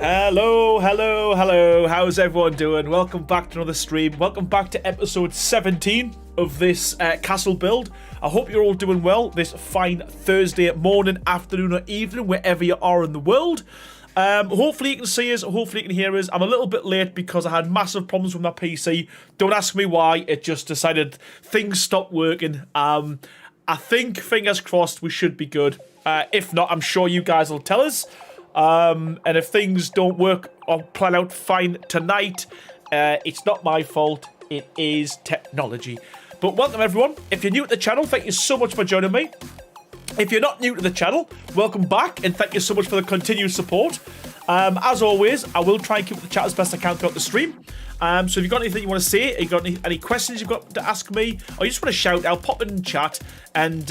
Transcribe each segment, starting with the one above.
Hello. How's everyone doing? Welcome back to another stream. Welcome back to episode 17 of this castle build. I hope you're all doing well this fine Thursday morning, afternoon, or evening, wherever you are in the world. Hopefully you can see us, hopefully you can hear us. I'm a little bit late because I had massive problems with my PC. Don't ask me why, it just decided things stopped working. I think, fingers crossed, we should be good. If not, I'm sure you guys will tell us. And if things don't work or plan out fine tonight, it's not my fault, it is technology. But welcome everyone. If you're new to the channel, thank you so much for joining me. If you're not new to the channel, welcome back and thank you so much for the continued support. As always, I will try and keep the chat as best I can throughout the stream. So if you've got anything you want to say, you got any questions you've got to ask me, or you just want to shout out, pop it in chat. And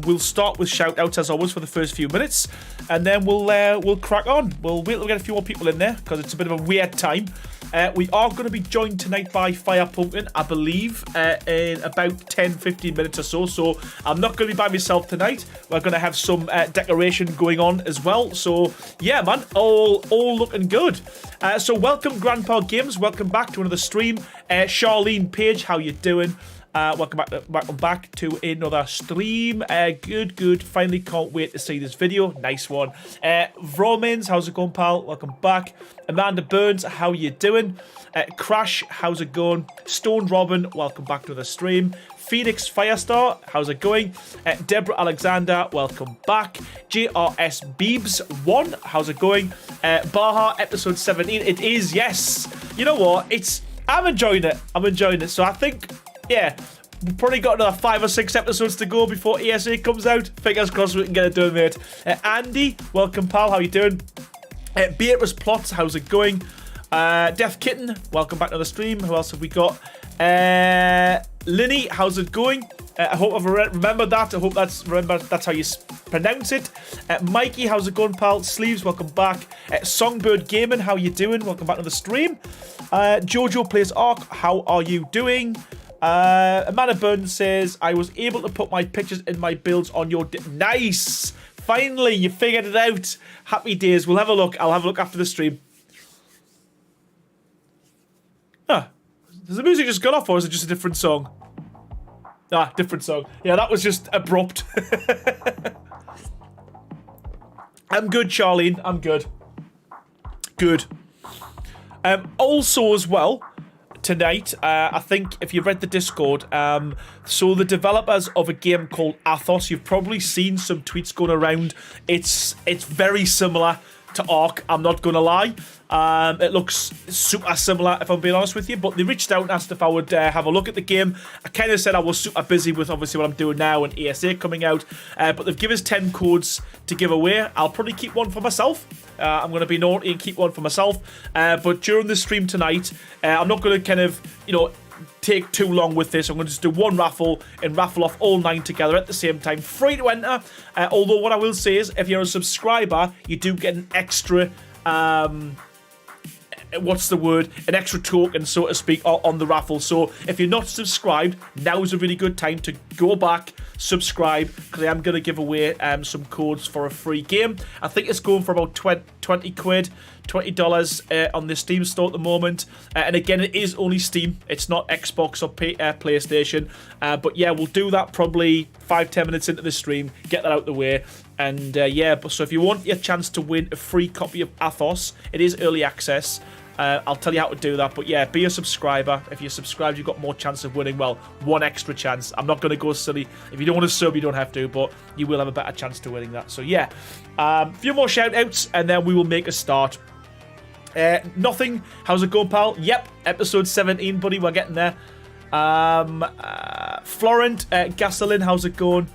we'll start with shout outs as always for the first few minutes, and then we'll crack on. We'll wait till we get a few more people in there because it's a bit of a weird time. We are going to be joined tonight by Firepumpkin, I believe, in about 10-15 minutes or so. So I'm not going to be by myself tonight. We're going to have some decoration going on as well. So yeah, man, all looking good. So welcome, Grandpa Games. Welcome back to another stream. Charlene Page, how you doing? Welcome back to another stream. Good. Finally can't wait to see this video. Nice one. Vromins, how's it going, pal? Welcome back. Amanda Burns, how you doing? Crash, how's it going? Stone Robin, welcome back to the stream. Phoenix Firestar, how's it going? Deborah Alexander, welcome back. JRS Beebs 1, how's it going? Baha, episode 17, it is, yes. You know what? I'm enjoying it. So I think, yeah, we've probably got another 5 or 6 episodes to go before ESA comes out. Fingers crossed we can get it done, mate. Andy, welcome, pal. How you doing? Beatrice Plots, how's it going? Death Kitten, welcome back to the stream. Who else have we got? Linny, how's it going? I hope I've remembered that. I hope that's how you pronounce it. Mikey, how's it going, pal? Sleeves, welcome back. Songbird Gaming, how you doing? Welcome back to the stream. Jojo Plays Ark, how are you doing? Amanda Burns says, I was able to put my pictures in my builds on your... Nice! Finally, you figured it out. Happy days. We'll have a look. I'll have a look after the stream. Huh. Has the music just gone off, or is it just a different song? Ah, different song. Yeah, that was just abrupt. I'm good, Charlene. I'm good. Good. Also, as well, tonight, I think if you've read the Discord, so the developers of a game called Athos, you've probably seen some tweets going around. It's very similar to Ark, I'm not gonna lie. It looks super similar, if I'm being honest with you, but they reached out and asked if I would have a look at the game. I kind of said I was super busy with obviously what I'm doing now and ESA coming out, but they've given us 10 codes to give away. I'll probably keep one for myself. I'm going to be naughty and keep one for myself, but during the stream tonight, I'm not going to kind of, take too long with this. I'm going to just do one raffle and raffle off all 9 together at the same time. Free to enter, although what I will say is if you're a subscriber, you do get an extra... what's the word? An extra token, so to speak, on the raffle. So if you're not subscribed, now is a really good time to go back, subscribe, because I am going to give away some codes for a free game. I think it's going for about 20 quid, $20 on the Steam store at the moment. And again, it is only Steam. It's not Xbox or PlayStation. But yeah, we'll do that probably 5-10 minutes into the stream, get that out the way. And so if you want your chance to win a free copy of Athos, it is early access. I'll tell you how to do that, but yeah, be a subscriber. If you're subscribed, you've got more chance of winning. Well, one extra chance. I'm not going to go silly. If you don't want to sub, you don't have to, but you will have a better chance to winning that. So yeah, a few more shout outs, and then we will make a start. Nothing. How's it going, pal? Yep, episode 17, buddy. We're getting there. Florent, Gasoline, how's it going?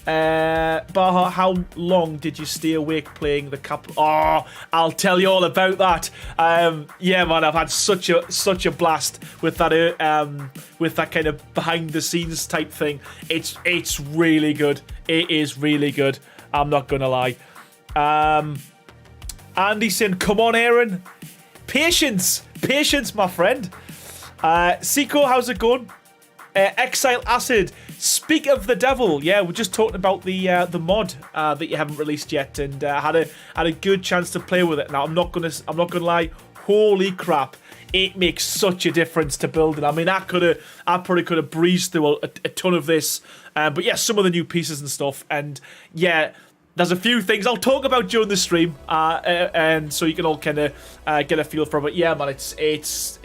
Baha, how long did you stay awake playing the cap? Oh, I'll tell you all about that. Yeah, man, I've had such a blast with that kind of behind the scenes type thing. It's really good. It is really good. I'm not gonna lie. Andy saying, come on, Aaron. Patience, my friend. Siko, how's it going? Exile Acid Speak of the devil, yeah, we're just talking about the mod that you haven't released yet, and had a good chance to play with it. Now I'm not gonna lie, holy crap, it makes such a difference to building. I mean, I probably could have breezed through a ton of this, but yeah, some of the new pieces and stuff, and yeah. There's a few things I'll talk about during the stream, and so you can all kind of get a feel from it. Yeah, man, it's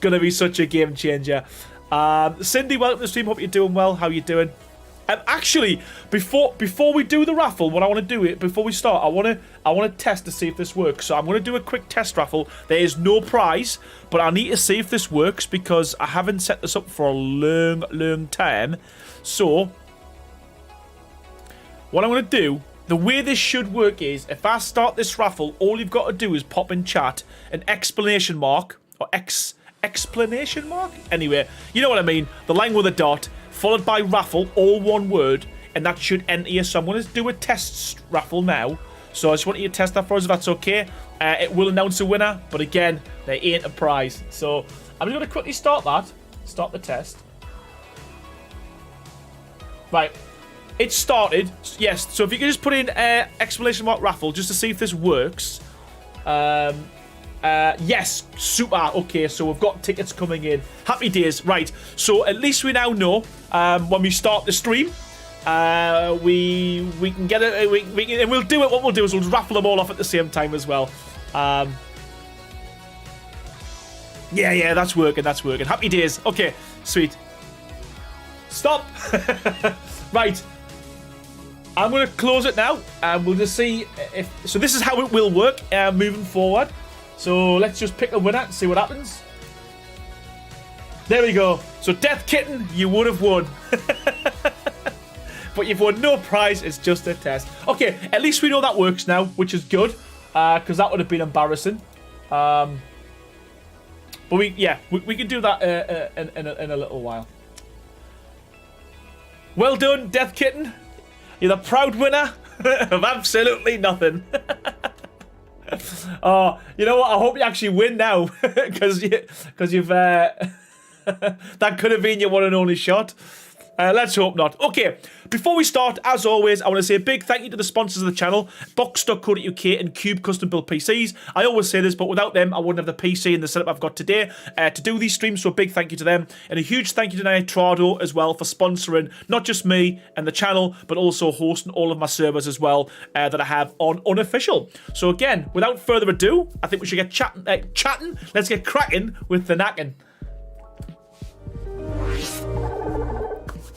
gonna be such a game changer. Cindy, welcome to the stream. Hope you're doing well. How you doing? Actually, before we do the raffle, what I want to do before we start, I want to test to see if this works. So I'm going to do a quick test raffle. There is no prize, but I need to see if this works because I haven't set this up for a long time. So what I'm going to do, the way this should work is, if I start this raffle, all you've got to do is pop in chat an exclamation mark, or explanation mark? Anyway, you know what I mean. The line with a dot, followed by raffle, all one word, and that should enter you. So I'm going to do a test raffle now. So I just want you to test that for us if that's okay. It will announce a winner, but again, there ain't a prize. So I'm just going to quickly start the test. Right. It started, yes, so if you can just put in exclamation mark raffle just to see if this works. Yes, super, okay, so we've got tickets coming in. Happy days, right, so at least we now know when we start the stream, we can get it, and we'll do it, what we'll do is we'll raffle them all off at the same time as well. Yeah, that's working. Happy days, okay, sweet. Stop. Right. I'm going to close it now, and we'll just see if... So this is how it will work moving forward. So let's just pick a winner and see what happens. There we go. So Death Kitten, you would have won. But you've won no prize, it's just a test. Okay, at least we know that works now, which is good. Because that would have been embarrassing. But we can do that in a little while. Well done, Death Kitten. You're the proud winner of absolutely nothing. Oh, you know what? I hope you actually win now, because you've that could have been your one and only shot. Let's hope not. Okay, before we start, as always, I want to say a big thank you to the sponsors of the channel, Box.co.uk and Cube Custom Build PCs. I always say this, but without them, I wouldn't have the PC and the setup I've got today to do these streams, so a big thank you to them. And a huge thank you to Nitrado as well for sponsoring not just me and the channel, but also hosting all of my servers as well that I have on Unofficial. So again, without further ado, I think we should get chatting. Let's get cracking with the knacking.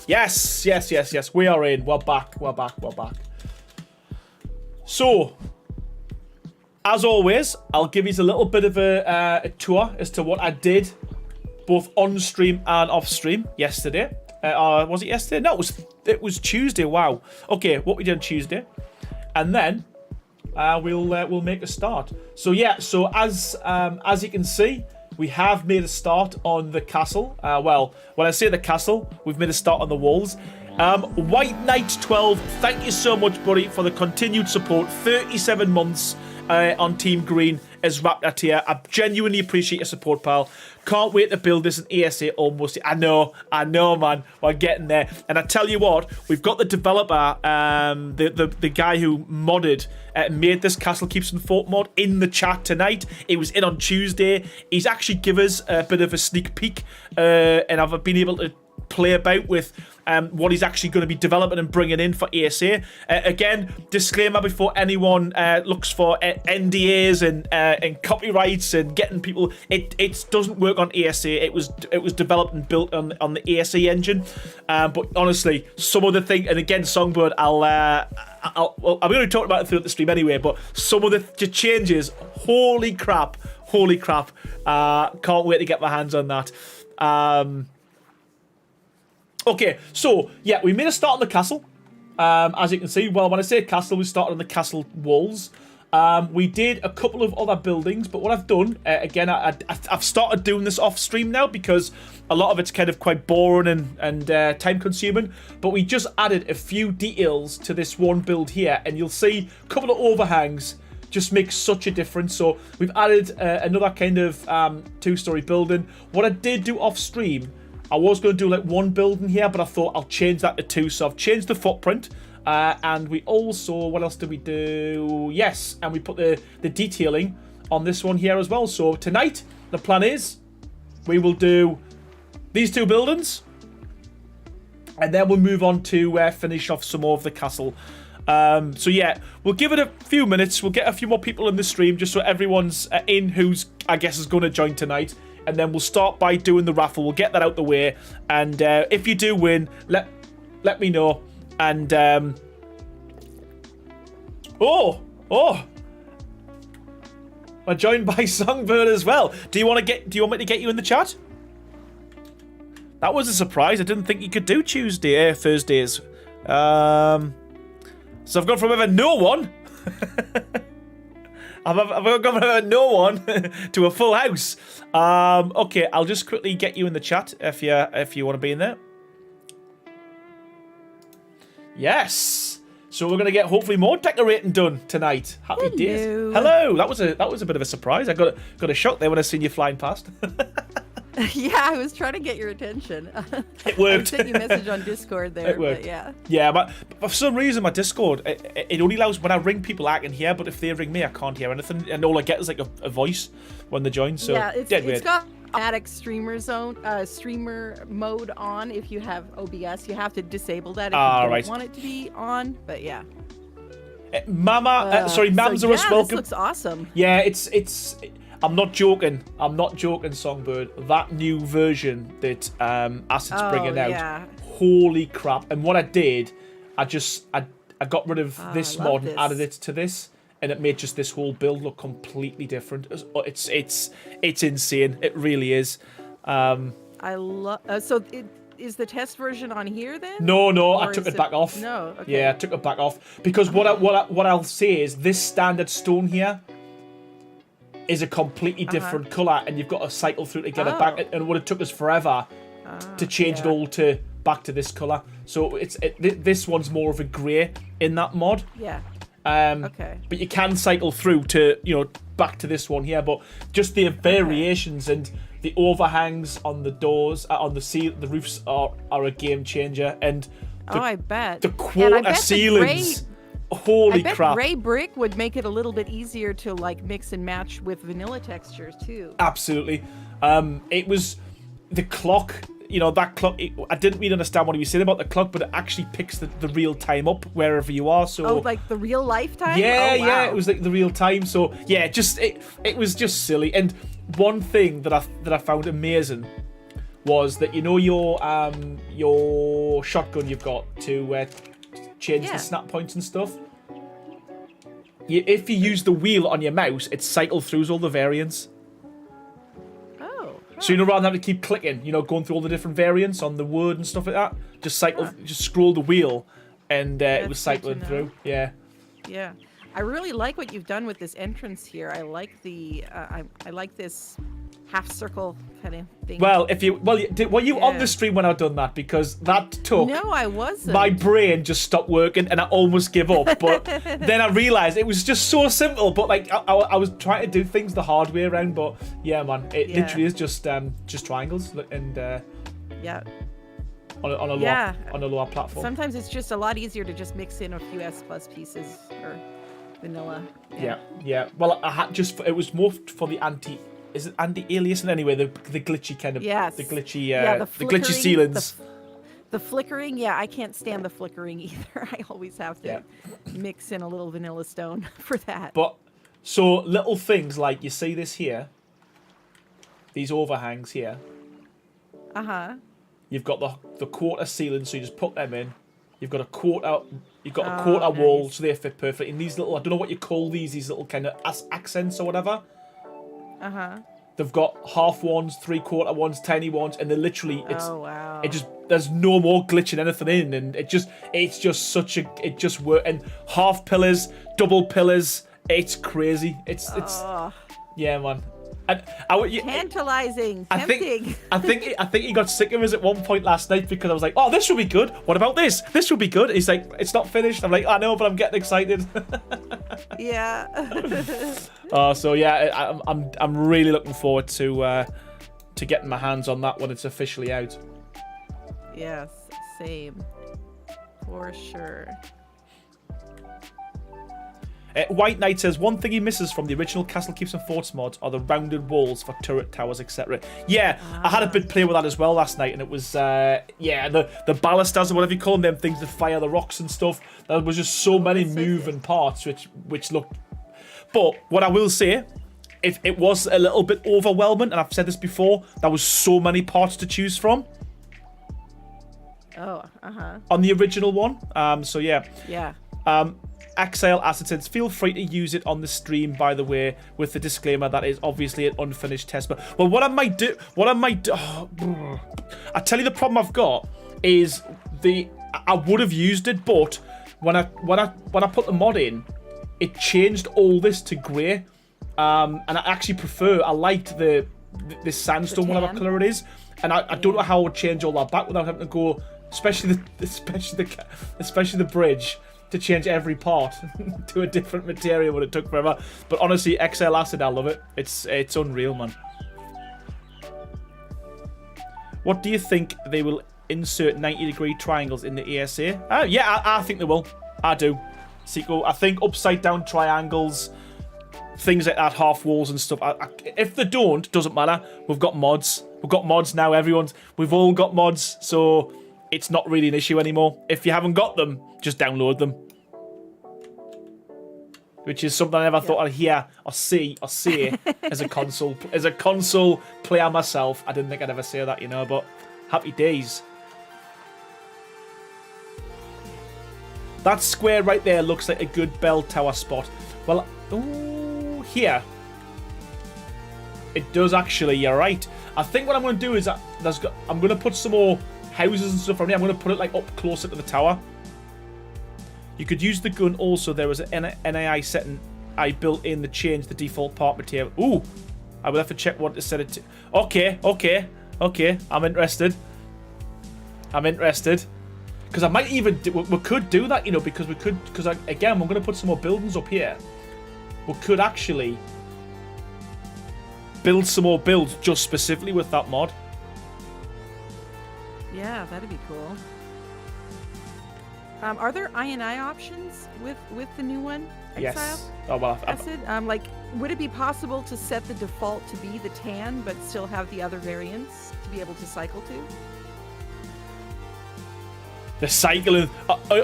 Yes. We are in. We're back. So, as always, I'll give you a little bit of a tour as to what I did, both on stream and off stream yesterday. Was it yesterday? No, it was Tuesday. Wow. Okay, what we did on Tuesday, and then we'll make a start. So yeah. So as you can see, we have made a start on the castle. Well, when I say the castle, we've made a start on the walls. White Knight 12, thank you so much, buddy, for the continued support. 37 months on Team Green has wrapped that here. I genuinely appreciate your support, pal. Can't wait to build this in ASA almost. I know, man. We're getting there. And I tell you what, we've got the developer, the guy who modded, made this Castle Keeps and Fort mod in the chat tonight. It was in on Tuesday. He's actually given us a bit of a sneak peek, and I've been able to play about with what he's actually going to be developing and bringing in for ASA. Again, disclaimer before anyone looks for NDAs and copyrights and getting people. It doesn't work on ASA. It was developed and built on the ASA engine. But honestly, some of the thing, and again, Songbird, I'm going to talk about it throughout the stream anyway. But some of the changes, holy crap! Can't wait to get my hands on that. Okay, so, yeah, we made a start on the castle, as you can see. Well, when I say castle, we started on the castle walls. We did a couple of other buildings, but what I've done, again, I've started doing this off-stream now because a lot of it's kind of quite boring and time-consuming, but we just added a few details to this one build here, and you'll see a couple of overhangs just makes such a difference. So we've added another kind of two-story building. What I did do off-stream, I was going to do like 1 building here, but I thought I'll change that to 2. So I've changed the footprint. And we also, what else did we do? Yes, and we put the detailing on this one here as well. So tonight, the plan is we will do these 2 buildings. And then we'll move on to finish off some more of the castle. So yeah, we'll give it a few minutes. We'll get a few more people in the stream just so everyone's in who's, I guess, is going to join tonight. And then we'll start by doing the raffle. We'll get that out the way. And if you do win, let me know. And I'm joined by Songbird as well. Do you want me to get you in the chat? That was a surprise. I didn't think you could do Thursdays. So I've gone from ever no one. I've gone from ever no one to a full house. Okay, I'll just quickly get you in the chat if you want to be in there. Yes. So we're gonna get hopefully more decorating done tonight. Happy days. Hello. That was a bit of a surprise. I got a shock there when I seen you flying past. Yeah, I was trying to get your attention. It worked. I sent you a message on Discord there. It worked. But yeah. Yeah, but for some reason my Discord it only allows when I ring people I can hear, but if they ring me I can't hear anything, and all I get is like a voice when they join. So yeah, dead it's weird. got automatic streamer mode on. If you have OBS, you have to disable that if you don't want it to be on. But yeah. Mamzarus, welcome. This looks awesome. Yeah, it's. I'm not joking. Songbird. That new version that Acid's bringing out. Holy crap! And what I did, I got rid of this mod and added it to this, and it made just this whole build look completely different. It's insane. It really is. I love. So is the test version on here then? No, I took it back off. No. Okay. Yeah, I took it back off because what I'll say is this standard stone here is a completely different colour, and you've got to cycle through to get it back. And what it took us forever to change it all back to this colour. So this one's more of a grey in that mod. Yeah. Okay. But you can cycle through to back to this one here. But just the variations and the overhangs on the doors, on the roofs are a game changer. And I bet the quarter ceilings. Holy crap. I bet gray brick would make it a little bit easier to like mix and match with vanilla textures too. Absolutely. It was the clock, that clock, I didn't really understand what he was saying about the clock, but it actually picks the real time up wherever you are. So like the real life time? Yeah, wow. Yeah, it was like the real time. So yeah, it was just silly. And one thing that I found amazing was that your shotgun you've got to change the snap points and stuff. If you use the wheel on your mouse, it cycles through all the variants. Oh. Huh. So rather than having to keep clicking, going through all the different variants on the word and stuff like that, just scroll the wheel, and it was cycling through. Yeah. Yeah. I really like what you've done with this entrance here. I like the I like this half circle kind of thing. Well, were you on the stream when I done that? Because that took. No, I wasn't. My brain just stopped working and I almost gave up. But then I realized it was just so simple. But like I was trying to do things the hard way around. But yeah, man, it literally is just triangles and on a lower platform. Sometimes it's just a lot easier to just mix in a few S+ pieces or vanilla. Yeah. Well, I had it was more for the Is it anti-aliasing anyway? The glitchy kind of the glitchy the glitchy ceilings. The flickering, I can't stand the flickering either. I always have to mix in a little vanilla stone for that. But so little things like you see this here, these overhangs here. You've got the quarter ceiling, so you just put them in. You've got a quarter wall, so they fit perfectly. And these little, I don't know what you call these little kind of accents or whatever. They've got half ones, 3/4 ones, tiny ones, and they're literally there's no more glitching anything in, and it just works. And half pillars, double pillars, it's crazy. It's yeah, man. And tantalizing, tempting. I think he got sick of us at one point last night because I was like, "Oh, this will be good. What about this? This will be good." He's like, "It's not finished." I'm like, "I know, but I'm getting excited." Yeah. So yeah, I'm really looking forward to getting my hands on that when it's officially out. Yes, same. For sure. White Knight says, one thing he misses from the original Castle Keeps and Forts mods are the rounded walls for turret towers, etc. Yeah, I had a bit play with that as well last night, and it was, yeah, the ballistas or whatever you call them things that fire the rocks and stuff. There was just so many moving parts which looked... But what I will say, if it was a little bit overwhelming, and I've said this before, there was so many parts to choose from. Oh, on the original one. So yeah. Yeah. Exile Acid says, feel free to use it on the stream, by the way, with the disclaimer that is obviously an unfinished test. But well, what I might do, I tell you the problem I've got is I would have used it, but when I put the mod in, it changed all this to grey, and I actually I liked this sandstone, whatever colour it is, and I don't know how I would change all that back without having to go, especially the bridge, to change every part to a different material when it took forever. But honestly, XL Acid, I love it. It's unreal, man. What do you think they will insert 90-degree triangles in the ASA? Yeah, I think they will. I do. Seiko, I think upside down triangles, things like that, half walls and stuff. If they don't, doesn't matter. We've got mods. We've got mods now. We've all got mods, so it's not really an issue anymore. If you haven't got them, just download them. Which is something I never thought I'd hear or say as a console player myself. I didn't think I'd ever say that, you know, but happy days. That square right there looks like a good bell tower spot. Well, ooh, here. It does actually, you're right. I think what I'm going to do is I'm going to put some more houses and stuff from here. I'm going to put it like up closer to the tower. You could use the gun also. There was an NAI setting I built in that changed the default part material. Ooh, I will have to check what to set it to. Okay. I'm interested. Because I might even we could do that, you know, because again, we're going to put some more buildings up here. We could actually build some more builds just specifically with that mod. Yeah, that'd be cool. Are there I&I options with the new one? Exile? Yes. Oh well. Acid? Like, would it be possible to set the default to be the tan, but still have the other variants to be able to cycle to? The cycling,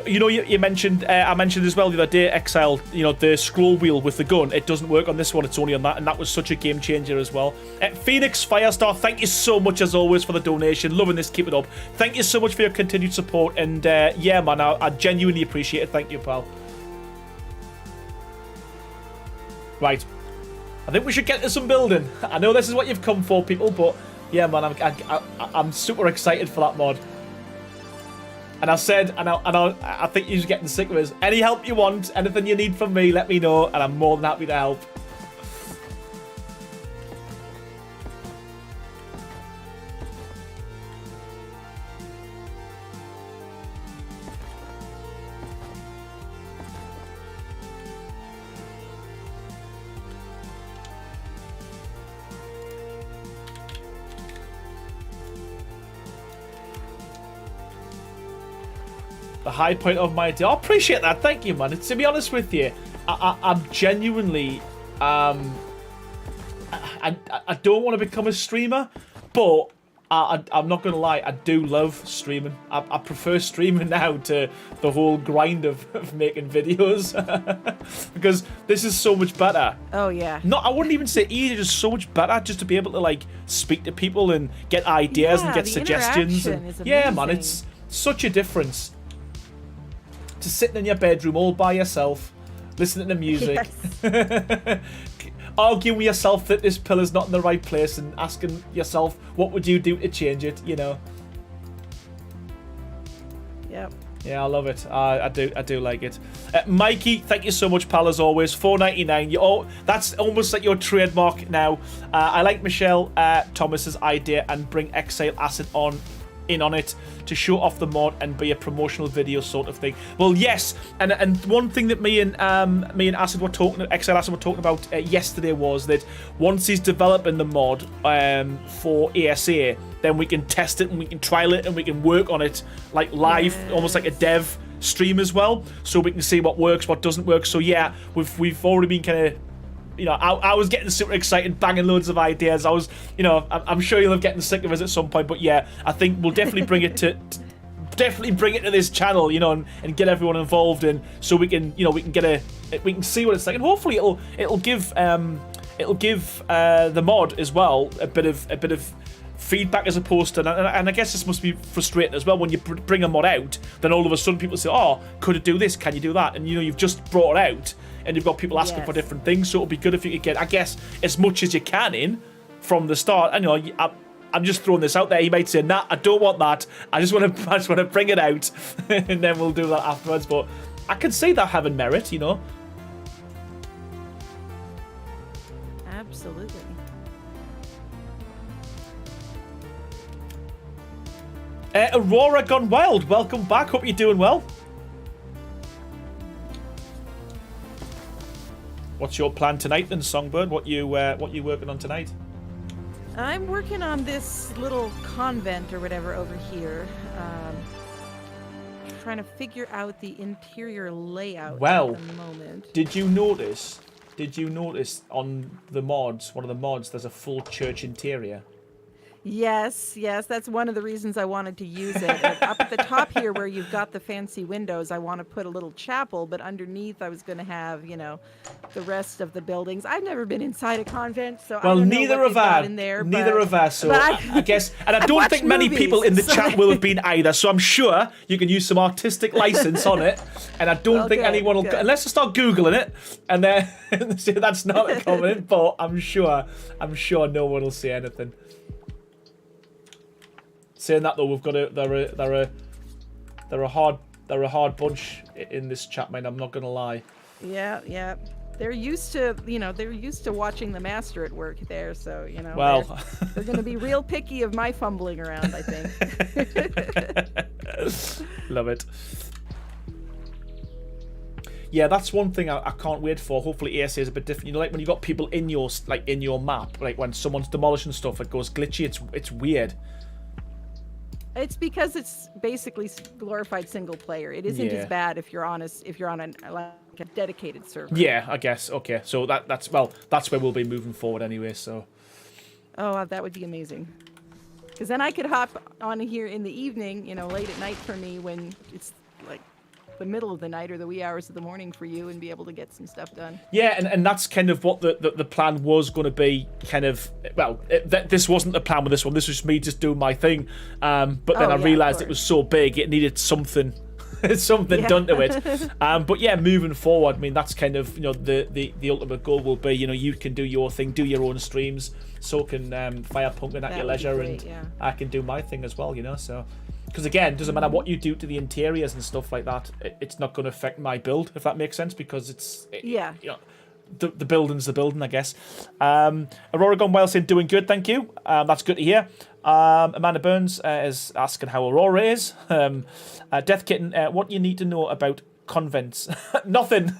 you know, you mentioned, I mentioned as well the other day, Exile, you know, the scroll wheel with the gun, it doesn't work on this one, it's only on that, and that was such a game changer as well. Phoenix Firestar, thank you so much as always for the donation, loving this, keep it up. Thank you so much for your continued support, and yeah, man, I genuinely appreciate it, thank you, pal. Right, I think we should get to some building. I know this is what you've come for, people, but yeah, man, I'm super excited for that mod. And I said, I think you're getting sick of us. Any help you want, anything you need from me, let me know, and I'm more than happy to help. The high point of my day. I appreciate that. Thank you, man. To be honest with you, I'm genuinely, I don't want to become a streamer, but I'm not going to lie. I do love streaming. I prefer streaming now to the whole grind of making videos because this is so much better. Oh, yeah. I wouldn't even say easier, just so much better just to be able to like speak to people and get ideas and get suggestions. Yeah, man, it's such a difference. To sitting in your bedroom all by yourself, listening to music, yes. Arguing with yourself that this pillar's not in the right place and asking yourself, what would you do to change it, you know? Yep. Yeah, I love it. I do like it. Mikey, thank you so much, pal, as always. $4.99. That's almost like your trademark now. I like Michelle Thomas's idea and bring Exile Acid on in on it to show off the mod and be a promotional video sort of thing. Well, yes, and one thing that me and Acid were talking, XL Acid were talking about yesterday was that once he's developing the mod for ASA, then we can test it and we can trial it and we can work on it like live, almost like a dev stream as well, so we can see what works, what doesn't work. So yeah, we've already been kind of, you know, I was getting super excited, banging loads of ideas. I was, you know, I'm sure you'll have getting sick of us at some point, but yeah, I think we'll definitely bring it to this channel, you know, and get everyone involved, and so we can, you know, we can see what it's like, and hopefully it'll give the mod as well a bit of feedback as opposed to, and I guess this must be frustrating as well when you bring a mod out, then all of a sudden people say, oh, could it do this, can you do that, and you know, you've just brought it out and you've got people asking for different things, so it'll be good if you could get, I guess, as much as you can in from the start. And you know, I'm just throwing this out there, you might say, nah, I don't want that, I just want to bring it out and then we'll do that afterwards, but I can see that having merit, you know. Absolutely. Aurora Gone Wild, welcome back. Hope you're doing well. What's your plan tonight then, Songbird? What you working on tonight? I'm working on this little convent or whatever over here. Trying to figure out the interior layout at the moment. Did you notice on the mods, one of the mods, there's a full church interior? Yes, that's one of the reasons I wanted to use it. Up at the top here where you've got the fancy windows, I want to put a little chapel, but underneath I was going to have, you know, the rest of the buildings. I've never been inside a convent, so I don't know what they've got in there. Neither of us, so I guess, and I don't think many people in the chat will have been either, so I'm sure you can use some artistic license on it, and I don't think anyone will, unless I start Googling it, and then say that's not a comment, but I'm sure no one will say anything. Saying that though, we've got they're a hard bunch in this chat, man. I'm not gonna lie. Yeah. They're used to, you know, watching the master at work there, so you know. Well, they're gonna be real picky of my fumbling around, I think. Love it. Yeah, that's one thing I can't wait for. Hopefully ASA is a bit different. You know, like when you got people in your map, like when someone's demolishing stuff, it goes glitchy. It's weird. It's because it's basically glorified single player. It isn't as bad if you're on a dedicated server. Yeah, I guess. Okay, so that's where we'll be moving forward anyway. So. Oh, that would be amazing. Because then I could hop on here in the evening, you know, late at night for me when it's like the middle of the night or the wee hours of the morning for you, and be able to get some stuff done. Yeah, and that's kind of what the plan was going to be. Kind of, well, this wasn't the plan with this one. This was me just doing my thing. But then I realised it was so big, it needed something done to it. But yeah, moving forward, I mean, that's kind of, you know, the ultimate goal will be, you know, you can do your thing, do your own streams. So can Firepumpkin at your leisure, great, and I can do my thing as well, you know. So. Because again, it doesn't matter what you do to the interiors and stuff like that, it's not going to affect my build, if that makes sense, because you know, the building's the building, I guess. Aurora Gone Wild saying doing good, thank you. That's good to hear. Amanda Burns is asking how Aurora is. Death Kitten, what you need to know about convents? Nothing.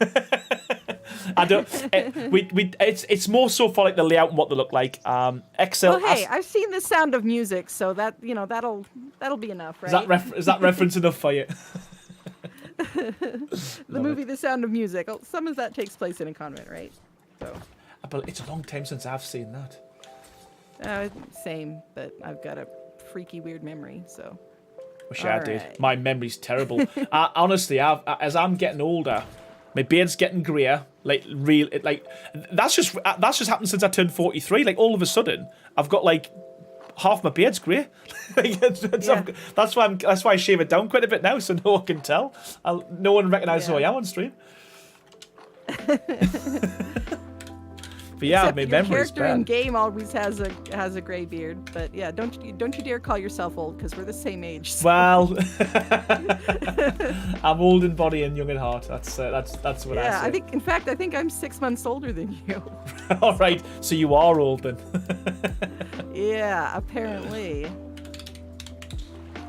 I don't. It's more so for like the layout and what they look like. XL. Well, hey, I've seen The Sound of Music, so that, you know, that'll be enough, right? Is that reference enough for you? The movie The Sound of Music. Oh, some of that takes place in a convent, right? So. But it's a long time since I've seen that. Same, but I've got a freaky weird memory, so. Wish I did. My memory's terrible. Honestly, as I'm getting older, my beard's getting greyer. That's just happened since I turned 43. Like all of a sudden, I've got like half my beard's grey. That's why I shave it down quite a bit now, so no one can tell. No one recognises who I am on stream. But yeah, except my your memory's character in game always has a grey beard. But yeah, don't you dare call yourself old, because we're the same age. So. Well, I'm old in body and young at heart. That's what I say. Yeah, I think I'm 6 months older than you. All right, so you are old then. Yeah, apparently.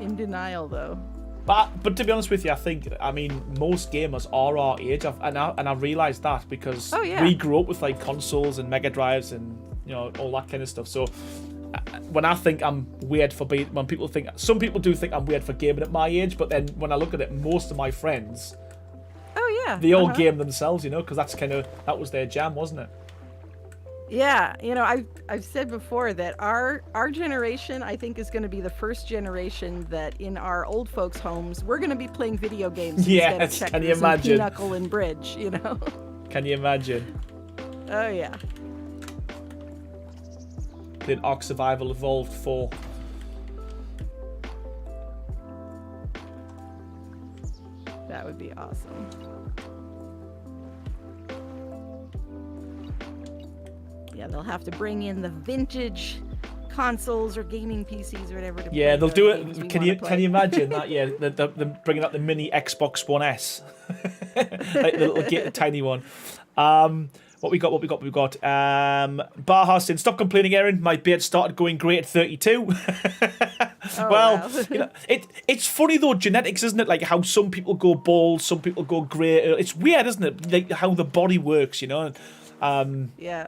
in denial, though. But to be honest with you, I mean, most gamers are our age, and I realised that because we grew up with like consoles and Mega Drives and all that kind of stuff. So when I think I'm weird for being, some people do think I'm weird for gaming at my age, but then when I look at it, most of my friends, they all game themselves, because that was their jam, wasn't it? Yeah, I've said before that our generation, I think, is going to be the first generation that in our old folks' homes, we're going to be playing video games instead of checkers can you imagine? And Pinochle and Bridge, Can you imagine? Oh, yeah. Then Ark Survival Evolved 4. That would be awesome. Yeah, they'll have to bring in the vintage consoles or gaming PCs or whatever. Yeah, they'll do it. Can you imagine that? Yeah, they're bringing out the mini Xbox One S, like the little tiny one. What we got? We got Baha saying, "Stop complaining, Erin. My beard started going grey at 32." Well, wow. It's funny though, genetics, isn't it? Like how some people go bald, some people go grey. It's weird, isn't it? Like how the body works, Yeah.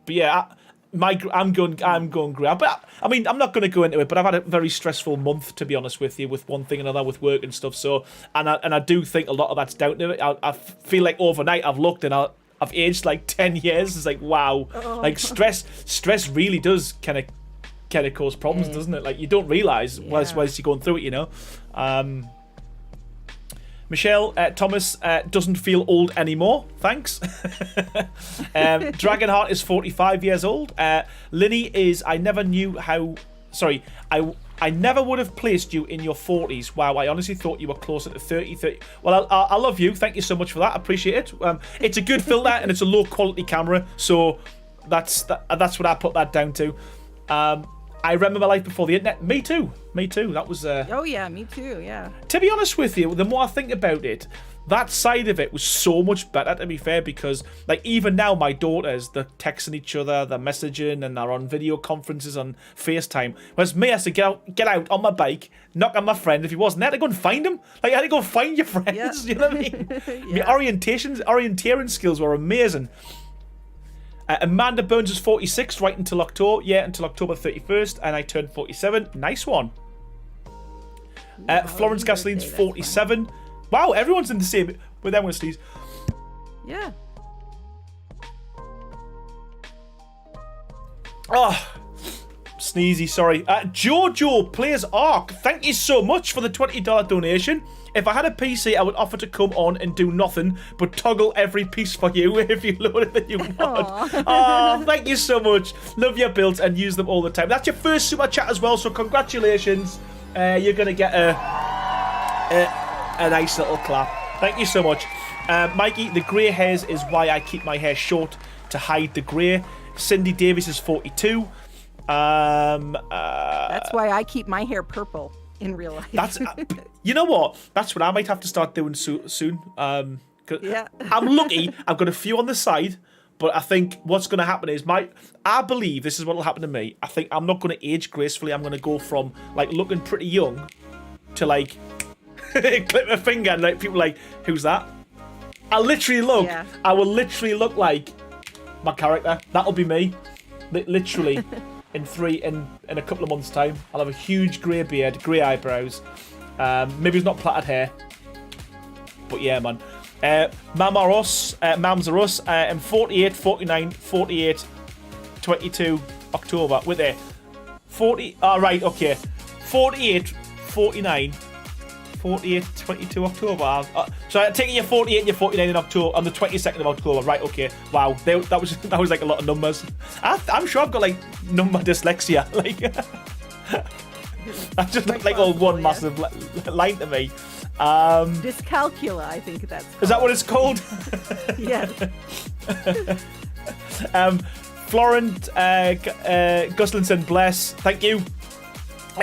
But yeah, I'm going grey. But I mean, I'm not going to go into it. But I've had a very stressful month, to be honest with you, with one thing and another, with work and stuff. So, and I do think a lot of that's down to it. I feel like overnight I've looked and I've aged like 10 years. It's like wow, like stress really does kind of cause problems, doesn't it? Like you don't realise whilst you're going through it, Michelle Thomas doesn't feel old anymore. Thanks. Dragonheart is 45 years old. Linny is. I never would have placed you in your 40s. Wow, I honestly thought you were closer to 30. Well, I love you. Thank you so much for that. I appreciate it. It's a good filter and it's a low quality camera, so that's what I put that down to. I remember my life before the internet. Me too. That was. Oh yeah, me too. Yeah. To be honest with you, the more I think about it, that side of it was so much better. To be fair, because like even now, my daughters, they're texting each other, they're messaging, and they're on video conferences on FaceTime. Whereas me, I had to get out on my bike, knock on my friend if he wasn't there, to go and find him. Like I had to go find your friends. Yeah. You know what I mean? Yeah. My orienteering skills were amazing. Amanda Burns is 46, right until October. Yeah, until October 31st, and I turned 47. Nice one. Florence Gasoline's 47. Wow, everyone's in the same. With them, with sneeze. Yeah. Oh, sneezy. Sorry. Jojo plays Ark. Thank you so much for the $20 donation. If I had a PC, I would offer to come on and do nothing but toggle every piece for you if you loaded the new mod. Oh, thank you so much. Love your builds and use them all the time. That's your first super chat as well, so congratulations. You're going to get a nice little clap. Thank you so much. Mikey, the grey hairs is why I keep my hair short, to hide the grey. Cindy Davis is 42. That's why I keep my hair purple. In real life. That's you know what? That's what I might have to start doing soon. Yeah. I'm lucky. I've got a few on the side, but I think what's going to happen is I believe this is what will happen to me. I think I'm not going to age gracefully. I'm going to go from like looking pretty young to like clip my finger and like people like, who's that? I will literally look like my character. That'll be me. Literally. In a couple of months' time, I'll have a huge grey beard, grey eyebrows. Maybe it's not plaited hair, but yeah, man. Mams are us. I'm 48, 49, 48, 22 October. With there, 40. Right, okay. 48, 49, 48, 22 October. So I'm taking your 48 and your 49 in October on the 22nd of October. Right, okay. Wow, that was like a lot of numbers. I'm sure I've got like number dyslexia. Like that's just like all one massive line to me. Dyscalculia, I think that's called. Is that what it's called? Yes. Florent Guslinson, bless. Thank you.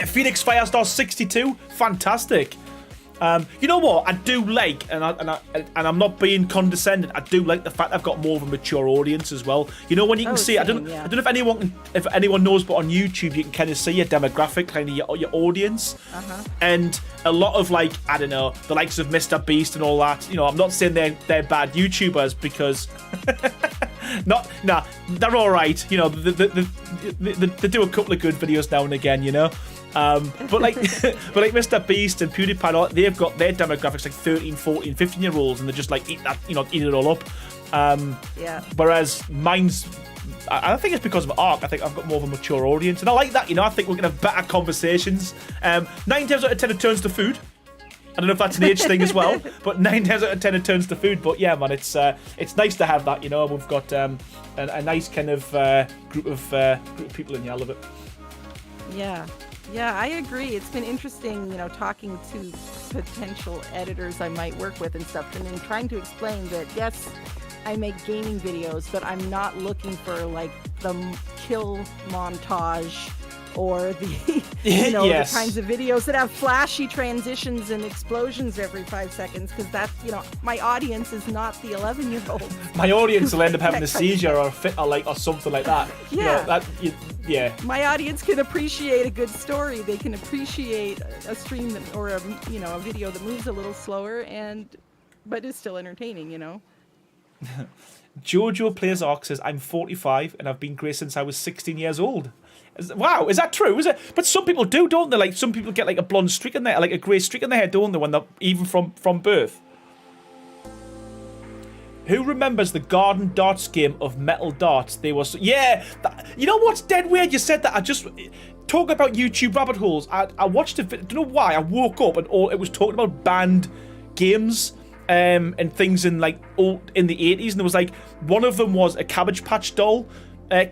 Phoenix Firestar 62, fantastic. You know what? I do like, and I'm not being condescending. I do like the fact I've got more of a mature audience as well. You know, when you can see, I don't know if anyone knows, but on YouTube you can kind of see your demographic, kind of your audience, and a lot of like, I don't know, the likes of Mr. Beast and all that. You know, I'm not saying they're bad YouTubers because they're all right. You know, they do a couple of good videos now and again. You know. But like Mr. Beast and PewDiePie, they've got their demographics like 13, 14, 15-year-olds, and they just like eat it all up. Whereas mine's, I think it's because of ARK. I think I've got more of a mature audience, and I like that. You know, I think we're gonna have better conversations. 9 times out of 10 it turns to food. I don't know if that's an age thing as well, but 9 times out of 10 it turns to food. But yeah, man, it's nice to have that. You know, we've got a nice kind of group of people in here. I love it. Yeah, I agree. It's been interesting, you know, talking to potential editors I might work with and stuff, and then trying to explain that, yes, I make gaming videos, but I'm not looking for, like, the kill montage or the, you know, the kinds of videos that have flashy transitions and explosions every 5 seconds, because that's, you know, my audience is not the 11-year-old. My audience will end up having a seizure or something like that. Yeah. You know, My audience can appreciate a good story. They can appreciate a stream or a video that moves a little slower but is still entertaining, you know. Jojo Plays ARK says, I'm 45 and I've been grey since I was 16 years old. Wow, is that true? Is it? But some people do, don't they? Like, some people get like a blonde streak in there, like a grey streak in their hair, don't they? When they're even from birth. Who remembers the garden darts game of metal darts? They were you know what's dead weird? You said that. I just talk about YouTube rabbit holes. I watched a video. Don't know why. I woke up and it was talking about banned games and things in the 80s, and there was like one of them was a Cabbage Patch Doll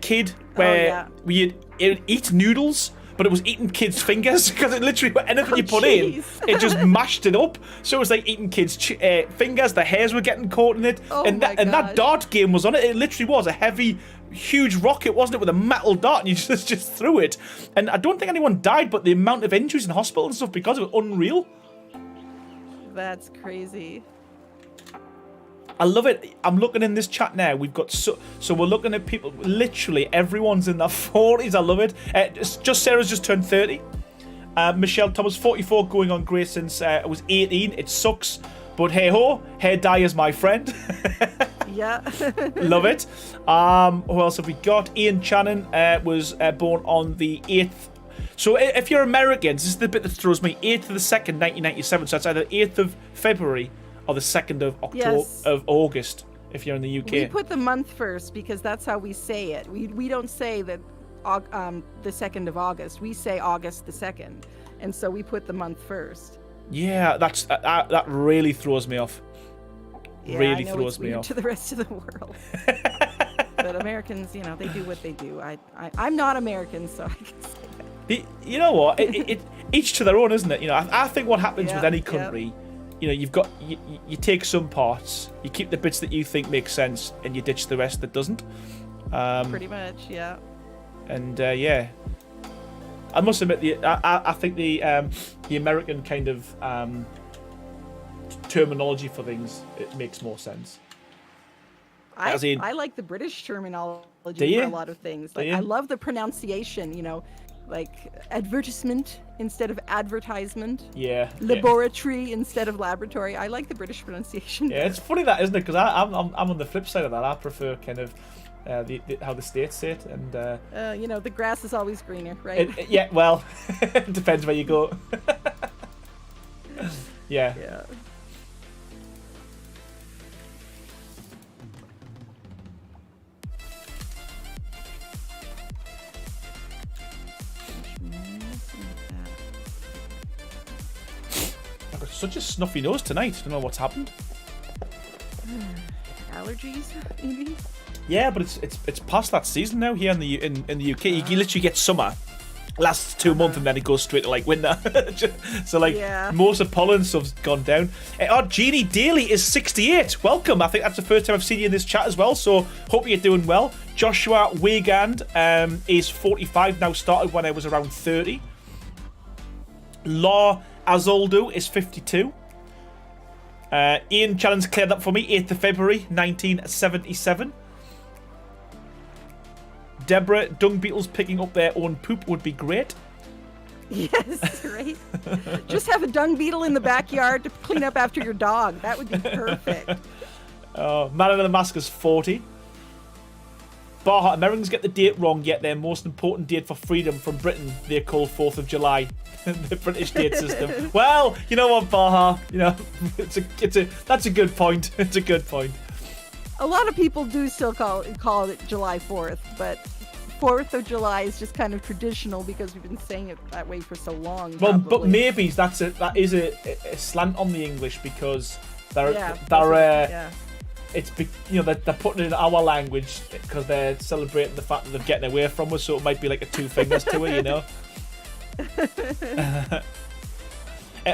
kid where we'd eat noodles, but it was eating kids' fingers because it literally, anything you put in, it just mashed it up. So it was like eating kids' fingers. The hairs were getting caught in it, and that dart game was on it. It literally was a heavy, huge rocket, wasn't it, with a metal dart, and you just threw it. And I don't think anyone died, but the amount of injuries in hospital and stuff because it was unreal. That's crazy. I love it. I'm looking in this chat now. We've got so we're looking at people. Literally, everyone's in their 40s. I love it. Just Sarah's just turned 30. Michelle Thomas, 44, going on grey since I was 18. It sucks, but hey ho, hair dye is my friend. Yeah. Love it. Who else have we got? Ian Channon was born on the 8th. So if you're Americans, this is the bit that throws me. 8th of the 2nd, 1997. So it's either 8th of February or the 2nd of August, if you're in the UK. We put the month first because that's how we say it. We don't say that the 2nd of August. We say August the 2nd. And so we put the month first. Yeah, that really throws me off. Yeah, really I know throws it's me weird off. to the rest of the world. But Americans, you know, they do what they do. I'm not American, so I can say that. You know what? Each to their own, isn't it? You know, I think what happens with any country, you know, you've got you take some parts, you keep the bits that you think make sense, and you ditch the rest that doesn't. Pretty much, yeah. And yeah, I must admit, I think the American kind of terminology for things, it makes more sense. I like the British terminology for a lot of things. Like, I love the pronunciation, you know, like advertisement instead of advertisement. Yeah. Laboratory instead of laboratory. I like the British pronunciation. Yeah, it's funny that, isn't it? Because I'm on the flip side of that. I prefer kind of how the States say it, and you know, the grass is always greener, right? Yeah, well, it depends where you go. Yeah. Yeah. I've got such a snuffy nose tonight. I don't know what's happened. Allergies, maybe. Yeah, but it's past that season now here in the UK. You literally get summer, lasts 2 months, and then it goes straight to like winter. So like most of pollen stuff's gone down. Our Jeannie Daly is 68. Welcome. I think that's the first time I've seen you in this chat as well. So hope you're doing well. Joshua Weigand is 45 now. Started when I was around 30. Law Azoldo is 52. Ian Challenge cleared that for me. 8th of February, 1977. Deborah, dung beetles picking up their own poop would be great. Yes, right? Just have a dung beetle in the backyard to clean up after your dog. That would be perfect. Man in the Mask is 40. Baha, Americans get the date wrong, yet their most important date for freedom from Britain, they call 4th of July. The British date system. Well, you know what, Baha? You know, that's a good point. It's a good point. A lot of people do still call it July 4th, but 4th of July is just kind of traditional because we've been saying it that way for so long. Well, probably. but maybe that is a slant on the English because they're they're putting it in our language because they're celebrating the fact that they're getting away from us, so it might be like a two fingers to it, you know.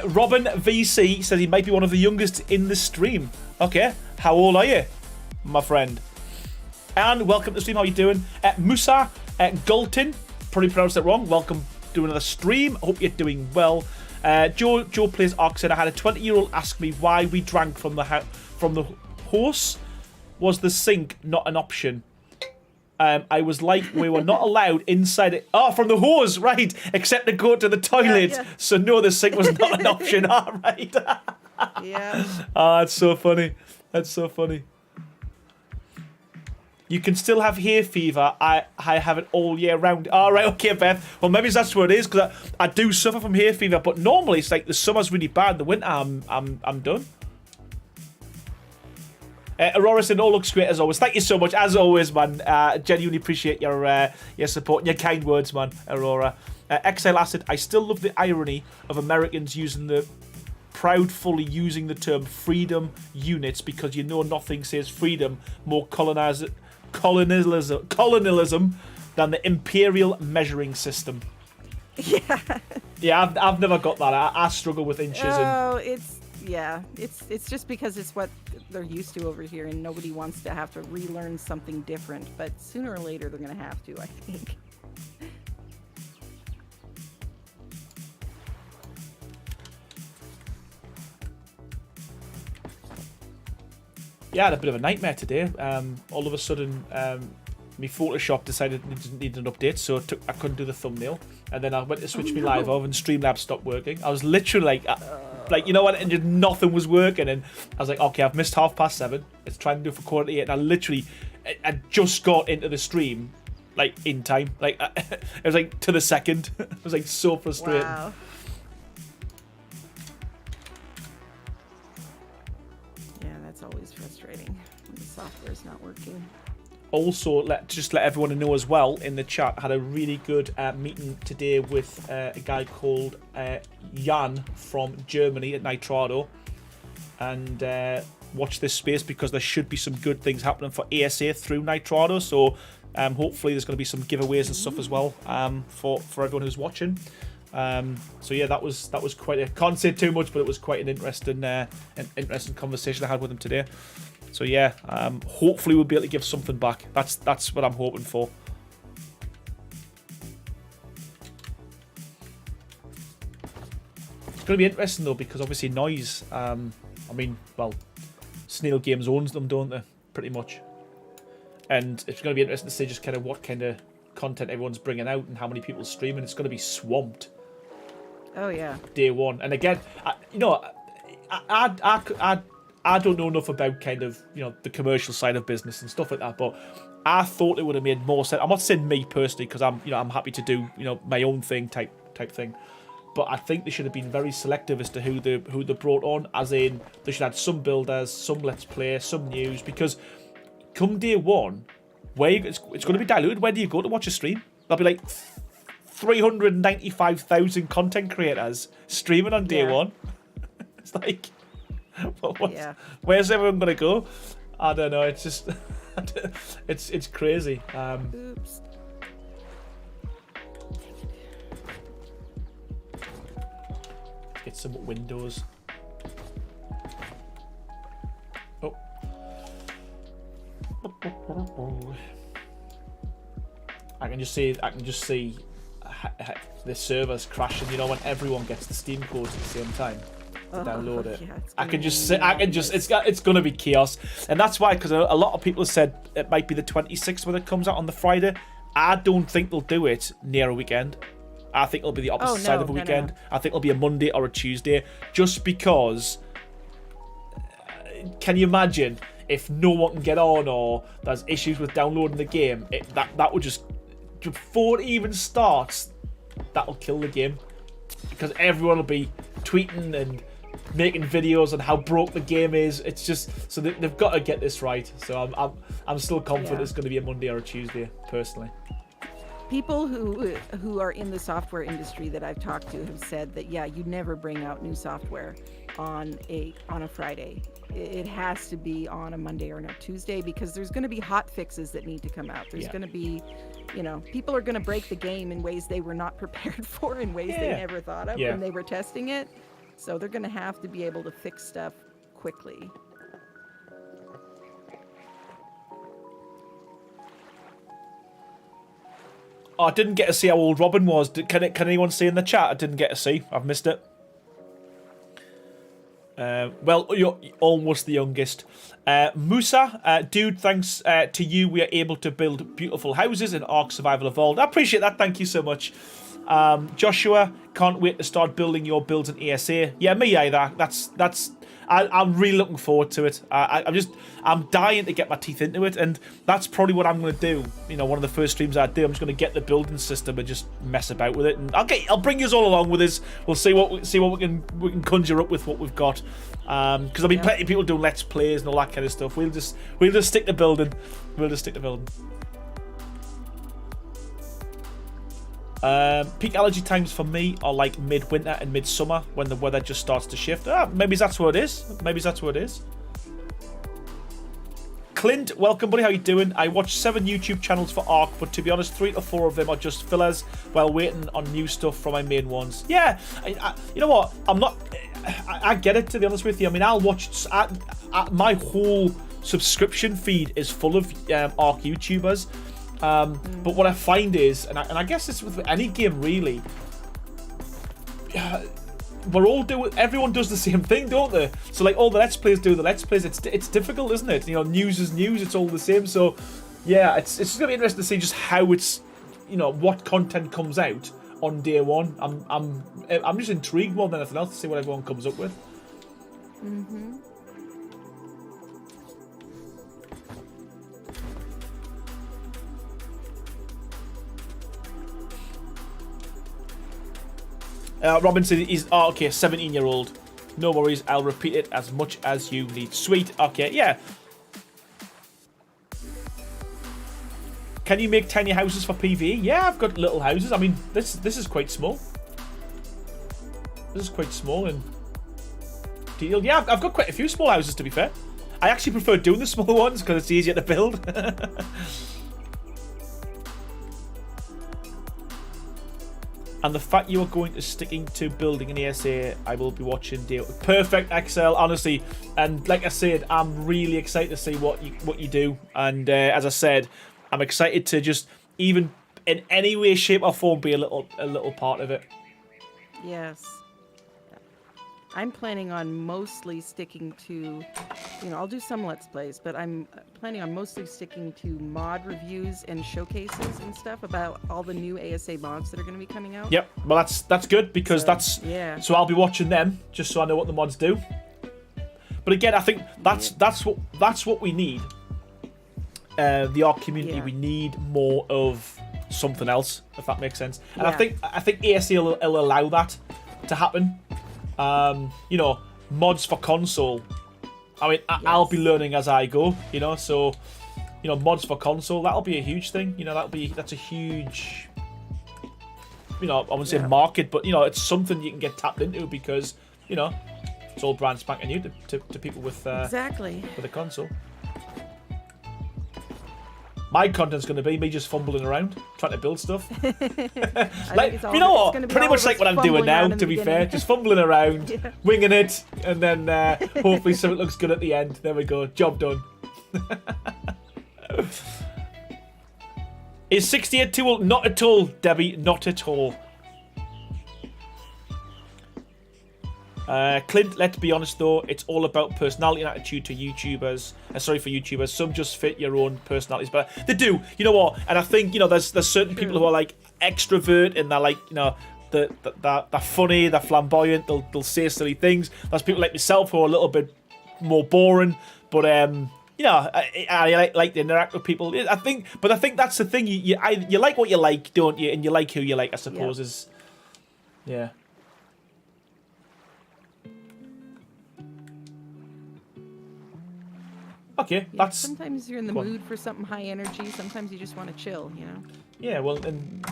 Robin VC says he might be one of the youngest in the stream. Okay, how old are you, my friend? And welcome to the stream. How you doing? Musa Gultin, probably pronounced it wrong. Welcome to another stream. I hope you're doing well. Joe Plays Ark said I had a 20-year-old ask me why we drank from the horse. Was the sink not an option? I was like, we were not allowed inside it. Oh, from the hose, right? Except to go to the toilet. Yeah. So no, the sink was not an option. All right. Yeah. Oh, that's so funny. That's so funny. You can still have hay fever. I have it all year round. All right, okay, Beth. Well, maybe that's what it is because I do suffer from hay fever, but normally it's like the summer's really bad. The winter, I'm done. Aurora said, all looks great as always. Thank you so much, as always, man. Genuinely appreciate your support and your kind words, man, Aurora. Exile Acid, I still love the irony of Americans proudly using the term freedom units because you know nothing says freedom more colonialism than the imperial measuring system. Yeah. Yeah, I've never got that. I struggle with inches. It's just because it's what they're used to over here, and nobody wants to have to relearn something different. But sooner or later, they're going to have to, I think. Yeah, I had a bit of a nightmare today. All of a sudden, my Photoshop decided it needed an update, so I couldn't do the thumbnail. And then I went to switch my live off, and Streamlabs stopped working. I was literally like, you know what? And just nothing was working. And I was like, okay, I've missed 7:30. Let's try and do it for 7:45. And I just got into the stream, like, in time. Like, it was like to the second. It was like so frustrating. Wow. It's always frustrating when the software's not working. Also, let everyone know as well in the chat, I had a really good meeting today with a guy called Jan from Germany at Nitrado, and watch this space because there should be some good things happening for ASA through Nitrado. So hopefully there's going to be some giveaways and stuff as well for everyone who's watching. So yeah, that was quite can't say too much, but it was quite an interesting conversation I had with him today. So yeah, hopefully we'll be able to give something back. That's what I'm hoping for. It's going to be interesting though because obviously Noise. Snail Games owns them, don't they? Pretty much. And it's going to be interesting to see just kind of what kind of content everyone's bringing out and how many people streaming. It's going to be swamped. Oh yeah. Day one, and again, I don't know enough about kind of the commercial side of business and stuff like that, but I thought it would have made more sense. I'm not saying me personally because I'm happy to do my own thing type thing, but I think they should have been very selective as to who they brought on. As in, they should have some builders, some let's play, some news, because come day one, it's going to be diluted. Where do you go to watch a stream? There'll be like 395,000 content creators streaming on day one. It's like, where's everyone gonna go? I don't know. It's just, it's crazy. Oops. Get some windows. Oh. I can just see the servers crashing, when everyone gets the Steam codes at the same time. to download it. Yeah, I can just it's gonna be chaos, and that's why, because a lot of people have said it might be the 26th when it comes out on the Friday. I don't think they'll do it near a weekend. I think it'll be the opposite side of a weekend. I think it'll be a Monday or a Tuesday, just because. Can you imagine if no one can get on, or there's issues with downloading the game? That would just, before it even starts, that'll kill the game, because everyone will be tweeting and making videos on how broke the game is. It's just, so they've got to get this right. So I'm still confident it's going to be a Monday or a Tuesday, personally. People who are in the software industry that I've talked to have said that, yeah, you never bring out new software on a Friday. It has to be on a Monday or a Tuesday, because there's going to be hot fixes that need to come out. There's going to be, people are going to break the game in ways they were not prepared for, in ways they never thought of when they were testing it. So they're going to have to be able to fix stuff quickly. Oh, I didn't get to see how old Robin was. Can anyone see in the chat? I didn't get to see. I've missed it. Well, you're almost the youngest. Musa, dude, thanks to you, we are able to build beautiful houses in Ark Survival Evolved. I appreciate that. Thank you so much. Joshua, can't wait to start building your builds in ASA. Yeah, me either. I'm really looking forward to it. I'm dying to get my teeth into it, and that's probably what I'm going to do. One of the first streams I do, I'm just going to get the building system and just mess about with it, and I'll bring you all along with us. We'll see what we can conjure up with what we've got. Because there'll be plenty of people doing let's plays and all that kind of stuff. We'll just stick to building. Peak allergy times for me are like midwinter and midsummer, when the weather just starts to shift. Maybe that's what it is. Clint, welcome, buddy. How you doing? I watch 7 YouTube channels for Ark, but to be honest, 3 to 4 of them are just fillers while waiting on new stuff from my main ones. Yeah, you know what? I get it, to be honest with you. I mean, I'll watch. My whole subscription feed is full of Ark YouTubers. But what I find is, and I guess it's with any game really, everyone does the same thing, don't they? So like all the let's plays do the let's plays. It's difficult, isn't it? News is news. It's all the same. So yeah, it's just gonna be interesting to see just how it's, what content comes out on day one. I'm just intrigued more than anything else to see what everyone comes up with. Mm-hmm. Robinson is 17-year-old. No worries, I'll repeat it as much as you need. Sweet. Okay, yeah. Can you make tiny houses for PvE? Yeah, I've got little houses. I mean, this is quite small. This is quite small and detailed. Yeah, I've got quite a few small houses, to be fair. I actually prefer doing the small ones because it's easier to build. And the fact you are going to sticking to building an ASA, I will be watching. Perfect, XL, honestly. And like I said, I'm really excited to see what you do. And as I said, I'm excited to just, even in any way, shape or form, be a little part of it. Yes. I'm planning on mostly sticking to, I'll do some Let's Plays, but I'm planning on mostly sticking to mod reviews and showcases and stuff about all the new ASA mods that are going to be coming out. Yep, well that's good, because so I'll be watching them just so I know what the mods do. But again, I think that's what we need. The Ark community, we need more of something else, if that makes sense. And I think ASA will allow that to happen. Mods for console. I mean, I'll be learning as I go, so, mods for console, that'll be a huge thing. That's a huge, I wouldn't say market, but, it's something you can get tapped into, because, it's all brand spanking new to people with exactly with a console. My content's going to be me just fumbling around, trying to build stuff. Pretty much like what I'm doing now, to be fair. Just fumbling around, winging it, and then hopefully something looks good at the end. There we go. Job done. Is 68 too old? Not at all, Debbie. Not at all. Clint, let's be honest though, it's all about personality and attitude to YouTubers. Sorry for YouTubers. Some just fit your own personalities, but they do. You know what? And I think, you know, there's certain people who are like extrovert and they're like, you know, they're funny, they're flamboyant, they'll say silly things. There's people like myself who are a little bit more boring, but you know, I like to interact with people. I think that's the thing. You like what you like, don't you? And you like who you like, I suppose. Is yeah. Okay, Yeah, that's... sometimes you're in the mood for something high energy. Sometimes you just want to chill, you know? Yeah, well, and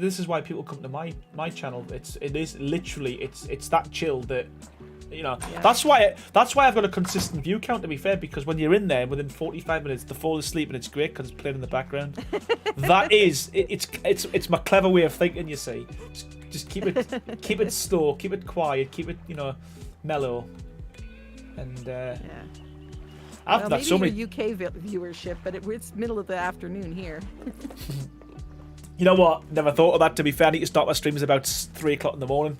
this is why people come to my channel. It is literally, it's that chill that, you know, that's why I've got a consistent view count, to be fair, because when you're in there, within 45 minutes, they fall asleep and it's great because it's playing in the background. That is, it's my clever way of thinking, you see. Just keep it slow, keep it quiet, keep it, you know, mellow. And, yeah. After that, so many UK viewership, but it's middle of the afternoon here. You know what? Never thought of that. To be fair, I need to start my streams about 3 o'clock in the morning.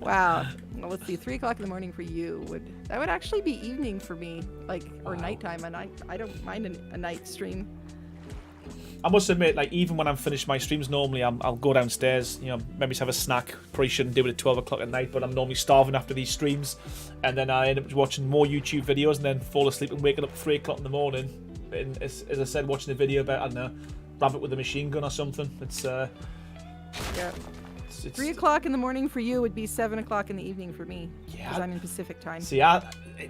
Wow. Well, let's see. 3 o'clock in the morning for you that would actually be evening for me, like, or nighttime, and I don't mind a night stream. I must admit, like, even when I'm finished my streams, normally I'll go downstairs, you know, maybe have a snack. Probably shouldn't do it at 12 o'clock at night, but I'm normally starving after these streams. And then I end up watching more YouTube videos and then fall asleep and waking up at 3 o'clock in the morning. And as I said, watching a video about, I don't know, rabbit with a machine gun or something. It's, yeah. It's 3 o'clock in the morning for you would be 7 o'clock in the evening for me. Yeah. Because I'm in Pacific time. See,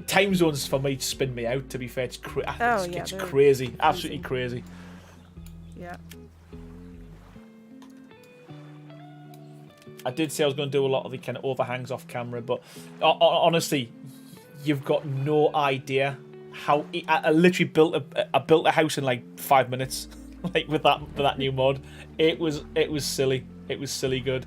time zones for me spin me out, to be fair. It's crazy. Absolutely crazy. Yeah. I did say I was going to do a lot of the kind of overhangs off camera, but honestly, you've got no idea how I literally built a house in like 5 minutes, like with that new mod. It was silly. It was silly good.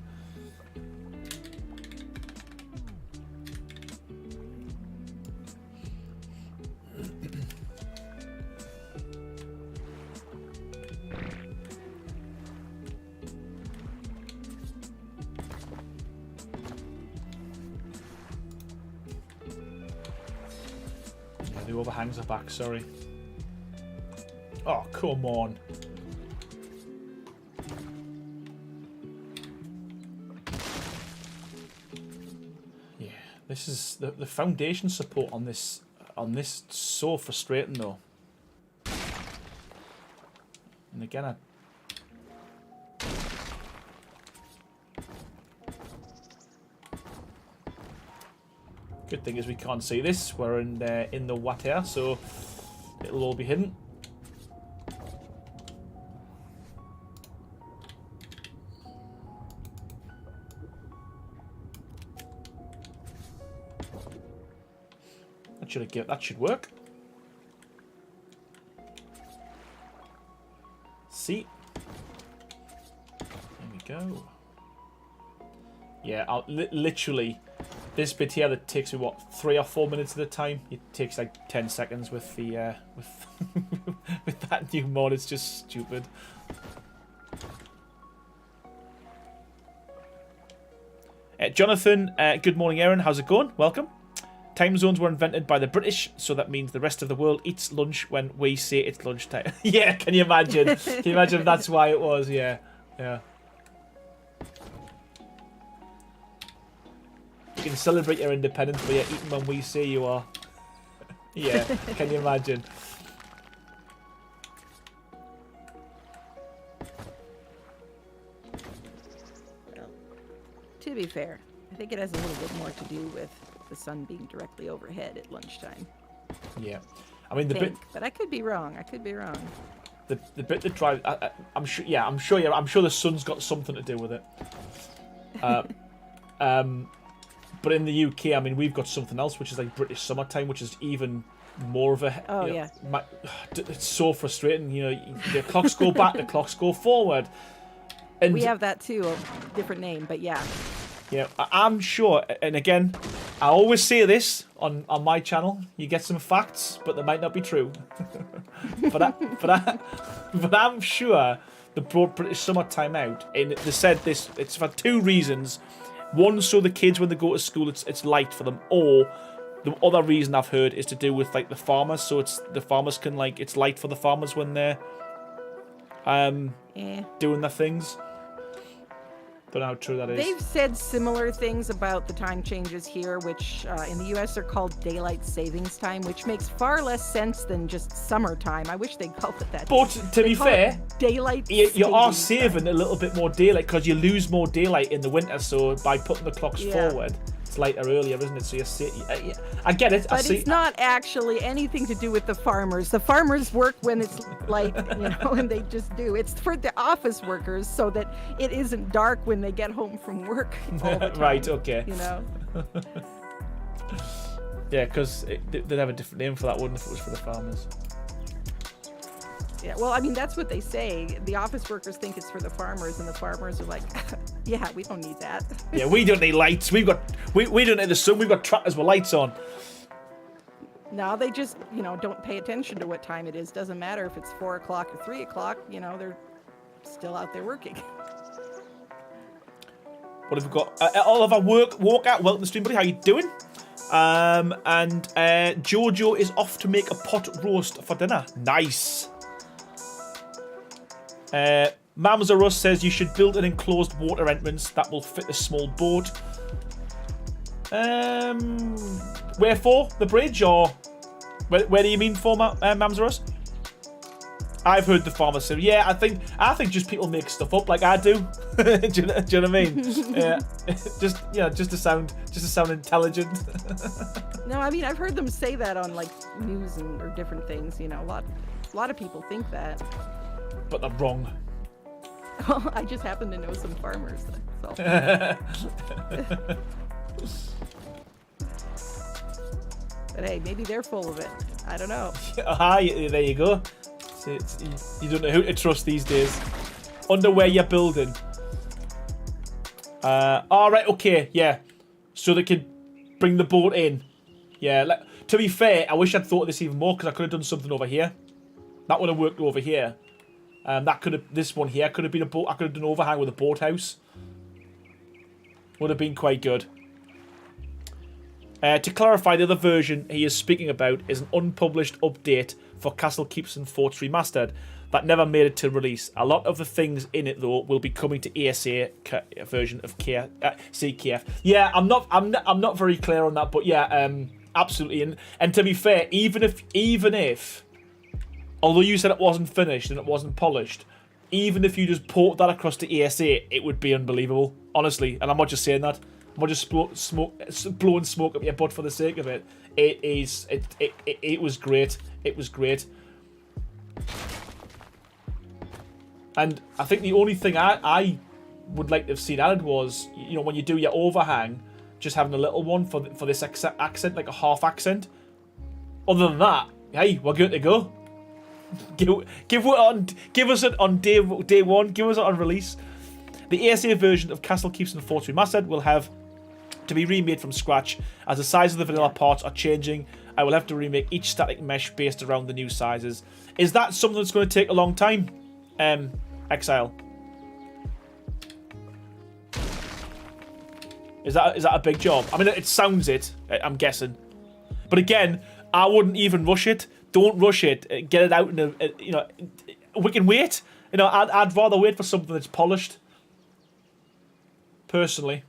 The overhangs are back, sorry. Oh, come on. Yeah, this is the foundation support on this so frustrating though. And again, good thing is we can't see this. We're in the water, so it'll all be hidden. That should work. See, there we go. Yeah, literally. This bit here that takes me what 3 or 4 minutes at a time. It takes like 10 seconds with the with that new mod. It's just stupid. Jonathan, good morning, Aaron. How's it going? Welcome. Time zones were invented by the British, so that means the rest of the world eats lunch when we say it's lunchtime. Yeah, can you imagine? Can you imagine if that's why it was? Yeah, yeah. You can celebrate your independence, but you're eating when we say you are. Yeah, can you imagine? Well, to be fair, I think it has a little bit more to do with the sun being directly overhead at lunchtime. Yeah, I mean but I could be wrong. I could be wrong. The bit that drives, I'm sure. Yeah, I'm sure the sun's got something to do with it. But in the UK, I mean, we've got something else, which is like British summertime, which is even more of a. Oh, yeah. It's so frustrating. You know, the clocks go back, the clocks go forward. And we have that too, a different name, but yeah. Yeah, I'm sure. And again, I always say this on my channel. You get some facts, but they might not be true. but I'm sure the broad British summertime out, and they said this. It's for two reasons. One, so the kids when they go to school, it's light for them, or the other reason I've heard is to do with like the farmers. So it's the farmers can like it's light for the farmers when they're doing their things. Don't know how true that is. They've said similar things about the time changes here, which in the U.S. are called daylight savings time, which makes far less sense than just summertime. I wish they'd call it that. But to be fair, daylight you are saving a little bit more daylight because you lose more daylight in the winter. So by putting the clocks forward, it's lighter earlier, isn't it? So I get it. But it's not actually anything to do with the farmers. The farmers work when it's light, and they just do. It's for the office workers so that it isn't dark when they get home from work all the time. Right, okay. Yeah, because they'd have a different name for that, wouldn't it, if it was for the farmers? Yeah, well, I mean, that's what they say. The office workers think it's for the farmers, and the farmers are like, yeah, we don't need that. Yeah, we don't need lights. We don't need the sun. We've got tractors with lights on. No, they just, don't pay attention to what time it is. Doesn't matter if it's 4 o'clock or 3 o'clock, they're still out there working. What have we got? All of our walkout. Welcome to the stream, buddy. How you doing? And Jojo is off to make a pot roast for dinner. Nice. Mamza Russ says you should build an enclosed water entrance that will fit a small boat. Where for? The bridge, or where do you mean for, Mamza Russ? I've heard the farmer say, yeah, I think just people make stuff up like I do. do you know what I mean? Yeah, just to sound intelligent. No, I mean I've heard them say that on like news or different things. A lot of people think that. But they're wrong. Well, I just happen to know some farmers. So. But hey, maybe they're full of it. I don't know. Hi, there you go. You don't know who to trust these days. Underwear you're building. Alright, okay, yeah. So they can bring the boat in. Yeah, to be fair, I wish I'd thought of this even more because I could have done something over here. That would have worked over here. This one here could have been a boat. I could have done overhang with a boathouse. Would have been quite good. To clarify, the other version he is speaking about is an unpublished update for Castle Keeps and Forts Remastered that never made it to release. A lot of the things in it though will be coming to ASA version of CKF. Yeah, I'm not very clear on that, but yeah, absolutely. And to be fair, even if although you said it wasn't finished and it wasn't polished, even if you just port that across to ASA, it would be unbelievable, honestly. And I'm not just saying that. I'm not just blowing smoke up your butt for the sake of it. It was great. It was great. And I think the only thing I would like to have seen added was, when you do your overhang, just having a little one for this accent, like a half accent. Other than that, hey, we're good to go. Give us it on day one. Give us it on release. The ASA version of Castle Keeps and Forts Remastered will have to be remade from scratch, as the size of the vanilla parts are changing. I will have to remake each static mesh based around the new sizes. Is that something that's going to take a long time? Exile. Is that a big job? I mean, it sounds it. I'm guessing, but again, I wouldn't even rush it. Don't rush it. Get it out in we can wait. I'd rather wait for something that's polished. Personally.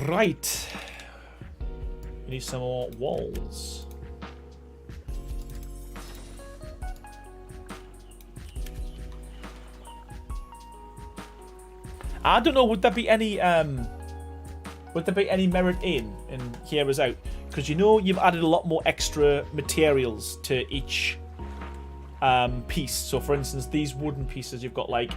Right. We need some more walls. I don't know, would there be any merit in here is out? Because you've added a lot more extra materials to each piece. So for instance, these wooden pieces, you've got like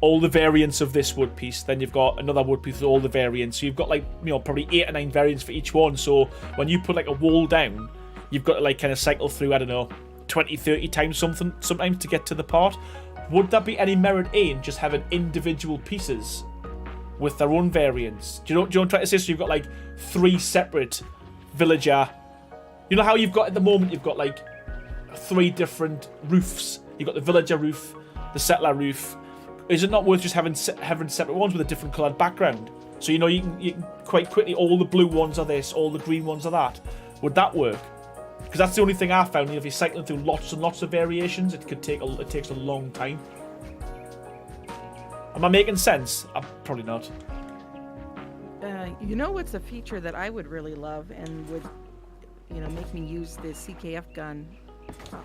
all the variants of this wood piece, then you've got another wood piece with all the variants. So you've got like, probably 8 or 9 variants for each one. So when you put like a wall down, you've got to like kind of cycle through, I don't know, 20, 30 times sometimes to get to the part. Would there be any merit in just having individual pieces with their own variants. Do you know what I'm trying to say? So you've got like 3 separate villager. You know how you've got at the moment, you've got like 3 different roofs. You've got the villager roof, the settler roof. Is it not worth just having separate ones with a different coloured background? So you know you can quite quickly, all the blue ones are this, all the green ones are that. Would that work? Because that's the only thing I found. If you're cycling through lots and lots of variations, it takes a long time. Am I making sense? I'm probably not. You know what's a feature that I would really love and would, make me use the CKF gun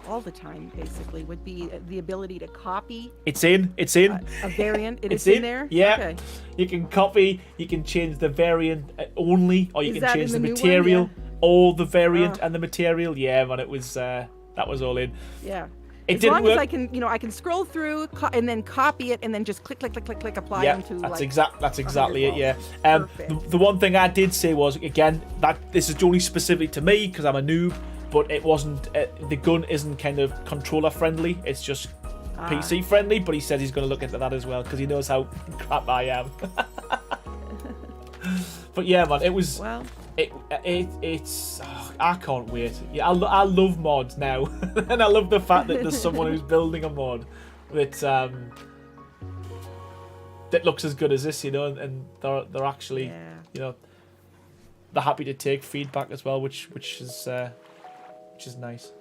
all the time, basically, would be the ability to copy. It's in. A variant. It's in there? Yeah. Okay. You can copy, you can change the variant only, or you can change the new material, one? Yeah. or the variant and the material. Yeah, man, it was, that was all in. Yeah. As long as I can, I can scroll through and then copy it and then just click, apply onto. That's exactly it. Yeah. Perfect. The one thing I did say was, again, that this is only specific to me because I'm a noob, but it wasn't. The gun isn't kind of controller friendly. It's just PC friendly. But he said he's going to look into that as well because he knows how crap I am. But yeah, man, it was. Well. It's I can't wait. Yeah, I love mods now, and I love the fact that there's someone who's building a mod that looks as good as this, and they're actually, they're happy to take feedback as well, which is nice.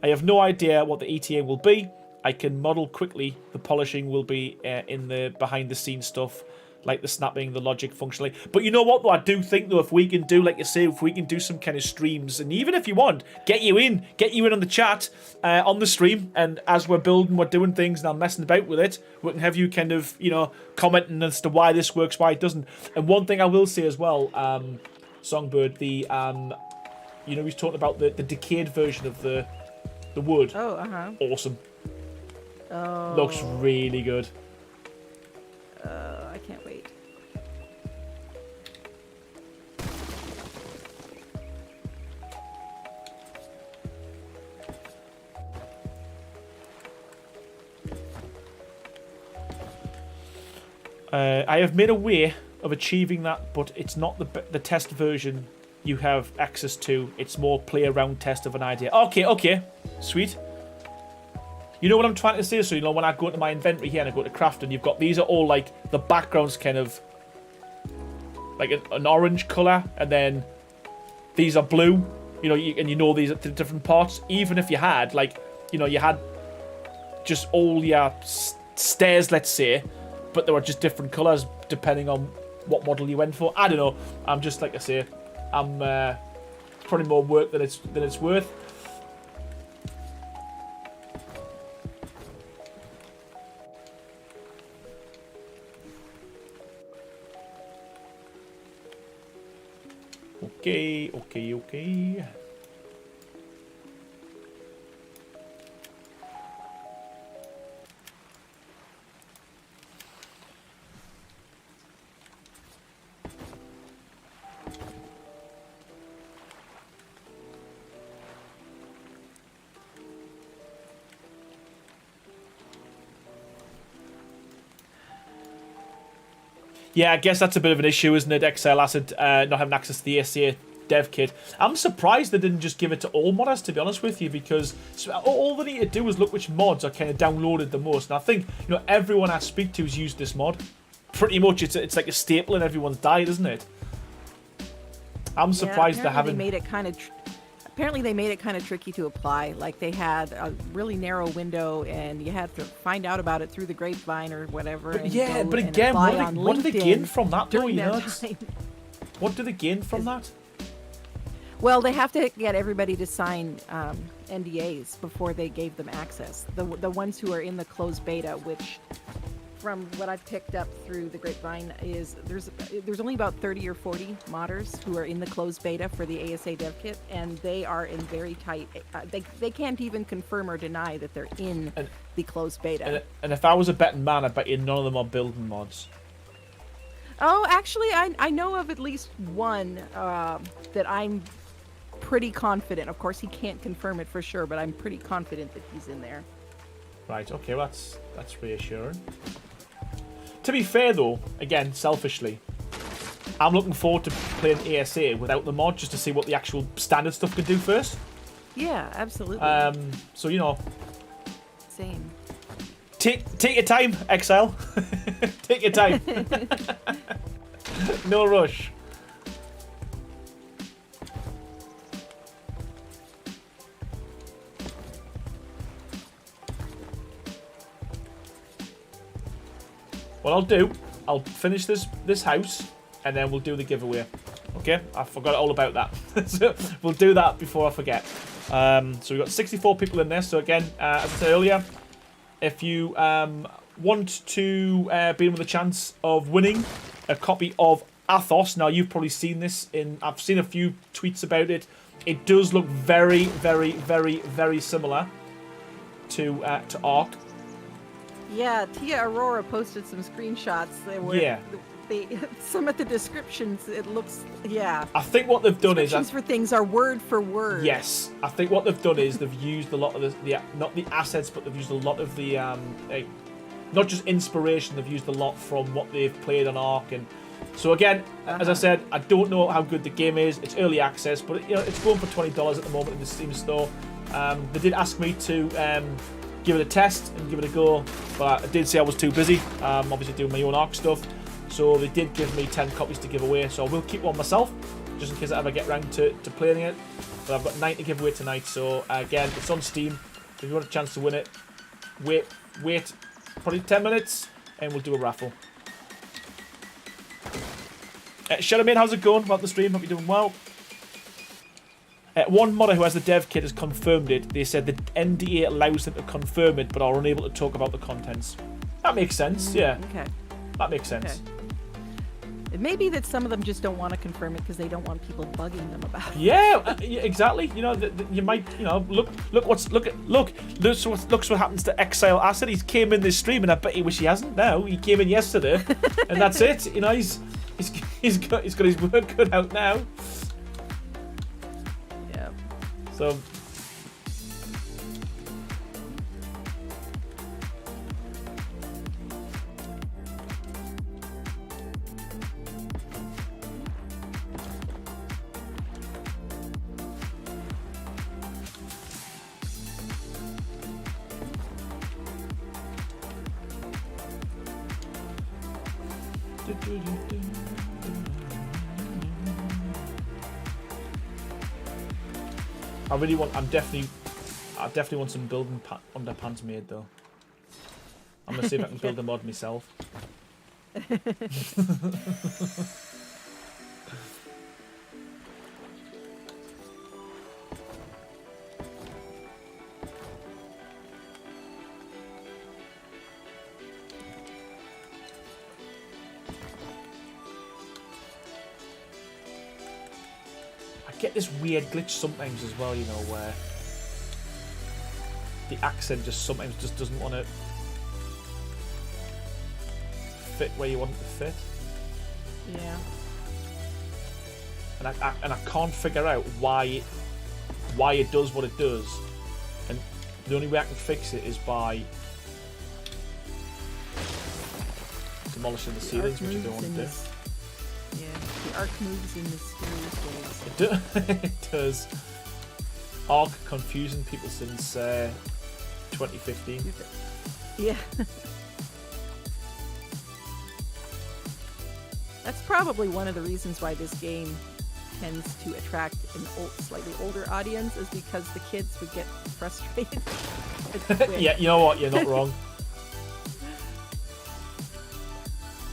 I have no idea what the ETA will be. I can model quickly. The polishing will be in the behind the scenes stuff. Like the snapping, the logic functionally. But you know what, though? I do think, though, if we can do, like you say, if we can do some kind of streams, and even if you want, get you in on the chat, on the stream, and as we're building, we're doing things, and I'm messing about with it, we can have you kind of, commenting as to why this works, why it doesn't. And one thing I will say as well, Songbird, he's talking about the decayed version of the wood. Oh, uh-huh. Awesome. Oh. Looks really good. I can't wait. I have made a way of achieving that, but it's not the test version you have access to. It's more play around test of an idea. Okay, sweet. You know what I'm trying to say? So, when I go into my inventory here and I go to crafting, you've got, these are all like, the background's kind of like an orange colour, and then these are blue, and these are the different parts. Even if you had, you had just all your stairs, let's say, but they were just different colours depending on what model you went for. I don't know. I'm just, like I say, I'm probably more work than it's worth. Okay. Yeah, I guess that's a bit of an issue, isn't it? XL Acid not having access to the ASA dev kit. I'm surprised they didn't just give it to all modders, to be honest with you, because all they need to do is look which mods are kind of downloaded the most. And I think, everyone I speak to has used this mod. Pretty much, it's like a staple in everyone's diet, isn't it? I'm surprised they haven't. Apparently they made it kind of tricky to apply. Like, they had a really narrow window, and you had to find out about it through the grapevine or whatever. But again, what do they gain from that, though? What do they gain from that? Well, they have to get everybody to sign NDAs before they gave them access. The ones who are in the closed beta, which, from what I've picked up through the grapevine, is there's only about 30 or 40 modders who are in the closed beta for the ASA dev kit, and they are in very tight. They can't even confirm or deny that they're in the closed beta. And if I was a betting man, I bet you none of them are building mods. Oh, actually, I know of at least one that I'm pretty confident. Of course, he can't confirm it for sure, but I'm pretty confident that he's in there. Right. Okay. Well, that's reassuring. To be fair, though, again, selfishly, I'm looking forward to playing ASA without the mod just to see what the actual standard stuff can do first. Yeah, absolutely. So, you know. Same. Take your time, Exile. Take your time. No rush. What I'll do, I'll finish this house, and then we'll do the giveaway. Okay? I forgot all about that. So we'll do that before I forget. So we've got 64 people in there. So again, as I said earlier, if you want to be in with a chance of winning a copy of Athos, now you've probably seen this I've seen a few tweets about it. It does look very, very, very, very similar to Ark. Yeah, Tia Aurora posted some screenshots. Some of the descriptions, it looks, yeah. I think what they've done is... Descriptions for things are word for word. Yes. I think what they've done is they've used a lot of not the assets, but they've used a lot of the, not just inspiration, they've used a lot from what they've played on Ark. And so again, as I said, I don't know how good the game is. It's early access, but it's going for $20 at the moment in the Steam store. They did ask me to give it a test and give it a go, but I did say I was too busy, obviously doing my own Ark stuff. So they did give me 10 copies to give away, so I will keep one myself, just in case I ever get round to playing it. But I've got 9 to give away tonight, so again, it's on Steam. If you want a chance to win it, wait probably 10 minutes, and we'll do a raffle. Shadowmane, how's it going? Welcome to the stream, hope you're doing well. One modder who has the dev kit has confirmed it. They said the NDA allows them to confirm it, but are unable to talk about the contents. That makes sense, yeah. Okay. That makes sense. Okay. It may be that some of them just don't want to confirm it because they don't want people bugging them about it. Yeah, exactly. You know, you might, you know, look what happens to Exile Acid. He came in this stream, and I bet he wish he hasn't now. He came in yesterday, and that's it. You know, he's got his work cut out now. Yeah. So. I definitely want some building underpants made though. I'm gonna see if I can build a mod myself. Get this weird glitch sometimes as well, you know, where the accent just sometimes just doesn't want to fit where you want it to fit. Yeah. And I can't figure out why it does what it does, and the only way I can fix it is by demolishing the ceilings, which I don't want to do. Yeah, the Ark moves in mysterious ways. It does. Ark confusing people since 2015. Yeah. That's probably one of the reasons why this game tends to attract an slightly older audience, is because the kids would get frustrated. Yeah, you know what? You're not wrong.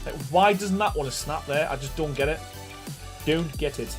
Like, why doesn't that want to snap there? I just don't get it. Don't get it.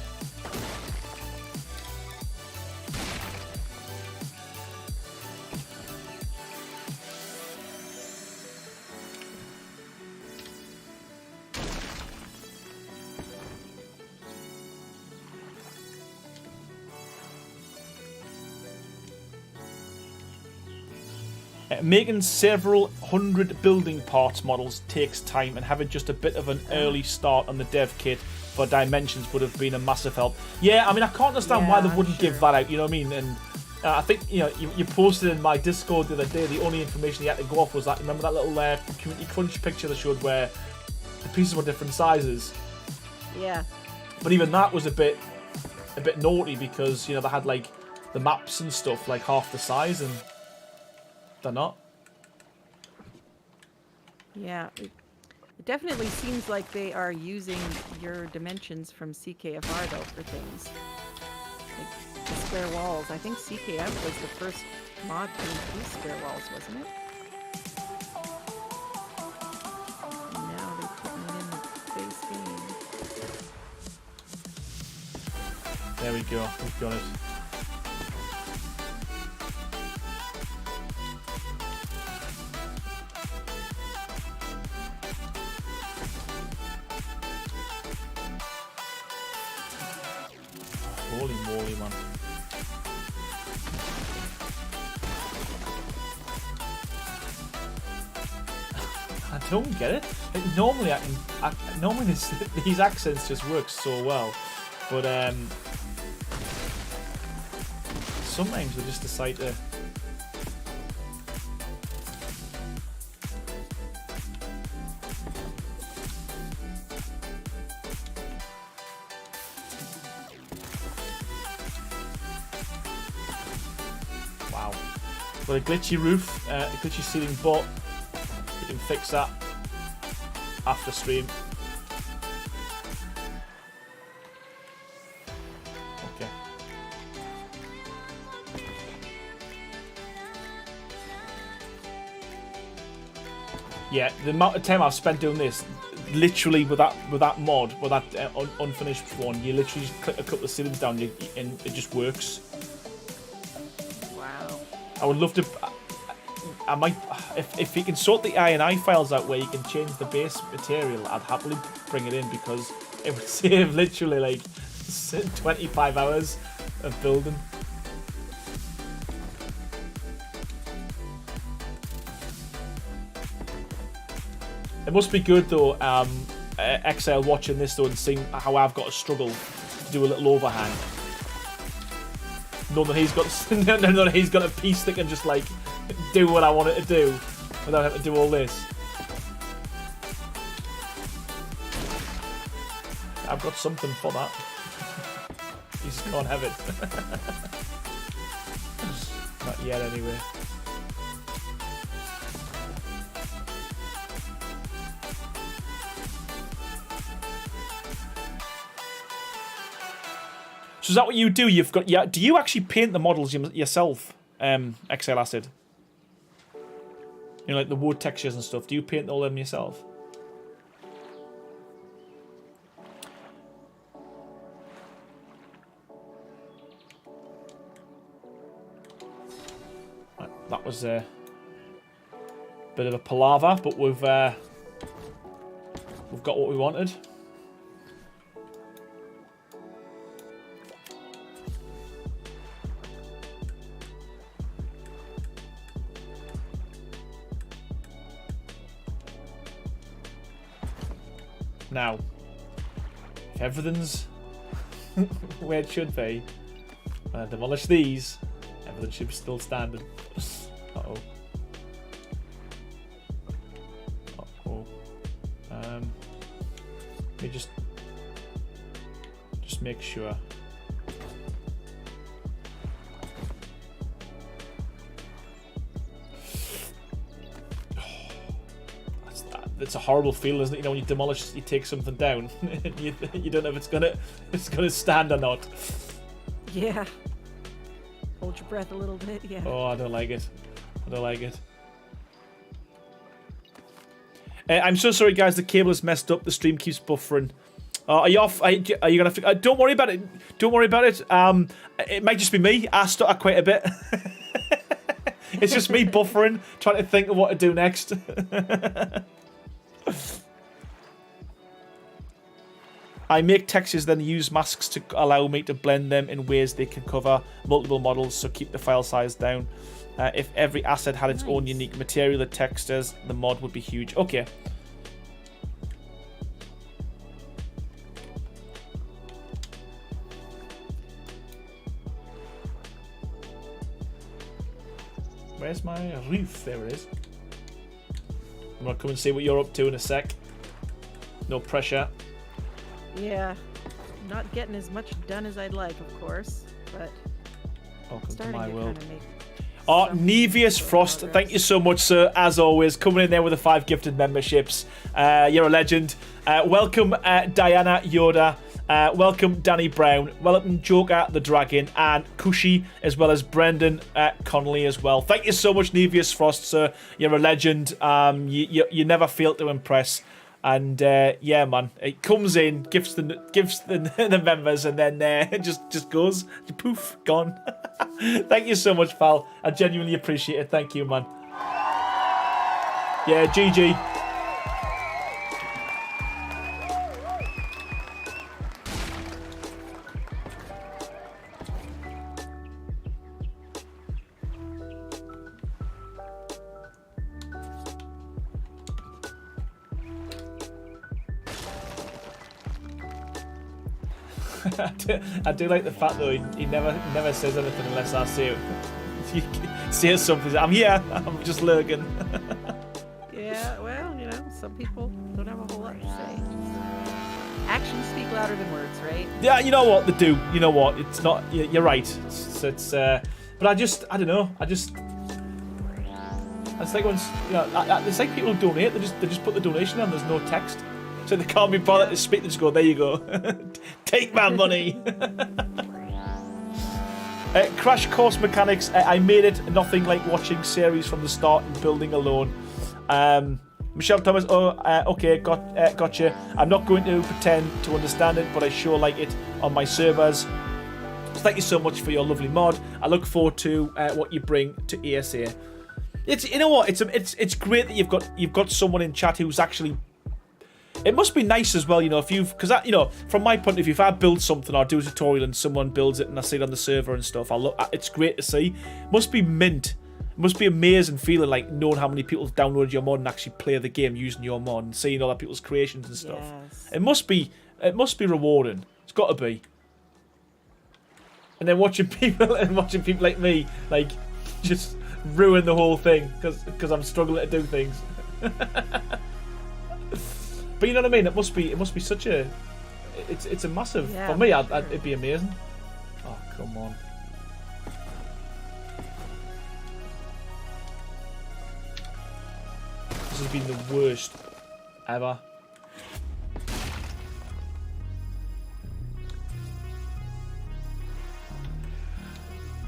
Making several hundred building parts models takes time, and having just a bit of an early start on the dev kit for dimensions would have been a massive help. Yeah, I mean, I can't understand why they wouldn't give that out, you know what I mean? And I think you posted in my Discord the other day. The only information you had to go off was that. Remember that little community crunch picture that showed where the pieces were different sizes. Yeah. But even that was a bit naughty because they had like the maps and stuff like half the size, and they're not. Yeah. It definitely seems like they are using your dimensions from CKFR though for things. Like the square walls. I think CKF was the first mod to include square walls, wasn't it? And now they're putting it in the base game. There we go. We've got it. Holy moly, man. I don't get it. Like, normally normally these accents just work so well. But sometimes they just decide to wow. Got a glitchy roof, a glitchy ceiling, but we can fix that after stream. Okay. Yeah, the amount of time I've spent doing this, literally with that mod, with that unfinished one, you literally just click a couple of ceilings down and it just works. Wow. I would love to. I might, if you can sort the INI files out where you can change the base material, I'd happily bring it in because it would save literally like 25 hours of building. It must be good though, XL watching this though and seeing how I've got to struggle to do a little overhang. Knowing that he's got a piece that can just like do what I want it to do without having to do all this. I've got something for that. You just can't have it. Not yet anyway. So is that what you do? You've got, yeah. Do you actually paint the models yourself, XL Acid? You know, like the wood textures and stuff. Do you paint all of them yourself? Right, that was a bit of a palaver, but we've got what we wanted. Now, if everything's where it should be, when I demolish these, everything should be still standing. Uh-oh. Uh-oh. Let me just make sure. It's a horrible feeling, isn't it? You know, when you demolish, you take something down, you don't know if it's gonna stand or not. Yeah. Hold your breath a little bit. Yeah. Oh, I don't like it. I don't like it. I'm so sorry, guys. The cable is messed up. The stream keeps buffering. Are you off? Are you gonna? Don't worry about it. Don't worry about it. It might just be me. I stutter quite a bit. It's just me buffering, trying to think of what to do next. I make textures, then use masks to allow me to blend them in ways they can cover multiple models, so keep the file size down. If every asset had its own unique material and textures, the mod would be huge. Okay. Where's my roof? There it is. I'm gonna come and see what you're up to in a sec. No pressure. Yeah, not getting as much done as I'd like, of course, but Welcome to starting my to world. kind of make Oh, some Nevius Frost, progress. thank you so much, sir. As always, coming in there with the 5 gifted memberships. You're a legend. Welcome, Diana Yoda. Welcome, Danny Brown. Welcome, Joker the Dragon, and Kushi, as well as Brendan Connolly as well. Thank you so much, Nevius Frost, sir. You're a legend. You never fail to impress. And yeah, man, it comes in, gives the the members, and then it just goes poof, gone. Thank you so much, pal. I genuinely appreciate it. Thank you, man. Yeah, GG. I do like the fact though he never says anything unless I say it. He says something. I'm here. I'm just lurking. Yeah, well, you know, some people don't have a whole lot to say. Actions speak louder than words, right? Yeah, you know what they do. You know what? It's not. You're right. It's but I don't know. It's like when it's like people donate. They just put the donation on. There's no text. So they can't be bothered to speak. They just go, there you go. Take my money. Crash Course Mechanics. I made it nothing like watching series from the start and building alone. Michelle Thomas. Okay, gotcha. I'm not going to pretend to understand it, but I sure like it on my servers. So thank you so much for your lovely mod. I look forward to what you bring to ASA. It's, you know what? It's great that you've got someone in chat who's actually. It must be nice as well, you know, if you've, because you know, from my point of view, if I build something or do a tutorial and someone builds it and I see it on the server and stuff, it's great to see. Must be mint. It must be amazing feeling like knowing how many people have downloaded your mod and actually play the game using your mod and seeing other people's creations and stuff. Yes. It must be rewarding. It's got to be. And then watching people like me, like, just ruin the whole thing because I'm struggling to do things. But you know what I mean? It must be such a. It's a massive. Yeah, for me, sure. it'd be amazing. Oh come on! This has been the worst ever.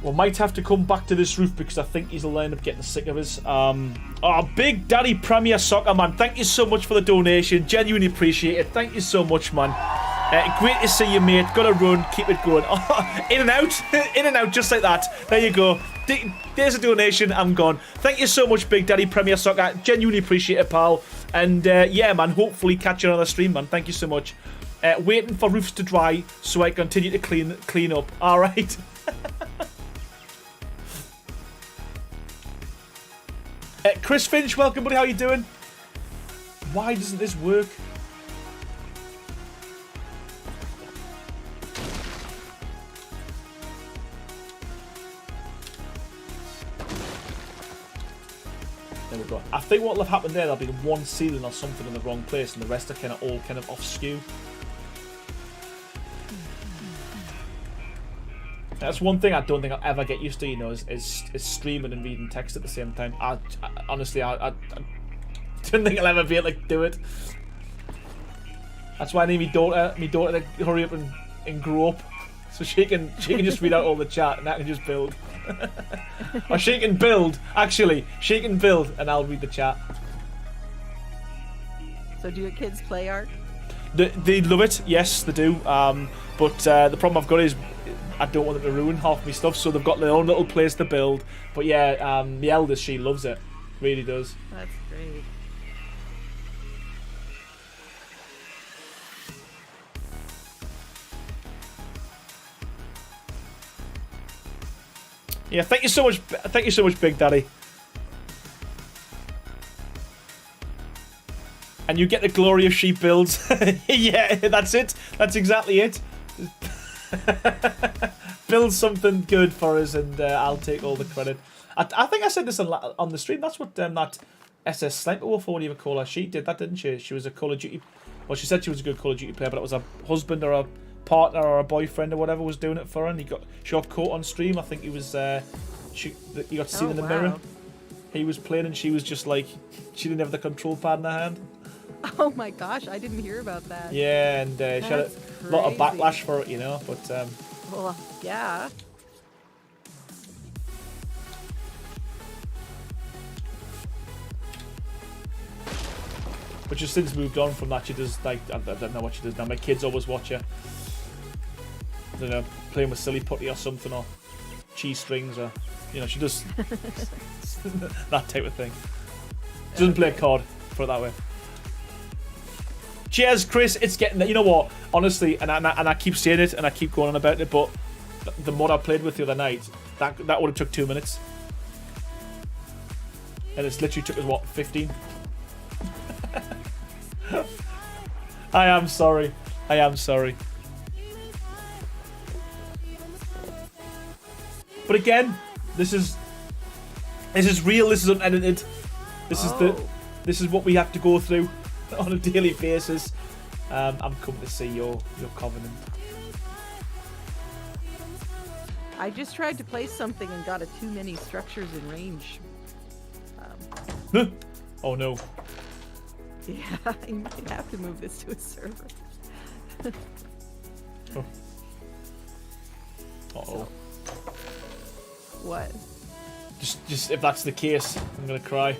Well, might have to come back to this roof because I think he'll end up getting sick of us. Oh, Big Daddy Premier Soccer, man. Thank you so much for the donation. Genuinely appreciate it. Thank you so much, man. Great to see you, mate. Gotta run. Keep it going. Oh, in and out. In and out, just like that. There you go. There's a donation. I'm gone. Thank you so much, Big Daddy Premier Soccer. Genuinely appreciate it, pal. And yeah, man. Hopefully catch you on the stream, man. Thank you so much. Waiting for roofs to dry so I continue to clean up. All right. Chris Finch, welcome, buddy. How you doing? Why doesn't this work? There we go. I think what will have happened there, there'll be one ceiling or something in the wrong place, and the rest are all kind of off skew. That's one thing I don't think I'll ever get used to, you know, is streaming and reading text at the same time. Honestly, I don't think I'll ever be able to do it. That's why I need my daughter to hurry up and grow up, so she can just read out all the chat and I can just build. Or she can build, actually. She can build and I'll read the chat. So do your kids play Ark? They love it, yes, they do. But the problem I've got is I don't want them to ruin half my stuff, so they've got their own little place to build. But yeah, the eldest, she loves it. Really does. That's great. Yeah, thank you so much, Big Daddy. And you get the glory of sheep builds. Yeah, that's it. That's exactly it. build something good for us, and I'll take all the credit. I think I said this on the stream. That's what that SS Sniper Wolf, or what do you call her? She did that, didn't she? She was a Call of Duty. Well, she said she was a good Call of Duty player, but it was a husband or a partner or a boyfriend or whatever was doing it for her, and she got caught on stream. I think he was you got seen in the mirror. He was playing, and she was just like, she didn't have the control pad in her hand. Oh my gosh, I didn't hear about that. Yeah, and she had a lot of backlash for it, you know. But well, yeah. but she's since moved on from that. She does like I don't know what she does now. My kids always watch her. I don't know, playing with silly putty or something, or cheese strings, or she does that type of thing. She doesn't play a card, put it that way. Cheers, Chris. It's getting, you know what? Honestly, and I keep saying it, and I keep going on about it, but the mod I played with the other night, that would have took 2 minutes, and it's literally took us what, 15? I am sorry. But again, this is real. This is unedited. This is what we have to go through on a daily basis. I'm coming to see your Covenant. I just tried to place something and got too many structures in range. Oh no. Yeah, you might have to move this to a server. Oh. Uh-oh. So, what? Just if that's the case, I'm gonna cry.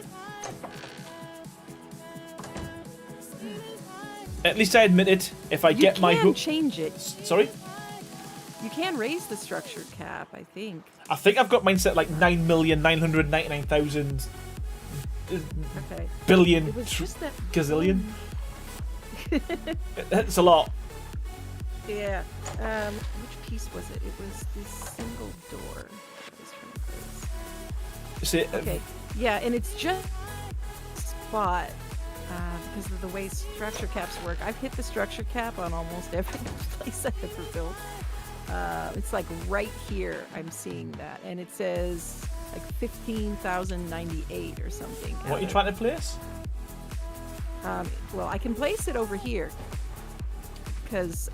At least I admit it. If I get my hook, you can change it. Sorry. You can raise the structure cap, I think. I think I've got mine set like 9,999,000 okay. billion It was just that gazillion. It's a lot. Yeah. Which piece was it? It was this single door that I was trying to place. See, Okay. Yeah, and it's just spot because of the way structure caps work. I've hit the structure cap on almost every place I've ever built. It's like right here. I'm seeing that, and it says like 15,098 or something. What are you trying to place? Well, I can place it over here because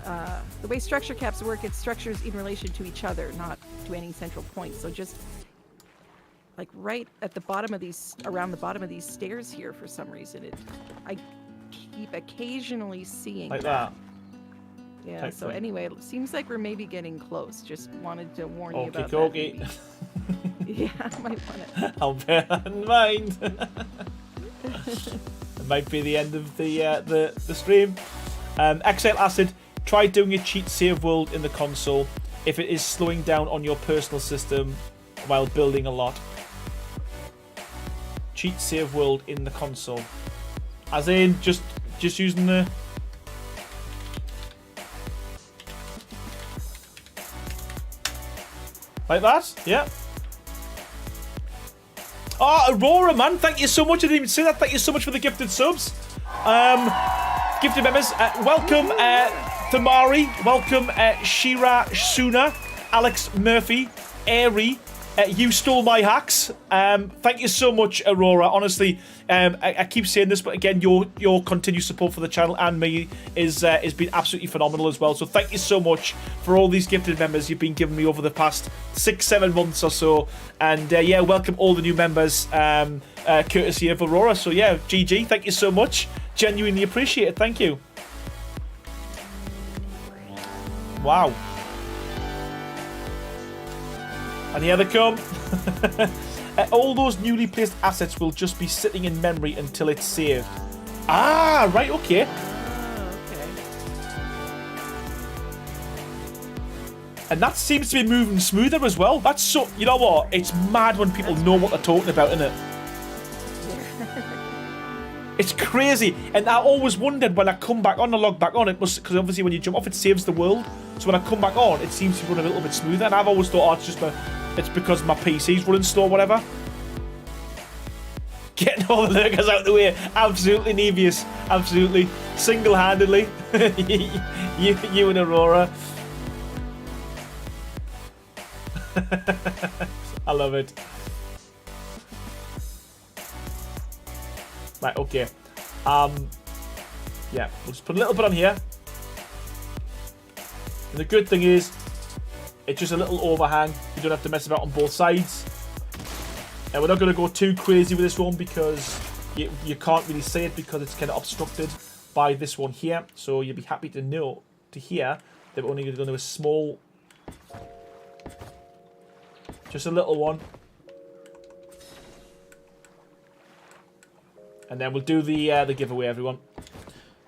the way structure caps work, it's structures in relation to each other, not to any central point. So just like right at the bottom of these, around the bottom of these stairs here, for some reason, I keep occasionally seeing like that. Yeah. Type So thing. anyway, it seems like we're maybe getting close. Just wanted to warn you about Okay. that. Yeah, I might want to. I'll bear that in mind. It might be the end of the stream. Exile Acid, try doing a cheat save world in the console if it is slowing down on your personal system while building a lot. Cheat save world in the console, as in just using the. Like that? Yeah. Oh, Aurora, man. Thank you so much. I didn't even say that. Thank you so much for the gifted subs. Gifted members. Welcome, Thamari. Welcome, Shira Suna. Alex Murphy. Airy. You stole my hacks. Thank you so much, Aurora. Honestly, I keep saying this, but again, your continued support for the channel and me has been absolutely phenomenal as well. So thank you so much for all these gifted members you've been giving me over the past 6-7 months or so. And yeah, welcome all the new members, courtesy of Aurora. So yeah, GG, thank you so much. Genuinely appreciate it. Thank you. Wow. And here they come. All those newly placed assets will just be sitting in memory until it's saved. Ah, right, okay. Okay. And that seems to be moving smoother as well. That's so, you know what? It's mad when people know what they're talking about, isn't it? It's crazy. And I always wondered when I come back on, the log back on, it must, because obviously when you jump off, it saves the world. So when I come back on, it seems to run a little bit smoother. And I've always thought, oh, it's because my PC's running slow or whatever. Getting all the lurkers out of the way. Absolutely, Nevius. Absolutely. Single-handedly. you and Aurora. I love it. Right, okay. Yeah, we'll just put a little bit on here. And the good thing is, it's just a little overhang. You don't have to mess about on both sides. And we're not going to go too crazy with this one because you can't really see it because it's kind of obstructed by this one here. So you'll be happy to hear that we're only going to do a small, just a little one. And then we'll do the giveaway, everyone.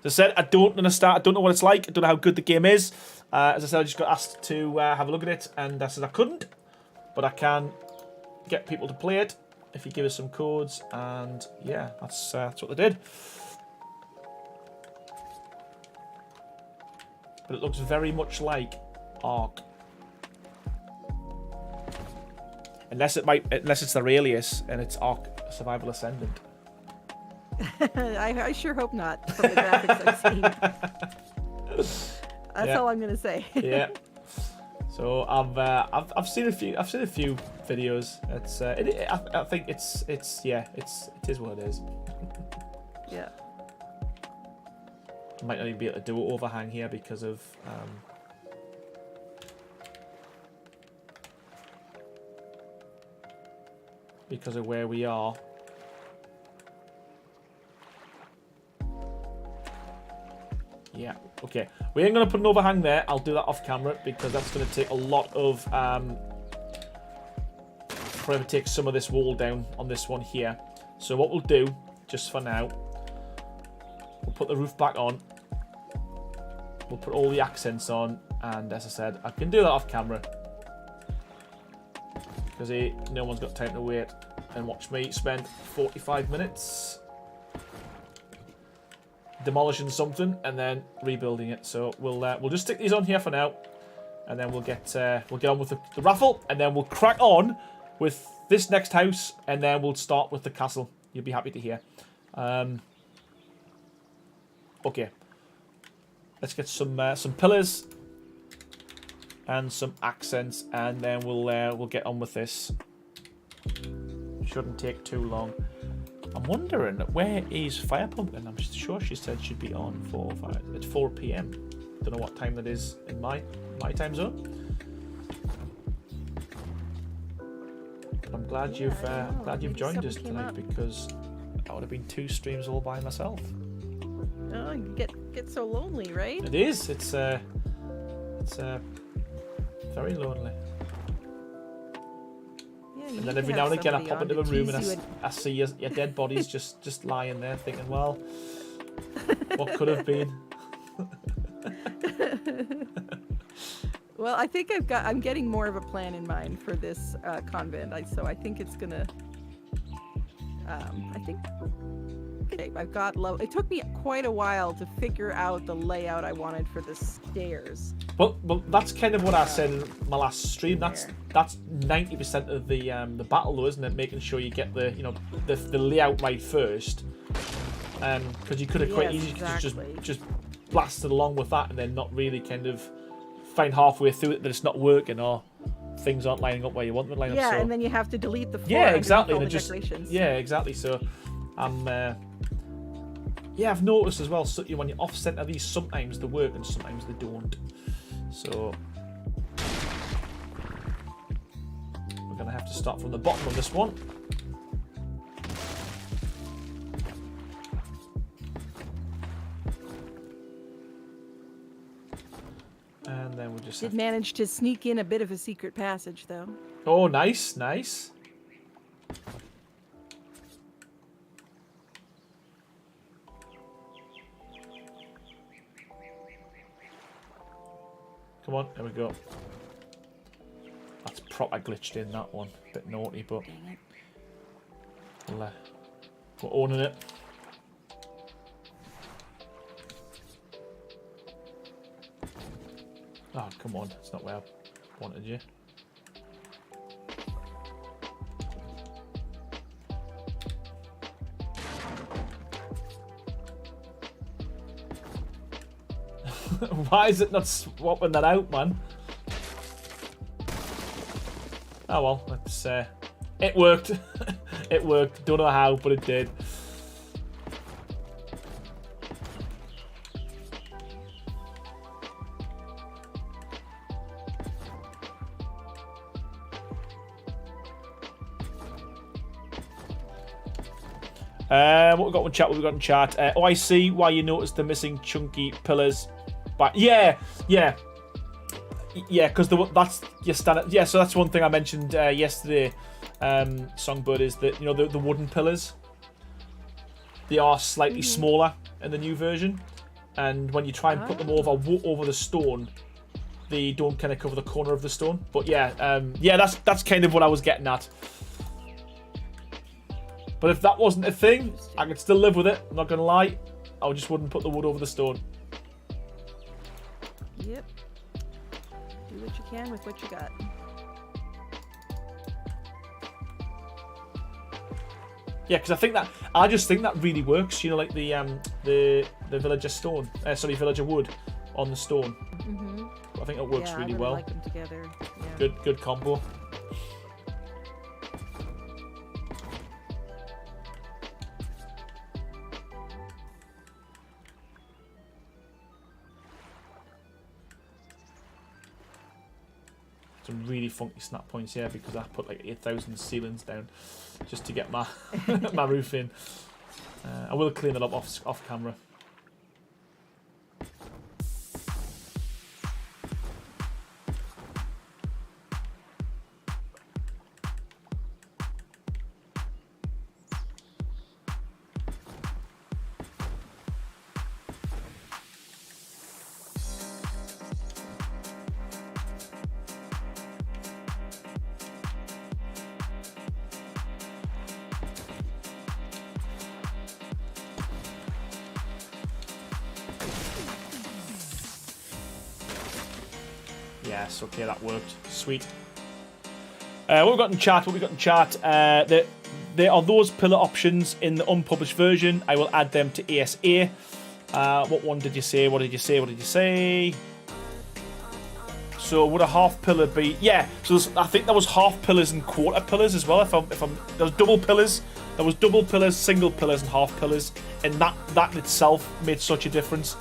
As I said, I don't understand. I don't know what it's like. I don't know how good the game is. As I said, I just got asked to have a look at it, and I said I couldn't, but I can get people to play it if you give us some codes. And yeah, that's what they did. But it looks very much like Ark, unless it's their alias and it's Ark Survival Ascendant. I sure hope not from the graphics I've seen. That's all I'm gonna say. Yeah. So I've seen a few videos. It's I think it is what it is. Yeah. I might not even be able to do an overhang here because of where we are. Yeah, okay. We ain't going to put an overhang there. I'll do that off camera because that's going to take a lot of... probably take some of this wall down on this one here. So what we'll do, just for now, we'll put the roof back on. We'll put all the accents on. And as I said, I can do that off camera. Because no one's got time to wait and watch me spend 45 minutes... demolishing something and then rebuilding it. So we'll just stick these on here for now, and then we'll get on with the raffle, and then we'll crack on with this next house, and then we'll start with the castle. You'll be happy to hear. Okay, let's get some pillars and some accents, and then we'll get on with this. Shouldn't take too long. I'm wondering, where is Firepumpkin? I'm sure she said she'd be on at 4 p.m. Don't know what time that is in my time zone. But I'm glad you've joined us tonight because I would have been 2 streams all by myself. Oh, you get so lonely, right? It is. It's very lonely. And then every now and again I pop into a room and I see your dead bodies just lying there thinking, well, what could have been? Well, I think I'm getting more of a plan in mind for this convent. So I think it's gonna I've got it took me quite a while to figure out the layout I wanted for the stairs. Well, that's kind of what I said in my last stream. That's 90% of the battle, though, isn't it? Making sure you get the layout right first, because you could have quite easily just blasted along with that and then not really kind of find halfway through it that it's not working or things aren't lining up where you want them to line up. Yeah, and then you have to delete the floor. Yeah, exactly. And it just decorations. Yeah, exactly. So I've noticed as well. So when you off center these, sometimes they work and sometimes they don't. So we're gonna have to start from the bottom of this one. And then we just did manage to sneak in a bit of a secret passage, though. Oh, nice, nice. Come on, there we go. That's proper glitched in, that one. Bit naughty, but we're owning it. Oh, come on. It's not where I wanted you. Why is it not swapping that out, man? Oh well, it's it worked. It worked. Don't know how, but it did. What we got in chat? What we got in chat? Oh, I see why you noticed the missing chunky pillars. But yeah, because that's your standard. Yeah, so that's one thing I mentioned yesterday. Songbird is that the wooden pillars. They are slightly smaller in the new version, and when you try and put them over the stone, they don't kind of cover the corner of the stone. But yeah, that's kind of what I was getting at. But if that wasn't a thing, I could still live with it. I'm not going to lie. I just wouldn't put the wood over the stone. Yep. Do what you can with what you got. Yeah, because I just think that really works. Like the villager stone, villager wood on the stone. Mm-hmm. I think it works really well. I like them together. Yeah. Good combo. Some really funky snap points here because I put like 8,000 ceilings down just to get my my roof in. I will clean it up off camera. Yes, okay, that worked. Sweet. What we got in chat? There are those pillar options in the unpublished version. I will add them to ASA. What one did you say? What did you say? So would a half pillar be? Yeah. So I think there was half pillars and quarter pillars as well. There was double pillars. There was double pillars, single pillars, and half pillars, and that in itself made such a difference.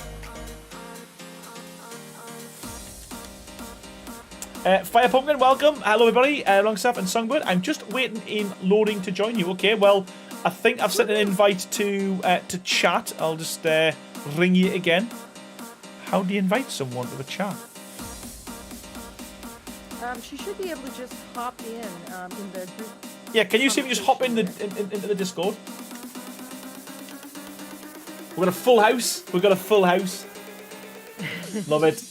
Firepumpkin, welcome. Hello, everybody. Longstaff and Songbird. I'm just waiting in loading to join you. Okay, well, I think I've sent an invite to chat. I'll just ring you again. How do you invite someone to the chat? She should be able to just hop in the group. Yeah, can you see if you just hop into the Discord? We've got a full house. Love it.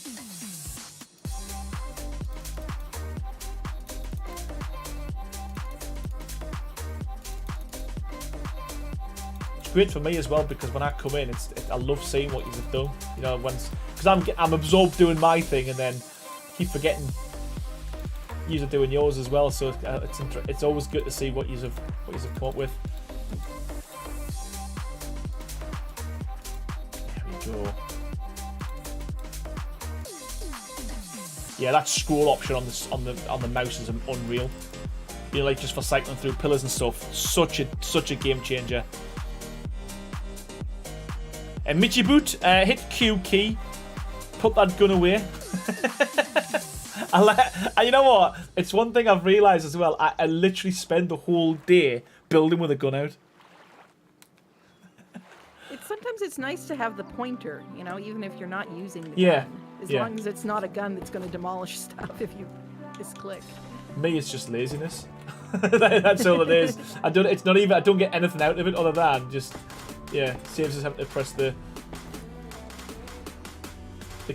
Great for me as well because when I come in, I love seeing what you've done. Because I'm absorbed doing my thing and then keep forgetting you're doing yours as well. So it's always good to see what you've come up with. There we go. Yeah, that scroll option on the mouse is unreal. Like just for cycling through pillars and stuff. Such a game changer. And Michi Boot, hit Q key, put that gun away. You know what? It's one thing I've realised as well. I literally spend the whole day building with a gun out. Sometimes it's nice to have the pointer, even if you're not using the gun. As long as it's not a gun that's going to demolish stuff if you just click. Me, it's just laziness. That's all it is. I don't get anything out of it other than just... Yeah, saves us having to press the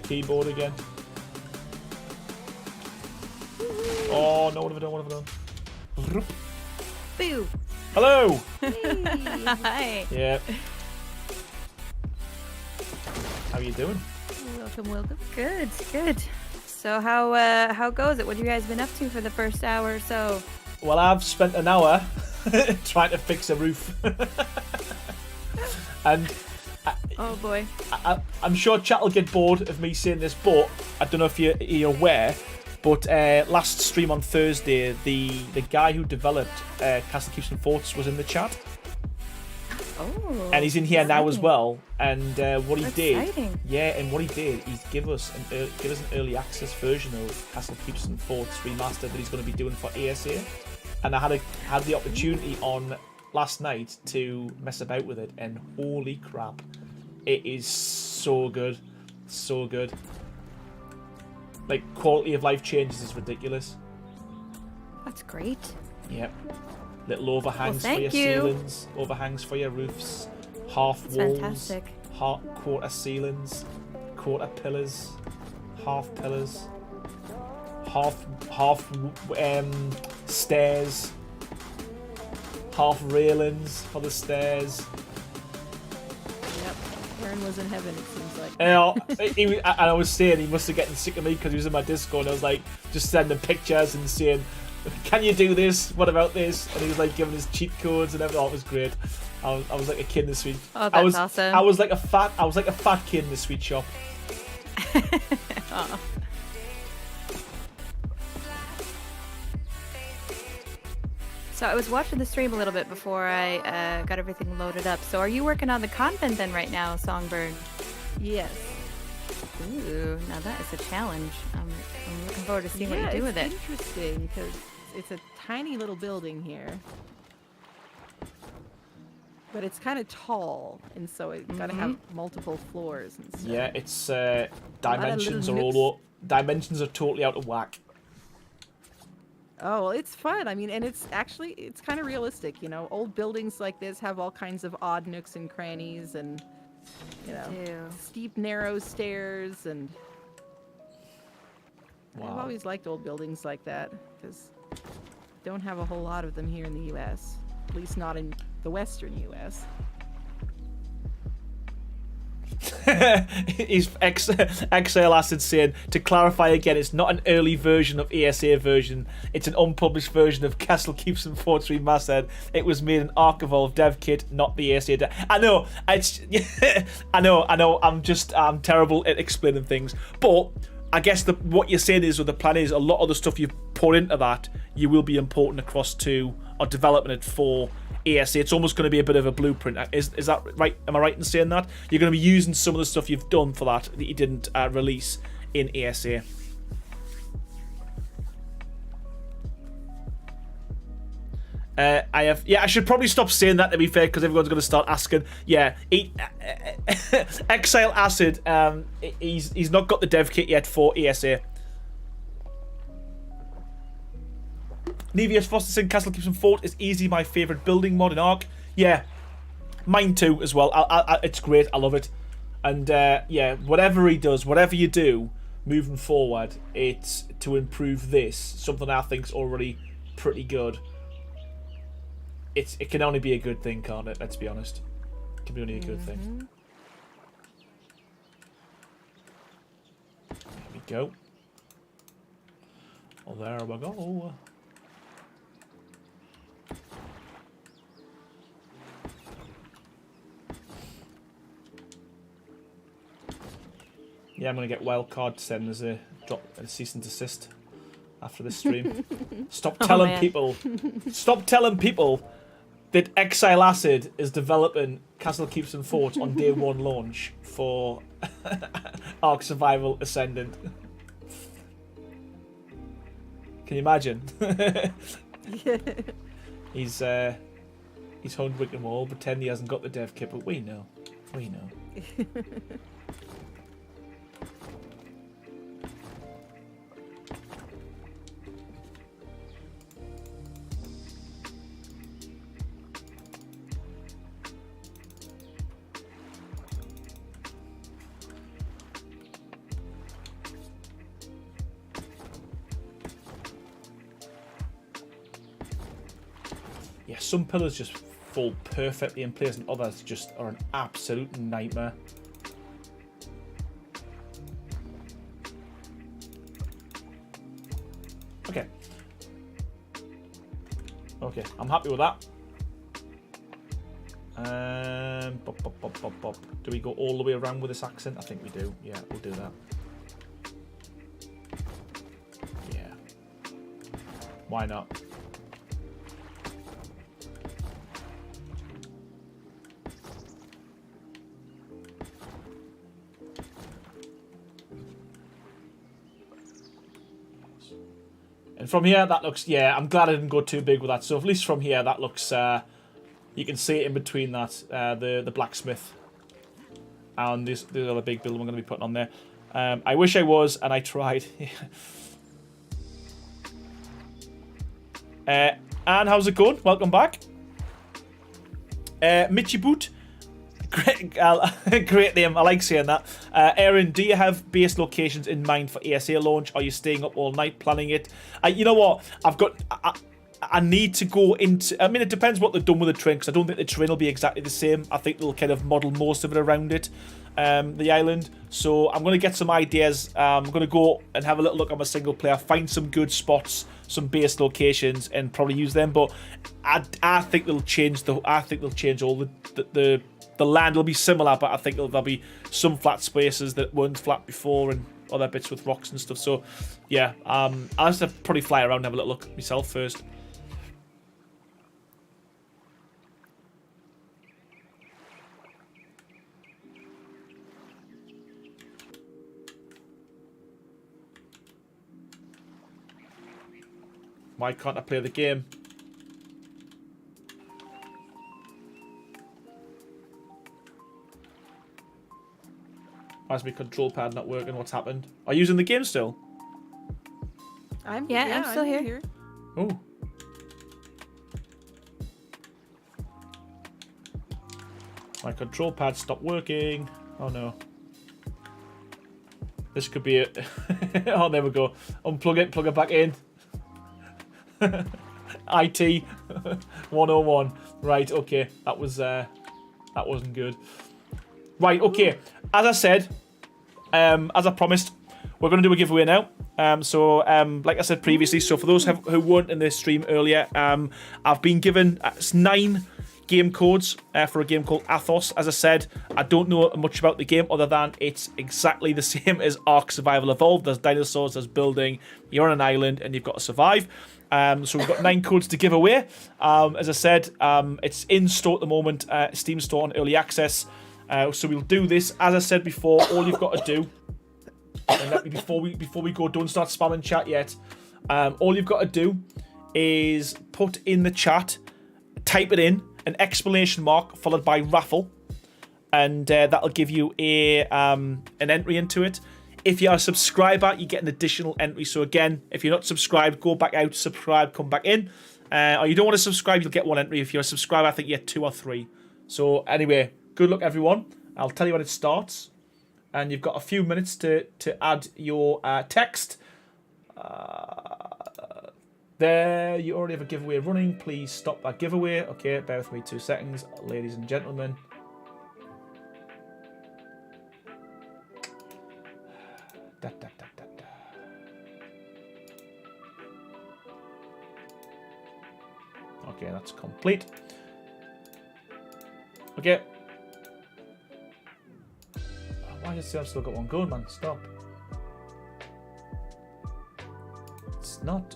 keyboard again. Oh no! What have I done? Boo! Hello. Hey. Hi. Yeah. How are you doing? Welcome. Good. So how goes it? What have you guys been up to for the first hour or so? Well, I've spent an hour trying to fix a roof. And oh boy, I'm sure chat will get bored of me saying this, but I don't know if you're aware, But last stream on Thursday, the guy who developed Castle Keeps and Forts was in the chat. Oh. And he's in here now as well. And what he That's did, exciting. he's give us an early access version of Castle Keeps and Forts remastered that he's going to be doing for ASA. And I had the opportunity on last night to mess about with it, and holy crap, it is so good, so good. Like, quality of life changes is ridiculous. That's great. Yep. Little overhangs for your ceilings, overhangs for your roofs, half That's walls, fantastic. quarter ceilings, quarter pillars, half pillars, half stairs, half railings for the stairs. Yep. Aaron was in heaven, it seems like. And I was saying he must have gotten sick of me because he was in my Discord, and I was like just sending pictures and saying, "Can you do this? What about this?" And he was like giving us cheat codes and everything. Oh, it was great. I was like a kid in the sweet. Oh, that's awesome. I was like a fat kid in the sweet shop. Oh. So I was watching the stream a little bit before I got everything loaded up. So are you working on the Convent then right now, Songbird? Yes. Ooh, now that is a challenge. I'm looking forward to seeing what you do with it. It's interesting because it's a tiny little building here. But it's kind of tall, and so it's got to have multiple floors and stuff. Yeah, it's dimensions are totally out of whack. Oh, well, it's fun. I mean, and it's kind of realistic, you know. Old buildings like this have all kinds of odd nooks and crannies and, you know, steep, narrow stairs. And Wow. I've always liked old buildings like that because don't have a whole lot of them here in the U.S., at least not in the Western U.S. He's Exhale Acid saying, to clarify again, it's not an early version of ASA version, it's an unpublished version of Castle Keeps and Forts Remastered. It was made in Ark Evolved dev kit, not the ASA I know, it's I know, I'm terrible at explaining things, but I guess what you're saying is, or the plan is, a lot of the stuff you've put into that you will be importing across to, or developing it for ASA. It's almost going to be a bit of a blueprint. Is that right? Am I right in saying that? You're going to be using some of the stuff you've done for that you didn't release in ASA. I should probably stop saying that, to be fair, because everyone's going to start asking. Yeah, Exile Acid, he's not got the dev kit yet for ASA. Nevius Fosterson, Castle Keeps and Fort is easily my favourite building mod in Ark. Yeah, mine too as well. It's great, I love it. And yeah, whatever he does, whatever you do, moving forward, it's to improve this. Something I think's already pretty good. It can only be a good thing, can't it? Let's be honest. It can be only a good thing. There we go. Oh, there we go. Yeah, I'm gonna get wildcard to send as a cease and desist after this stream. Stop telling people that Exile Acid is developing Castle Keeps and Forts on day one launch for Ark Survival Ascendant. Can you imagine? He's homebricking them all, pretend he hasn't got the dev kit, but we know. We know. Yeah, some pillars just fall perfectly in place and others just are an absolute nightmare. Okay. Okay, I'm happy with that. Do we go all the way around with this accent? I think we do. Yeah, we'll do that. Yeah. Why not? And from here, that looks... Yeah, I'm glad I didn't go too big with that. So at least from here, that looks... you can see it in between that, the blacksmith. And this other big building we're going to be putting on there. I wish I was, and I tried. Anne, how's it going? Welcome back. Mitchy Boot. Great name. I like saying that. Aaron, do you have base locations in mind for ASA launch? Are you staying up all night planning it? You know what? I need to go into... I mean, it depends what they've done with the train, because I don't think the train will be exactly the same. I think they'll kind of model most of it around it, the island. So I'm going to get some ideas. I'm going to go and have a little look at my single player, find some good spots, some base locations, and probably use them. But I think they'll change all the land will be similar, but I think there'll be some flat spaces that weren't flat before and other bits with rocks and stuff. So, yeah, I'll have to probably fly around and have a little look myself first. Why can't I play the game? Why is my control pad not working? What's happened? Are you using the game still? I'm still here. Oh. My control pad stopped working. Oh no. This could be it. Oh, there we go. Unplug it, plug it back in. IT 101. Right, okay. That wasn't good. Right, okay. As I said, as I promised, we're going to do a giveaway now. Like I said previously, so for those who weren't in this stream earlier, I've been given 9 game codes for a game called Athos. As I said, I don't know much about the game other than it's exactly the same as Ark Survival Evolved. There's dinosaurs, there's building, you're on an island, and you've got to survive. So we've got 9 codes to give away. As I said, it's in store at the moment, Steam store on early access. So we'll do this. As I said before, all you've got to do, and before we go, don't start spamming chat yet. All you've got to do is put in the chat, type it in, an exclamation mark followed by raffle, and that'll give you an entry into it. If you're a subscriber, you get an additional entry. So again, if you're not subscribed, go back out, subscribe, come back in. Or you don't want to subscribe, you'll get 1 entry. If you're a subscriber, I think you get 2 or 3. So anyway, good luck everyone. I'll tell you when it starts. And you've got a few minutes to add your text. There, you already have a giveaway running. Please stop that giveaway. Okay, bear with me 2 seconds, ladies and gentlemen. Okay, that's complete. Okay. Why does it say I've still got 1 going, man? Stop. It's not.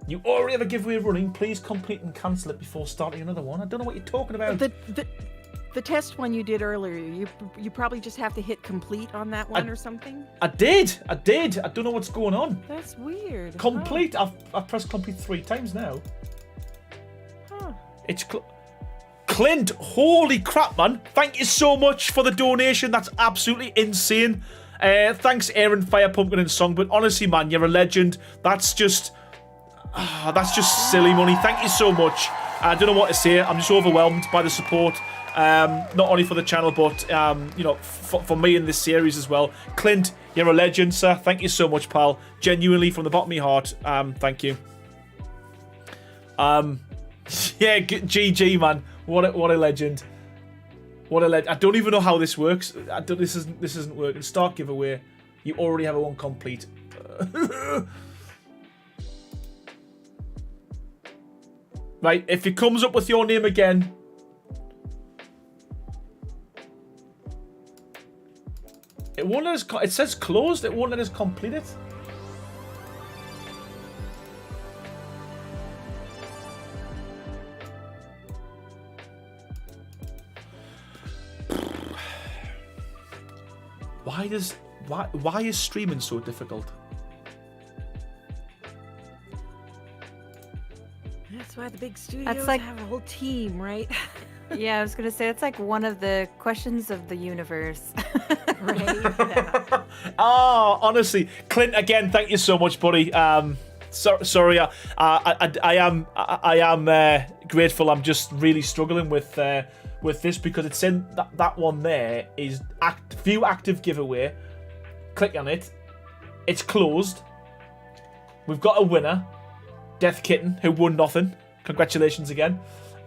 You already have a giveaway running. Please complete and cancel it before starting another one. I don't know what you're talking about. The test one you did earlier, you probably just have to hit complete on that one or something? I did. I don't know what's going on. That's weird. Complete. Huh? I've pressed complete 3 times now. Huh. It's... Clint, holy crap, man. Thank you so much for the donation. That's absolutely insane. Thanks, Aaron, Firepumpkin, and Songbird. Honestly, man, you're a legend. That's just silly money. Thank you so much. I don't know what to say. I'm just overwhelmed by the support. Not only for the channel, but, you know, for me in this series as well. Clint, you're a legend, sir. Thank you so much, pal. Genuinely, from the bottom of my heart, thank you. Yeah, GG, man. What a legend. What a legend. I don't even know how this works. This isn't working. Start giveaway. You already have a 1 complete. Right, if it comes up with your name again. It won't let us. It says closed. It won't let us complete it. Why is streaming so difficult? That's why the big studios like- have a whole team, right? Yeah, I was gonna say it's like one of the questions of the universe. Right? Yeah. Oh, honestly, Clint, again, thank you so much, buddy. Sorry, I am grateful. I'm just really struggling with this because it's in that one there is view active giveaway. Click on it. It's closed. We've got a winner, Death Kitten, who won nothing. Congratulations again.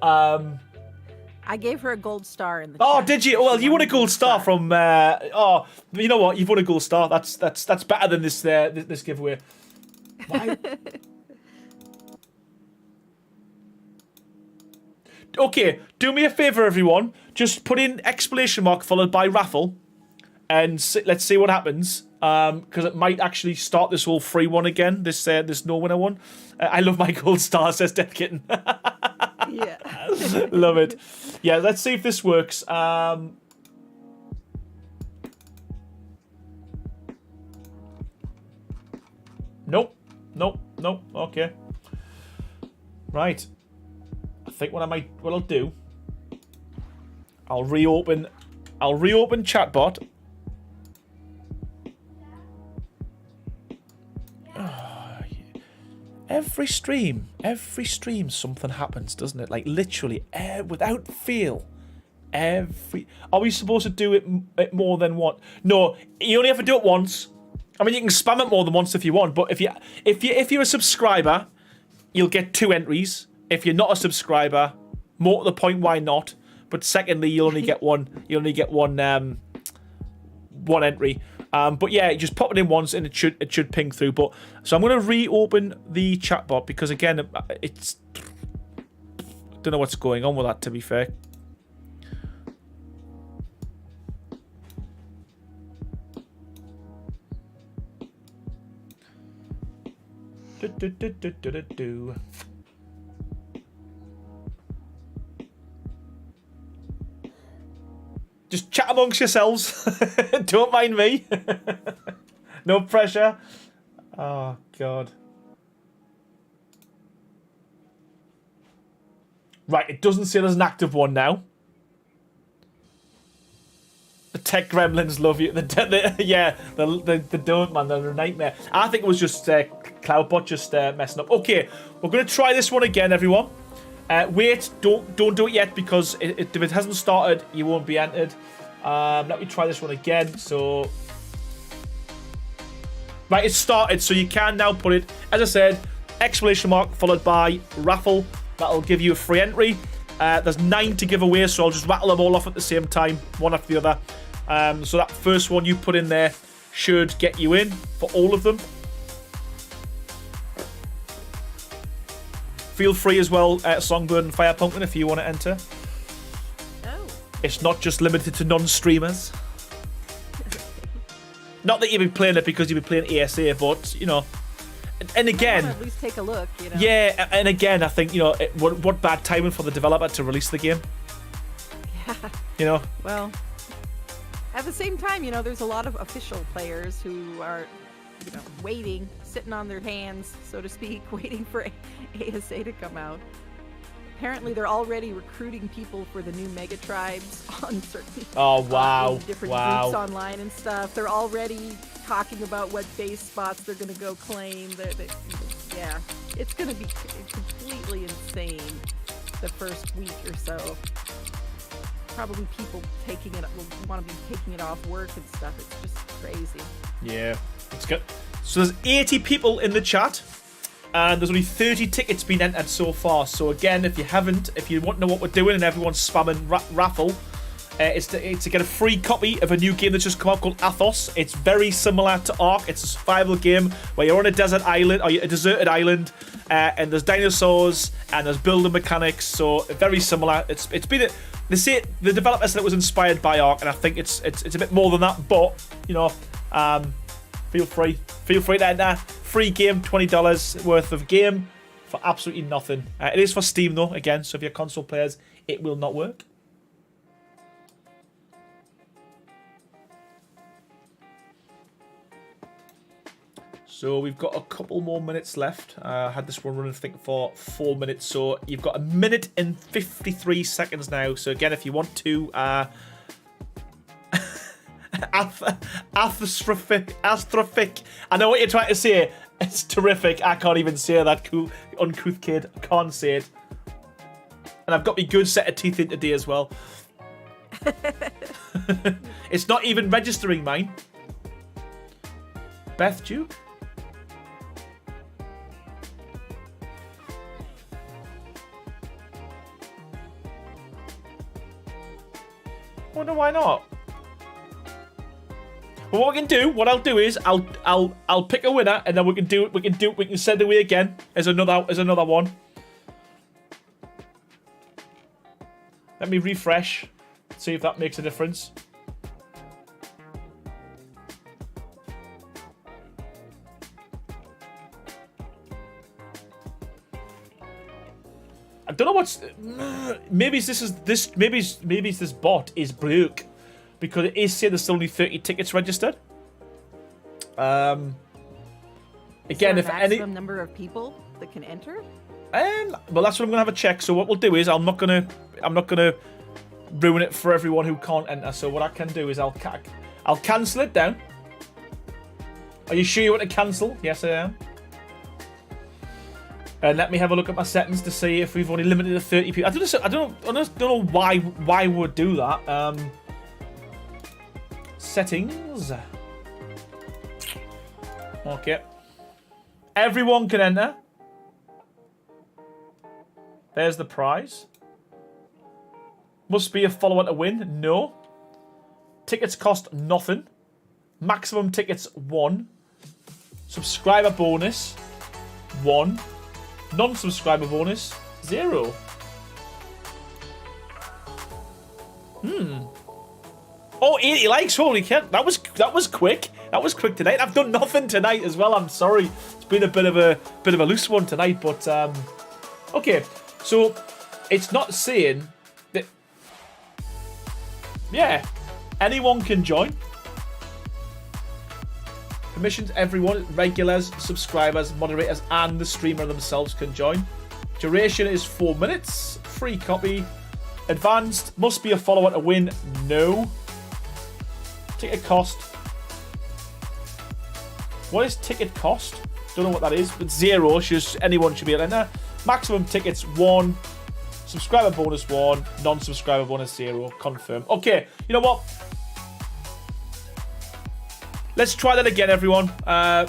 I gave her a gold star in the Oh, chat. did you? Well, you won a gold star from. Oh, you know what? You've won a gold star. That's better than this this giveaway. Why? Okay, do me a favor, everyone. Just put in exclamation mark followed by raffle, and let's see what happens. Because it might actually start this whole free one again. This no winner one. I love my gold star, says Death Kitten. Yeah. Love it. Yeah, let's see if this works. Nope. Okay. Right. I think what I'll do. I'll reopen chatbot. Every stream something happens, doesn't it? Like literally, without fail. Are we supposed to do it more than one? No, you only have to do it once. I mean, you can spam it more than once if you want, but if you're a subscriber, you'll get 2 entries. If you're not a subscriber, more to the point, why not? But secondly, you'll only get one. You only get one entry. But yeah, just pop it in once and it should ping through. But so I'm going to reopen the chatbot because again, it's don't know what's going on with that. To be fair. Just chat amongst yourselves. Don't mind me. No pressure. Oh, God. Right, it doesn't say there's an active one now. The tech gremlins love you. Yeah, they don't, man. They're a nightmare. I think it was just Cloudbot just messing up. Okay, we're going to try this one again, everyone. Wait, don't do it yet because if it hasn't started, you won't be entered. Let me try this one again. So, right, it's started. So you can now put it, as I said, exclamation mark followed by raffle. That'll give you a free entry. There's 9 to give away, so I'll just rattle them all off at the same time, one after the other. So that first one you put in there should get you in for all of them. Feel free as well, Songbird and Firepumpkin, if you want to enter. Oh. It's not just limited to non-streamers. Not that you'll be playing it because you'll be playing ESA, but, you know. And again... At least take a look, you know. Yeah, and again, I think, you know, what bad timing for the developer to release the game. Yeah. You know? Well, at the same time, you know, there's a lot of official players who are, you know, waiting, sitting on their hands, so to speak, waiting for ASA to come out. Apparently, they're already recruiting people for the new mega tribes on certain different groups online and stuff. They're already talking about what base spots they're going to go claim. Yeah, it's going to be completely insane the first week or so. Probably people will want to be taking it off work and stuff. It's just crazy. Yeah, it's good. So there's 80 people in the chat, and there's only 30 tickets been entered so far. So again, if you want to know what we're doing and everyone's spamming raffle, it's to get a free copy of a new game that's just come out called Athos. It's very similar to Ark. It's a survival game where you're on a desert island, or a deserted island, and there's dinosaurs and there's building mechanics. So very similar. It's been they say the developer said it was inspired by Ark, and I think it's a bit more than that. But you know, feel free to enter. Free game, $20 worth of game for absolutely nothing. It is for Steam though, again. So if you're console players, it will not work. So we've got a couple more minutes left. I had this one running, I think, for 4 minutes. So you've got 1 minute and 53 seconds now. So again, if you want to astrophic. I know what you're trying to say. It's terrific. I can't even say that, cool uncouth kid. I can't say it. And I've got my good set of teeth in today as well. It's not even registering mine. Beth Duke? Wonder why not? Well, what we can do, what I'll do is I'll pick a winner, and then we can send away again as another one. Let me refresh, see if that makes a difference. I don't know what's. Maybe this bot is broke. Because it is saying there's still only 30 tickets registered. Again, is there if a maximum number of people that can enter? Well, that's what I'm gonna have a check. So what we'll do is I'm not gonna ruin it for everyone who can't enter. So what I can do is I'll cancel it down. Are you sure you want to cancel? Yes, I am. And let me have a look at my settings to see if we've only limited to 30 people. I don't know why we would do that. Settings. Okay. Everyone can enter. There's the prize. Must be a follower to win. No. Tickets cost nothing. Maximum tickets 1. Subscriber bonus 1. Non-subscriber bonus 0. Oh, 80 likes, holy shit. That was quick. That was quick tonight. I've done nothing tonight as well. I'm sorry. It's been a bit of a loose one tonight, but okay. So it's not saying that anyone can join. Permissions, everyone, regulars, subscribers, moderators, and the streamer themselves can join. Duration is 4 minutes. Free copy. Advanced, must be a follower to win. No. Ticket cost. What is ticket cost? Don't know what that is, but 0. Anyone should be able to enter. Maximum tickets 1. Subscriber bonus 1. Non-subscriber bonus 0. Confirm. Okay, you know what? Let's try that again, everyone.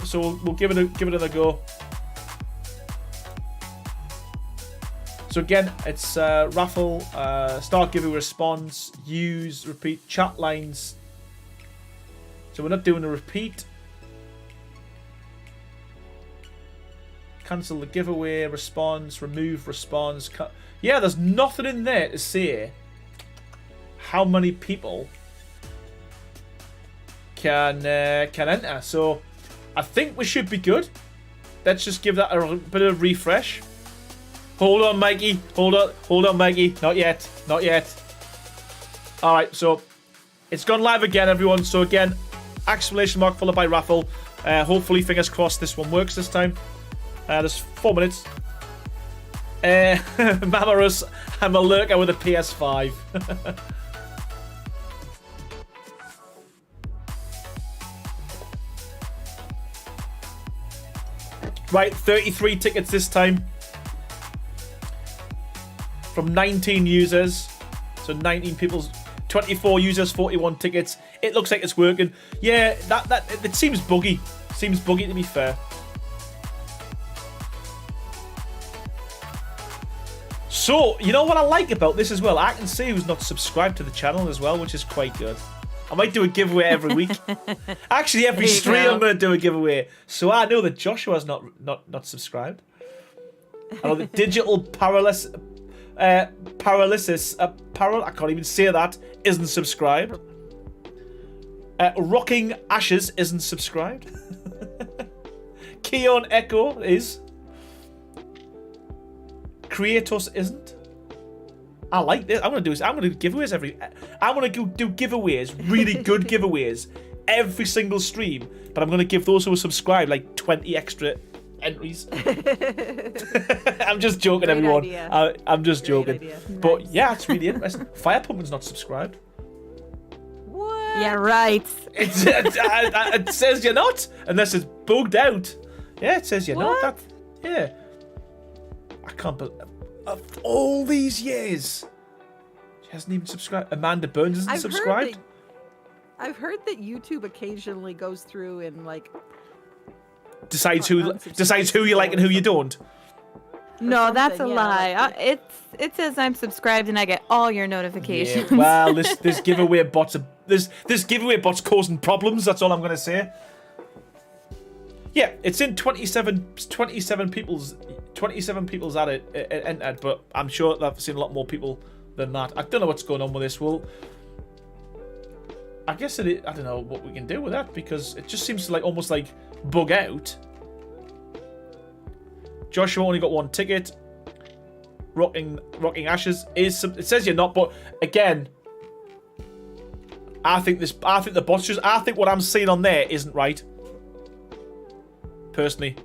So we'll give it another go. So again, it's raffle, start giveaway response, use, repeat, chat lines. So we're not doing a repeat. Cancel the giveaway, response, remove response. Yeah, there's nothing in there to say how many people can enter. So I think we should be good. Let's just give that a bit of refresh. Hold on, Mikey. Hold on, Mikey. Not yet. All right, so it's gone live again, everyone. So again, exclamation mark followed by raffle. Hopefully, fingers crossed, this one works this time. There's 4 minutes. Mamarus, I'm a lurker with a PS5. Right, 33 tickets this time. From 19 users. So 19 people's 24 users, 41 tickets. It looks like it's working. Yeah, it seems buggy. Seems buggy, to be fair. So, you know what I like about this as well? I can see who's not subscribed to the channel as well, which is quite good. I might do a giveaway every week. Actually, every stream I'm going to do a giveaway. So I know that Joshua's not subscribed. I know that Digital Paralysis, I can't even say that, isn't subscribed. Rocking Ashes isn't subscribed. Keon Echo is. Kratos isn't. I like this. I'm gonna do giveaways I'm gonna do giveaways, really good giveaways every single stream, but I'm going to give those who are subscribed like 20 extra entries. I'm just joking, Great everyone. idea. I'm just Great joking. idea. But Nice. yeah, it's really interesting. Firepumpkin's not subscribed. What? Yeah, right. It says you're not, unless it's bugged out. Yeah, it says you're What? not. Yeah. I can't believe of all these years, she hasn't even subscribed. Amanda Burns isn't subscribed. I've heard that YouTube occasionally goes through and like Decides who you like and who you don't. No, that's a something, yeah, lie. like It says I'm subscribed and I get all your notifications. Yeah, well, this giveaway bots are, this giveaway bot's causing problems. That's all I'm gonna say. Yeah, it's in 27 people's at it entered, but I'm sure that I've seen a lot more people than that. I don't know what's going on with this. Well, I guess I don't know what we can do with that because it just seems to like almost like bug out. Joshua only got one ticket. Rocking Ashes is. It says you're not, but again, I think the bots just. I think what I'm seeing on there isn't right. Personally.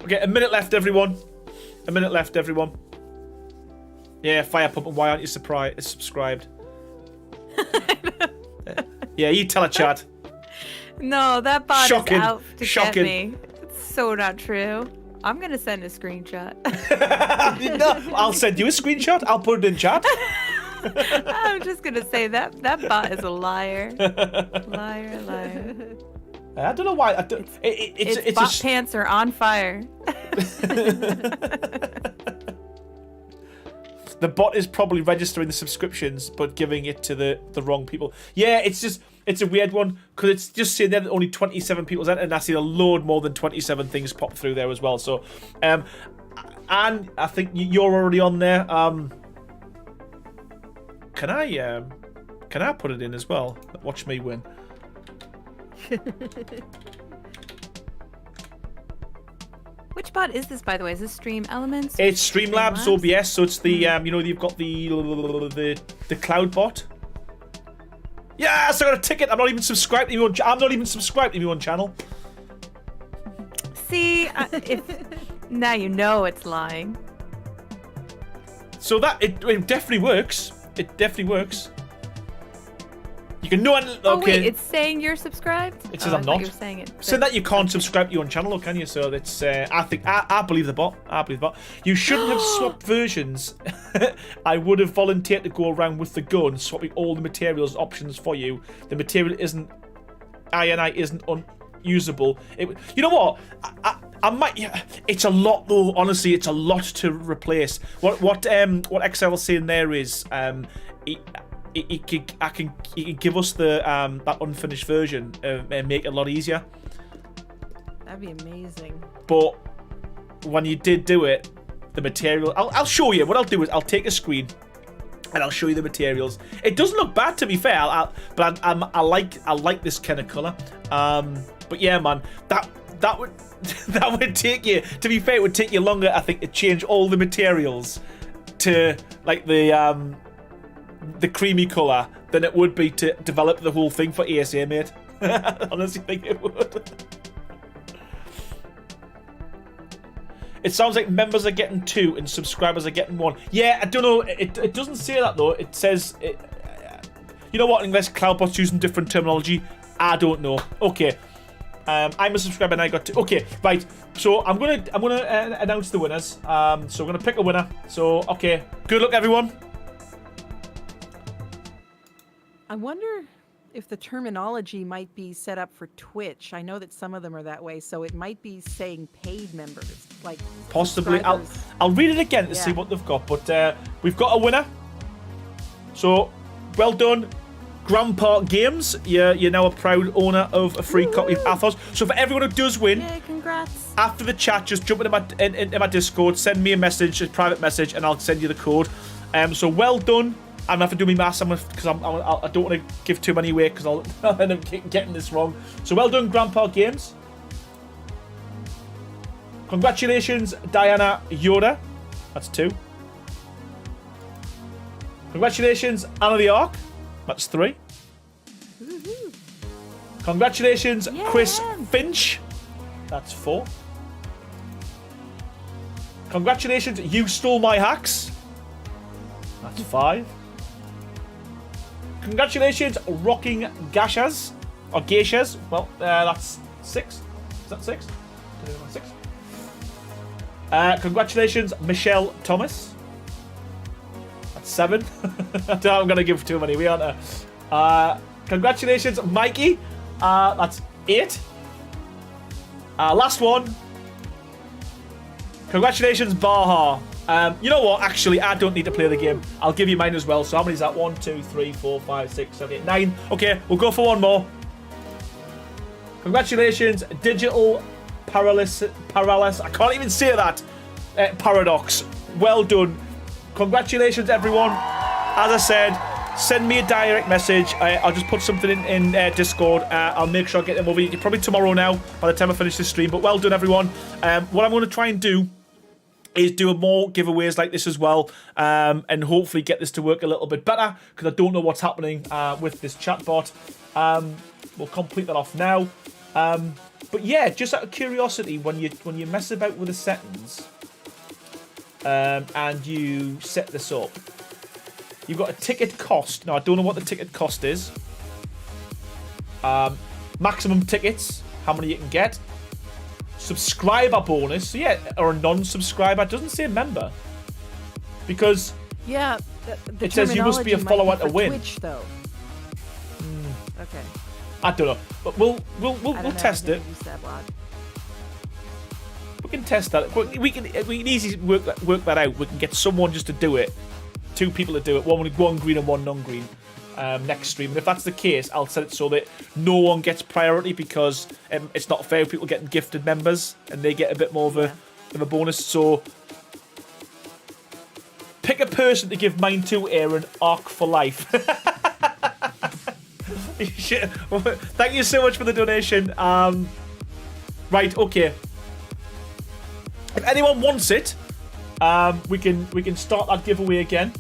Okay, a minute left, everyone. A minute left, everyone. Yeah, Firepumpkin. Why aren't you subscribed? Yeah, you tell a chat. No, that bot Shocking. is out to Shocking. get me. It's so not true. I'm gonna send a screenshot. No, I'll send you a screenshot. I'll put it in chat. I'm just gonna say that bot is a liar. Liar. I don't know why. It's bot pants are on fire. The bot is probably registering the subscriptions, but giving it to the wrong people. Yeah, it's a weird one because it's just saying there that only 27 people's entered, and I see a load more than 27 things pop through there as well. So, and I think you're already on there. Can I put it in as well? Watch me win. Which bot is this, by the way? Is this Stream Elements? It's Streamlabs OBS, so it's the you've got the cloud bot. Yes, I got a ticket. I'm not even subscribed to you on channel. See, if now you know it's lying. So that it definitely works. It definitely works. You can know. Okay. Oh wait, it's saying you're subscribed. It says I'm not. You're saying it. So that you can't subscribe to your own channel, can you? So that's. I believe the bot. You shouldn't have swapped versions. I would have volunteered to go around with the gun, swapping all the materials options for you. The material isn't. INI isn't unusable. You know what? I might. Yeah, it's a lot though. Honestly, it's a lot to replace. What XL was saying there is He can give us the that unfinished version and make it a lot easier. That'd be amazing. But when you did do it, the material I'll show you. What I'll do is I'll take a screen and I'll show you the materials. It doesn't look bad to be fair, but I like this kind of color. But yeah, man, that would take you. To be fair, it would take you longer, I think, to change all the materials to like the creamy colour than it would be to develop the whole thing for ASA, mate. I honestly think it would. It sounds like members are getting 2 and subscribers are getting 1. Yeah, I don't know. It doesn't say that though. It says, you know what? Unless Cloudbot's using different terminology, I don't know. Okay, I'm a subscriber and I got 2. Okay, right. So I'm gonna announce the winners. So we're gonna pick a winner. So okay, good luck, everyone. I wonder if the terminology might be set up for Twitch. I know that some of them are that way, so it might be saying paid members, like possibly. subscribers. I'll read it again to see what they've got. But we've got a winner. So well done, Grandpa Games. You're now a proud owner of a free copy of Athos. So for everyone who does win, Yay, congrats. after the chat, just jump into my Discord, send me a private message, and I'll send you the code. So well done. I'm gonna have to do my maths because I don't want to give too many away because I'll end up getting this wrong. So well done, Grandpa Games. Congratulations, Diana Yoda. That's 2. Congratulations, Anna the Ark. That's 3. Woohoo. Congratulations, Yeah. Chris Finch. That's 4. Congratulations, You Stole My Hacks. That's 5. Congratulations, Rocking Gashas. Or Geishas. Well, that's 6. Is that 6? 6. Congratulations, Michelle Thomas. That's 7. I'm going to give too many. We aren't. Congratulations, Mikey. That's 8. Last one. Congratulations, Baha. You know what? Actually, I don't need to play the game. I'll give you mine as well. So how many is that? 1, 2, 3, 4, 5, 6, 7, 8, 9. Okay, we'll go for one more. Congratulations, Digital Paralysis. I can't even say that. Paradox. Well done. Congratulations, everyone. As I said, send me a direct message. I'll just put something in Discord. I'll make sure I get them over. Probably tomorrow now by the time I finish this stream. But well done, everyone. What I'm going to try and do is do more giveaways like this as well, and hopefully get this to work a little bit better, because I don't know what's happening with this chatbot. We'll complete that off now. But yeah, just out of curiosity, when you mess about with the settings and you set this up, you've got a ticket cost. Now, I don't know what the ticket cost is. Maximum tickets, how many you can get. Subscriber bonus, so yeah, or a non-subscriber. It doesn't say member, because Yeah, the it says you must be a terminology follower might to for win. Twitch, though. Okay. I don't know, but we'll I don't know, test I've it. never used that lot. We can test that. We can easily work that out. We can get someone just to do it. 2 people to do it. One green and one non-green. Next stream, and if that's the case, I'll set it so that no one gets priority, because it's not fair. People getting gifted members and they get a bit more of a bonus. So pick a person to give mine to, Aaron. Ark for life. Thank you so much for the donation. Right, okay. If anyone wants it, we can start that giveaway again.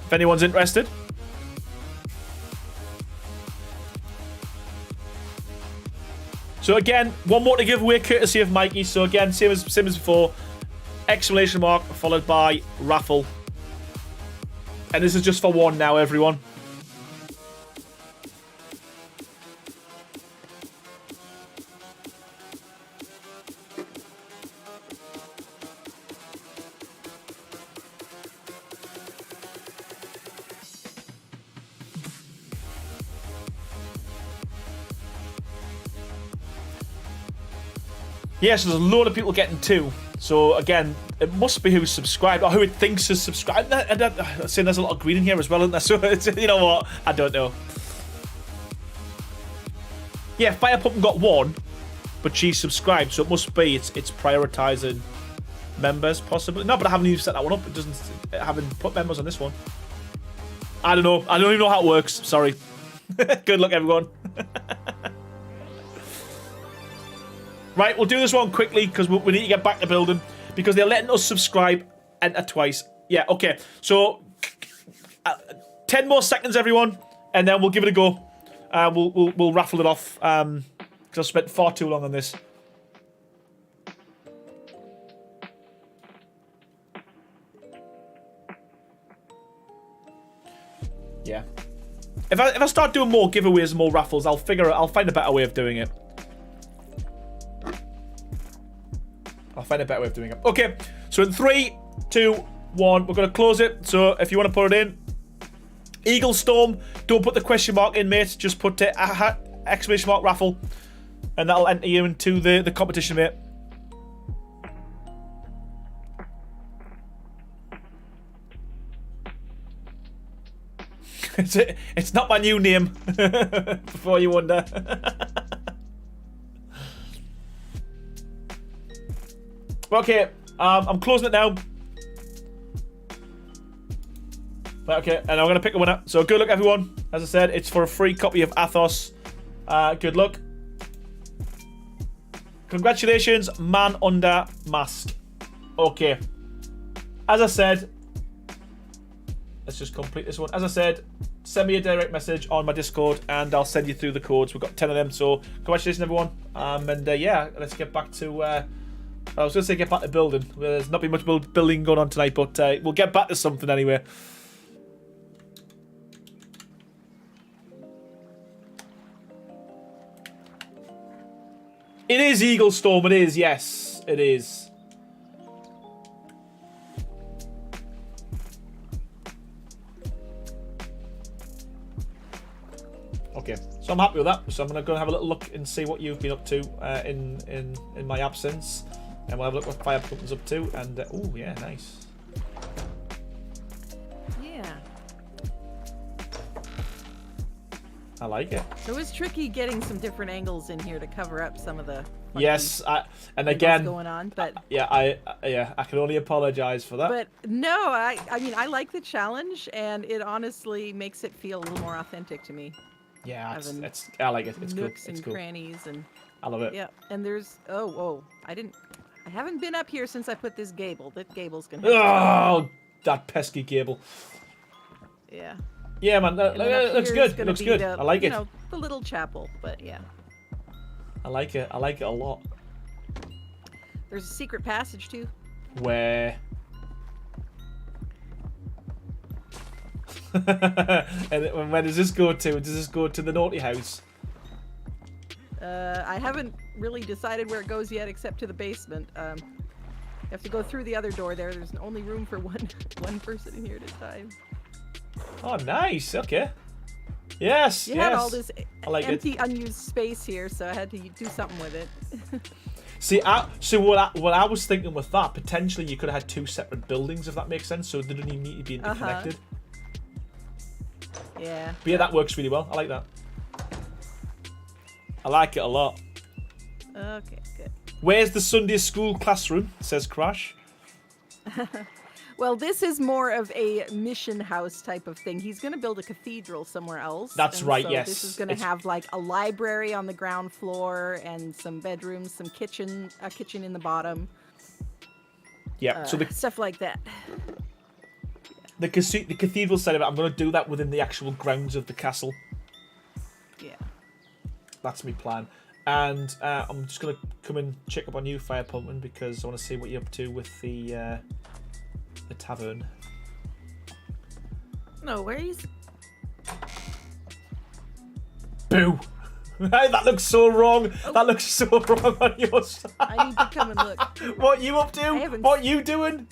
If anyone's interested. So again, one more to give away, courtesy of Mikey. So again, same as before, exclamation mark followed by raffle. And this is just for one now, everyone. Yeah, so there's a load of people getting 2. So again, it must be who's subscribed or who it thinks is subscribed. I'm saying there's a lot of green in here as well, isn't there? So it's, you know what? I don't know. Yeah, Firepumpkin got 1, but she's subscribed, so it must be it's prioritising members possibly. No, but I haven't even set that one up. It doesn't. I haven't put members on this one. I don't know. I don't even know how it works. Sorry. Good luck, everyone. Right, we'll do this one quickly because we need to get back to building, because they're letting us subscribe enter twice. Yeah, okay. So 10 more seconds, everyone, and then we'll give it a go. We'll raffle it off because I've spent far too long on this. Yeah. If I start doing more giveaways and more raffles, I'll find a better way of doing it. I'll find a better way of doing it. Okay, so in 3, 2, 1, we're going to close it. So if you want to put it in, Eagle Storm, don't put the question mark in, mate. Just put exclamation mark raffle, and that'll enter you into the competition, mate. It's not my new name, before you wonder. Okay, I'm closing it now. Right, okay, and I'm going to pick a winner. So good luck, everyone. As I said, it's for a free copy of Athos. Good luck. Congratulations, Man Under Mask. Okay. As I said, let's just complete this one. As I said, send me a direct message on my Discord, and I'll send you through the codes. We've got 10 of them, so congratulations, everyone. And yeah, let's get back to... I was going to say get back to building. There's not been much building going on tonight, but we'll get back to something anyway. It is Eagle Storm, it is, yes, it is. Okay, so I'm happy with that. So I'm gonna go and have a little look and see what you've been up to in my absence, and we'll have a look what Firepumpkin's up to. And oh yeah, nice. Yeah. I like it. So it was tricky getting some different angles in here to cover up some of the Yes, and things again, going on, but I can only apologize for that. but no, I mean I like the challenge, and it honestly makes it feel a little more authentic to me. Yeah, Having I like it. It's cool. nooks It's and cool. crannies and I love it. yeah, and there's I haven't been up here since I put this gable. That gable's gonna Oh, that pesky gable. yeah. Yeah, man, that And then up looks here is good. gonna Looks be good. the, I like you it. know, the little chapel, but yeah. I like it. I like it a lot. There's a secret passage too. Where? And where does this go to? Does this go to the naughty house? I haven't really decided where it goes yet, except to the basement. You have to go through the other door there. There's only room for one person in here at a time. Oh, nice. Okay. Yes. You yes. had all this I like empty, unused space here, so I had to do something with it. See, so what I was thinking with that, potentially you could have had two separate buildings, if that makes sense. So they didn't even need to be interconnected. Yeah. But yeah, that works really well. I like that. I like it a lot. Okay, good. Where's the Sunday school classroom? Says Crash. Well, this is more of a mission house type of thing. He's going to build a cathedral somewhere else. That's and right, so yes. This is going to have like a library on the ground floor and some bedrooms, some kitchen, a kitchen in the bottom. Yeah, so stuff like that. the cathedral side of it, I'm going to do that within the actual grounds of the castle. Yeah. That's my plan. And I'm just going to come and check up on you, Firepumpkin, because I want to see what you're up to with the tavern. No worries. Boo! That looks so wrong. Oh. That looks so wrong on your side. I need to come and look. What you up to? What you doing?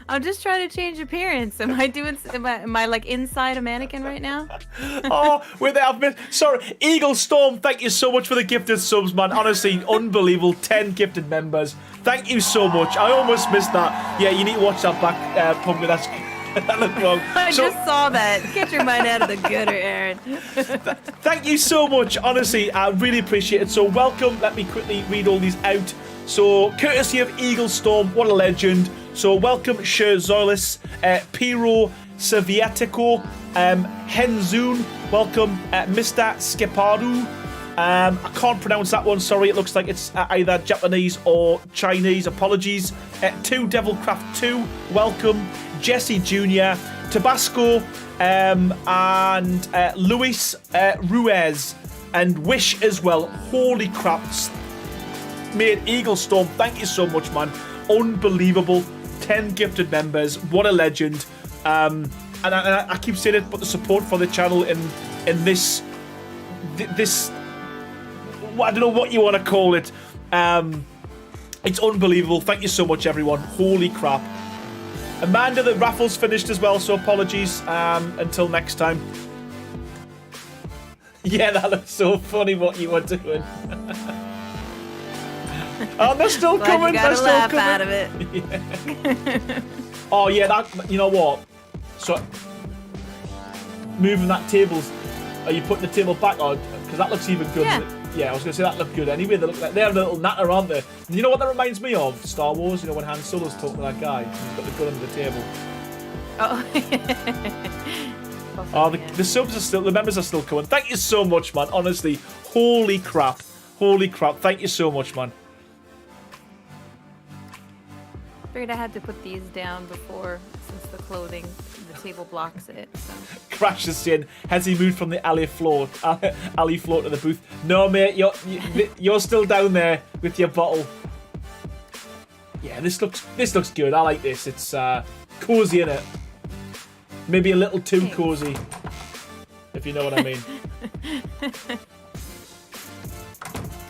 I'm just trying to change appearance. Am I like inside a mannequin right now? Oh, we're there. Sorry, Eagle Storm, thank you so much for the gifted subs, man. Honestly, unbelievable. 10 gifted members. Thank you so much. I almost missed that. Yeah, you need to watch that back, Pumpkin. That looked wrong. I just saw that. Get your mind out of the gutter, Aaron. Thank you so much. Honestly, I really appreciate it. So welcome. Let me quickly read all these out. So, courtesy of Eagle Storm, what a legend. So, welcome Sherzolis, Piro Sovietico, Henzoon, welcome Mr. Skeparu. I can't pronounce that one, sorry, it looks like it's either Japanese or Chinese, apologies. 2 Devilcraft 2, welcome. Jesse Jr., Tabasco, and Luis Ruiz, and Wish as well. Holy crap. Mate, Eagle Storm, thank you so much, man. Unbelievable. 10 gifted members. What a legend. And I keep saying it, but the support for the channel in this I don't know what you want to call it. It's unbelievable. Thank you so much, everyone. Holy crap. Amanda, the raffle's finished as well, so apologies. Until next time. Yeah, that looks so funny what you were doing. Oh, they're still coming. They're still laugh coming. out of it. Yeah. Oh yeah, that. You know what? So moving that tables. Are you putting the table back on? Because that looks even good. Yeah. Yeah, I was gonna say that looked good anyway. They look like they're a little natter, aren't they? You know what that reminds me of? Star Wars. You know when Han Solo's talking to that guy, and he's got the gun under the table. Oh. Oh, the subs are still. The members are still coming. Thank you so much, man. Honestly, holy crap. Holy crap. Thank you so much, man. Figured I had to put these down before, since the clothing the table blocks it. So. Crash is saying, has he moved from the alley floor to the booth? No, mate, you're still down there with your bottle. Yeah, this looks good. I like this. It's cozy, innit? Maybe a little too cozy, if you know what I mean.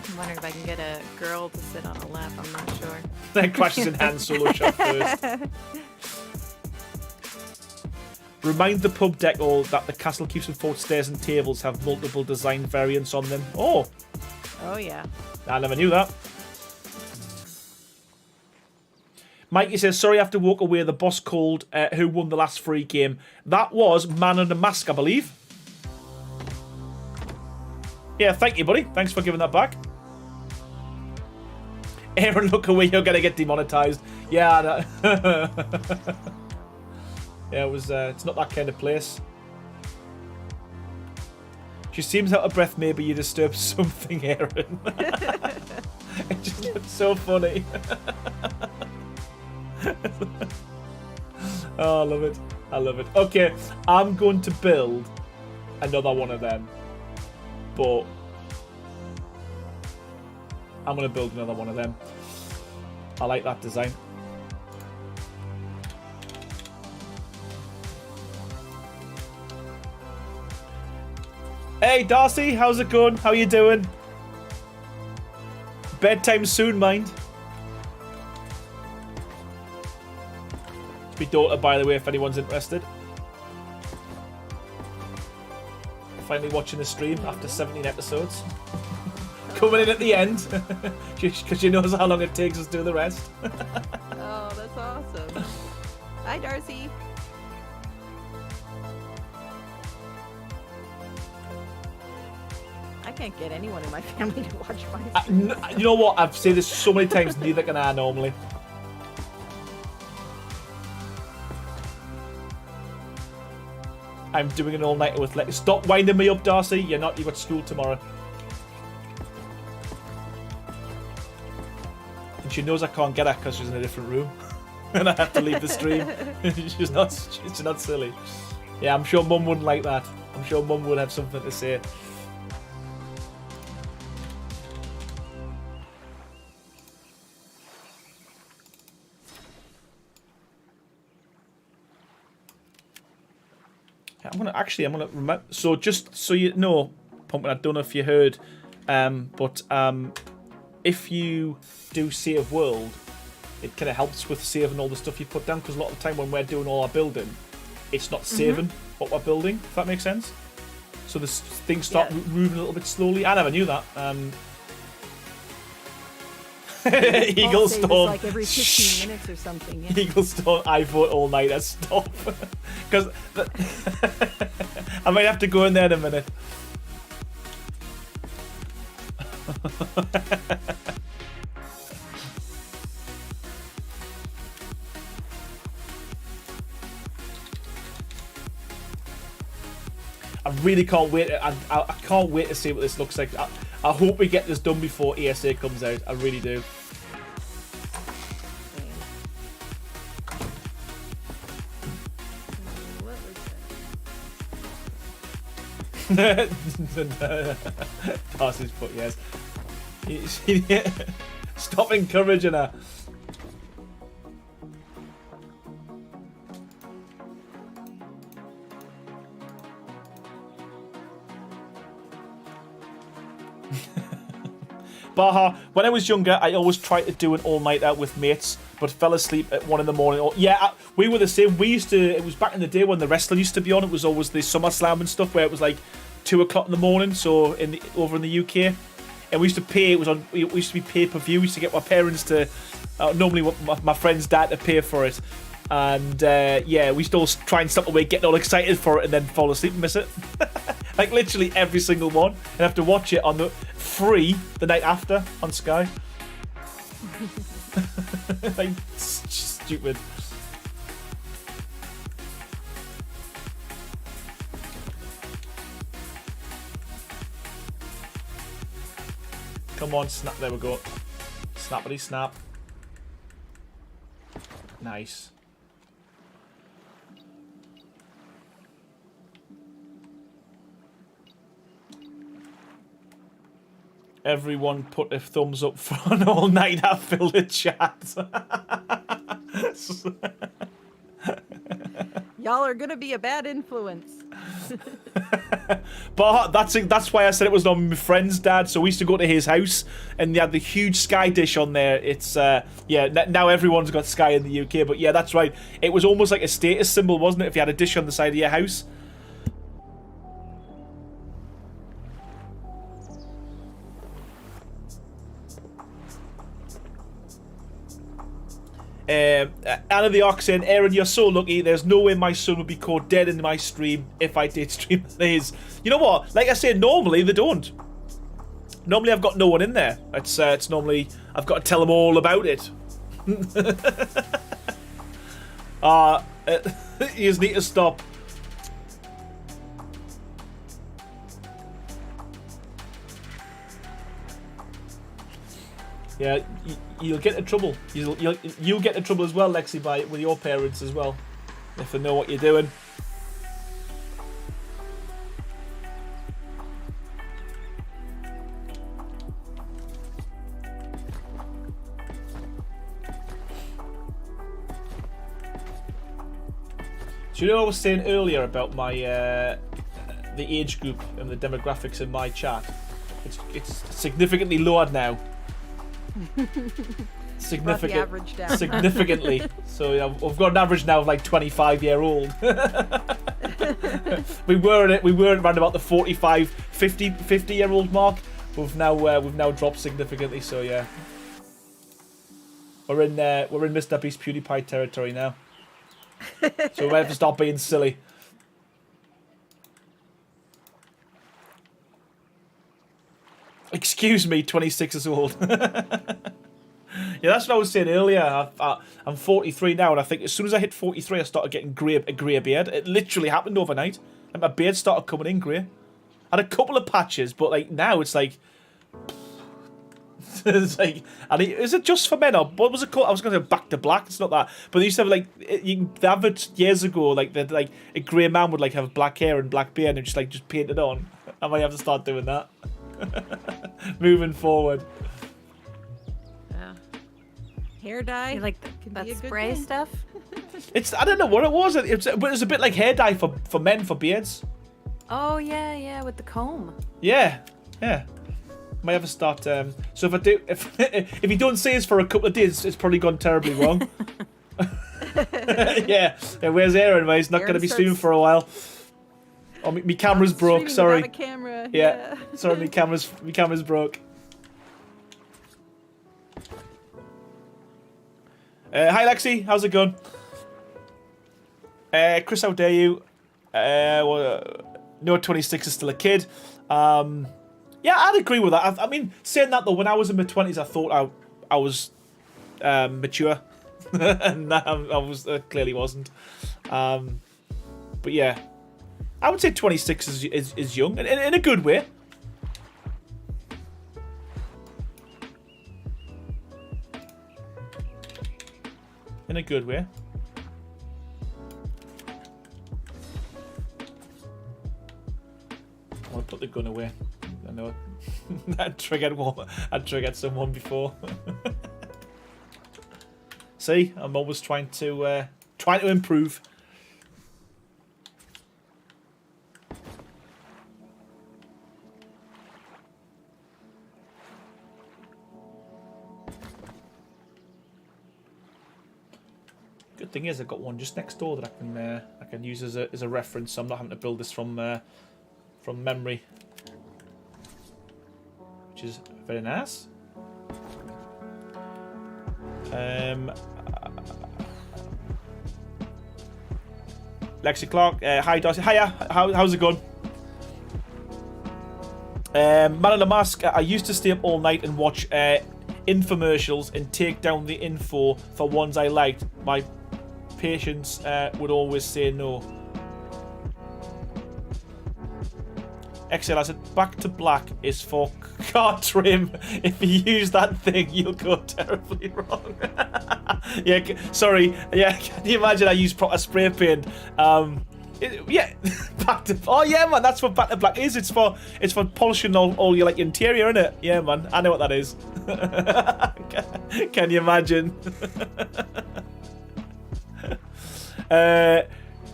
I'm wondering if I can get a girl to sit on a lap. I'm not sure. Then Crashes in Han Solo shot first. Remind the pub decor that the castle keeps and fort stairs and tables have multiple design variants on them. Oh. Oh, yeah. I never knew that. Mikey says, sorry I have to walk away. The boss called who won the last free game. That was Man in a Mask, I believe. Yeah, thank you, buddy. Thanks for giving that back. Aaron, look away. You're going to get demonetized. Yeah, yeah, it's not that kind of place. She seems out of breath. Maybe you disturbed something, Aaron. It just looks so funny. Oh, I love it. I love it. Okay, I'm going to build another one of them. But I'm going to build another one of them. I like that design. Hey, Darcy, how's it going? How you doing? Bedtime soon, mind. It's my daughter, by the way, if anyone's interested. Finally watching the stream after 17 episodes. Coming in at the end. Because she knows how long it takes us to do the rest. Oh, that's awesome. Hi, Darcy. I can't get anyone in my family to watch my stream. You know what? I've said this so many times, neither can I normally. I'm doing an all-nighter with Lex. Stop winding me up, Darcy. You've got school tomorrow. And she knows I can't get her because she's in a different room. And I have to leave the stream. she's not silly. Yeah, I'm sure Mum wouldn't like that. I'm sure Mum would have something to say. I'm gonna remember. So just so you know, Pumpkin, I don't know if you heard, but if you do save world, it kind of helps with saving all the stuff you put down. Because a lot of the time when we're doing all our building, it's not saving what we're building. If that makes sense. So the things start moving a little bit slowly. I never knew that. Eagle Storm. Like every 15 minutes or something. Yeah. Eagle Storm, I vote all night. Stop. Because I might have to go in there in a minute. I really can't wait. I can't wait to see what this looks like. I hope we get this done before ESA comes out. I really do. Darcy's foot, yes. Stop encouraging her. Baha, when I was younger, I always tried to do an all-nighter with mates, but fell asleep at 1 in the morning. We were the same. It was back in the day when the wrestling used to be on. It was always the SummerSlam and stuff where it was like 2 o'clock in the morning, so over in the UK. And we used to pay, we used to be pay-per-view. We used to get my parents to, normally my friend's dad to pay for it. And we used to all try and stop away, getting all excited for it, and then fall asleep and miss it. Like literally every single one, and have to watch it on the free the night after on Sky. Like stupid. Come on, snap! There we go. Snappity snap. Nice. Everyone put a thumbs up for an all-night I filled the chat. Y'all are gonna be a bad influence. But that's why I said it was on my friend's dad. So we used to go to his house, and they had the huge Sky dish on there. It's now everyone's got Sky in the UK, but yeah, that's right. It was almost like a status symbol, wasn't it? If you had a dish on the side of your house. Anna the Ark saying, Aaron, you're so lucky. There's no way my son would be caught dead in my stream if I did stream these. You know what? Like I say, normally they don't. Normally I've got no one in there. It's normally I've got to tell them all about it. You just need to stop. Yeah, you'll get in trouble. You'll get in trouble as well, Lexi, with your parents as well, if they know what you're doing. So you know what I was saying earlier about my the age group and the demographics in my chat? It's significantly lower now. Significantly. So I've got an average now of like 25-year-old. we were around about the 45, 50-year-old mark. We've now dropped significantly. So yeah, we're in Mr. Beast PewDiePie territory now. So we have to stop being silly. Excuse me, 26 years old. Yeah, that's what I was saying earlier. I'm 43 now, and I think as soon as I hit 43, I started getting a grey beard. It literally happened overnight. And my beard started coming in grey. I had a couple of patches, but like now it's like... it's like... is it just for men, or what was it called? I was going to go back to black. It's not that. But they used to have like... they have it years ago, like a grey man would like have black hair and black beard and just paint it on. I might have to start doing that. Moving forward. Yeah. Hair dye. You like that spray stuff? I don't know what it was. It was a bit like hair dye for men for beards. Oh yeah, with the comb. Yeah. Might have to start. So if you don't see us for a couple of days, it's probably gone terribly wrong. Yeah. Where's Aaron? Mate? He's not going to be streaming for a while. Oh, my camera's broke. Sorry. A camera. Yeah. Sorry, my camera's broke. Hi, Lexi. How's it going? Chris, how dare you? No, 26 is still a kid. Yeah, I'd agree with that. I mean, saying that though, when I was in my 20s, I thought I was mature, and I was clearly wasn't. But yeah. I would say 26 is young, in a good way. In a good way. I want to put the gun away. I know I'd triggered someone before. See, I'm always trying to improve. Good thing is I've got one just next door that I can use as a reference, so I'm not having to build this from memory, which is very nice. Lexi Clark, hi Darcy, hiya, how's it going? Man in the Mask, I used to stay up all night and watch infomercials and take down the info for ones I liked. My patients would always say no. Excel, I said back to black is for car trim. If you use that thing, you'll go terribly wrong. Yeah, sorry. Yeah, can you imagine I use proper spray paint? Yeah, back to. Oh yeah, man. That's what Back to Black is. It's for polishing all your like interior, isn't it? Yeah, man. I know what that is. Can you imagine?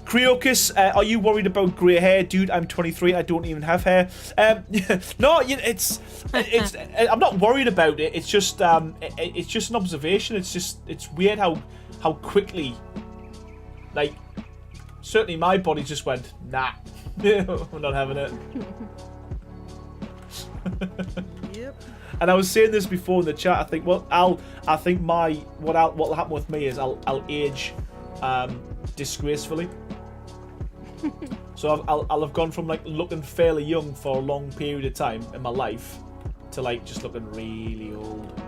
Creocus, are you worried about grey hair, dude? I'm 23. I don't even have hair. No, it's. I'm not worried about it. It's just an observation. It's weird how quickly, like, certainly my body just went, nah, we're not having it. Yep. And I was saying this before in the chat. I think what'll happen with me is I'll age disgracefully. So I'll have gone from like looking fairly young for a long period of time in my life to like just looking really old.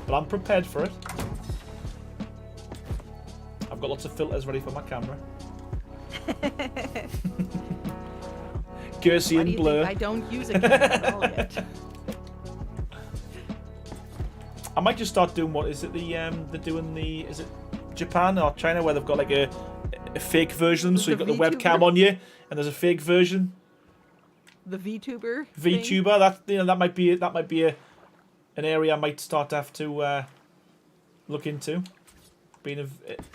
But I'm prepared for it. I've got lots of filters ready for my camera. Gaussian blur. I don't use a camera at all yet. I might just start doing is it Japan or China where they've got like a fake version, so you've got the webcam on you and there's a fake version. The VTuber. VTuber, that might be an area I might start to have to look into, being a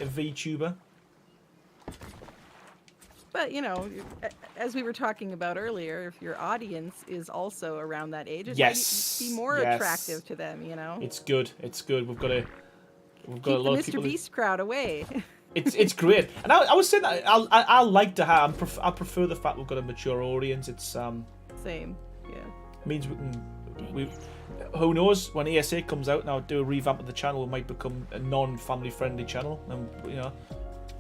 VTuber. But as we were talking about earlier, if your audience is also around that age, it might be more attractive to them. It's good. We've got a Keep lot the of Mr. people. Beast crowd away. It's great, and I was saying that I like to have. I prefer the fact we've got a mature audience. It's Same, yeah. means we who knows when ESA comes out and I'll do a revamp of the channel, it might become a non-family friendly channel, and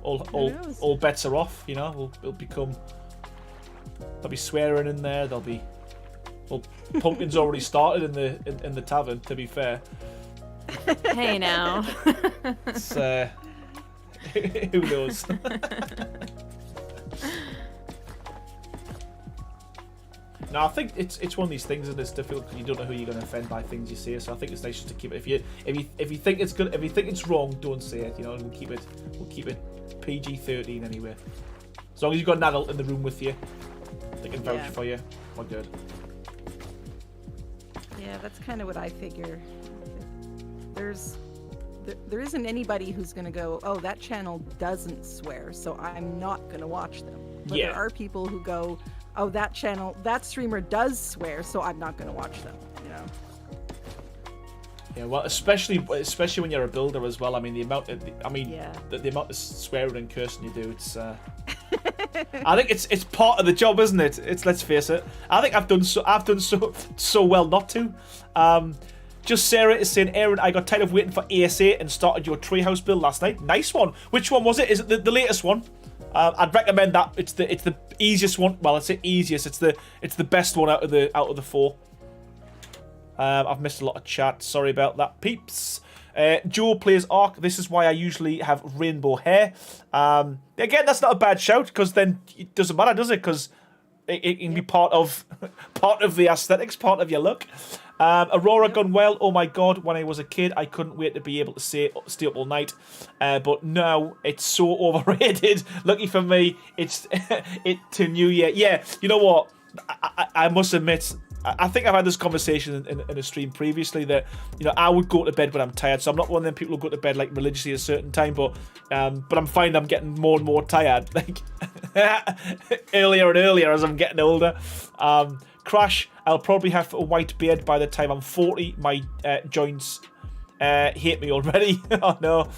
all bets are off. It'll become. There'll be swearing in there. Pumpkin's already started in the tavern. To be fair. Hey now. It's, who knows? No, I think it's one of these things, and it's difficult because you don't know who you're going to offend by things you say. So I think it's nice just to keep it. If you think it's good, if you think it's wrong, don't say it. We'll keep it PG-13 anyway. As long as you've got an adult in the room with you, they can vouch for you. We're good. Yeah, that's kind of what I figure. There isn't anybody who's going to go, oh, that channel doesn't swear, so I'm not going to watch them. But there are people who go, oh, that streamer does swear, so I'm not going to watch them. Yeah, well, especially when you're a builder as well. I mean, the amount of swearing and cursing you do, it's. I think it's part of the job, isn't it? Let's face it. I think I've done so well not to. Just Sarah is saying, Aaron, I got tired of waiting for ASA and started your treehouse build last night. Nice one. Which one was it? Is it the latest one? I'd recommend that. It's the easiest one. Well, it's the easiest. It's the best one out of the four. I've missed a lot of chat. Sorry about that, peeps. Joe plays Ark. This is why I usually have rainbow hair. Again, that's not a bad shout because then it doesn't matter, does it? Because it can be part of the aesthetics, part of your look. Aurora gone well. Oh my god, when I was a kid, I couldn't wait to be able to stay up all night. But now it's so overrated. Lucky for me, it's to New Year. Yeah, you know what? I must admit, I think I've had this conversation in a stream previously that I would go to bed when I'm tired. So I'm not one of them people who go to bed like religiously at a certain time, but I'm finding I'm getting more and more tired, like earlier and earlier as I'm getting older. Crash, I'll probably have a white beard by the time I'm 40. My joints hate me already. Oh no.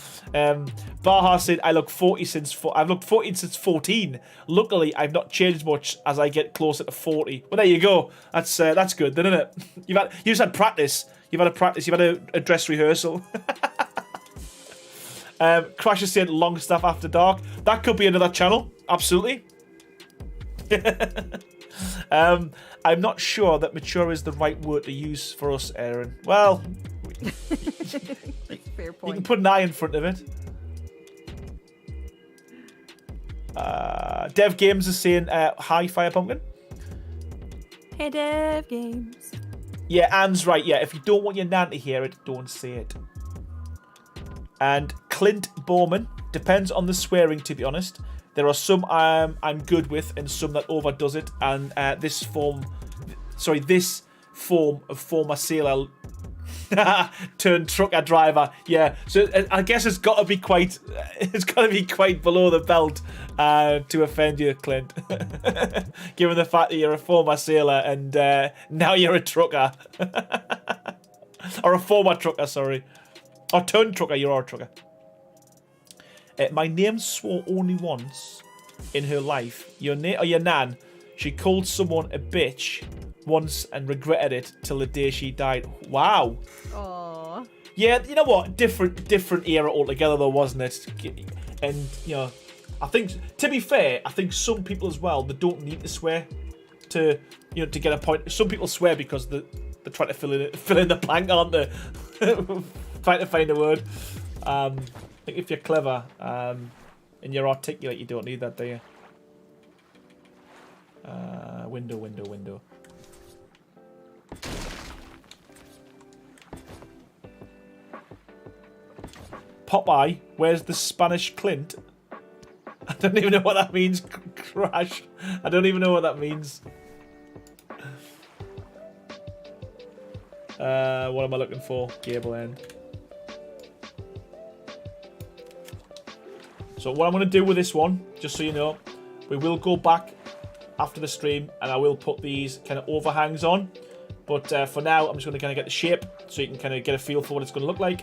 Baha said I've looked 40 since 14. Luckily, I've not changed much as I get closer to 40. Well, there you go. That's good, isn't it? You've just had practice. You've had a dress rehearsal. Crash is saying Longstaff After Dark. That could be another channel. Absolutely. I'm not sure that mature is the right word to use for us, Aaron. Well, fair point. You can put an I in front of it. Dev Games is saying, hi, Firepumpkin. Hey, Dev Games. Yeah, Anne's right. Yeah, if you don't want your nan to hear it, don't say it. And Clint Bowman Depends on the swearing, to be honest. There are some I'm good with and some that overdoes it. And this form of former sailor turned trucker driver. Yeah, so I guess it's got to be quite below the belt to offend you, Clint. Given the fact that you're a former sailor and now you're a trucker. Or a former trucker, sorry. Or turned trucker, you are a trucker. My name swore only once in her life. Your nan, she called someone a bitch once and regretted it till the day she died. Wow. Aww. Yeah, you know what? Different era altogether, though, wasn't it? And you know, I think, to be fair, I think some people as well, they don't need to swear to get a point. Some people swear because they're trying to fill in the blank, aren't they? Trying to find a word. I think if you're clever and you're articulate, you don't need that, do you? Window. Popeye, where's the Spanish Clint? I don't even know what that means. Crash. I don't even know what that means. What am I looking for? Gable end. So what I'm going to do with this one, just so you know, we will go back after the stream and I will put these kind of overhangs on. But for now, I'm just going to kind of get the shape so you can kind of get a feel for what it's going to look like.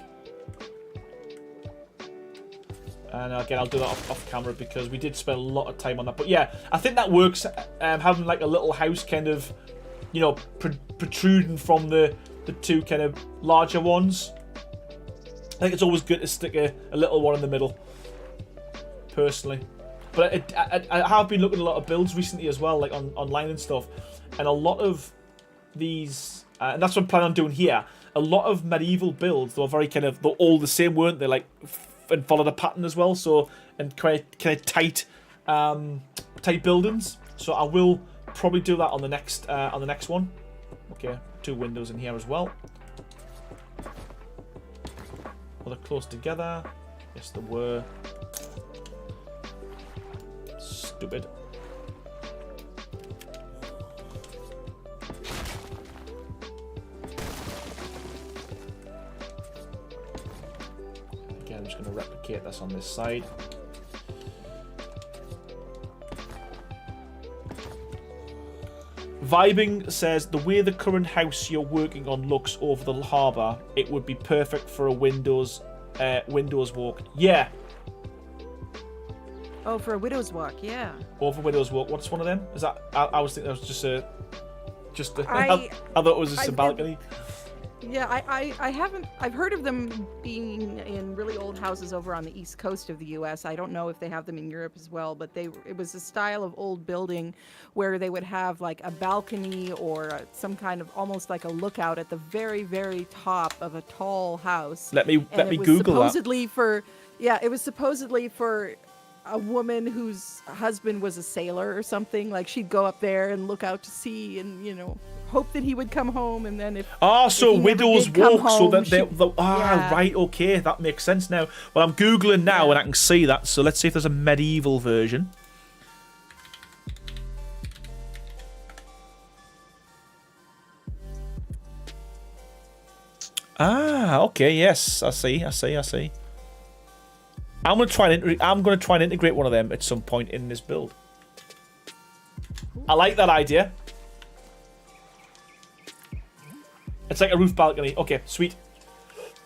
And again, I'll do that off camera because we did spend a lot of time on that. But yeah, I think that works. Having like a little house kind of, you know, protruding from the two kind of larger ones. I think it's always good to stick a little one in the middle, personally. But I have been looking at a lot of builds recently as well, like online and stuff. And a lot of these, and that's what I'm planning on doing here, a lot of medieval builds, they were very kind of, they're all the same, weren't they? Like, and followed a pattern as well, so, and kind of tight buildings. So I will probably do that on the next one. Okay, 2 windows in here as well. Well, they're close together. Yes, they were. Stupid. Again, I'm just going to replicate this on this side. Vibing says, the way the current house you're working on looks over the harbour, it would be perfect for a Windows walk. Yeah. Oh, for a widow's walk, yeah. Over Widow's Walk. What's one of them? Is that? I was thinking that was just a. I thought it was just a balcony. Yeah, I haven't. I've heard of them being in really old houses over on the east coast of the U.S. I don't know if they have them in Europe as well, but it was a style of old building where they would have like a balcony or some kind of almost like a lookout at the very, very top of a tall house. Let me Google supposedly that. It was supposedly for a woman whose husband was a sailor or something. Like she'd go up there and look out to sea and, you know, hope that he would come home, and then if Widow's Walk, home, so that right, okay, that makes sense now. Well, I'm googling now and I can see that. So let's see if there's a medieval version. Okay, yes, I see. I'm gonna try and integrate one of them at some point in this build. I like that idea. It's like a roof balcony. Okay, sweet.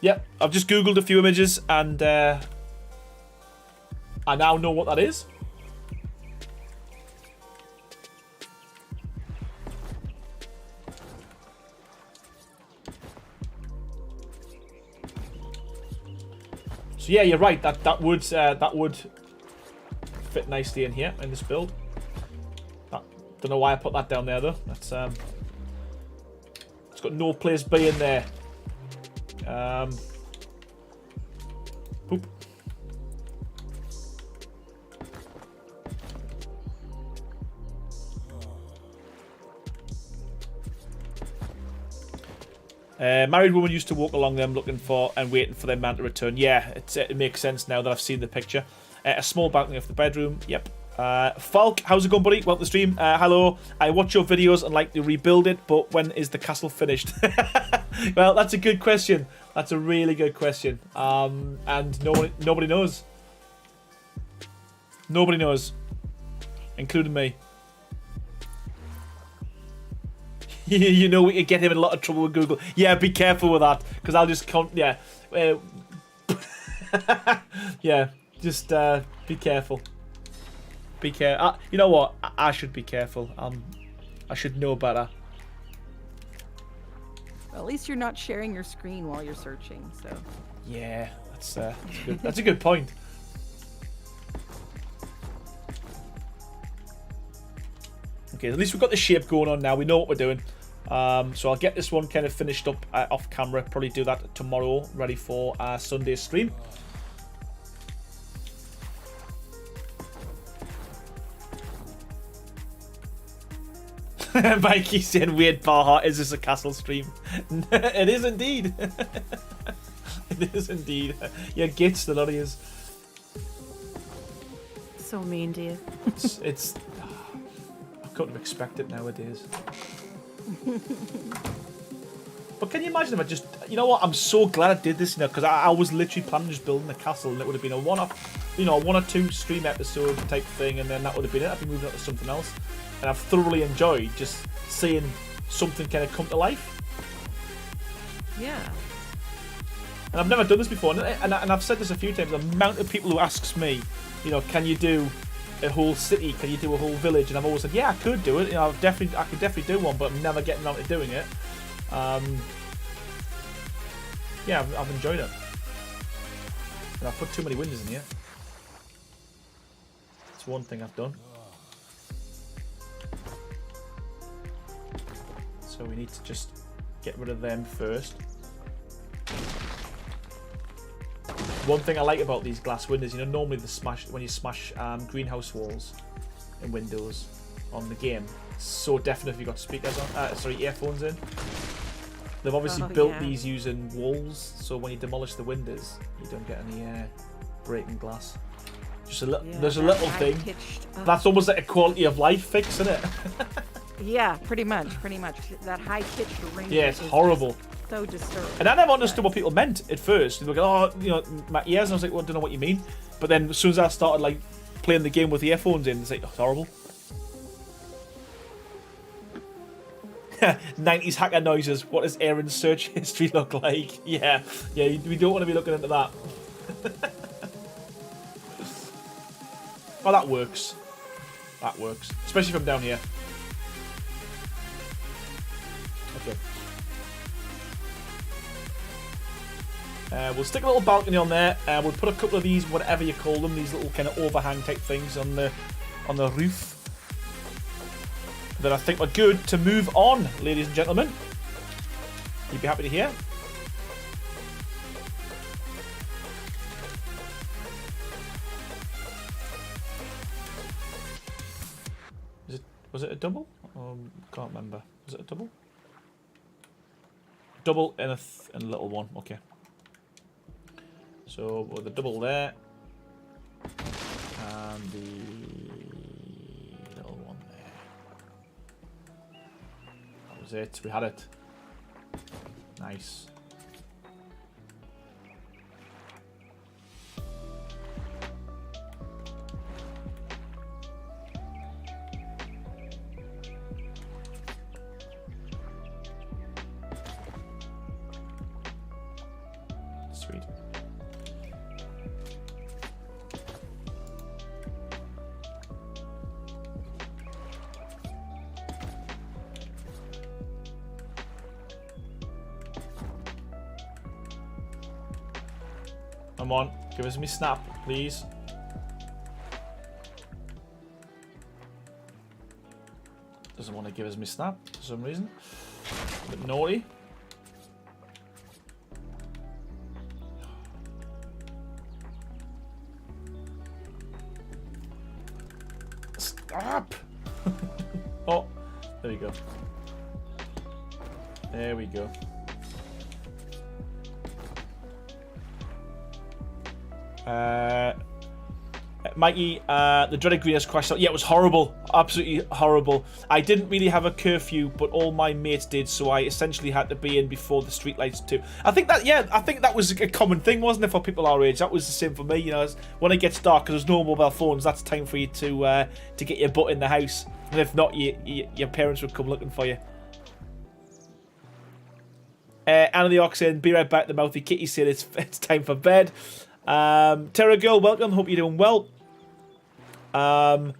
Yep, I've just googled a few images and I now know what that is. So yeah, you're right. That would fit nicely in here in this build. Don't know why I put that down there though. That's it's got no place B in there. Poop. Married woman used to walk along them looking for and waiting for their man to return. Yeah, it makes sense now that I've seen the picture. A small balcony of the bedroom. Yep. Falk, how's it going, buddy? Welcome to the stream. Hello. I watch your videos and like to rebuild it, but when is the castle finished? Well, that's a good question. That's a really good question. And nobody knows. Nobody knows, including me. You know, we could get him in a lot of trouble with Google. Yeah, be careful with that, because I'll just yeah. Yeah, just be careful. Be careful. You know what? I should be careful. I should know better. Well, at least you're not sharing your screen while you're searching. So. Yeah, that's a good point. Okay, at least we've got the shape going on now. We know what we're doing. So I'll get this one kind of finished up off camera. Probably do that tomorrow, ready for Sunday's stream. Mikey said, "Weird Barheart, is this a castle stream?" It is indeed. It is indeed. Yeah, gets the lot of yous. So mean to you. It's I couldn't have expected nowadays. But can you imagine if I just, you know what? I'm so glad I did this, you know, because I was literally planning just building a castle, and it would have been a one-off, you know, 1 or 2 stream episode type thing, and then that would have been it. I'd be moving on to something else, and I've thoroughly enjoyed just seeing something kind of come to life. Yeah. And I've never done this before, and I've said this a few times. The amount of people who asks me, you know, can you do a whole city? Can you do a whole village? And I've always said, yeah, I could do it. You know, I could definitely do one, but I'm never getting around to doing it. Yeah, I've enjoyed it. And I've put too many windows in here. That's one thing I've done. So we need to just get rid of them first. One thing I like about these glass windows, you know, normally when you smash greenhouse walls in Windows on the game, it's so definite if you've got speakers on, earphones in. They've obviously built these using walls, so when you demolish the windows, you don't get any breaking glass. Just a little, there's a little thing. That's almost like a quality of life fix, isn't it? Yeah, pretty much. That high-pitched ring. Yeah, it's horrible. So disturbing. And I never understood what people meant at first. They were like, oh, you know, my ears. And I was like, well, I don't know what you mean. But then as soon as I started like playing the game with the earphones in, it's like, oh, it's horrible. 90s hacker noises. What does Aaron's search history look like? Yeah, we don't want to be looking into that. Oh, that works. That works. Especially from down here. Okay. We'll stick a little balcony on there. We'll put a couple of these, whatever you call them, these little kind of overhang type things on the roof. Then I think we're good to move on, ladies and gentlemen. You'd be happy to hear. Was it a double? Can't remember. Was it a double? Double and a little one. Okay. So with the double there, and the little one there. That was it. We had it. Nice. Sweet. Come on, give us me snap, please. Doesn't want to give us me snap for some reason. A bit naughty. Stop! Oh, there we go. There we go. Mikey, the dreaded green has crashed out. Yeah, it was horrible. Absolutely horrible. I didn't really have a curfew, but all my mates did, so I essentially had to be in before the streetlights too. I think that was a common thing, wasn't it, for people our age? That was the same for me, you know. When it gets dark, because there's no mobile phones, that's time for you to get your butt in the house. And if not, your parents would come looking for you. Anna the Ox saying, be right back, the mouthy kitty said it's time for bed. Terra Girl, welcome. Hope you're doing well. What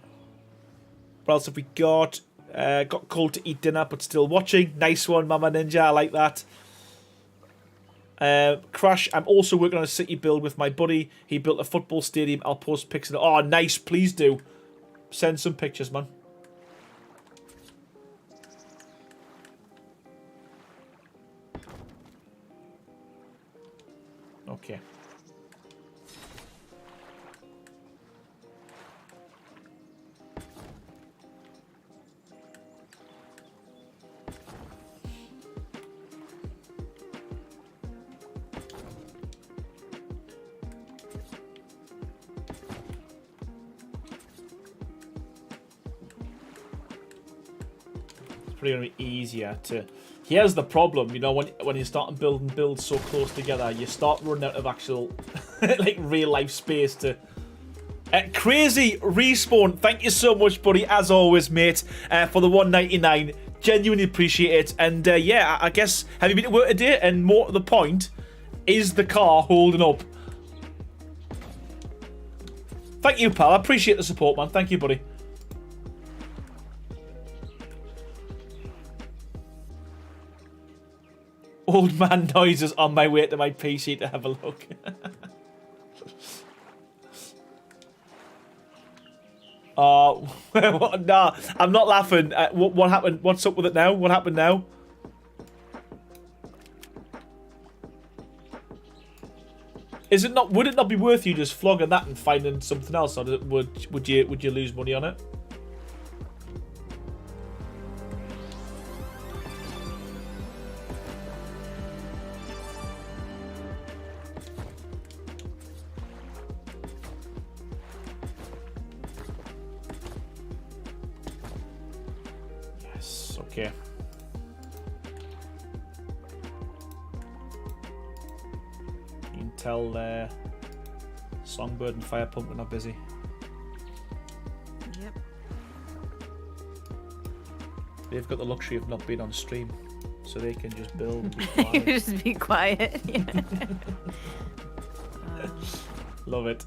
else have we got? Got called to eat dinner, but still watching. Nice one, Mama Ninja. I like that. Crash, I'm also working on a city build with my buddy. He built a football stadium. I'll post pics of it. Oh, nice. Please do. Send some pictures, man. Okay. Going to be easier to. Here's the problem, you know, when you start building builds so close together, you start running out of actual like real life space to. Crazy Respawn, thank you so much, buddy, as always, mate, for the 199. Genuinely appreciate it. And yeah, I guess, have you been to work today? And more to the point, is the car holding up? Thank you, pal. I appreciate the support, man. Thank you, buddy. Old man noises on my way to my PC to have a look. Oh, nah, I'm not laughing. What happened? What's up with it now? What happened now? Would it not be worth you just flogging that and finding something else, or would you lose money on it? Okay. You can tell Songbird and Firepumpkin are busy. Yep. They've got the luxury of not being on stream, so they can just build and be quiet. Just be quiet. Yeah. Love it.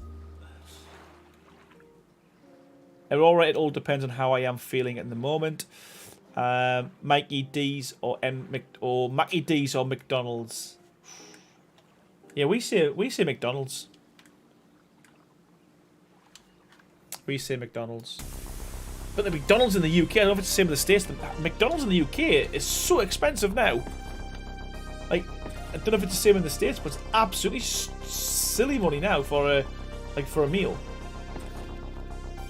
Alright, it all depends on how I am feeling at the moment. Mikey D's or Mackie D's or McDonald's. Yeah, we say McDonald's. We say McDonald's. But the McDonald's in the UK, I don't know if it's the same in the States. The McDonald's in the UK is so expensive now. Like, I don't know if it's the same in the States, but it's absolutely silly money now for a meal.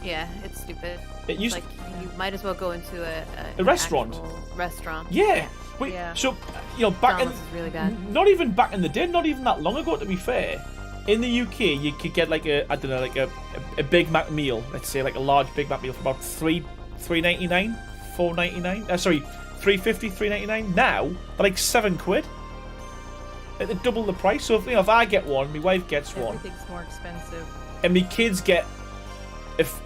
Yeah, it's stupid. It used like you might as well go into a restaurant. Restaurant. Yeah. Wait. Yeah. So you know, back in really bad. Not even back in the day, not even that long ago. To be fair, in the UK, you could get like a Big Mac meal. Let's say like a large Big Mac meal for about $3.99, $4.99. Sorry, $3.50, $3.99. Now they're like £7. Like they double the price. So if I get one, my wife gets one. Everything's more expensive. And my kids get. If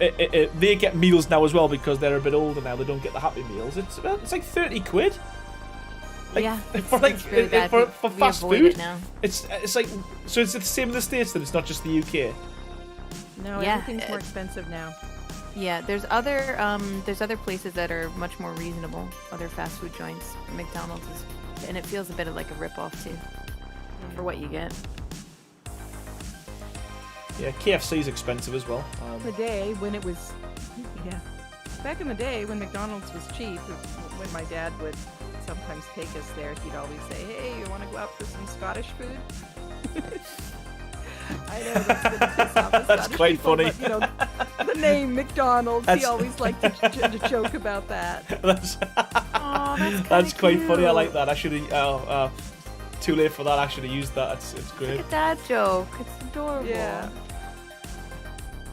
they get meals now as well because they're a bit older now, they don't get the Happy Meals. It's like £30. Like, yeah, for really bad. for fast food. It now. It's like so it's the same in the States, then it's not just the UK. No, yeah, everything's more expensive now. Yeah, there's other places that are much more reasonable. Other fast food joints. McDonald's is, and it feels a bit of like a rip off too, for what you get. Yeah, KFC is expensive as well. The day when it was, yeah, back in the day when McDonald's was cheap, when my dad would sometimes take us there, he'd always say, "Hey, you want to go out for some Scottish food?" I know that's gonna piss off the That's Scottish quite people, funny. But, you know, the name McDonald's, he always liked to joke about that. That's quite funny. I like that. I should have. Too late for that. I should have used that. It's great. Look at that joke. It's adorable. Yeah.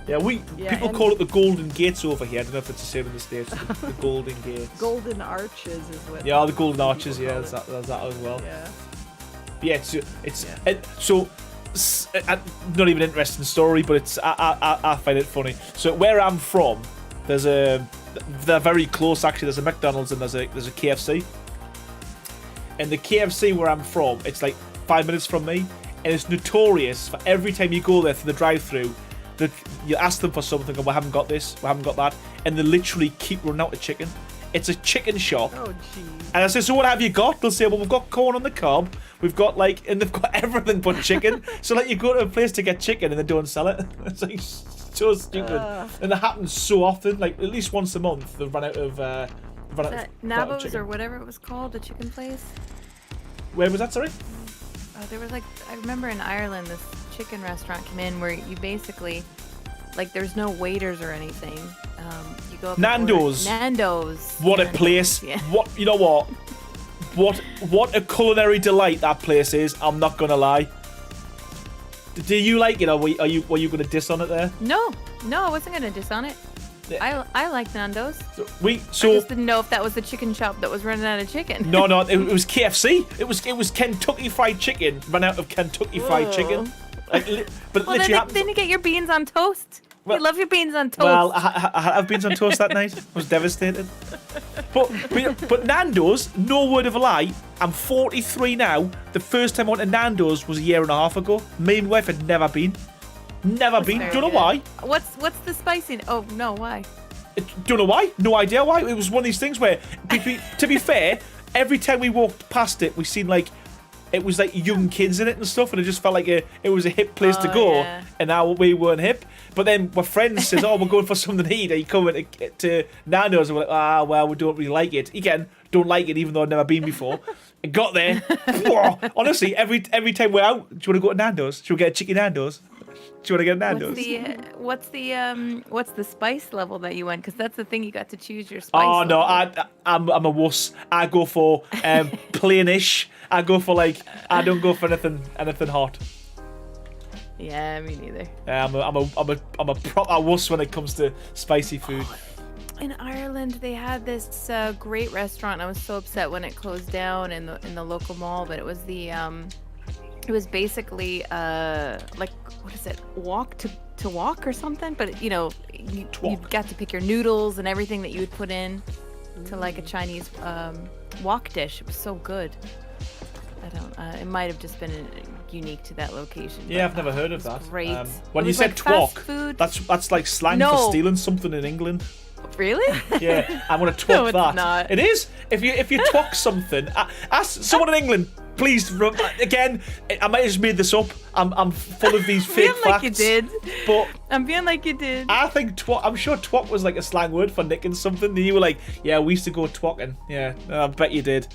Yeah, people call it the Golden Gates over here. I don't know if it's the same in the States. The Golden Gates. Golden Arches is what. Yeah, the Golden Arches. Yeah, there's that as well. Yeah. But yeah, not even an interesting story, but I find it funny. So where I'm from, they're very close actually. There's a McDonald's and there's a KFC. And the KFC where I'm from, it's like 5 minutes from me, and it's notorious for every time you go there through the drive-through, that you ask them for something and we haven't got this, we haven't got that, and they literally keep running out of chicken. It's a chicken shop. Oh, jeez. And I say, so what have you got? They'll say, well, we've got corn on the cob. We've got and they've got everything but chicken. So you go to a place to get chicken and they don't sell it. It's like so stupid. And it happens so often, like at least once a month. They've run out of. Nabo's or whatever it was called, the chicken place. Where was that? Sorry. There was I remember in Ireland, this chicken restaurant came in where you basically, there's no waiters or anything. You go up Nando's. Nando's. What a place! Yeah. You know what? What a culinary delight that place is. I'm not gonna lie. Do you like it, or were you gonna diss on it there? No, I wasn't gonna diss on it. I like Nando's. So I just didn't know if that was the chicken shop that was running out of chicken. No, it was KFC. It was Kentucky Fried Chicken ran out of Kentucky Fried Chicken. But well, then you get your beans on toast. Well, you love your beans on toast. Well, I have beans on toast that night. I was devastated. But Nando's, no word of a lie, I'm 43 now. The first time I went to Nando's was a year and a half ago. Me and my wife had never been. Never been. Don't know why. What's the spicy? Oh no, why? Don't know why. No idea why. It was one of these things where, to be fair, every time we walked past it, we seen it was young kids in it and stuff, and it just felt like it was a hip place to go. Yeah. And now we weren't hip. But then my friend says, "Oh, we're going for something to eat. Are you coming to Nando's?" And we're like, well, we don't really like it. Again, don't like it, even though I've never been before. I got there. Honestly, every time we're out, do you want to go to Nando's? Should we get a chicken Nando's? Do you want to get a Nando's? What's the spice level that you went? Because that's the thing, you got to choose your spice. Oh no, level. I'm a wuss. I go for plainish. I go for I don't go for anything hot. Yeah, me neither. I'm a proper wuss when it comes to spicy food. In Ireland, they had this great restaurant. I was so upset when it closed down in the local mall, but it was it was basically what is it? Walk to walk or something? But you got to pick your noodles and everything that you would put in to a Chinese wok dish. It was so good. I don't. It might have just been unique to that location. Yeah, I've never heard of that. Great. When you said twok, that's like slang for stealing something in England. Really? Yeah, I'm gonna twok No, it's that. not. It is. If you twok something, ask someone in England. Please, again, I might have just made this up. I'm full of these fake facts. Like you did. But I'm feeling like you did. I think twok. I'm sure twok was like a slang word for nicking something. And you were like, yeah, we used to go twocking. Yeah, I bet you did.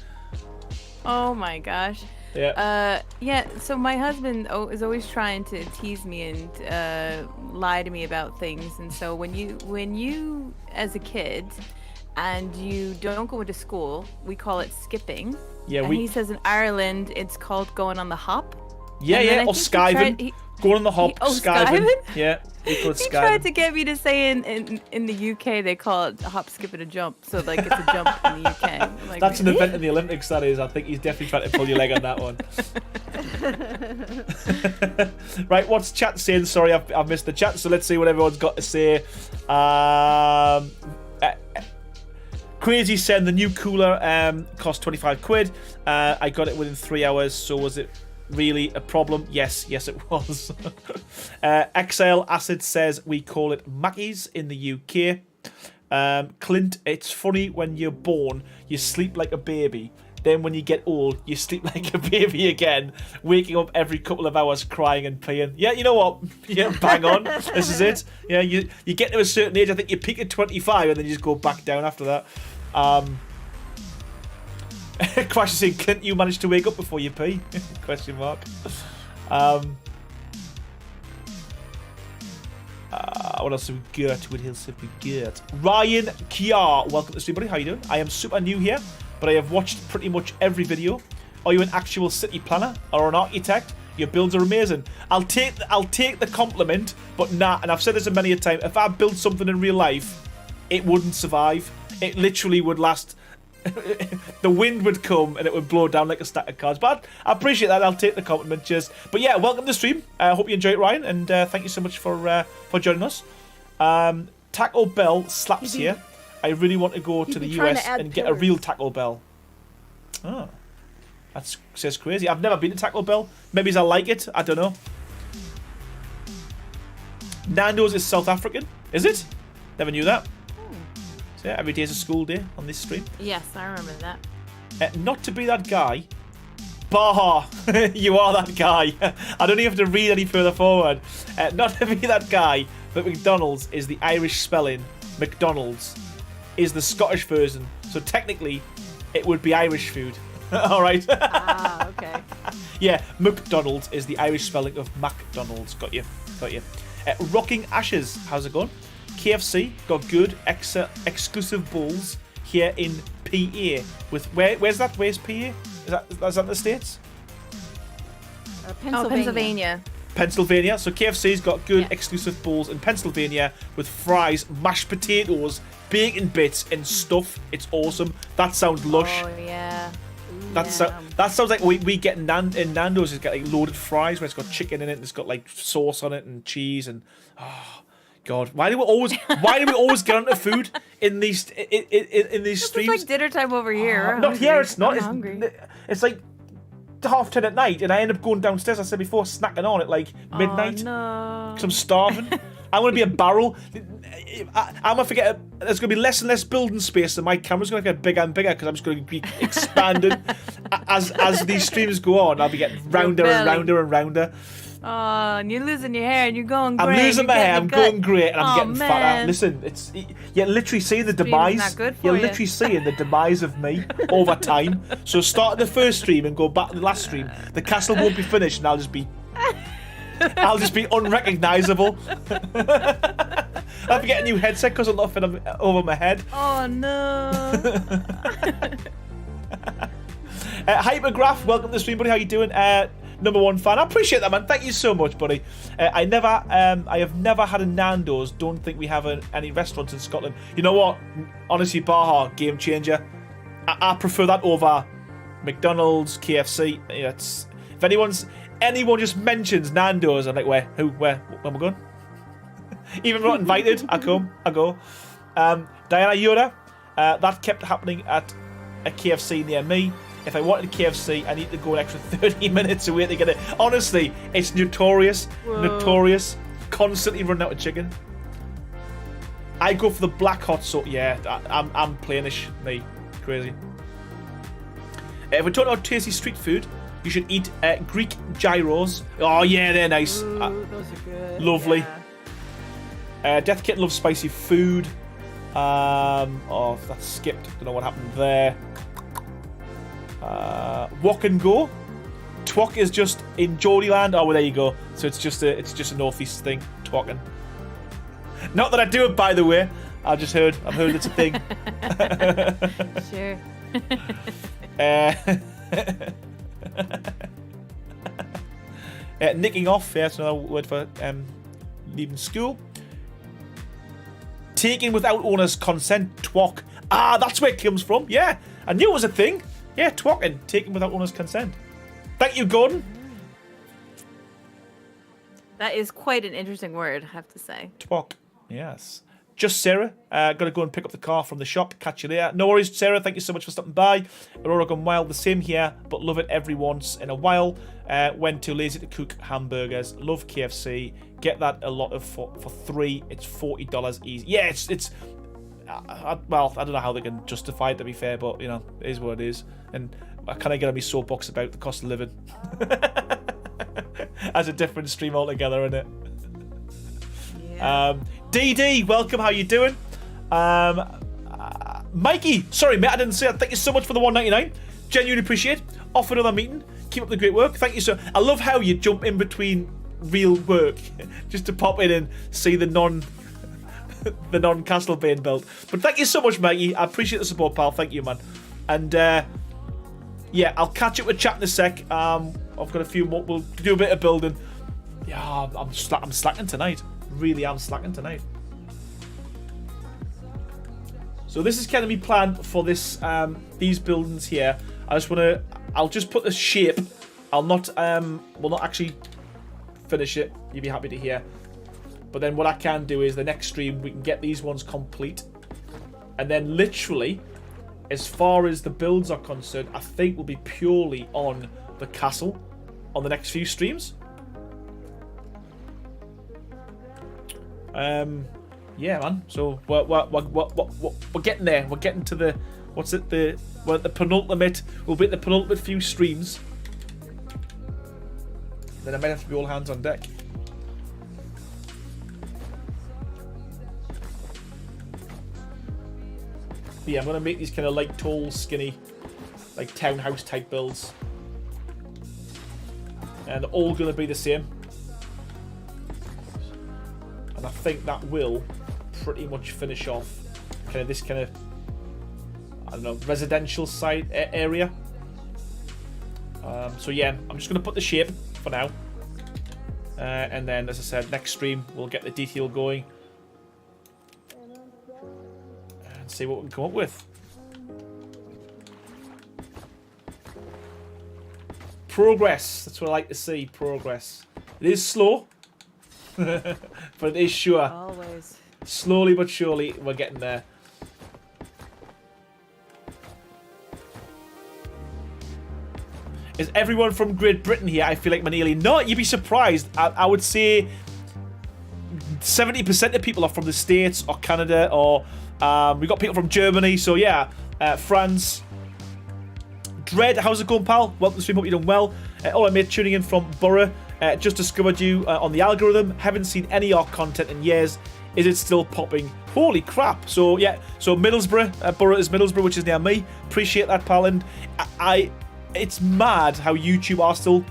Oh my gosh. Yeah. Yeah. So my husband is always trying to tease me and lie to me about things. And so when you as a kid and you don't go into school, we call it skipping. Yeah. And he says in Ireland it's called going on the hop. Yeah. Or skiving. Going on the hop. Skiving. Yeah. He tried to get me to say in the UK they call it hop, skip, and a jump. So it's a jump in the UK. Like, that's an event in the Olympics, that is. I think he's definitely trying to pull your leg on that one. Right, what's chat saying? Sorry, I've missed the chat. So let's see what everyone's got to say. Crazy said the new cooler cost 25 quid. I got it within 3 hours. So was it really a problem? Yes it was. XL Acid says we call it Mackies in the UK. Clint, it's funny when you're born you sleep like a baby, then when you get old you sleep like a baby again, waking up every couple of hours crying and playing. Yeah, you know what? Yeah, bang on. This is it. Yeah, you get to a certain age, I think you peak at 25 and then you just go back down after that. Crash is saying, Clint, you managed to wake up before you pee? Question mark. What else have we got? What else have we got? Ryan Kiar, welcome to the stream, buddy. How you doing? I am super new here, but I have watched pretty much every video. Are you an actual city planner or an architect? Your builds are amazing. I'll take the compliment, but nah. And I've said this a many a time. If I built something in real life, it wouldn't survive. It literally would last. The wind would come and it would blow down like a stack of cards. But I appreciate that. I'll take the compliment. Cheers. But yeah, welcome to the stream. I hope you enjoy it, Ryan, and thank you so much for joining us. Taco Bell slaps here. I really want to go to the US and get a real Taco Bell. Oh, that's crazy. I've never been to Taco Bell. Maybe I like it. I don't know. Nando's is South African. Is it? Never knew that. So yeah, every day is a school day on this stream. Yes, I remember that. Not to be that guy. Baha, you are that guy. I don't even have to read any further forward. Not to be that guy, but McDonald's is the Irish spelling. McDonald's is the Scottish version. So technically, it would be Irish food. All right. Ah, okay. Yeah, McDonald's is the Irish spelling of McDonald's. Got you. Rocking Ashes, how's it going? KFC got good exclusive bowls here in PA. Where's that? Where's PA? Is that in the States? Pennsylvania. Pennsylvania. So KFC's got good exclusive bowls in Pennsylvania with fries, mashed potatoes, bacon bits, and stuff. It's awesome. That sounds lush. Oh yeah. That sounds like we get in Nando's. It's got like loaded fries where it's got chicken in it and it's got like sauce on it and cheese and God, why do we always get onto food in these streams? It's like dinner time over here. Not here. It's not. I'm hungry. It's like 10:30 at night, and I end up going downstairs. I said before, snacking on at like midnight. Oh, no. Because I'm starving. I'm gonna be a barrel. I'm gonna forget. There's gonna be less and less building space, and my camera's gonna get bigger and bigger because I'm just gonna be expanding as these streams go on. I'll be getting rounder and rounder and rounder. Oh, and you're losing your hair, and you're going great. I'm losing my hair. I'm going great, and I'm getting man. fatter. Listen, you're literally seeing the demise. Not good for You're you. literally seeing the demise of me over time. So start the first stream and go back to the last stream. The castle won't be finished, and I'll just be unrecognisable. I'll be getting a new headset because I'm not fitting over my head. Oh no. Hypergraph, welcome to the stream, buddy. How you doing? Number one fan. I appreciate that, man. Thank you so much, buddy. I have never had a Nando's. Don't think we have any restaurants in Scotland. You know what? Honestly, Baja, game changer. I prefer that over McDonald's, KFC. If anyone just mentions Nando's, I'm like, where am I going? Even if I'm not invited, I go. Diana Yoda, that kept happening at a KFC near me. If I wanted a KFC, I need to go an extra 30 minutes away to get it. Honestly, it's notorious. Whoa. Notorious. Constantly running out of chicken. I go for the black hot sauce. Yeah, I'm plainish. Me. Crazy. If we're talking about tasty street food, you should eat Greek gyros. Oh, yeah, they're nice. Ooh, those are good. Lovely. Yeah. Death Kitten loves spicy food. That's skipped. Don't know what happened there. Wok and Go. Twok is just in Geordieland. Oh, well, there you go. So it's just a northeast thing. Twocking. Not that I do it, by the way. I've heard it's a thing. Sure. Nicking off. Yeah, that's another word for leaving school. Taking without owner's consent. Twok. Ah, that's where it comes from. Yeah, I knew it was a thing. Yeah, twocking. Taken without owner's consent. Thank you, Gordon. That is quite an interesting word, I have to say. Twok. Yes. Just Sarah. Gotta go and pick up the car from the shop. Catch you later. No worries, Sarah. Thank you so much for stopping by. Aurora Gone Wild. The same here, but love it every once in a while. When too lazy to cook hamburgers. Love KFC. Get that a lot of for $3. It's $40 easy. Yeah, it's well, I don't know how they can justify it, to be fair, but, it is what it is. And I kind of get on my soapbox about the cost of living. As a different stream altogether, isn't it? Yeah. DD, welcome. How you doing? Mikey, sorry, mate, I didn't say that. Thank you so much for the $1.99. Genuinely appreciate it. Off another meeting. Keep up the great work. Thank you, sir. I love how you jump in between real work just to pop in and see the non-Castlebane build. But thank you so much, Mikey. I appreciate the support, pal. Thank you, man. And yeah, I'll catch up with chat in a sec. I've got a few more. We'll do a bit of building. Yeah, I'm slacking tonight. Really am slacking tonight. So this is kind of me plan for this these buildings here. I'll just put the shape. I'll not will not actually finish it. You'll be happy to hear. But then what I can do is the next stream we can get these ones complete. And then literally, as far as the builds are concerned, I think we'll be purely on the castle on the next few streams. Yeah, man. So we're getting there. We're getting to the we're at the penultimate. We'll be at the penultimate few streams. Then I might have to be all hands on deck. But yeah, I'm gonna make these kind of like tall, skinny, like townhouse type builds, and they're all gonna be the same. And I think that will pretty much finish off kind of this kind of, I don't know, residential side area. So yeah, I'm just going to put the shape for now. And then, as I said, next stream we'll get the detail going. And see what we can come up with. Progress. That's what I like to see, progress. It is slow. But it is sure. Always. Slowly but surely, we're getting there. Is everyone from Great Britain here? I feel like I'm an alien. No, you'd be surprised. I would say 70% of people are from the States or Canada, or we got people from Germany. So yeah, France. Dread, how's it going, pal? Welcome to the stream. Hope you're doing well. Oh, I mate tuning in from Borough. Just discovered you on the algorithm. Haven't seen any ARK content in years. Is it still popping? Holy crap. So yeah, so Middlesbrough, Borough is Middlesbrough, which is near me. Appreciate that, pal. And it's mad how YouTube are still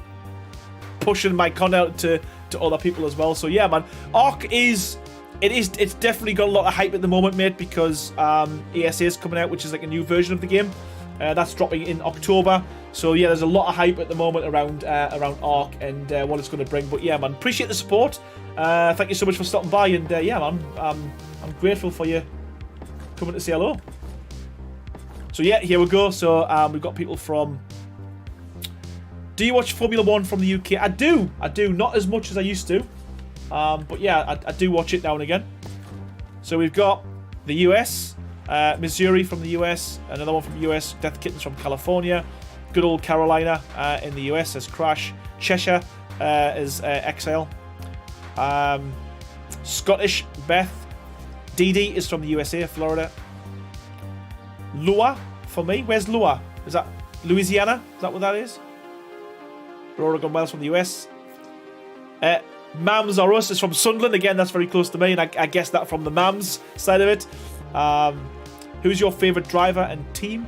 pushing my content to other people as well. So yeah, man, ARK it's definitely got a lot of hype at the moment, mate, because ESA is coming out, which is like a new version of the game. That's dropping in October. So yeah, there's a lot of hype at the moment around ARK and what it's going to bring. But yeah, man, appreciate the support. Thank you so much for stopping by. And yeah, man, I'm grateful for you coming to say hello. So yeah, here we go. So we've got people from. Do you watch Formula 1 from the UK? I do. Not as much as I used to. But yeah, I do watch it now and again. So we've got the US. Missouri from the US, another one from the US, Death Kittens from California, good old Carolina in the US as Crash, Cheshire is Exile, Scottish Beth, DD is from the USA, Florida, Lua for me, where's Lua? Is that Louisiana? Is that what that is? Oregon Wells from the US. Mams or Us is from Sunderland, again that's very close to me, and I guess that from the Mams side of it. Who's your favourite driver and team?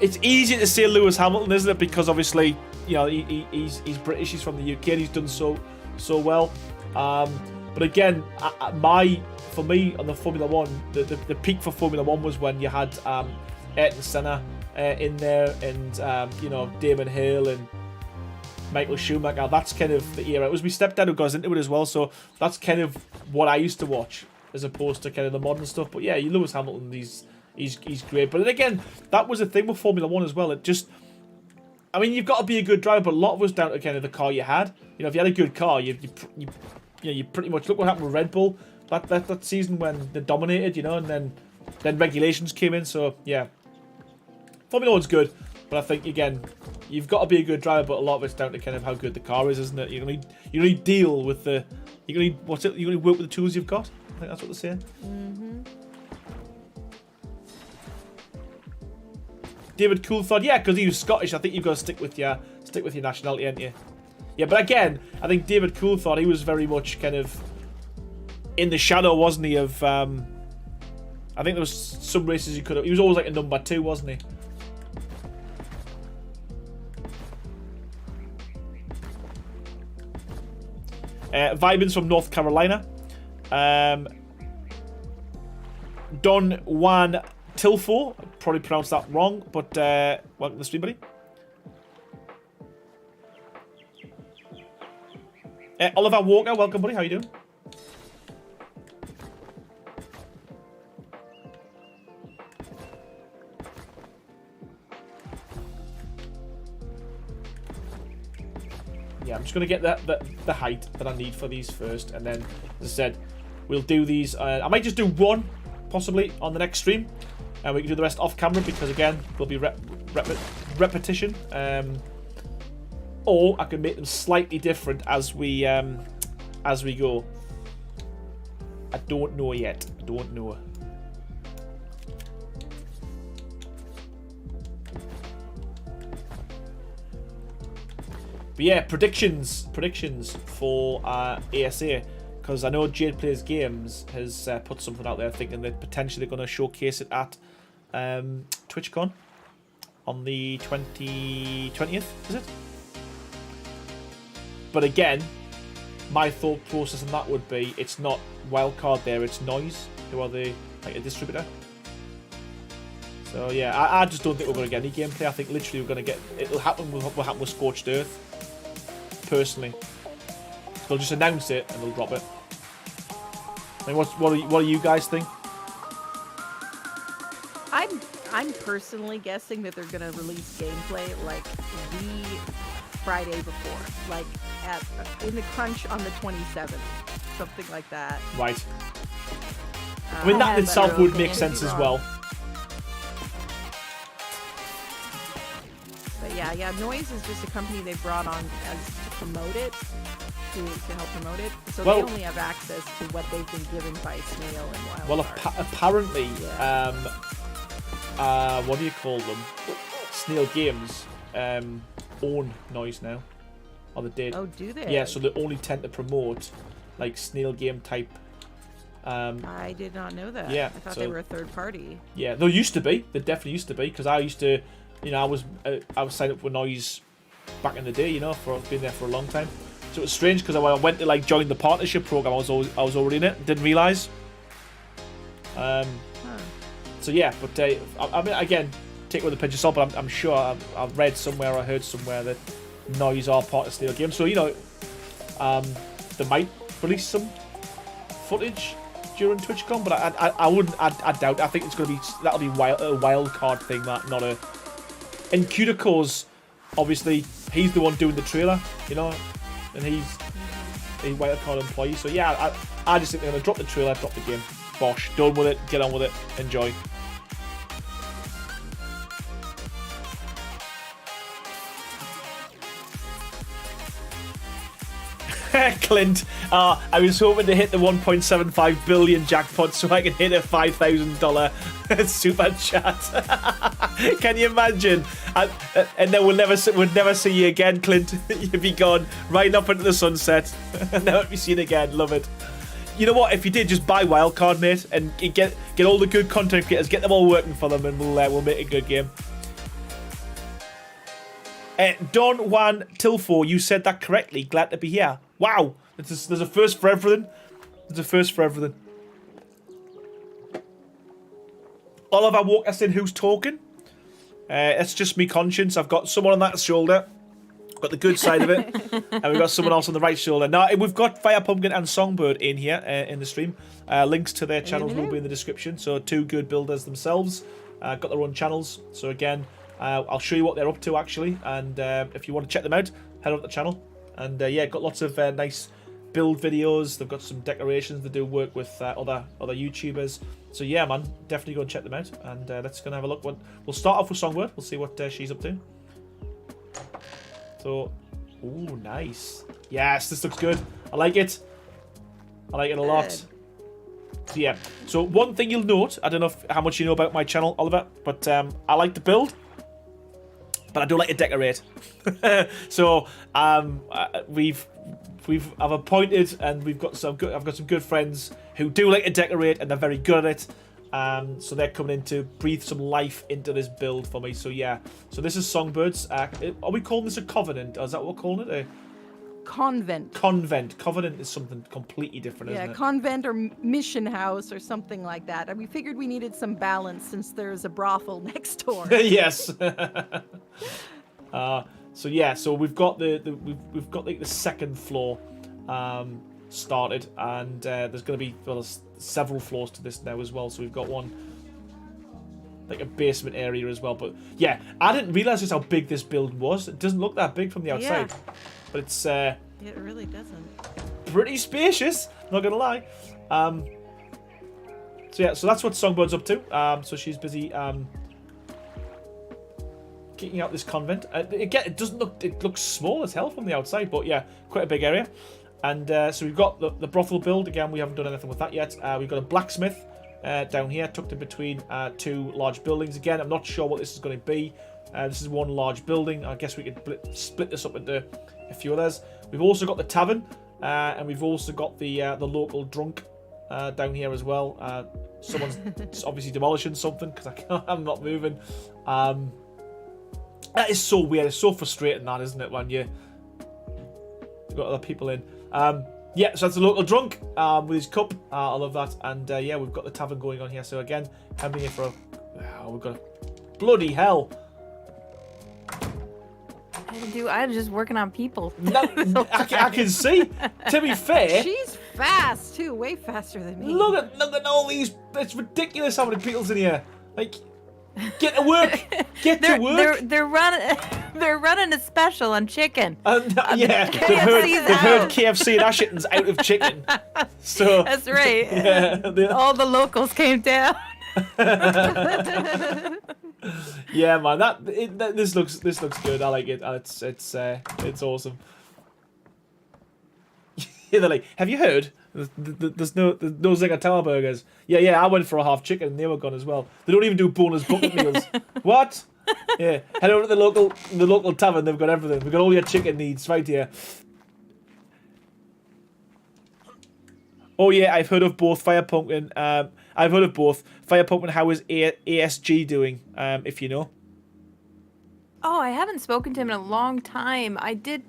It's easier to say Lewis Hamilton, isn't it? Because obviously, you know, he's British, he's from the UK, and he's done so well. But again, for me on the Formula One, the peak for Formula One was when you had Ayrton Senna in there, and you know, Damon Hill and Michael Schumacher. That's kind of the era. It was my stepdad who got into it as well, so that's kind of what I used to watch as opposed to kind of the modern stuff. But yeah, Lewis Hamilton, he's great. But then again, that was the thing with Formula One as well. It just, I mean, you've got to be a good driver, but a lot of it was down to kind of the car you had. You know, if you had a good car, you pretty much, look what happened with Red Bull that season when they dominated, you know, and then regulations came in. So yeah, Formula One's good. But I think, again, you've got to be a good driver, but a lot of it's down to kind of how good the car is, isn't it? You only deal with the, you only work with the tools you've got. I think that's what they're saying. Mm-hmm. David Coulthard, yeah, because he was Scottish. I think you've got to stick with your nationality, ain't you? Yeah, but again, I think David Coulthard, he was very much kind of in the shadow, wasn't he? Of I think there was some races he could have. He was always like a number 2, wasn't he? Vibins from North Carolina. Don Juan Tilfo, probably pronounced that wrong, but welcome to the stream, buddy. Oliver Walker, welcome, buddy. How you doing? Yeah, I'm just going to get the height that I need for these first. And then, as I said, we'll do these. I might just do one, possibly, on the next stream. And we can do the rest off camera because, again, there'll be repetition. Or I can make them slightly different as we go. I don't know yet. I don't know. But yeah, predictions for ASA, because I know Jade Plays Games has put something out there thinking that potentially they're going to showcase it at TwitchCon on the 20th, is it? But again, my thought process on that would be it's not Wildcard there, it's Noise, who are the like a distributor. So yeah, I just don't think we're going to get any gameplay. I think literally we're going to get it'll happen with what happened with Scorched Earth. Personally, they'll just announce it and they'll drop it. I mean, what do you guys think? I'm personally guessing that they're gonna release gameplay like the Friday before, like in the crunch on the 27th, something like that. Right. I mean, that itself would make sense as well. But yeah, Noise is just a company they brought on as to promote it, to help promote it. So they only have access to what they've been given by Snail and Wildcard. Well, apparently, what do you call them? Snail Games own Noise now. Or they did. Oh, do they? Yeah, so they only tend to promote like Snail Game type. I did not know that. Yeah, I thought they were a third party. Yeah, they used to be. They definitely used to be, because I used to, you know, I was signed up with Noise back in the day, you know, for been there for a long time. So it was strange because when I went to like join the partnership program, I was already in it. Didn't realize. So yeah, but I mean, again, take it with a pinch of salt. But I'm sure I've read somewhere, I heard somewhere that Noise are part of Snail Games. So you know, they might release some footage during TwitchCon, but I wouldn't. I doubt. I think it's gonna be that'll be a wild card thing, that not a. And Cutico's obviously he's the one doing the trailer, you know, and he's a wild card employee. So yeah, I just think they're gonna drop the trailer, drop the game, bosh, done with it, get on with it, enjoy. Clint, I was hoping to hit the 1.75 billion jackpot so I can hit a $5,000 super chat. Can you imagine? And then we'll never see you again, Clint. You'll be gone right up into the sunset. Never be seen again. Love it. You know what? If you did, just buy Wildcard, mate, and get all the good content creators, get them all working for them, and we'll make a good game. Don Juan Tilfo, you said that correctly. Glad to be here. Wow, there's a first for everything. There's a first for everything. Oliver Walker said, "Who's talking?" It's just me conscience. I've got someone on that shoulder. Got the good side of it, and we've got someone else on the right shoulder. Now we've got Firepumpkin and Songbird in here in the stream. Links to their channels will be in the description. So two good builders themselves, got their own channels. So again, I'll show you what they're up to actually, and if you want to check them out, head up the channel. And yeah, got lots of nice build videos. They've got some decorations. They do work with other YouTubers. So yeah, man, definitely go and check them out. And let's go and have a look. We'll start off with Songbird. We'll see what she's up to. So, ooh, nice. Yes, this looks good. I like it. I like it a lot. So yeah. So one thing you'll note, I don't know how much you know about my channel, Oliver, but I like to build, but I don't like to decorate. So I've appointed, and I've got some good friends who do like to decorate, and they're very good at it. So they're coming in to breathe some life into this build for me. So yeah, so this is Songbirds. Are we calling this a Covenant? Or is that what we're calling it? Convent. Covenant is something completely different, isn't it? Convent or mission house or something like that. And we figured we needed some balance since there's a brothel next door. Yes. So yeah, so we've got the second floor. started, and there's going to be there's several floors to this now as well. So we've got one like a basement area as well. But yeah, I didn't realize just how big this build was. It doesn't look that big from the outside, but it's it really doesn't. pretty spacious. Not gonna lie. So yeah, so that's what Songbird's up to. So she's busy kicking out this convent. Again, it doesn't look. It looks small as hell from the outside, but yeah, quite a big area. And so we've got the brothel build. Again, we haven't done anything with that yet. We've got a blacksmith down here, tucked in between two large buildings. Again, I'm not sure what this is going to be. This is one large building. I guess we could split this up into a few others. We've also got the tavern, and we've also got the local drunk down here as well. Someone's obviously demolishing something because I'm not moving. That is so weird. It's so frustrating, that, isn't it, when you've got other people in. Yeah, so that's a local drunk with his cup. I love that. And yeah, we've got the tavern going on here. So again, having here for we've got bloody hell. I'm just working on people. No, I can see. To be fair, She's fast too, way faster than me. look at all these. It's ridiculous how many people's in here. Like, get to work. Get to work. They're running a special on chicken. Yeah, KFC's they've heard out. KFC and Ashton's out of chicken. So That's right. yeah, All the locals came down. yeah, man. This looks good. I like it. It's awesome. Yeah, they're like, have you heard? There's no Zinger burgers. Yeah. I went for a half chicken and they were gone as well. They don't even do bonus bucket meals. What? Yeah, head over to the local tavern. They've got everything. We've got all your chicken needs right here. Oh yeah, I've heard of both Firepumpkin. I've heard of both Firepumpkin. How is ASG doing? If you know. Oh, I haven't spoken to him in a long time. I did.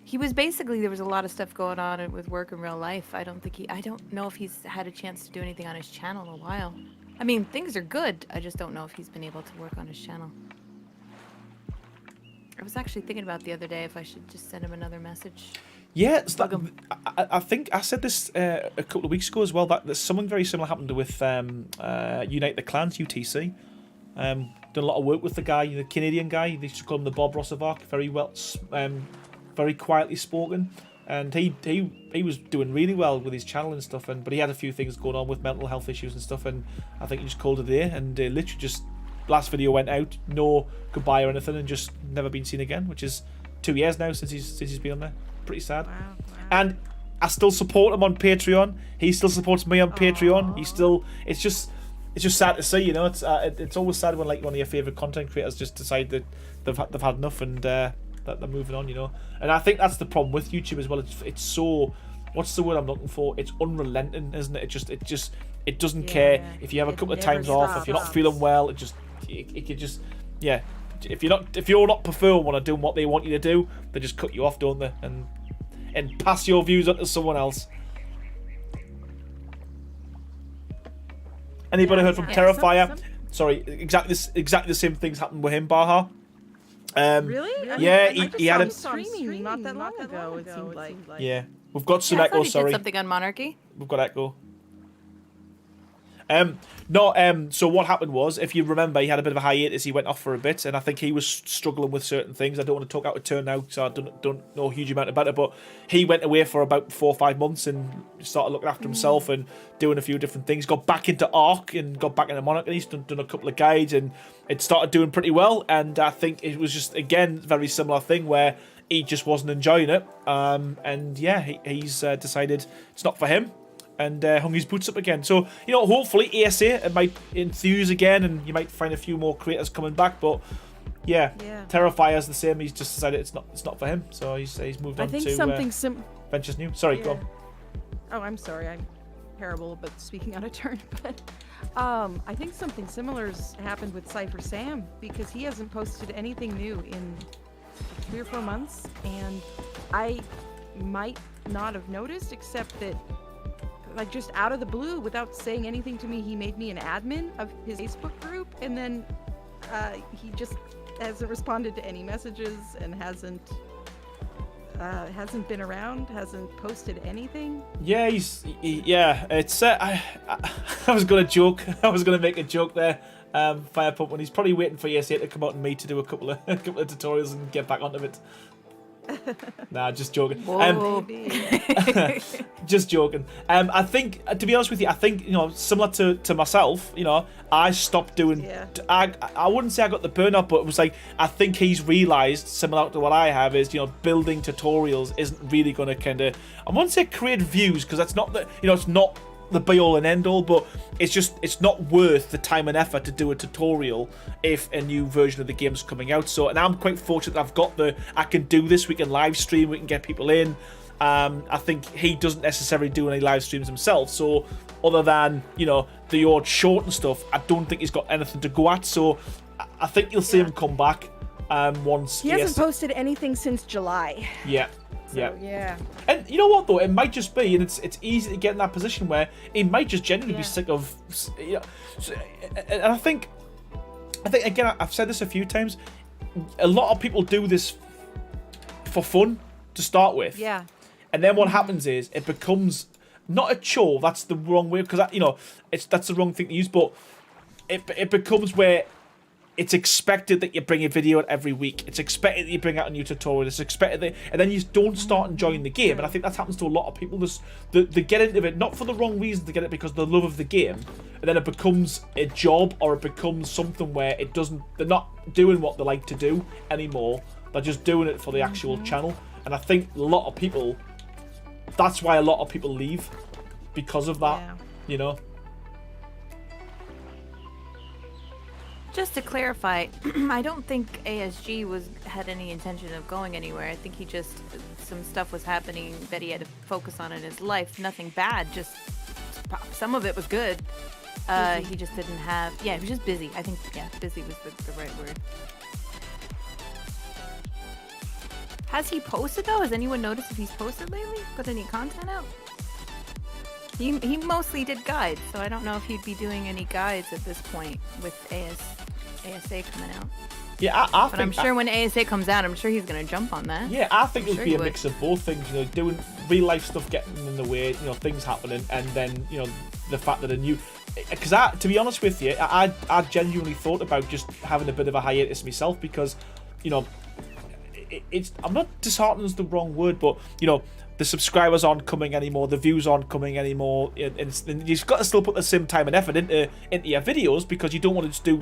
He was basically, there was a lot of stuff going on with work in real life. I don't know if he's had a chance to do anything on his channel in a while. I mean, things are good. I just don't know if he's been able to work on his channel. I was actually thinking about the other day if I should just send him another message. Yeah, I think I said this a couple of weeks ago as well. That something very similar happened with Unite the Clans, UTC. Done a lot of work with the guy, the Canadian guy. They used to call him the Bob Ross of ARK. Very well, very quietly spoken, and he was doing really well with his channel and stuff. But he had a few things going on with mental health issues and stuff. And I think he just called it a day. And literally just last video went out, no goodbye or anything, and just never been seen again. Which is 2 years now since he's been on there. Pretty sad. Wow. And I still support him on Patreon. He still supports me on Patreon. It's just sad to see, you know. It's always sad when like one of your favorite content creators just decide that they've had enough and that they're moving on, you know. And I think that's the problem with YouTube as well. It's so, what's the word I'm looking for? It's unrelenting, isn't it? It doesn't care if you have a couple of times off, if you're not feeling well. It could just yeah. If you're not performing or doing what they want you to do, they just cut you off, don't they? And pass your views on to someone else. Anybody heard from Terrifier? Sorry, exactly the same things happened with him, Baha. Really? Yeah, he had a streaming not that long ago. It seemed like. Yeah, we've got some I echo. thought he Sorry, did something on Monarchy. we've got echo. So what happened was, if you remember, he had a bit of a hiatus. He went off for a bit, and I think he was struggling with certain things. I don't want to talk out of turn now, so I don't know a huge amount about it. But he went away for about 4 or 5 months and started looking after himself and doing a few different things. Got back into ARK and got back into Monarchy. He's done a couple of guides, and it started doing pretty well. And I think it was just, again, very similar thing where he just wasn't enjoying it. And yeah, he's decided it's not for him. And hung his boots up again. So, you know, hopefully ASA it might enthuse again, and you might find a few more creators coming back. But yeah. Terrifier's the same. He's just decided it's not for him. So he's moved on to Ventures New. Sorry, go on. Oh, I'm sorry. I'm terrible about speaking out of turn. But I think something similar has happened with Cypher Sam, because he hasn't posted anything new in 3 or 4 months, and I might not have noticed, except that, like, just out of the blue, without saying anything to me, he made me an admin of his Facebook group, and then he just hasn't responded to any messages and hasn't Hasn't been around, hasn't posted anything. Yeah, it's I was gonna joke. I was gonna make a joke there. Firepumpkin. He's probably waiting for ESA to come out and me to do a couple of tutorials and get back onto it. Nah, just joking. Just joking. I think, to be honest with you, I think, similar to myself, I stopped doing. Yeah. I wouldn't say I got the burnout, but it was like I think he's realised, similar to what I have, is building tutorials isn't really going to kind of, I won't say create views, because that's not the it's not the be all and end all, but it's not worth the time and effort to do a tutorial if a new version of the game's coming out. So, and I'm quite fortunate that I can do this. We can live stream, we can get people in. I think he doesn't necessarily do any live streams himself, so other than the odd short and stuff, I don't think he's got anything to go at. So I think you'll see him come back once he hasn't posted anything since July. Yeah. And you know what though, it might just be, and it's easy to get in that position where he might just genuinely be sick of, and I think again, I've said this a few times, a lot of people do this for fun to start with. Yeah. And then what happens is it becomes not a chore. That's the wrong way, because that's the wrong thing to use. But it becomes where it's expected that you bring a video out every week. It's expected that you bring out a new tutorial. It's expected that, and then you don't start enjoying the game. And I think that happens to a lot of people. They get into it not for the wrong reason. They get it because of the love of the game, and then it becomes a job, or it becomes something where they're not doing what they like to do anymore. They're just doing it for the actual channel. And I think a lot of people, that's why a lot of people leave, because of that. Just to clarify, I don't think ASG had any intention of going anywhere. I think some stuff was happening that he had to focus on in his life. Nothing bad, just some of it was good. He just didn't have, he was just busy. I think, busy was the right word. Has he posted though? Has anyone noticed if he's posted lately? Got any content out? He mostly did guides, so I don't know if he'd be doing any guides at this point with ASA coming out. Yeah, but I'm sure when ASA comes out, I'm sure he's going to jump on that. Yeah, I think it'll be a mix of both things. Doing real life stuff getting in the way, things happening, and then the fact that because to be honest with you, I genuinely thought about just having a bit of a hiatus myself, because I'm not disheartened is the wrong word, but the subscribers aren't coming anymore, the views aren't coming anymore, and you've got to still put the same time and effort into your videos, because you don't want to just do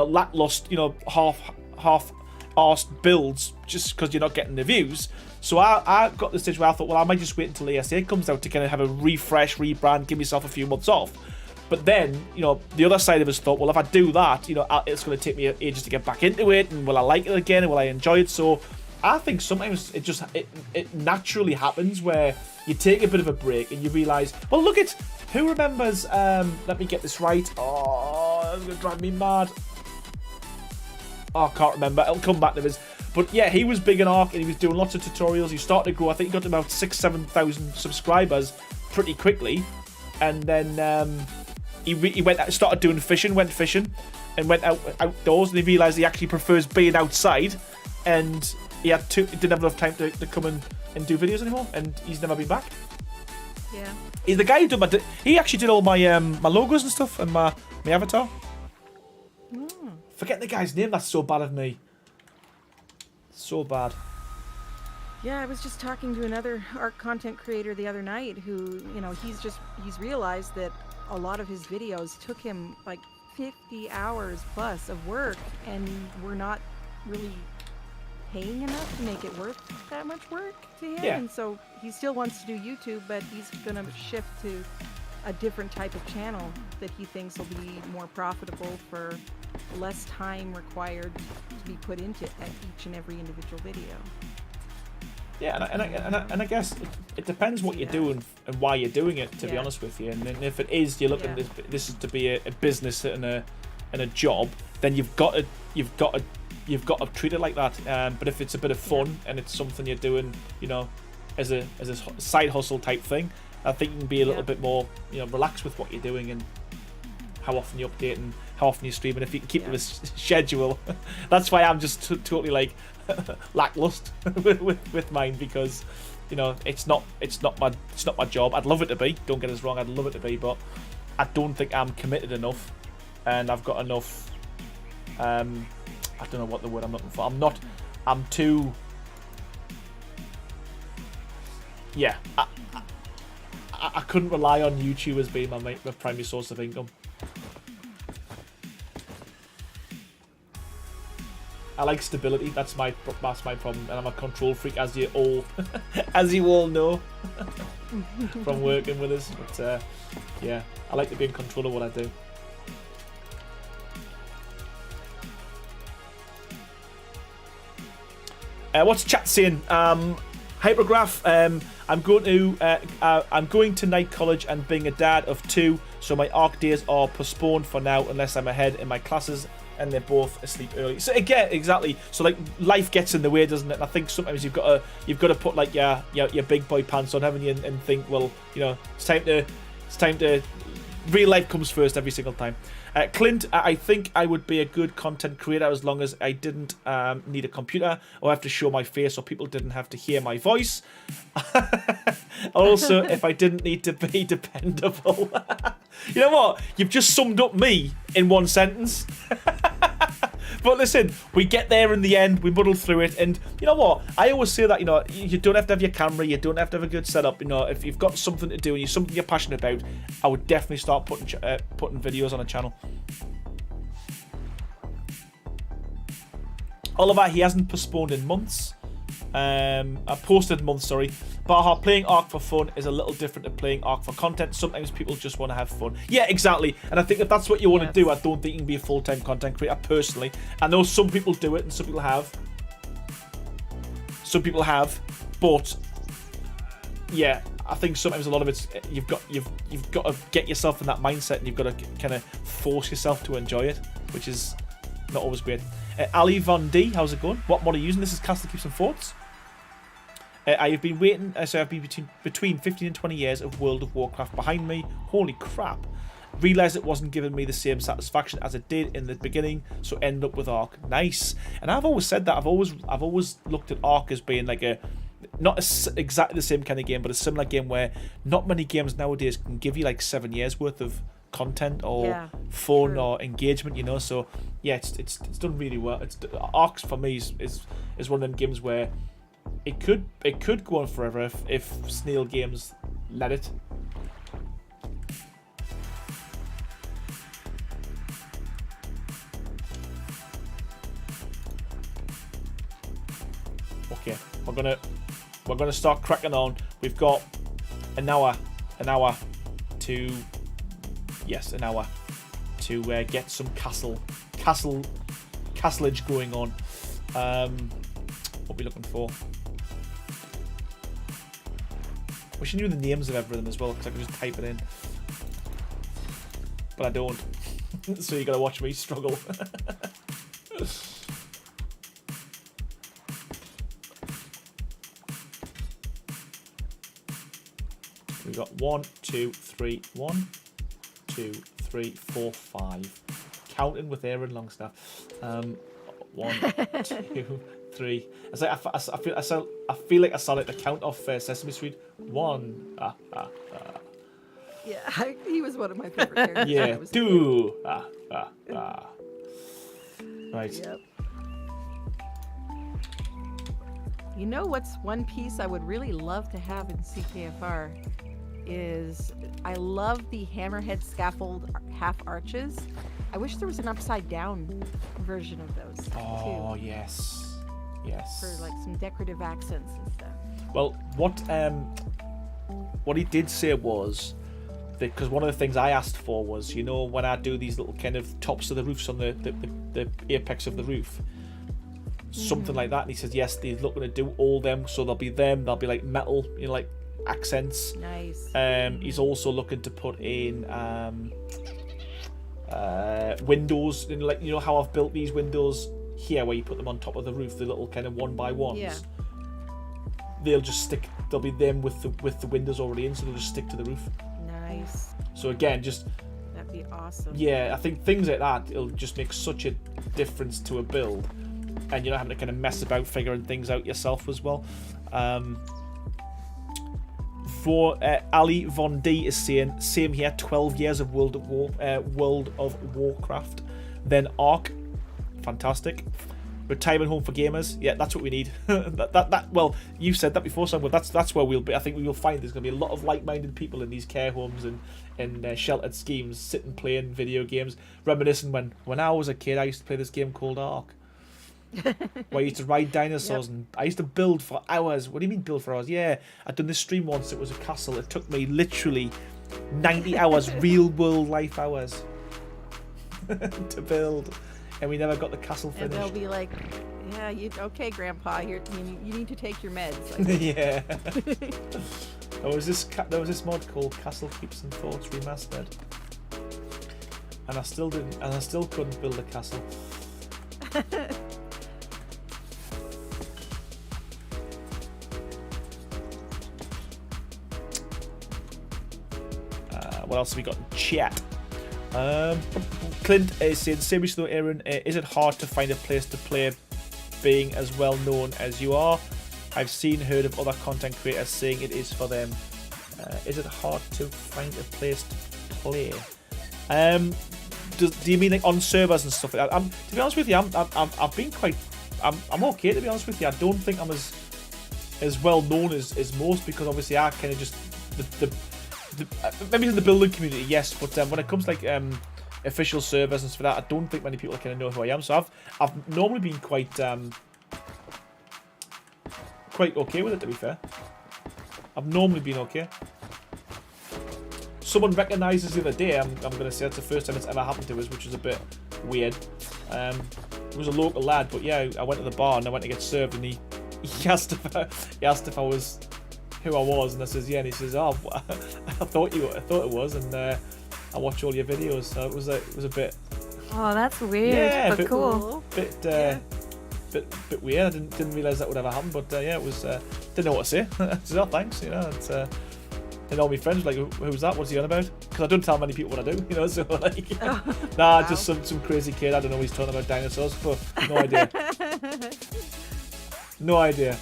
lackluster, half-arsed builds just because you're not getting the views. So I got the stage where I thought, well, I might just wait until ESA comes out to kind of have a refresh, rebrand, give myself a few months off. But then, the other side of us thought, well, if I do that, it's going to take me ages to get back into it, and will I like it again, and will I enjoy it? So I think sometimes it naturally happens where you take a bit of a break and you realise, well, look at, who remembers, let me get this right, it's going to drive me mad. I can't remember, it'll come back to us. But yeah, he was big in ARK, and he was doing lots of tutorials. He started to grow. I think he got to about 6,000-7,000 subscribers pretty quickly. And then he went out, started doing fishing, went fishing, and went outdoors, and he realised he actually prefers being outside, and he didn't have enough time to come and do videos anymore, and he's never been back. Yeah. He's the guy who did he actually did all my my logos and stuff, and my avatar. Forget the guy's name, that's so bad of me. So bad. Yeah, I was just talking to another ARK content creator the other night who, he's realized that a lot of his videos took him like 50 hours plus of work, and we're not really paying enough to make it worth that much work to him. Yeah. And so he still wants to do YouTube, but he's going to shift to a different type of channel that he thinks will be more profitable for less time required to be put into each and every individual video. Yeah, and I guess it depends what you're doing and why you're doing it, to be honest with you. And then if it is, you're looking this is to be a business and a job, then you've got to treat it like that. But if it's a bit of fun and it's something you're doing, as a side hustle type thing, I think you can be a little bit more, relaxed with what you're doing and how often you update and how often you stream and if you can keep to a schedule. That's why I'm just totally like lackluster with mine, because you know it's not my job. I'd love it to be. Don't get us wrong. I'd love it to be, but I don't think I'm committed enough, and I've got enough. I don't know what the word I'm looking for. I'm too. Yeah, I couldn't rely on YouTube as being my primary source of income. I like stability. That's my problem, and I'm a control freak, as you all know from working with us. But yeah, I like to be in control of what I do. What's chat saying? Hypergraph. I'm going to night college and being a dad of 2, so my ARK days are postponed for now unless I'm ahead in my classes and they're both asleep early. So again, exactly. So like life gets in the way, doesn't it? And I think sometimes you've got to put like your big boy pants on, haven't you? And think, well, you know, it's time to real life comes first every single time. Clint, I think I would be a good content creator as long as I didn't need a computer or have to show my face so people didn't have to hear my voice. Also, if I didn't need to be dependable. You know what? You've just summed up me in one sentence. But listen, we get there in the end, we muddle through it, and you know what? I always say that, you know, you don't have to have your camera, you don't have to have a good setup, you know, if you've got something to do and something you're passionate about, I would definitely start putting videos on a channel. Oliver, he hasn't postponed in months. Posted months, sorry. Baha, playing ARK for fun is a little different to playing ARK for content. Sometimes people just want to have fun. Yeah, exactly. And I think if that's what you want to do, I don't think you can be a full-time content creator, personally. I know some people do it and some people have. But yeah, I think sometimes a lot of it's you've got to get yourself in that mindset, and you've got to kind of force yourself to enjoy it, which is not always great. Ali Von D, how's it going? What mod are you using? This is Castle Keeps and Forts. I have been waiting, so I've been between 15 and 20 years of World of Warcraft behind me. Holy crap. Realised it wasn't giving me the same satisfaction as it did in the beginning, so end up with ARK. Nice. And I've always said that. I've always looked at ARK as being like not exactly the same kind of game, but a similar game where not many games nowadays can give you like 7 years worth of content or fun or engagement, you know. So yeah, it's done really well. ARK for me is one of them games where it could go on forever if Snail Games let it. Okay, we're gonna start cracking on. We've got an hour to get some castlage going on. What are we looking for? Wish I knew the names of everything as well, because I could just type it in. But I don't. So you gotta watch me struggle. We got 1, 2, 3, 1, 2, 3, 4, 5. Counting with Aaron Longstaff. 1, 2, 3. I feel like I sound like the Count of Sesame Street. 1. Yeah, he was one of my favorite characters. Yeah. 2. Right. Yep. You know what's one piece I would really love to have in CKFR is I love the hammerhead scaffold half arches. I wish there was an upside down version of those Oh, too. yes. For like some decorative accents and stuff. Well, what he did say was, because one of the things I asked for was, you know, when I do these little kind of tops of the roofs on the apex of the roof, something like that. And he says, yes, he's looking to do all them, so there'll be like metal, you know, like accents. Nice. He's also looking to put in windows, and like, you know how I've built these windows here where you put them on top of the roof, the little kind of 1x1s. Yeah. They'll be them with the windows already in, so they'll just stick to the roof. Nice. So again, just That'd be awesome. Yeah, I think things like that, it'll just make such a difference to a build, and you're not having to kind of mess about figuring things out yourself as well. For Ali Von D is saying, same here, 12 years of World of Warcraft, then Ark, fantastic. Retirement home for gamers, yeah, that's what we need. Well, you've said that before, Songbird. That's where we'll be. I think we will find there's going to be a lot of like-minded people in these care homes and sheltered schemes, sitting playing video games, reminiscing when I was a kid. I used to play this game called Ark, where I used to ride dinosaurs, and I used to build for hours. What do you mean build for hours? Yeah, I'd done this stream once. It was a castle. It took me literally 90 hours, real world life hours, to build. And we never got the castle finished. And they'll be like, yeah, okay, Grandpa, you need to take your meds. Like, yeah. There was this mod called Castle Keeps and Forts Remastered, and I still couldn't build a castle. What else have we got in chat? Clint is saying, seriously though, Aaron, is it hard to find a place to play being as well known as you are? I've heard of other content creators saying it is for them. Is it hard to find a place to play? Do you mean like on servers and stuff like that? To be honest with you, I've been quite... I'm okay, to be honest with you. I don't think I'm as well known as most, because obviously I kind of just... maybe in the building community, yes, but when it comes to like official servers and stuff like that, I don't think many people kind of know who I am. So I've normally been quite okay with it, to be fair. I've normally been okay. Someone recognises the other day, I'm going to say that's the first time it's ever happened to us, which was a bit weird. It was a local lad, but yeah, I went to the bar and I went to get served, and he asked if I was who I was, and I says yeah, and he says, oh, I thought it was, and I watch all your videos, so it was a bit. Oh, that's weird, yeah, but cool. Bit weird. I didn't realise that would ever happen, but yeah, it was. Didn't know what to say. I said, oh, thanks, you know. It's, and all my friends were like, who's that? What's he on about? Because I don't tell many people what I do, you know. So like, wow. just some crazy kid. I don't know. He's talking about dinosaurs, but no idea. No idea.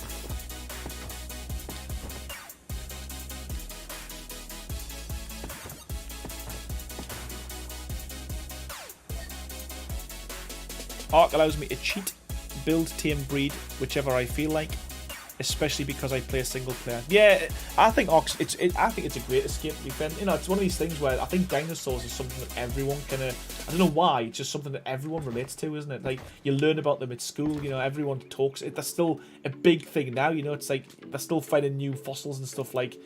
Ark allows me to cheat, build, tame, breed, whichever I feel like, especially because I play single player. Yeah, I think Ark's, I think it's a great escape. You know, it's one of these things where I think dinosaurs is something that everyone kind of, I don't know why, it's just something that everyone relates to, isn't it? Like, you learn about them at school, you know, everyone talks, that's still a big thing now, you know, it's like, they're still finding new fossils and stuff like,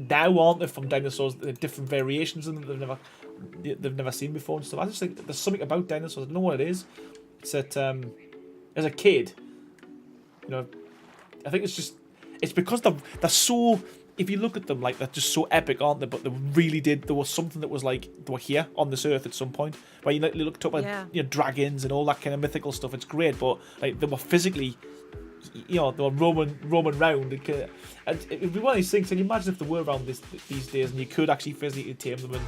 now aren't they, from dinosaurs, different variations of them they've never seen before and stuff. I just think there's something about dinosaurs, I don't know what it is. It's that, as a kid, you know, I think it's because they're so, if you look at them, like, they're just so epic, aren't they? But there was something that was like, they were here on this earth at some point, where you looked up at, you know, dragons and all that kind of mythical stuff. It's great, but like, they were physically, you know, they were roaming round. And it'd be one of these things. Can you imagine if they were around these days, and you could actually physically tame them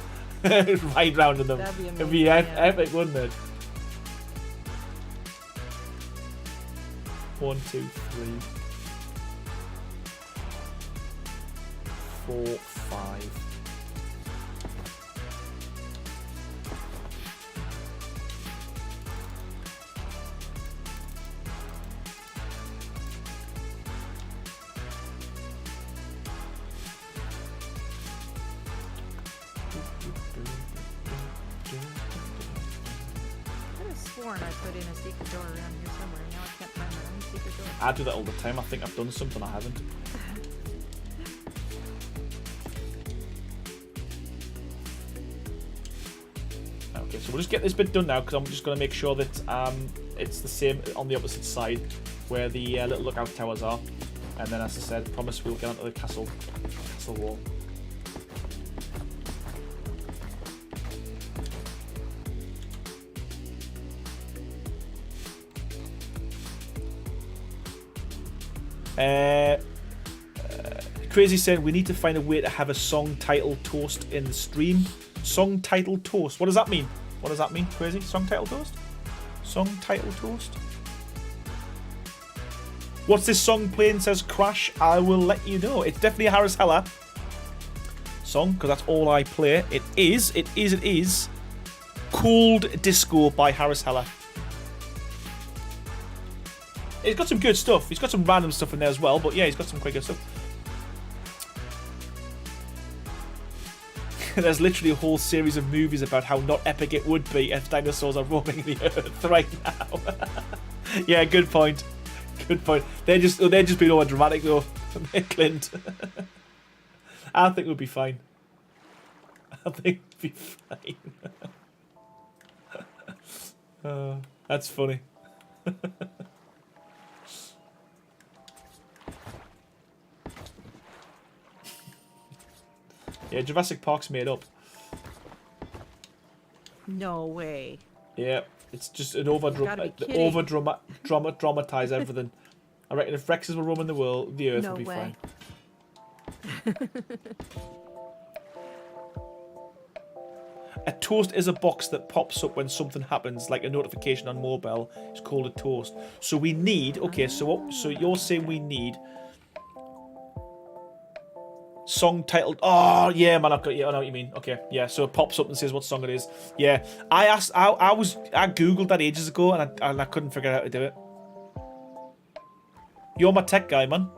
and ride round in them? That'd be amazing. It'd be epic, wouldn't it? 1, 2, 3, 4, 5. I put in a secret door around here somewhere. Now I can't find my own secret door. I do that all the time. I think I've done something I haven't. Okay, so we'll just get this bit done now, because I'm just going to make sure that it's the same on the opposite side where the little lookout towers are. And then, as I said, promise we'll get onto the castle wall. Crazy saying we need to find a way to have a song title toast in the stream. Song title toast. What does that mean? What does that mean, Crazy? Song title toast? Song title toast? What's this song playing? Says Crash. I will let you know. It's definitely a Harris Heller song, because that's all I play. It is Cold Disco by Harris Heller. He's got some good stuff. He's got some random stuff in there as well, but yeah, he's got some quite good stuff. There's literally a whole series of movies about how not epic it would be if dinosaurs are roaming the earth right now. Yeah, good point. Good point. They're just being over dramatic though, Clint. I think we'll be fine. I think we'll be fine. That's funny. Yeah, Jurassic Park's made up. No way. Yeah, it's just an over-dramatize everything. I reckon if Rexes were roaming the Earth would be fine. A toast is a box that pops up when something happens, like a notification on mobile. It's called a toast. So we need. Okay, so you're saying we need song titled. Oh yeah, man, I've got. Yeah, I know what you mean. Okay, yeah. So it pops up and says what song it is. Yeah, I googled that ages ago and I couldn't figure out how to do it. You're my tech guy, man.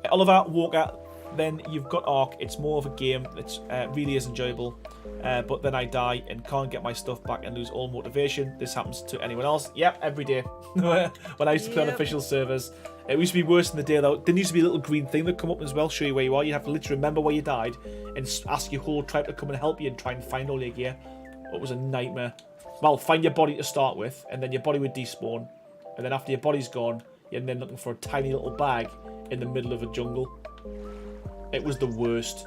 Oliver Walker. Then you've got Ark. It's more of a game. It really is enjoyable. But then I die and can't get my stuff back and lose all motivation. This happens to anyone else. Yep, every day. When I used to play on official servers. It used to be worse than the day though. There used to be a little green thing that come up as well, show you where you are. You have to literally remember where you died and ask your whole tribe to come and help you and try and find all your gear. It was a nightmare. Well, find your body to start with, and then your body would despawn. And then after your body's gone, you're then looking for a tiny little bag in the middle of a jungle. It was the worst.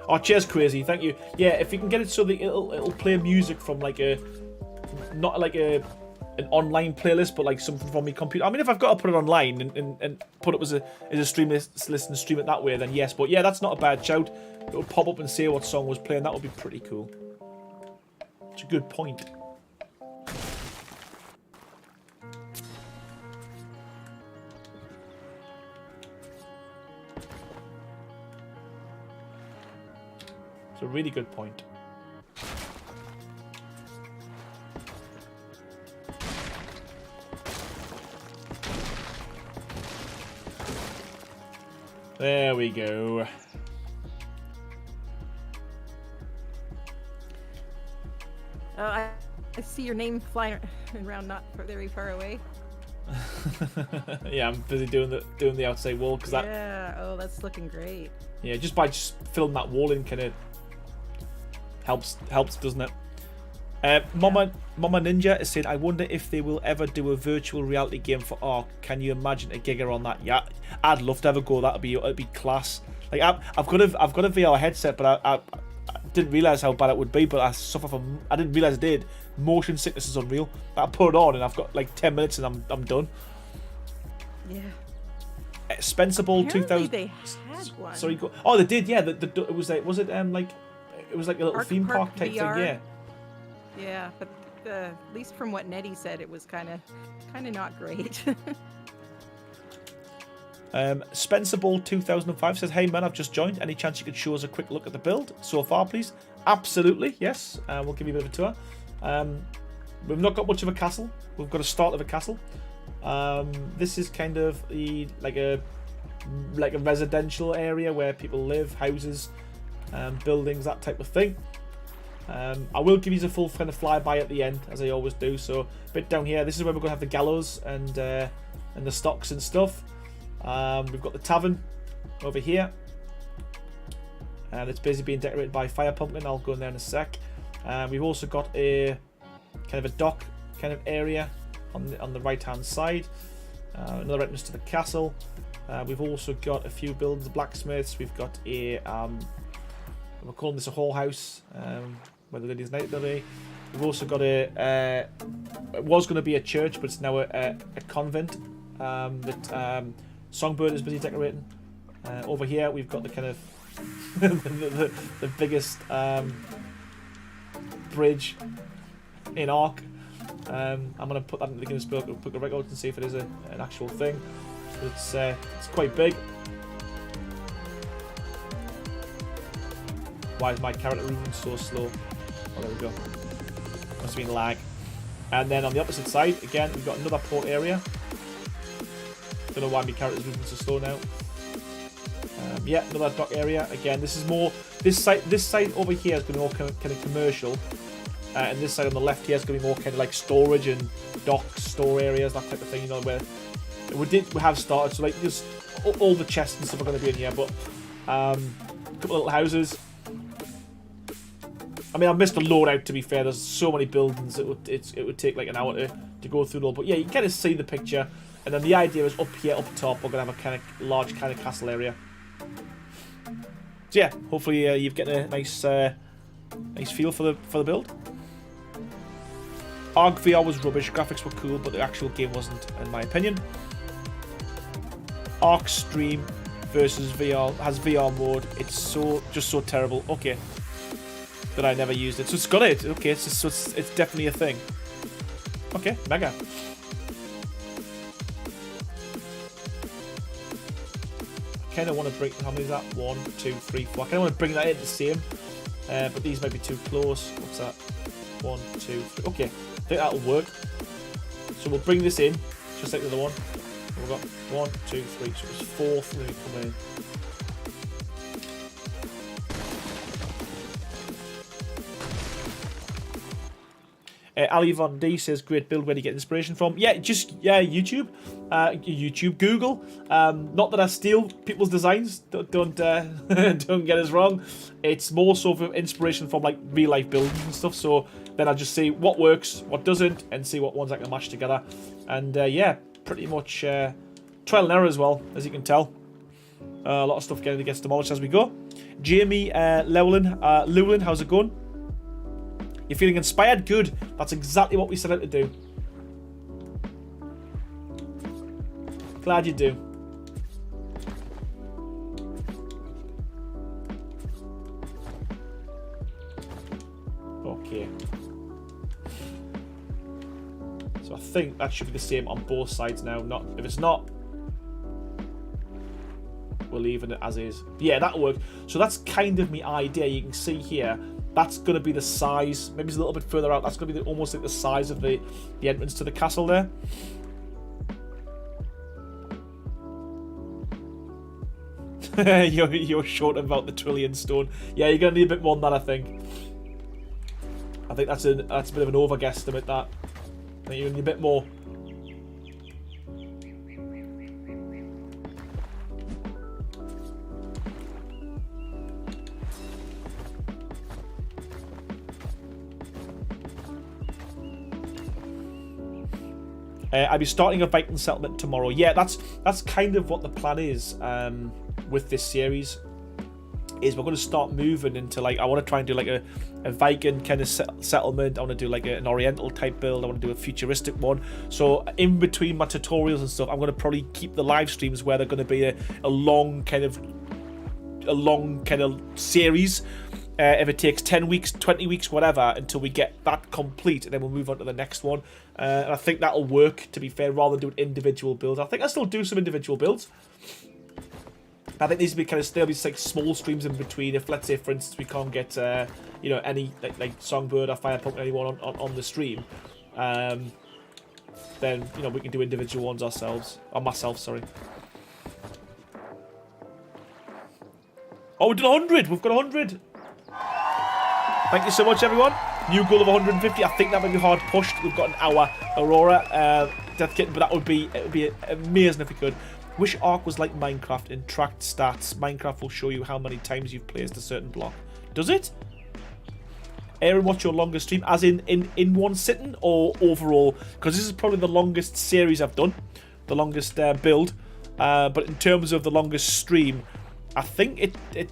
Oh, cheers, Crazy. Thank you. Yeah, if you can get it so that it'll play music from like not like an online playlist, but like something from your computer. I mean, if I've got to put it online and put it as a stream list and stream it that way, then yes. But yeah, that's not a bad shout. It'll pop up and say what song was playing. That would be pretty cool. It's a good point. It's a really good point. There we go. Oh, I see your name flying around not very far away. Yeah, I'm busy doing the outside wall because that. Yeah. Oh, that's looking great. Yeah, just by filling that wall in, kind of helps, doesn't it? Mama Ninja is saying, I wonder if they will ever do a virtual reality game for Ark. Can you imagine a Giga on that? Yeah, I'd love to have a go. It'd be class. Like I've got a VR headset, but I didn't realize how bad it would be. But I suffer from. I didn't realize I did. Motion sickness is unreal. I put it on and I've got like 10 minutes and I'm done. Yeah. Spencer Ball 2000. They had one. Sorry, go. Oh, they did. Yeah, it was like it was like a little Ark theme park type VR. thing. Yeah. Yeah, but at least from what Nettie said, it was kind of not great. Spencer Ball 2005 says, "Hey man, I've just joined. Any chance you could show us a quick look at the build so far, please?" Absolutely, yes. We'll give you a bit of a tour. We've not got much of a castle. We've got a start of a castle. This is kind of like a residential area where people live, houses, buildings, that type of thing. I will give you a full kind of flyby at the end, as I always do. So a bit down here, this is where we're going to have the gallows and the stocks and stuff. We've got the tavern over here, and it's basically being decorated by Firepumpkin. I'll go in there in a sec. We've also got a kind of a dock kind of area on the right hand side. Another entrance to the castle. We've also got a few buildings, blacksmiths. We've got a we're calling this a whole house, where the ladies' night there'll be. We've also got it was going to be a church, but it's now a convent that Songbird is busy decorating. Over here, we've got the kind of the biggest bridge in Ark. I'm going to put that into the Guinness Book of Records and see if it is an actual thing. It's quite big. Why is my character moving so slow? Oh, there we go. Must have been lag. And then on the opposite side, again, we've got another port area. Don't know why my character's moving so slow now. Yeah, another dock area. Again, this is more. This side over here is going to be more kind of commercial, and this side on the left here is going to be more kind of like storage and docks, store areas, that type of thing. You know, where we have started. So like, just all the chests and stuff are going to be in here, but a couple of little houses. I mean, I missed a load out, to be fair. There's so many buildings, it would take like an hour to go through it all. But yeah, you kind of see the picture. And then the idea is up here, up top, we're going to have a kind of large kind of castle area. So yeah, hopefully you've getting a nice feel for the build. ARK VR was rubbish. Graphics were cool, but the actual game wasn't, in my opinion. ARK Stream versus VR has VR mode. It's just so terrible. Okay. That I never used it, so it's got it. Okay, it's definitely a thing. Okay, mega. I kind of want to bring. How many is that? 1, 2, 3, 4. I kind of want to bring that in the same, but these might be too close. What's that? 1, 2, 3. Okay, I think that'll work. So we'll bring this in, just like the other one. We've got 1, 2, 3. So it's 4th really coming in. Ali Von D says, great build, where do you get inspiration from? Yeah, just YouTube. Google. Not that I steal people's designs. Don't don't get us wrong. It's more so for inspiration from like real life buildings and stuff. So then I just see what works, what doesn't, and see what ones I can mash together. And yeah, pretty much trial and error as well, as you can tell. A lot of stuff gets demolished as we go. Jamie Llewellyn, how's it going? You're feeling inspired? Good. That's exactly what we set out to do. Glad you do. Okay. So I think that should be the same on both sides now. If it's not, we're leaving it as is. Yeah, that'll work. So that's kind of my idea. You can see here. That's going to be the size. Maybe it's a little bit further out. That's going to be almost like the size of the entrance to the castle there. You're short about the trillion stone. Yeah, you're going to need a bit more than that, I think. I think that's a bit of an overguesstimate, that. I think you need a bit more. I'll be starting a Viking settlement tomorrow. Yeah, that's kind of what the plan is with this series. Is we're going to start moving into, like, I want to try and do like a Viking kind of settlement. I want to do like an Oriental type build. I want to do a futuristic one. So in between my tutorials and stuff, I'm going to probably keep the live streams where they're going to be a long kind of series. If it takes 10 weeks, 20 weeks, whatever, until we get that complete, and then we'll move on to the next one. And I think that'll work, to be fair, rather than doing individual builds. I think I'll still do some individual builds. I think these will be kind of still be like small streams in between. If, let's say, for instance, we can't get any like Songbird or Firepumpkin, anyone on the stream, then we can do individual ones ourselves, or myself, sorry. Oh, we did 100. We've got 100. Thank you so much, everyone. New goal of 150. I think that might be hard pushed. We've got an hour, Aurora, Death Kitten, but it would be amazing if we could. Wish ARK was like Minecraft in tracked stats. Minecraft will show you how many times you've placed a certain block. Does it? Aaron, what's your longest stream? As in one sitting or overall? Because this is probably the longest series I've done. The longest build. But in terms of the longest stream, I think it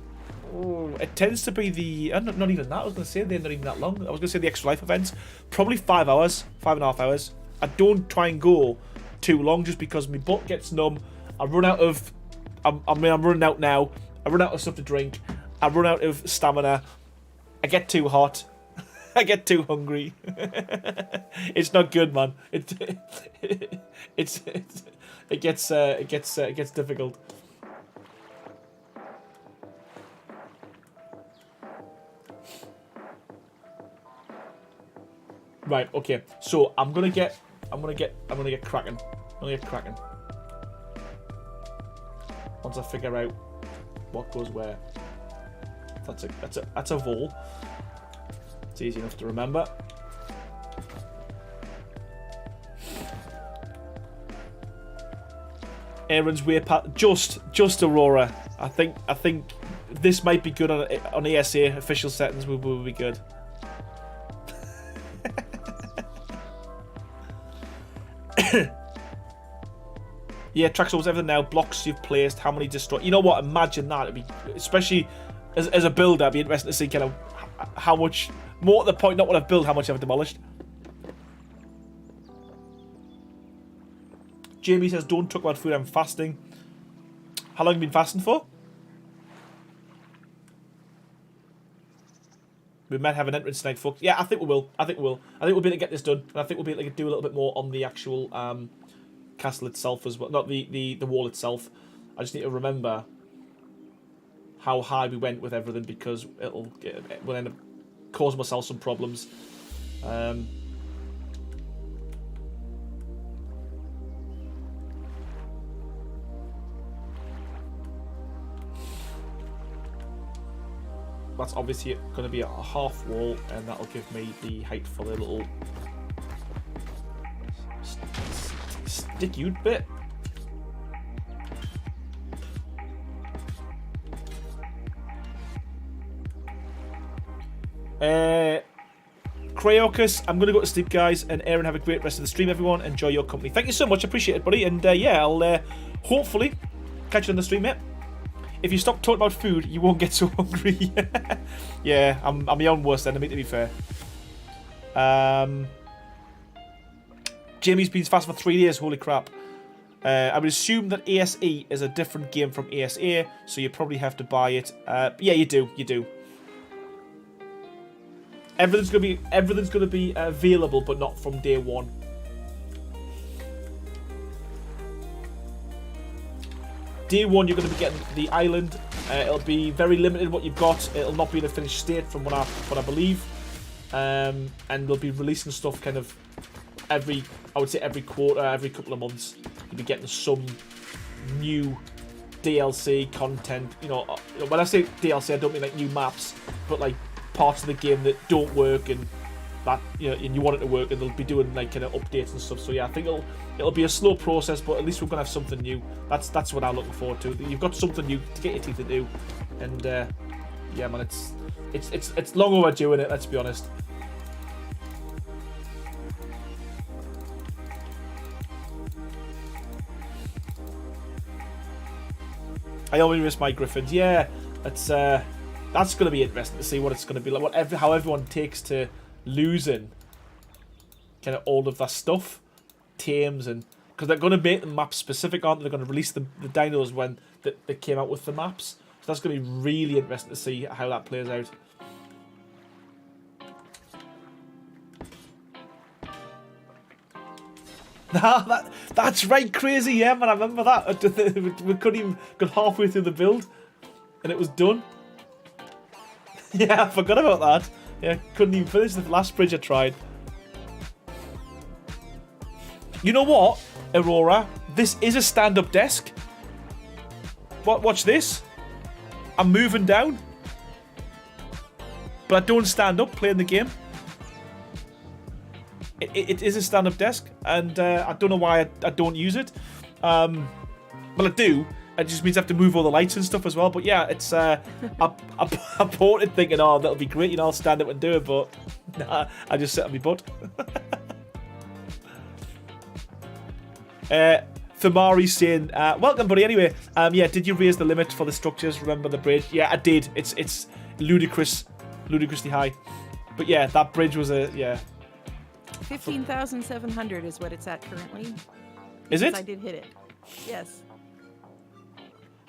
it tends to be the... not even that, I was going to say. They're not even that long. I was going to say the Extra Life events. Probably 5 hours, 5.5 hours. I don't try and go too long just because my butt gets numb. I run out of... I'm running out now. I run out of stuff to drink. I run out of stamina. I get too hot. I get too hungry. It's not good, man. It gets difficult. Right. Okay. So I'm gonna get cracking. Once I figure out what goes where. That's a vole. It's easy enough to remember. Aaron's way past just Aurora. I think this might be good on ESA official settings. Will be good. Yeah, tracks almost everything now. Blocks you've placed, how many destroy. You know what? Imagine that. It'd be, especially as a builder, it'd be interesting to see kind of how much more at the point, not what I've built, how much I've demolished. Jamie says, "Don't talk about food. I'm fasting." How long have you been fasting for? We might have an entrance tonight, folks. Yeah, I think we will. I think we'll be able to get this done, and I think we'll be able to do a little bit more on the actual castle itself as well. Not the wall itself. I just need to remember how high we went with everything because we'll end up causing myself some problems. That's obviously going to be a half wall, and that'll give me the height for the little sticky bit. Crayocus, I'm going to go to sleep, guys, and Aaron, have a great rest of the stream, everyone. Enjoy your company. Thank you so much. Appreciate it, buddy. And yeah, I'll hopefully catch you on the stream, mate. If you stop talking about food, you won't get so hungry. Yeah, I'm my own worst enemy, to be fair. Jamie's been fast for 3 days. Holy crap. I would assume that ASE is a different game from ASA, so you probably have to buy it. Yeah, you do. You do. Everything's gonna be available, but not from day one. Day one, you're going to be getting the island. It'll be very limited what you've got. It'll not be in a finished state from what I believe. And they'll be releasing stuff kind of every quarter, every couple of months. You'll be getting some new DLC content. You know, when I say DLC, I don't mean like new maps, but like parts of the game that don't work and that, you know, and you want it to work, and they'll be doing like kind of updates and stuff. So yeah, I think it'll be a slow process, but at least we're gonna have something new. That's what I'm looking forward to. You've got something new to get your teeth into, and yeah, man, it's long overdue, in it. Let's be honest. I always miss my griffins. Yeah, that's gonna be interesting to see what it's gonna be like. How everyone takes to losing kind of all of that stuff, tames, and because they're going to make the map specific, aren't they? They're going to release the dinos when they came out with the maps, so that's going to be really interesting to see how that plays out. That's right, crazy, yeah, man. I remember that. We couldn't even got halfway through the build, and it was done. Yeah, I forgot about that. Yeah, couldn't even finish the last bridge I tried. You know what, Aurora? This is a stand-up desk. Watch this. I'm moving down. But I don't stand up playing the game. It is a stand-up desk, and I don't know why I don't use it. Well, I do. It just means I have to move all the lights and stuff as well. But yeah, it's I bought it thinking, oh, that'll be great, you know, I'll stand up and do it. But nah, I just sit on my butt. Thamari's saying, welcome, buddy. Anyway, yeah, did you raise the limit for the structures? Remember the bridge? Yeah, I did. It's ludicrously high. But yeah, that bridge was 15,700 is what it's at currently. Is it? I did hit it. Yes.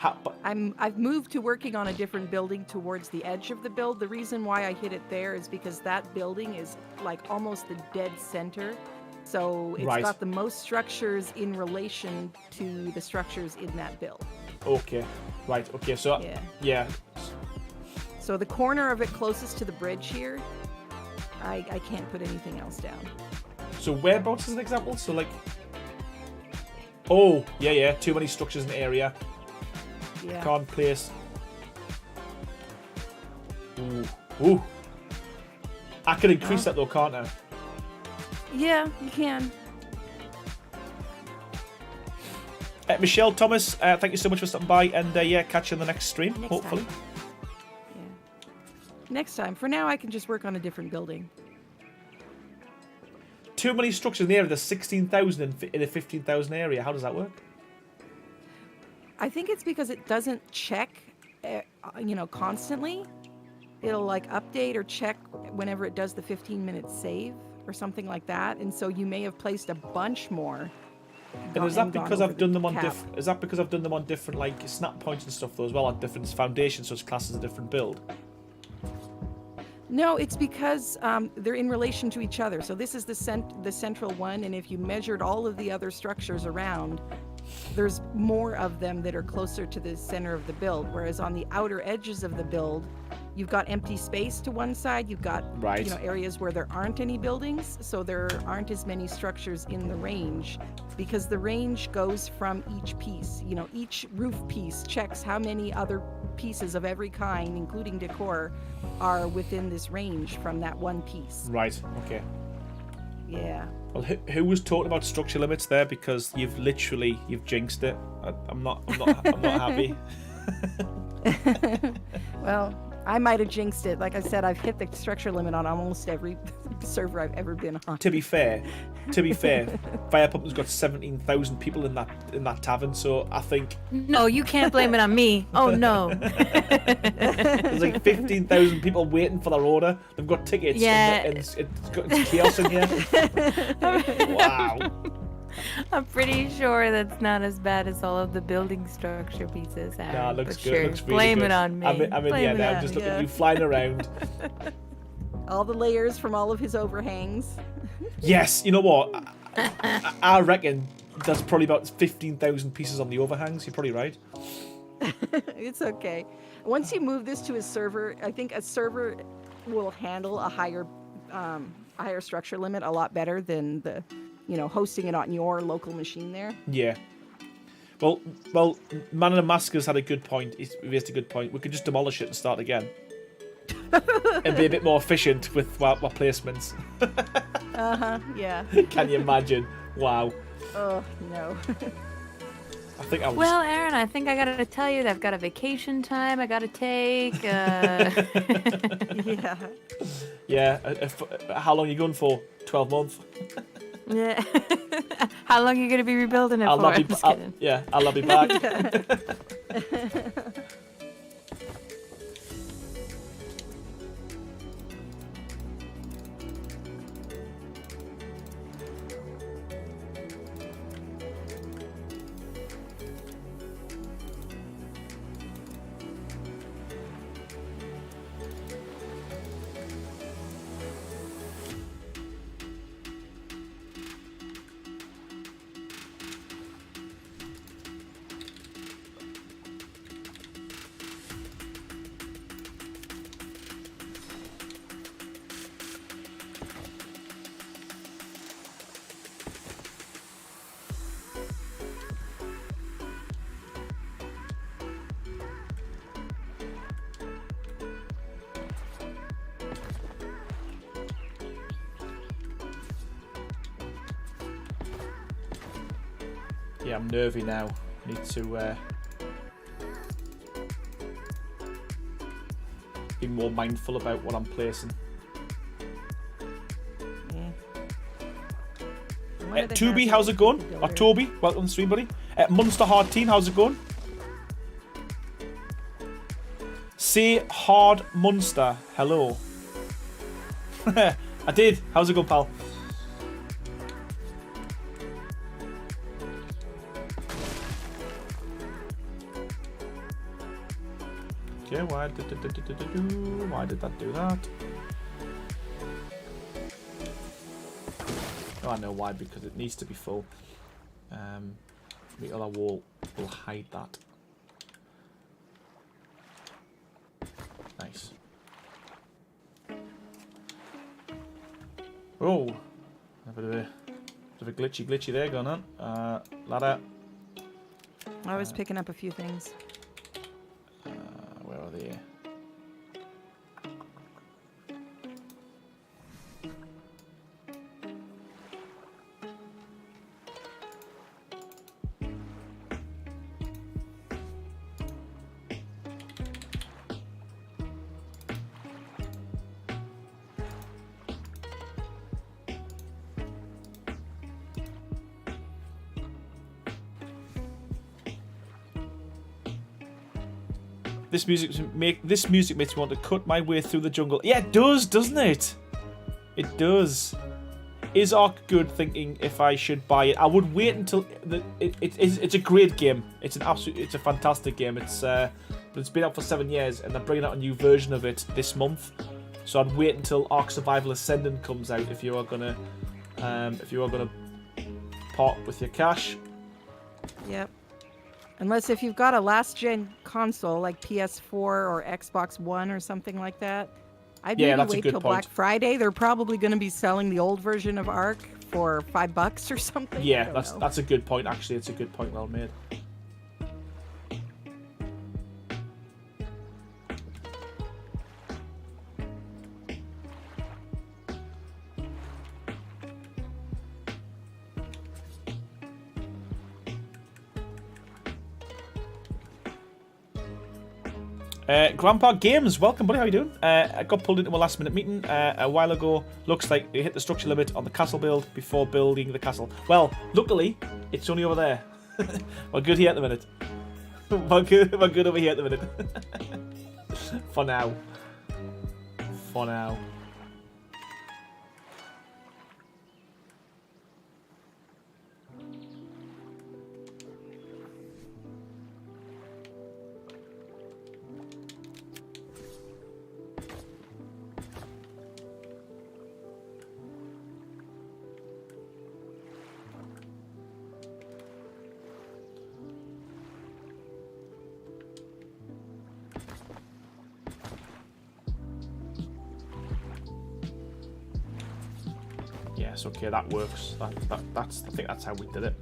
But I've moved to working on a different building towards the edge of the build. The reason why I hit it there is because that building is like almost the dead center. So it's got the most structures in relation to the structures in that build. Okay. Right. Okay. So yeah. So the corner of it closest to the bridge here, I can't put anything else down. So whereabouts is an example? So like, oh yeah, too many structures in the area. Yeah. Can't place. Ooh. I can increase that though, can't I? Yeah, you can. Michelle Thomas, thank you so much for stopping by, and yeah, catch you in the next stream, hopefully. Yeah. Next time. For now, I can just work on a different building. Too many structures in the area. There's 16,000 in a 15,000 area. How does that work? I think it's because it doesn't check, constantly. It'll like update or check whenever it does the 15-minute save or something like that. And so you may have placed a bunch more. And is that because I've done them on different? Is that because I've done them on different like snap points and stuff though as well on different foundations, so it's classed as a different build? No, it's because they're in relation to each other. So this is the central one, and if you measured all of the other structures around, there's more of them that are closer to the center of the build, whereas on the outer edges of the build, you've got empty space to one side, you've got areas where there aren't any buildings, so there aren't as many structures in the range, because the range goes from each piece. Each roof piece checks how many other pieces of every kind, including decor, are within this range from that one piece. Right, okay. Yeah. Well, who was talking about structure limits there? Because you've jinxed it. I'm not happy. Well, I might have jinxed it. Like I said, I've hit the structure limit on almost every server I've ever been on. To be fair, Firepumpkin's got 17,000 people in that tavern, so I think. No, you can't blame it on me. Oh no. There's like 15,000 people waiting for their order. They've got tickets. Yeah. And it's chaos in here. Wow. I'm pretty sure that's not as bad as all of the building structure pieces. Nah, it looks good. Sure. It looks really Blame good. it on me. I'm in here now. Just looking at you flying around. All the layers from all of his overhangs. Yes, you know what? I reckon there's probably about 15,000 pieces on the overhangs. You're probably right. It's okay. Once you move this to a server, I think a server will handle a higher structure limit a lot better than the, hosting it on your local machine there. Yeah. Well, Man in a Mask has had a good point. He's raised a good point. We could just demolish it and start again. And be a bit more efficient with our placements. Yeah. Can you imagine? Wow. Oh, no. I think I was... Well, Aaron, I think I gotta tell you that I've got a vacation time I gotta take. Yeah. Yeah. How long are you going for? 12 months? Yeah. How long are you gonna be rebuilding it for? I'll be back. Yeah, I'm nervy now. Need to be more mindful about what I'm placing. Yeah. Toby, how's it going? Toby, welcome to the stream, buddy. Monster Hard Team, how's it going? Say Hard Monster. Hello. I did. How's it going, pal? Okay, why did that do that? Oh, I know why, because it needs to be full. The other wall will hide that. Nice. Oh, a bit of a glitchy there going on. Ladder. I was picking up a few things. Where are they? This music makes me want to cut my way through the jungle. Yeah, it does, doesn't it? It does. Is Ark good? Thinking if I should buy it. I would wait until it's a great game. It's a fantastic game. But it's been out for 7 years, and they're bringing out a new version of it this month. So I'd wait until Ark Survival Ascending comes out if you are gonna part with your cash. Yep. Unless if you've got a last-gen console like PS4 or Xbox One or something like that, I'd maybe wait till Black Friday. They're probably going to be selling the old version of Ark for $5 or something. Yeah, that's a good point. Actually, it's a good point. Well made. Grandpa Games, welcome buddy, how you doing? I got pulled into a last minute meeting a while ago. Looks like they hit the structure limit on the castle build before building the castle. Well, luckily, it's only over there. We're good here at the minute. We're good over here at the minute. For now. For now. Yes, okay, that works. That's I think that's how we did it.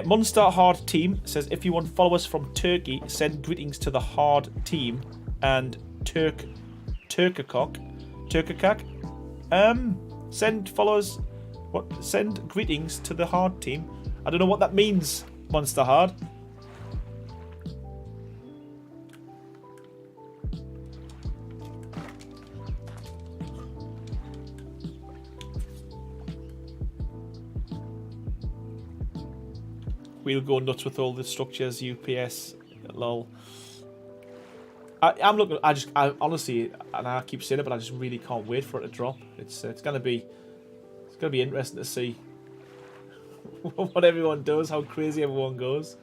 Monster Hard Team says, if you want followers from Turkey, send greetings to the Hard Team and Turkakok. Send followers. What? Send greetings to the Hard Team. I don't know what that means, Monster Hard. We'll go nuts with all the structures, UPS, lol. I'm looking. I honestly, and I keep saying it, but I just really can't wait for it to drop. It's gonna be interesting to see what everyone does, how crazy everyone goes.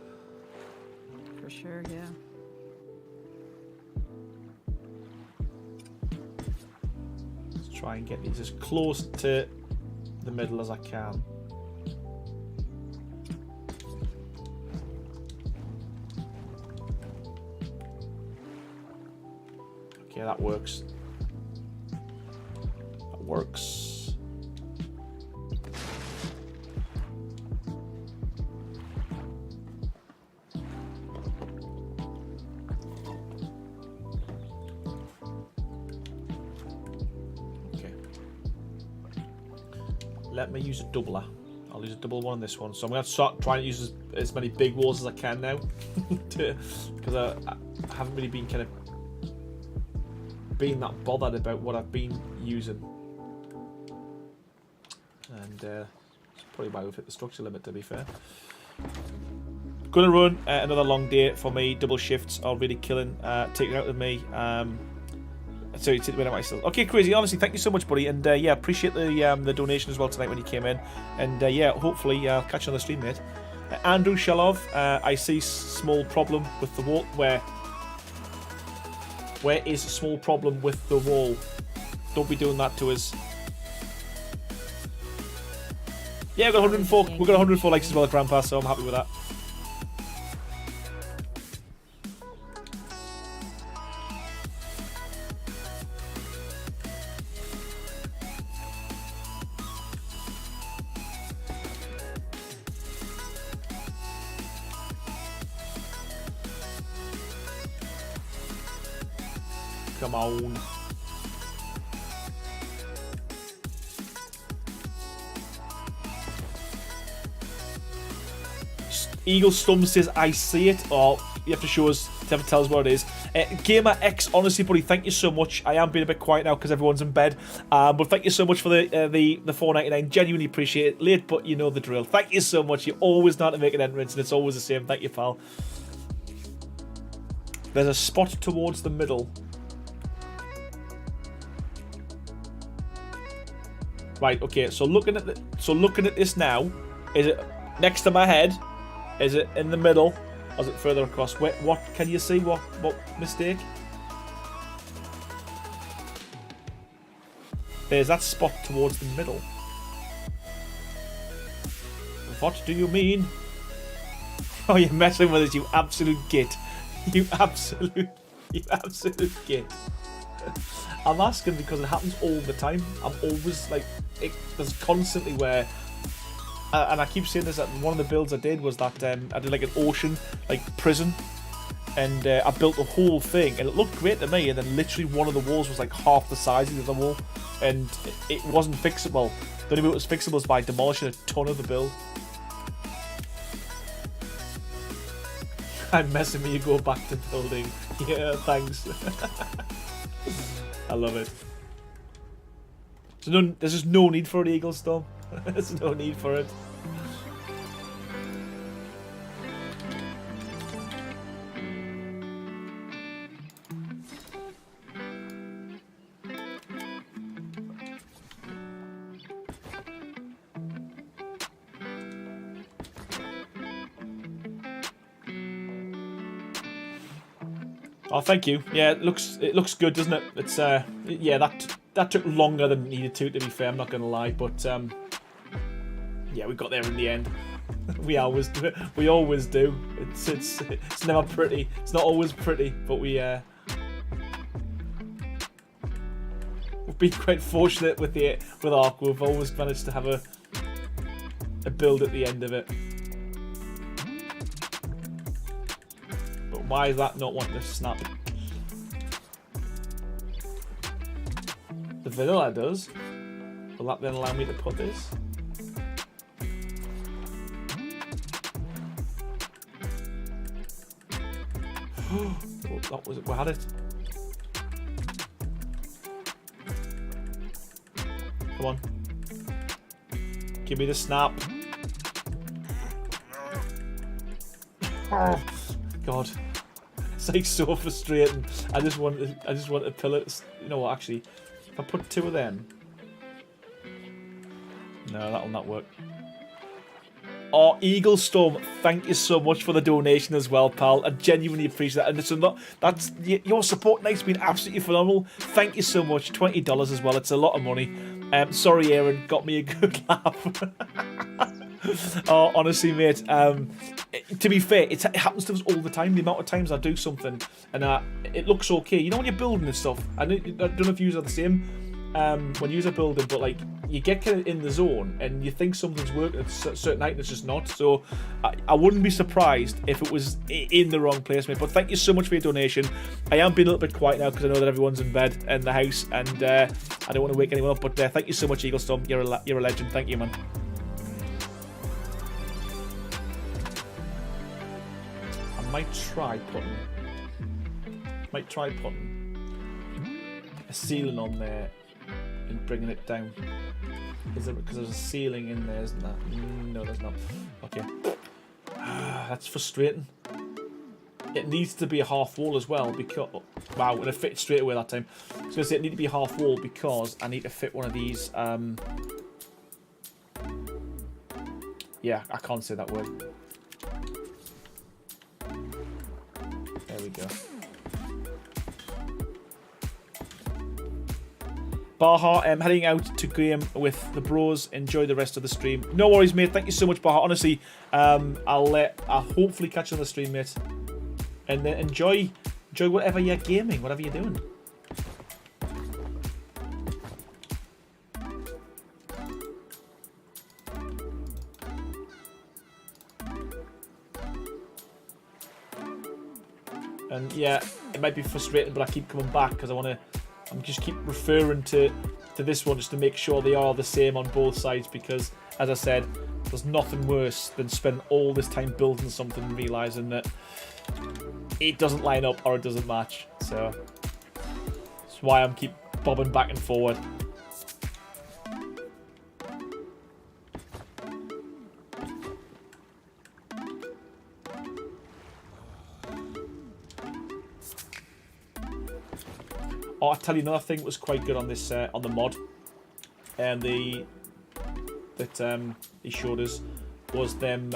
For sure, yeah. Let's try and get these as close to the middle as I can. Okay, that works. That works. Okay. Let me use a doubler. I'll use a double one on this one. So I'm going to start trying to use as many big walls as I can now. Because I haven't really been kind of being that bothered about what I've been using. And it's probably why we've hit the structure limit, to be fair. Gonna run another long day for me. Double shifts are really killing, taking out of me. So you take the win out myself. Okay, Crazy, honestly, thank you so much, buddy. And yeah, appreciate the donation as well tonight when you came in. And yeah, hopefully I'll catch you on the stream, mate. Andrew Shalov, I see small problem with the wall. Where is a small problem with the wall? Don't be doing that to us. Yeah, we got 104. We got 104 likes as well, Grandpa. So I'm happy with that. Come on. Eagle Stum says, I see it. Or you have to show us, to tell us what it is. Gamer X, honestly, buddy, thank you so much. I am being a bit quiet now because everyone's in bed. But thank you so much for the $4.99. Genuinely appreciate it. Late, but you know the drill. Thank you so much. You always know how to make an entrance, and it's always the same. Thank you, pal. There's a spot towards the middle. Right, okay, so looking at this now, is it next to my head? Is it in the middle? Or is it further across? What can you see? What mistake? There's that spot towards the middle. What do you mean? Oh, you're messing with us, you absolute git. You absolute git. I'm asking because it happens all the time. I'm always like, there's constantly where, and I keep saying this, that one of the builds I did was that I did like an ocean, like prison, and I built the whole thing, and it looked great to me, and then literally one of the walls was like half the size of the other wall, and it wasn't fixable. The only way it was fixable was by demolishing a ton of the build. I'm messing with you, go back to building. Yeah, thanks. I love it. There's just no need for an Eagle Storm. There's no need for it. Oh, thank you. Yeah, it looks good, doesn't it? It's yeah, that took longer than it needed to be fair. I'm not gonna lie, but yeah, we got there in the end. We always do. We always do. It's never pretty. It's not always pretty, but we've been quite fortunate with ARK. We've always managed to have a build at the end of it. But why is that not wanting to snap? The vanilla does. Will that then allow me to put this? Oh, that was it. We had it. Come on. Give me the snap. Oh, God. It's like so frustrating. I just want to pill it. You know what? Actually, if I put two of them, no, that'll not work. Oh, Eagle Storm, thank you so much for the donation as well, pal. I genuinely appreciate that. And it's that's your support tonight's been absolutely phenomenal. Thank you so much. $20 as well. It's a lot of money. Sorry, Aaron, got me a good laugh. Oh, honestly, mate. To be fair, it happens to us all the time. The amount of times I do something and it looks okay. You know when you're building and stuff. I don't know if you are the same. When you're building, but like you get kind of in the zone and you think something's working at a certain night and it's just not. So I wouldn't be surprised if it was in the wrong place, mate. But thank you so much for your donation. I am being a little bit quiet now because I know that everyone's in bed in the house and I don't want to wake anyone up. But thank you so much, Eagle Storm. You're a legend. Thank you, man. I might try putting. a ceiling on there and bringing it down. Is it because there's a ceiling in there, isn't that? No, there's not. Okay. That's frustrating. It needs to be a half wall as well because... Wow, and it fit straight away that time. I was going to say it needs to be a half wall because I need to fit one of these... Yeah, I can't say that word. There we go. Baha, heading out to game with the bros. Enjoy the rest of the stream. No worries, mate. Thank you so much, Baha. Honestly, I'll hopefully catch you on the stream, mate. And then enjoy whatever you're gaming, whatever you're doing. And yeah, it might be frustrating, but I keep coming back because I'm just keep referring to this one just to make sure they are the same on both sides because, as I said, there's nothing worse than spending all this time building something and realising that it doesn't line up or it doesn't match. So that's why I'm keep bobbing back and forward. Oh, I'll tell you another thing that was quite good on this on the mod, and he showed us was them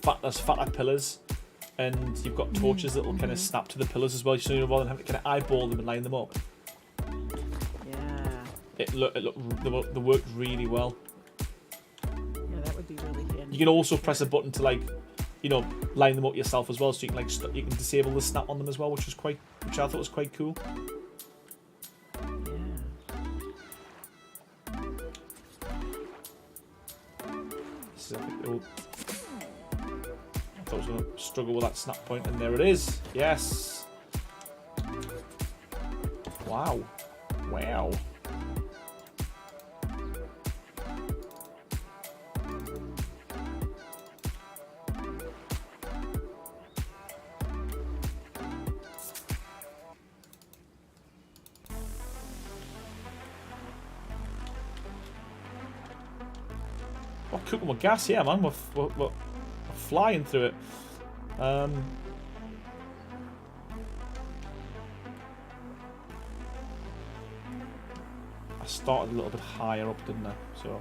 fatter pillars, and you've got torches that will kind of snap to the pillars as well, so rather than having to kind of eyeball them and line them up. Yeah. They worked really well. Yeah, that would be really handy. You can also press a button to line them up yourself as well, so you can you can disable the snap on them as well, which I thought was quite cool. I thought I was going to struggle with that snap point, and there it is. Yes. Wow. Wow. Oh, cooking with gas, yeah, man. We're flying through it. I started a little bit higher up, didn't I? So.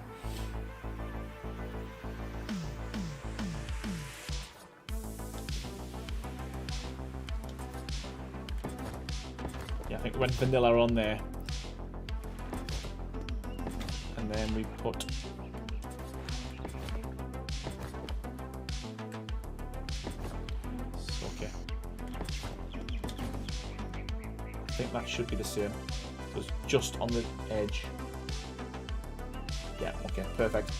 Yeah, I think we went vanilla on there. And then we put... Okay. I think that should be the same. So it's just on the edge. Yeah, okay, perfect.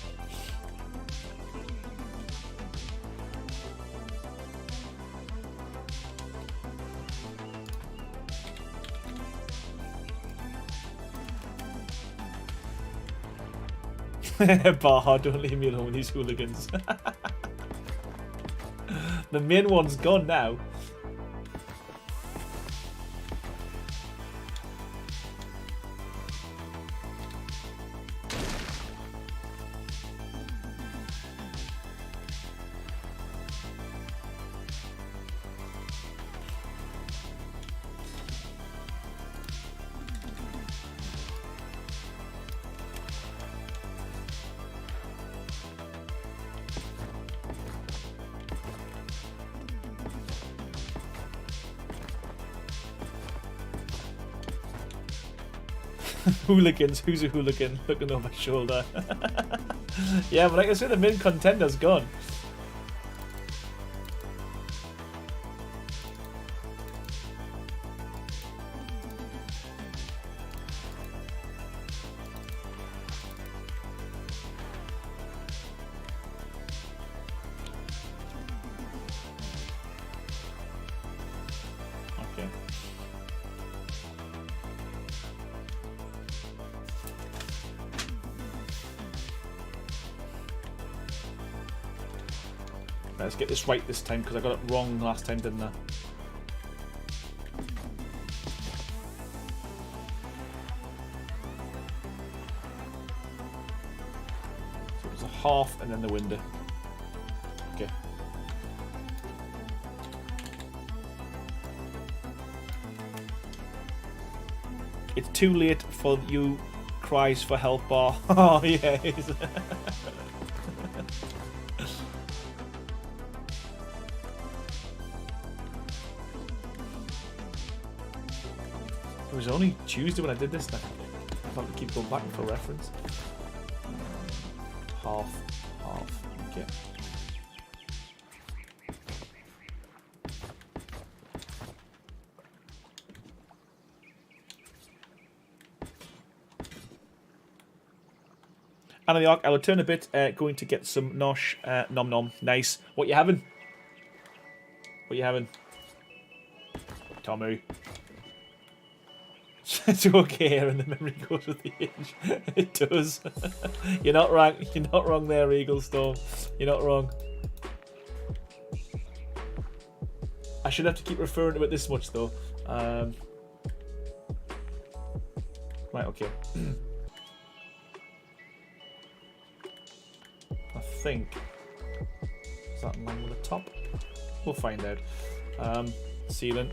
Baha, don't leave me alone with these hooligans. The main one's gone now. Hooligans, who's a hooligan? Looking over my shoulder. Yeah, but like I said, the main contender's gone. Okay. Let's get this right this time, because I got it wrong last time, didn't I? There's a half and then the window. Okay. It's too late for you cries for help bar. Oh, yeah. It was only Tuesday when I did this now. I have to keep going back for reference. Half. Okay. Anna the Ark, I will turn a bit, going to get some nosh, nom nom, nice. What you having? What you having? Tommy. It's okay, and the memory goes with the age. It does. You're not wrong. You're not wrong there, Eagle Storm. You're not wrong. I should have to keep referring to it this much though. Right, okay. I think is that in line with the top? We'll find out. Sealant.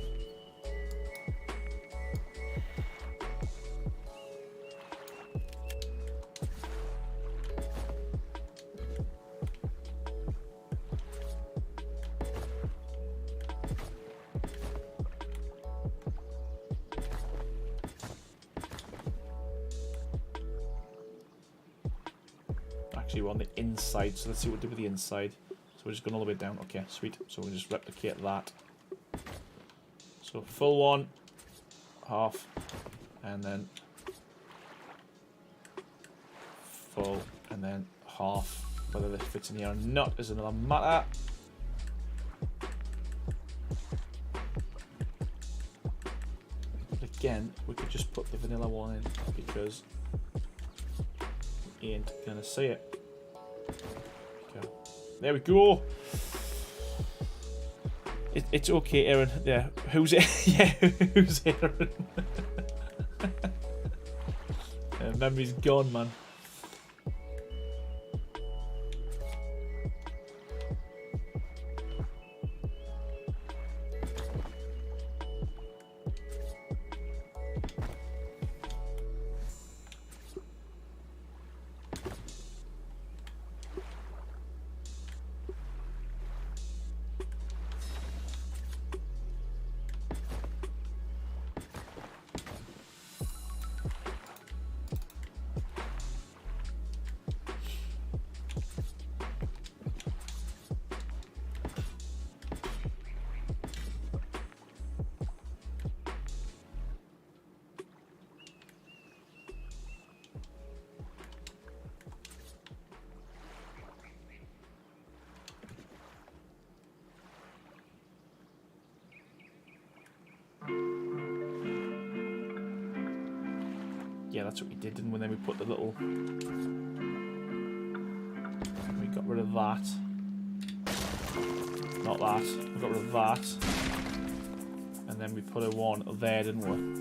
Actually, we're on the inside, so let's see what we do with the inside. So we're just going all the way down. Okay, sweet. So we'll just replicate that. So full one, half, and then full, and then half. Whether this fits in here or not is another matter. But again, we could just put the vanilla one in because we ain't gonna see it. Okay. There we go. It's okay, Aaron. Yeah, who's it? Yeah, who's Aaron? Memory's gone, man. Yeah, that's what we did, didn't we? Then we put the little... We got rid of that. Not that. We got rid of that. And then we put a one there, didn't we?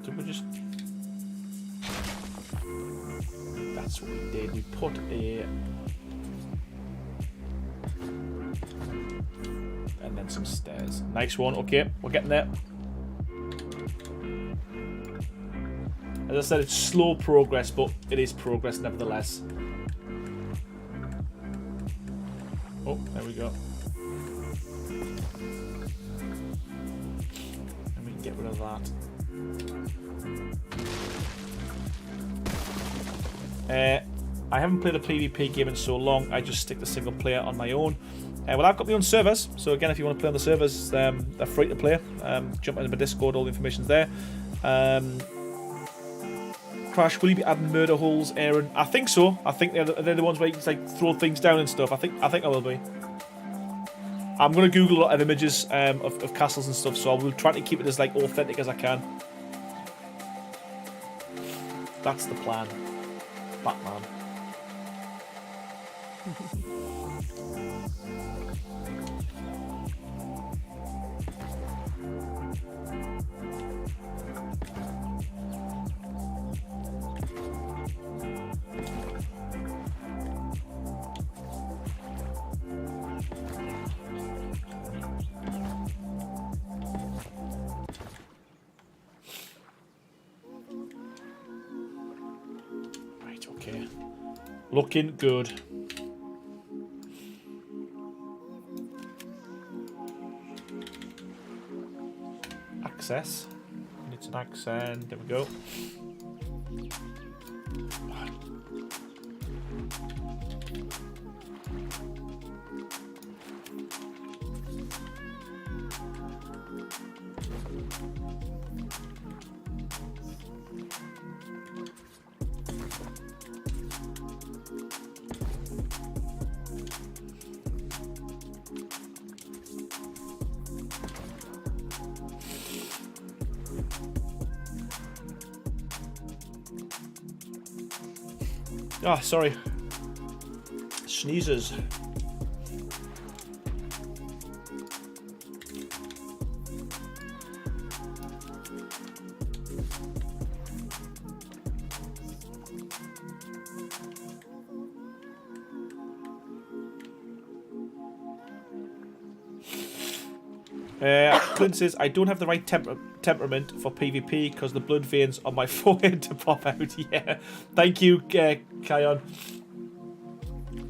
Did we just... That's what we did. We put a... And then some stairs. Nice one. Okay, we're getting there. As I said, it's slow progress, but it is progress nevertheless. Oh, there we go. And we can get rid of that. I haven't played a PvP game in so long. I just stick to single player on my own. Well, I've got my own servers, so again, if you want to play on the servers, they're free to play. Jump into my Discord, all the information's there. Crash, will you be adding murder holes, Aaron? I think so. I think they're the ones where you can like throw things down and stuff. I think I will be. I'm going to Google a lot of images of castles and stuff, so I will try to keep it as like authentic as I can. That's the plan. Batman. Okay. Looking good. Access. It's an accent. There we go. Ah, sorry. Sneezes. Clint says, I don't have the right temperament for PvP because the blood veins on my forehead to pop out. Yeah. Thank you, Kion.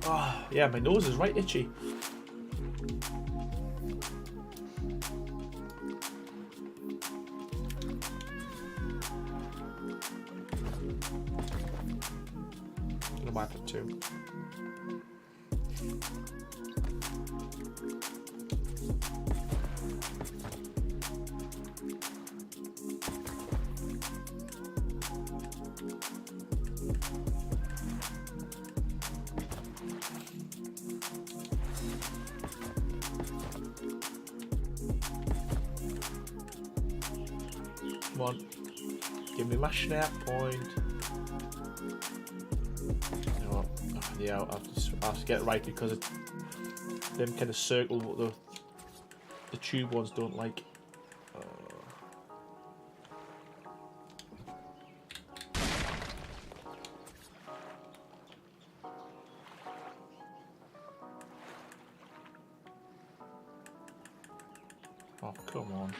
Oh, yeah, my nose is right itchy. I'm gonna wipe it too. Come on, give me my snap point. You know what? Yeah, I'll have to get it right because them kind of circle what the tube ones don't like. Oh, come on.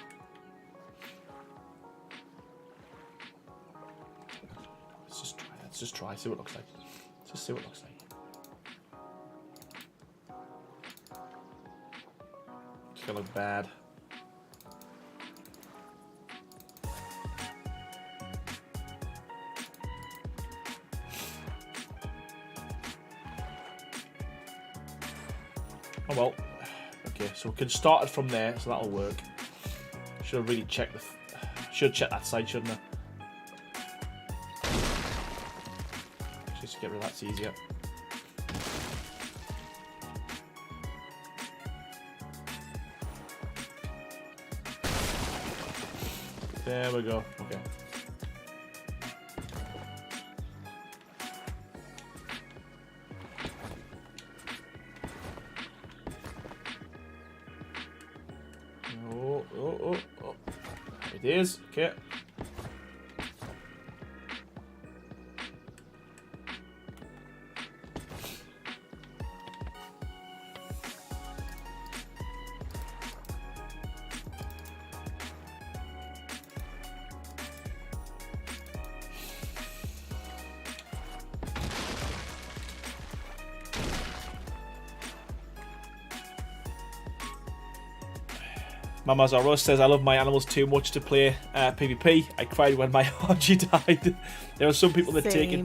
Let's just try, see what it looks like. Let's just see what it looks like. It's gonna look bad. Oh well. Okay, so we can start it from there, so that'll work. Should have really checked should check that side, shouldn't I? Just get rid of that's easier. There we go. Okay. Oh. It is. Okay. Mama Zara says, I love my animals too much to play PvP. I cried when my Archie died. There are some people that take it.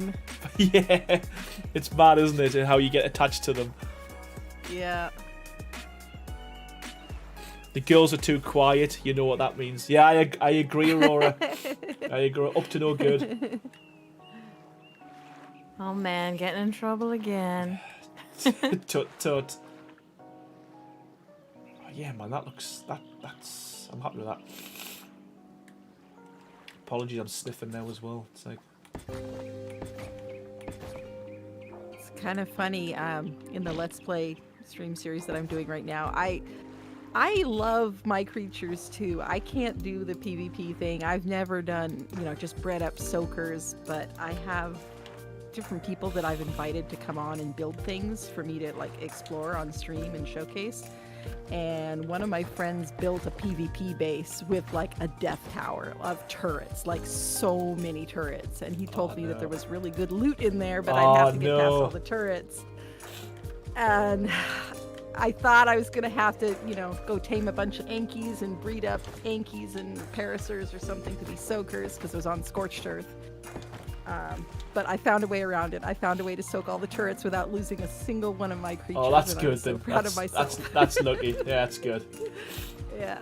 Yeah, it's mad, isn't it? And how you get attached to them. Yeah. The girls are too quiet. You know what that means. Yeah, I agree, Aurora. I agree. Up to no good. Oh man, getting in trouble again. Tut tut. yeah, man, that's I'm happy with that. Apologies, I'm sniffing now as well. It's like It's kind of funny. In the Let's Play stream series that I'm doing right now, I love my creatures too. I can't do the PvP thing. I've never done, just bred up soakers, but I have different people that I've invited to come on and build things for me to like explore on stream and showcase. And one of my friends built a PvP base with like a death tower of turrets, like so many turrets. And he told me that there was really good loot in there, but I'd have to get past all the turrets. And I thought I was going to have to, go tame a bunch of Ankies and breed up Ankies and Parasers or something to be soakers because it was on Scorched Earth. But I found a way around it. I found a way to soak all the turrets without losing a single one of my creatures. Oh, that's good so then. Proud of myself. That's lucky. Yeah, that's good. Yeah.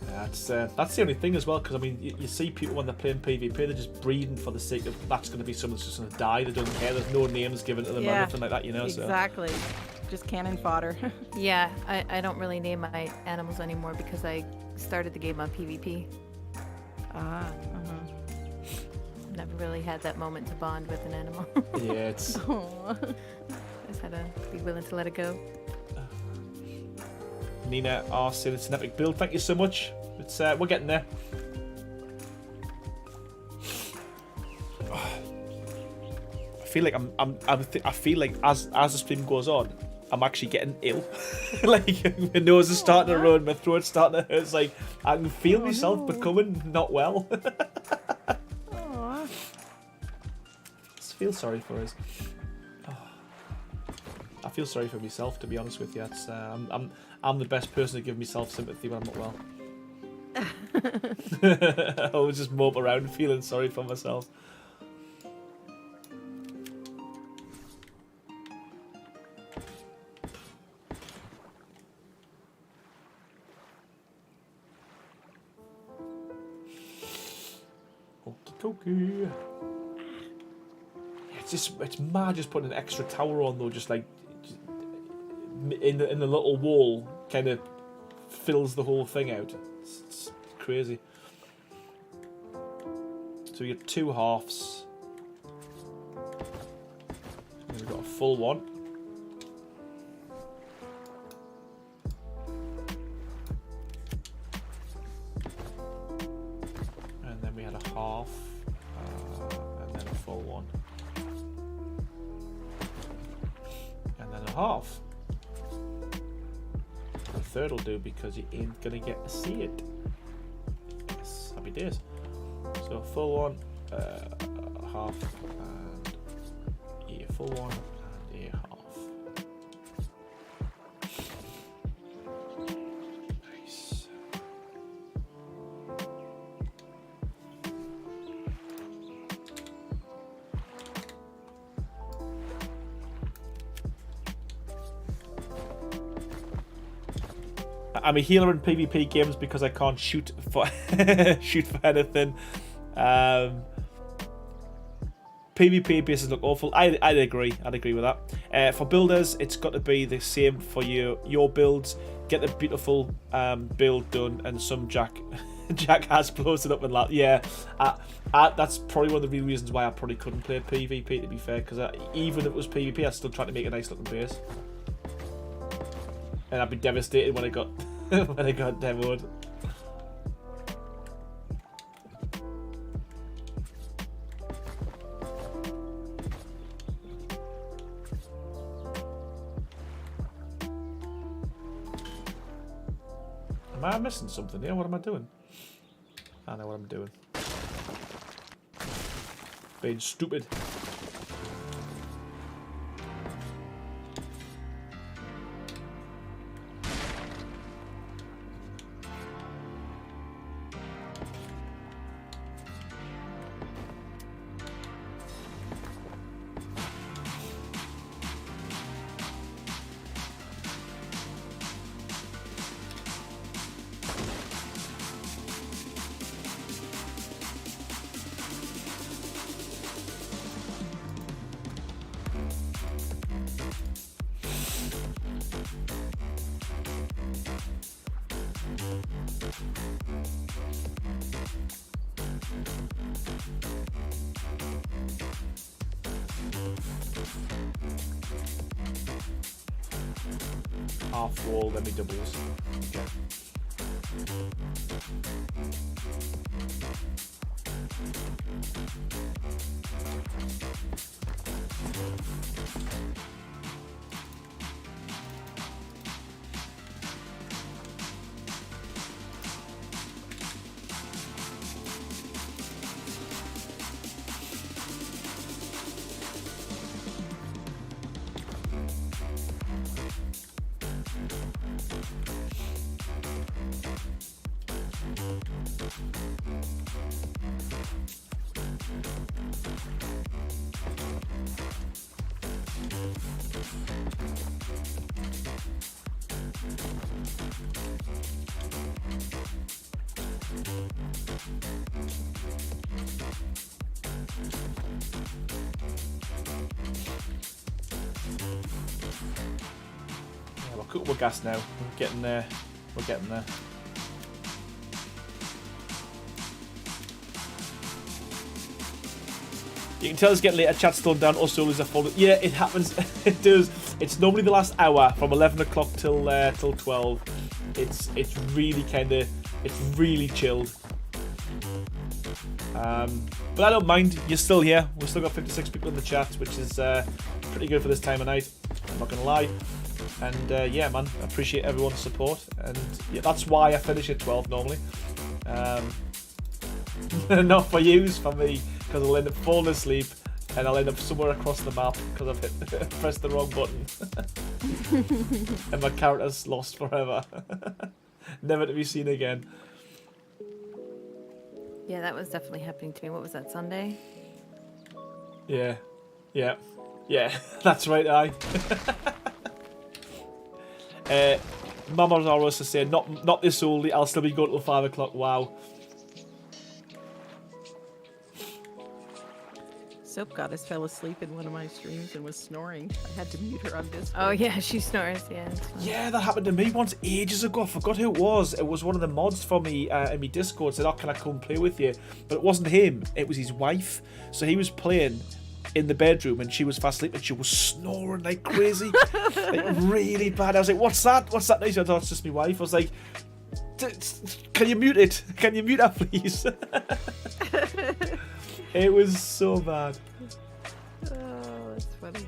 That's the only thing as well, because I mean, you see people when they're playing PvP, they're just breeding for the sake of that's going to be someone that's just going to die. They don't care. There's no names given to them or anything like that, Exactly. So. Just cannon fodder. Yeah, I don't really name my animals anymore because I started the game on PvP. Never really had that moment to bond with an animal. Yeah, it's. I just had to be willing to let it go. Nina R said it's an epic build. Thank you so much. It's we're getting there. I feel like I feel like as the stream goes on, I'm actually getting ill. Like my nose is starting to run, my throat's starting to hurt. It's like I can feel myself becoming not well. I feel sorry for us. I feel sorry for myself, to be honest with you. It's, I'm the best person to give myself sympathy when I'm not well. I always just mope around feeling sorry for myself. Okie It's mad just putting an extra tower on though, just like in the little wall, kind of fills the whole thing out. It's crazy. So we get 2 halves. And we've got a full one. And then we had a half, and then a full one. And then a half. The third will do because you ain't gonna get to see it. Yes, happy days. So full one, half, and a full one, and a half. Nice. I'm a healer in PvP games because I can't shoot for shoot for anything. PvP bases look awful. I'd agree. I'd agree with that. For builders, it's got to be the same for your builds. Get the beautiful build done, and some Jack has blows it up and that. Yeah, that's probably one of the real reasons why I probably couldn't play PvP. To be fair, because even if it was PvP, I'd still try to make a nice looking base. And I'd be devastated when I got when I got demoed. Am I missing something here? What am I doing? I know what I'm doing. Being stupid. half wall, then we doubles. Okay. Yeah, we're cooking with gas now. We're getting there. We're getting there. You can tell it's getting later. Chat's slowing down. Also, there's a full. Yeah, it happens. It does. It's normally the last hour from 11 o'clock till 12. It's really kind of. It's really chilled. But I don't mind. You're still here. We've still got 56 people in the chat, which is pretty good for this time of night. I'm not gonna lie. And yeah, man, I appreciate everyone's support. And yeah, that's why I finish at 12 normally. Not for you, for me, because I'll end up falling asleep and I'll end up somewhere across the map because I've pressed the wrong button. And my character's lost forever. Never to be seen again. Yeah, that was definitely happening to me. What was that, Sunday? Yeah. That's right, aye. Mama's always to say, not this early. I'll still be going till 5 o'clock. Wow. Soap Goddess fell asleep in one of my streams and was snoring. I had to mute her on Discord. Oh yeah, she snores. Yeah. Yeah, that happened to me once ages ago. I forgot who it was. It was one of the mods for me in my Discord. Said, "Oh, can I come play with you?" But it wasn't him. It was his wife. So he was playing in the bedroom and she was fast asleep and she was snoring like crazy, like really bad. I was like, "What's that? What's that?" I thought, "It's just my wife." I was like, "Can you mute it? Can you mute her, please?" It was so bad. Oh, that's funny.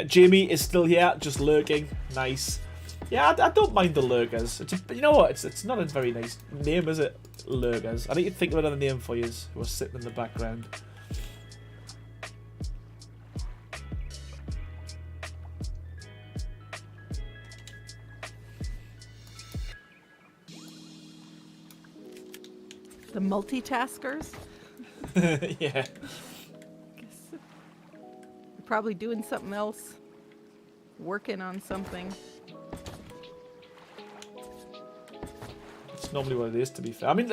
Jamie is still here, just lurking. Nice. Yeah, I don't mind the lurkers. You know what? It's not a very nice name, is it? Lurkers. I need to think of another name for you who are sitting in the background. The multitaskers? Yeah. Probably doing something else. Working on something. It's normally what it is, to be fair. I mean,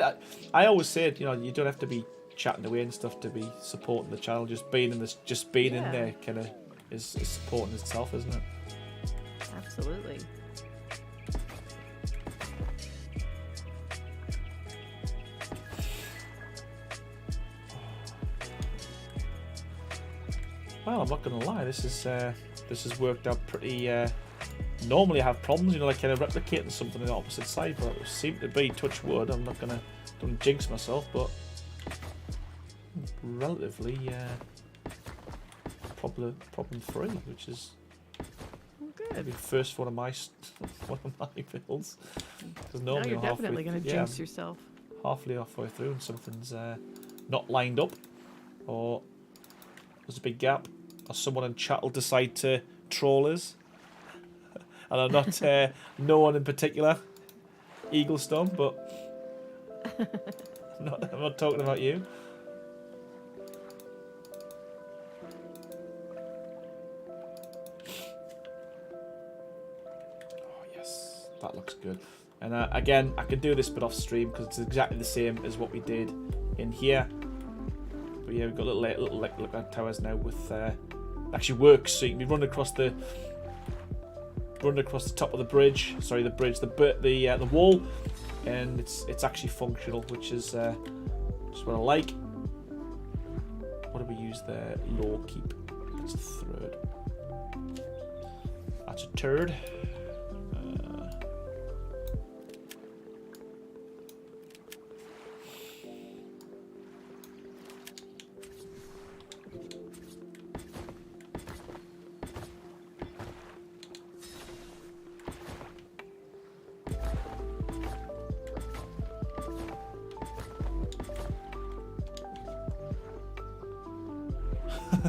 I always say it, you know, you don't have to be chatting away and stuff to be supporting the channel. Just being in there kind of is supporting itself, isn't it? Absolutely. Well, I'm not gonna lie. This has worked out pretty. Normally I have problems, you know, like kind of replicating something on the opposite side, but it seemed to be, touch wood, I'm not gonna don't jinx myself, but relatively problem free, which is maybe the first one of my builds. Because Now normally you're I'm definitely going to jinx yourself. halfway through and something's not lined up, or there's a big gap, or someone in chat will decide to troll us. And I'm not no one in particular, Eaglestone, but I'm not talking about you. Oh yes, that looks good. And again, I can do this bit off stream because it's exactly the same as what we did in here. But But yeah, we've got little lookout towers now with actually works, so you can be running across the top of the bridge. Sorry, the wall, and it's actually functional, which is just what I like. What do we use there? Law keep. That's a third. That's a turd.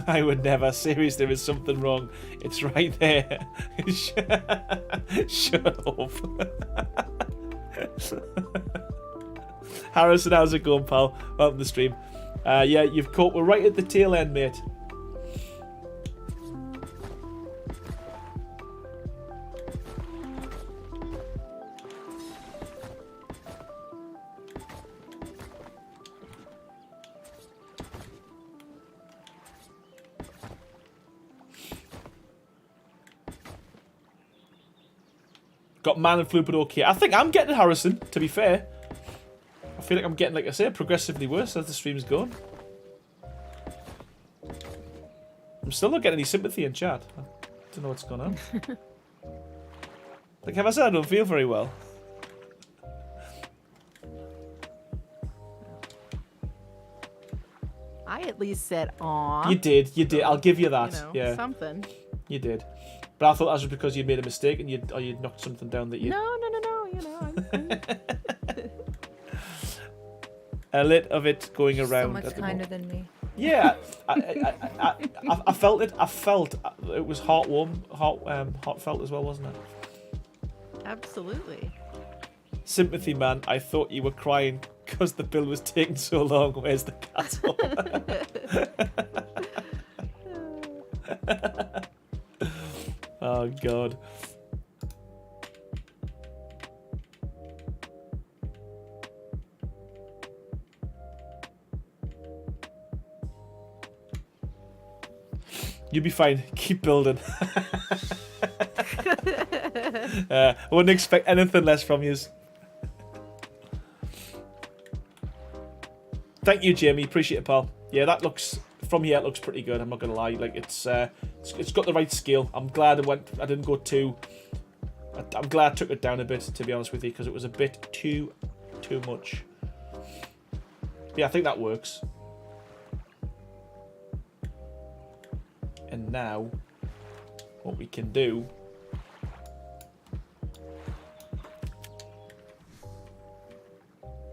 I would never. Seriously, there is something wrong. It's right there. Shut up. Harrison, how's it going, pal? Welcome to the stream. Yeah, you've caught. We're right at the tail end, mate. Got man and flu, but okay. I think I'm getting Harrison, to be fair. I feel like I'm getting, like I say, progressively worse as the stream's going. I'm still not getting any sympathy in chat. I don't know what's going on. Like, have I said I don't feel very well? I at least said, "Aw." You did. I'll give you that. You know, yeah, something. you did. But I thought that was because you'd made a mistake and you'd knocked something down that you. No. You know, I'm A lit of it going around. So much at the kinder moment. than me. Yeah, I felt it. I felt it was heartfelt as well, wasn't it? Absolutely. Sympathy, man. I thought you were crying because the bill was taking so long. Where's the castle? Oh God. You'll be fine. Keep building. I wouldn't expect anything less from you. Thank you, Jamie. Appreciate it, pal. Yeah, that looks from here. It looks pretty good. I'm not gonna lie. Like it's got the right scale. I'm glad I didn't go too. I'm glad I took it down a bit, to be honest with you, because it was a bit too much. Yeah, I think that works. And now, what we can do.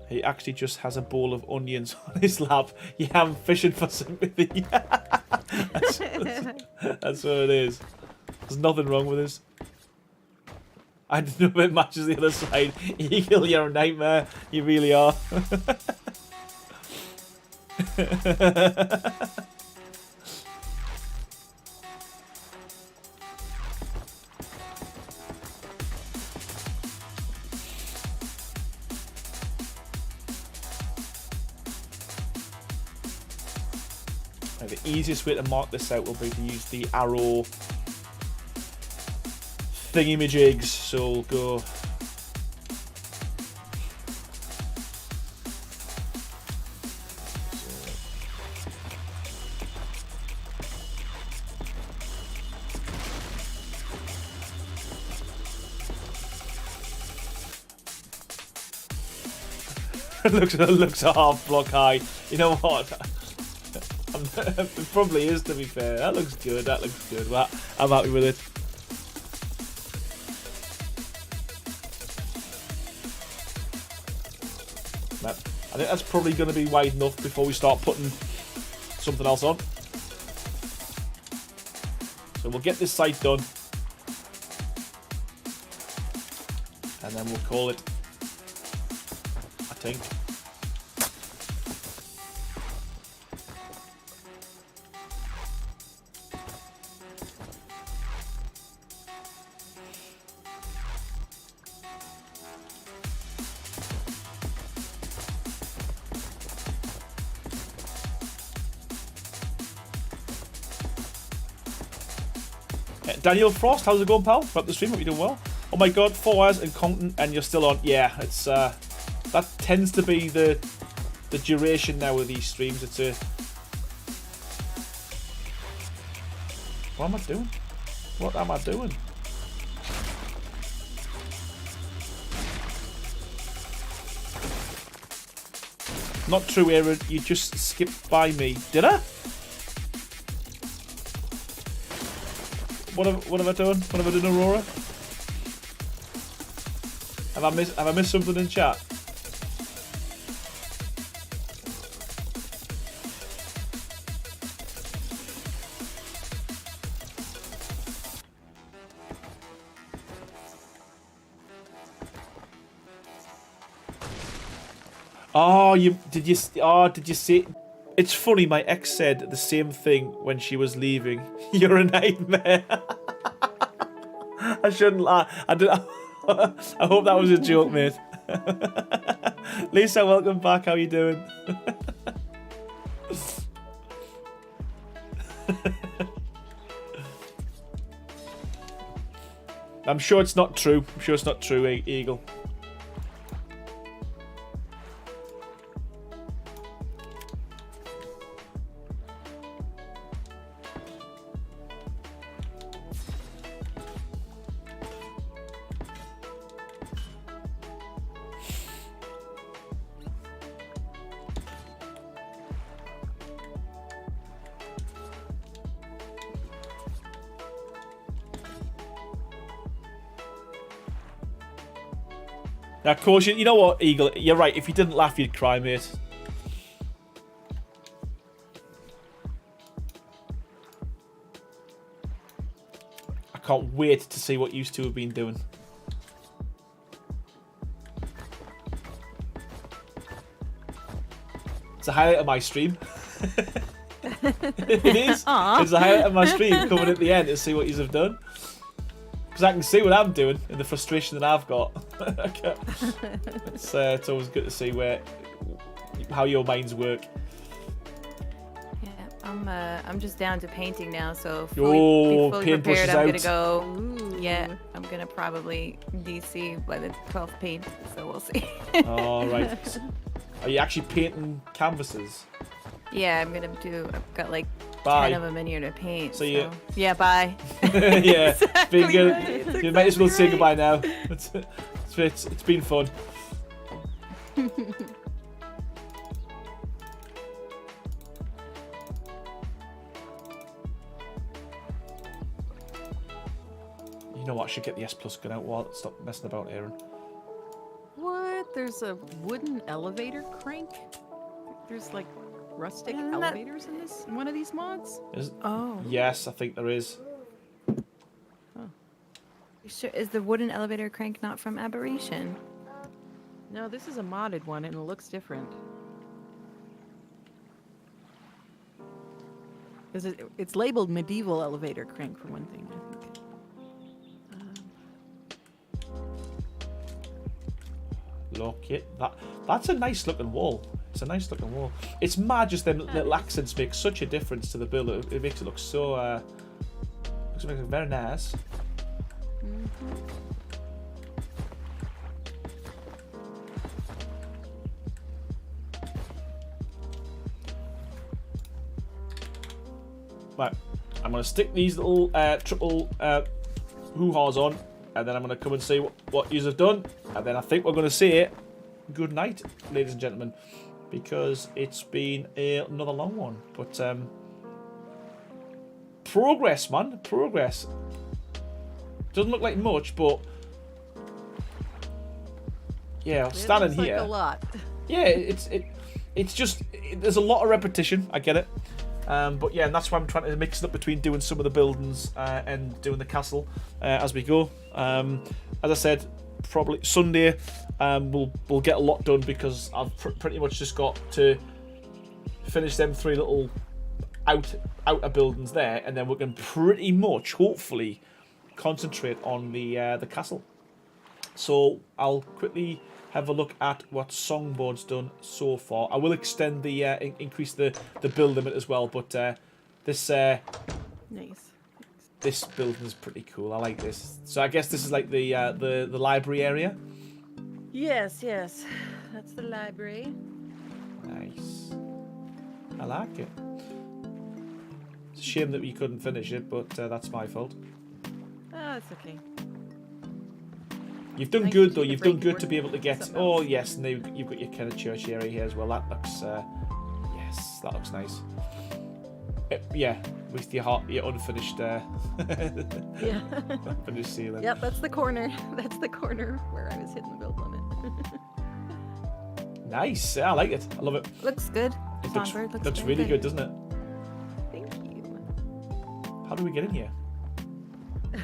He actually just has a bowl of onions on his lap. Yeah, I'm fishing for sympathy. That's what it is. There's nothing wrong with this. I don't know if it matches the other side. Eagle, you're a nightmare. You really are. The easiest way to mark this out will be to use the arrow thingamajigs. So we'll go. It looks a half block high. You know what? It probably is, to be fair. That looks good. Well, I'm happy with it. I think that's probably going to be wide enough before we start putting something else on. So we'll get this site done. And then we'll call it, I think. Daniel Frost, how's it going, pal? About the stream, hope you're doing well. Oh my god, 4 hours and content, and you're still on. Yeah, it's that tends to be the duration now of these streams. It's a. What am I doing? What am I doing? Not true, Aaron. You just skipped by me. Did I? What have I done? What have I done, Aurora? Have I missed something in chat? Oh, did you see? It's funny. My ex said the same thing when she was leaving. You're a nightmare. I shouldn't lie. I hope that was a joke, mate. Lisa, welcome back. How you doing? I'm sure it's not true. I'm sure it's not true, Eagle. Now, of course, you know what, Eagle? You're right. If you didn't laugh, you'd cry, mate. I can't wait to see what you two have been doing. It's a highlight of my stream. It is. Aww. It's a highlight of my stream coming at the end to see what you have done. Because I can see what I'm doing and the frustration that I've got. It's always good to see how your minds work. Yeah, I'm just down to painting now, so be fully paint prepared. brushes I'm out. gonna go. Ooh. Yeah, I'm gonna probably DC by the 12th paint, so we'll see. All right. Are you actually painting canvases? Yeah, I'm gonna do. I've got like Bye. 10 of them in here to paint. So you- yeah, bye. Yeah, it's been good. Right. You might as well say goodbye now. It's been fun. You know what? I should get the S Plus gun out while stop messing about, Aaron. What? There's a wooden elevator crank? There's like rustic Isn't that- elevators in one of these mods? Oh. Yes, I think there is. Sure, is the wooden elevator crank not from Aberration? No, this is a modded one and it looks different. It's labeled medieval elevator crank for one thing, I think. Look it. That's a nice looking wall. It's a nice looking wall. It's mad. Just them little accents make such a difference to the build. It makes it look so. Looks very nice. Right, I'm gonna stick these little triple hoo-haws on, and then I'm gonna come and see what yous have done, and then I think we're gonna say good night, ladies and gentlemen, because it's been another long one. But progress, man, progress. Doesn't look like much, but yeah, standing it looks here. like a lot. Yeah, it's just there's a lot of repetition. I get it, but yeah, and that's why I'm trying to mix it up between doing some of the buildings and doing the castle as we go. As I said, probably Sunday we'll get a lot done because I've pretty much just got to finish them 3 little outer buildings there, and then we can pretty much, hopefully, concentrate on the castle. So I'll quickly have a look at what Songbird done so far. I will extend the increase the build limit as well, but this Nice. This building is pretty cool. I like this. So I guess this is like the library area. Yes, yes. That's the library. Nice. I like it. It's a shame that we couldn't finish it, but that's my fault. Oh, it's okay. You've done Thank good you though. to You've break done good it to be able to get. something Oh else. yes, and then you've got your kind of church area here as well. That looks. Yes, that looks nice. Yeah, with your unfinished. Yeah. Unfinished ceiling. Yep, that's the corner. That's the corner where I was hitting the build limit. Nice. Yeah, I like it. I love it. Looks good. It Songbird looks very really good, doesn't it? Thank you. How do we get in here?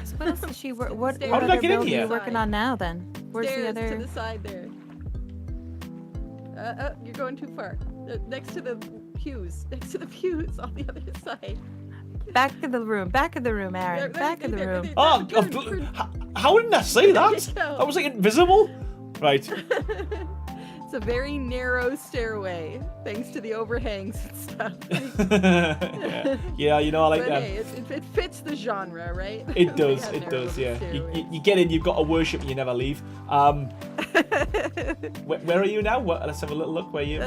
So what else is she? What Stairs. How did I other get in build are here? you working on now? Then where's Stairs the other? to the side there. You're going too far. Next to the pews. Next to the pews on the other side. Back of the room. Back of the room, Aaron. Back of the room. Oh, Turn. how didn't I see There that? you go. That was like invisible. Right. It's a very narrow stairway, thanks to the overhangs and stuff. Yeah, you know I like But that. hey, it fits the genre, right? It They does, have it narrow does, yeah. stairways. You get in, you've got to worship and you never leave. Where are you now? Let's have a little look. Where you?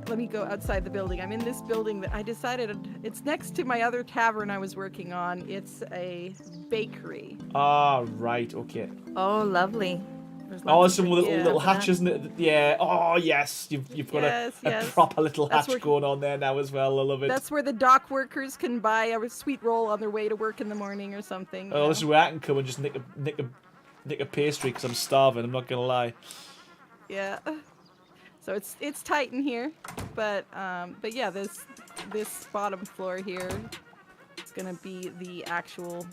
Let me go outside the building. I'm in this building that I decided it's next to my other tavern I was working on. It's a bakery. Ah, right, okay. Oh, lovely. There's Oh, lots some of little yeah, hatches, isn't it? Yeah. Oh, yes. You've got Yes, a yes. proper little That's hatch where- going on there now as well. I love it. That's where the dock workers can buy a sweet roll on their way to work in the morning or something. you Oh, this is know? where I can come and just nick a pastry because I'm starving. I'm not gonna lie. Yeah. So it's tight in here, but yeah, this bottom floor here is gonna be the actual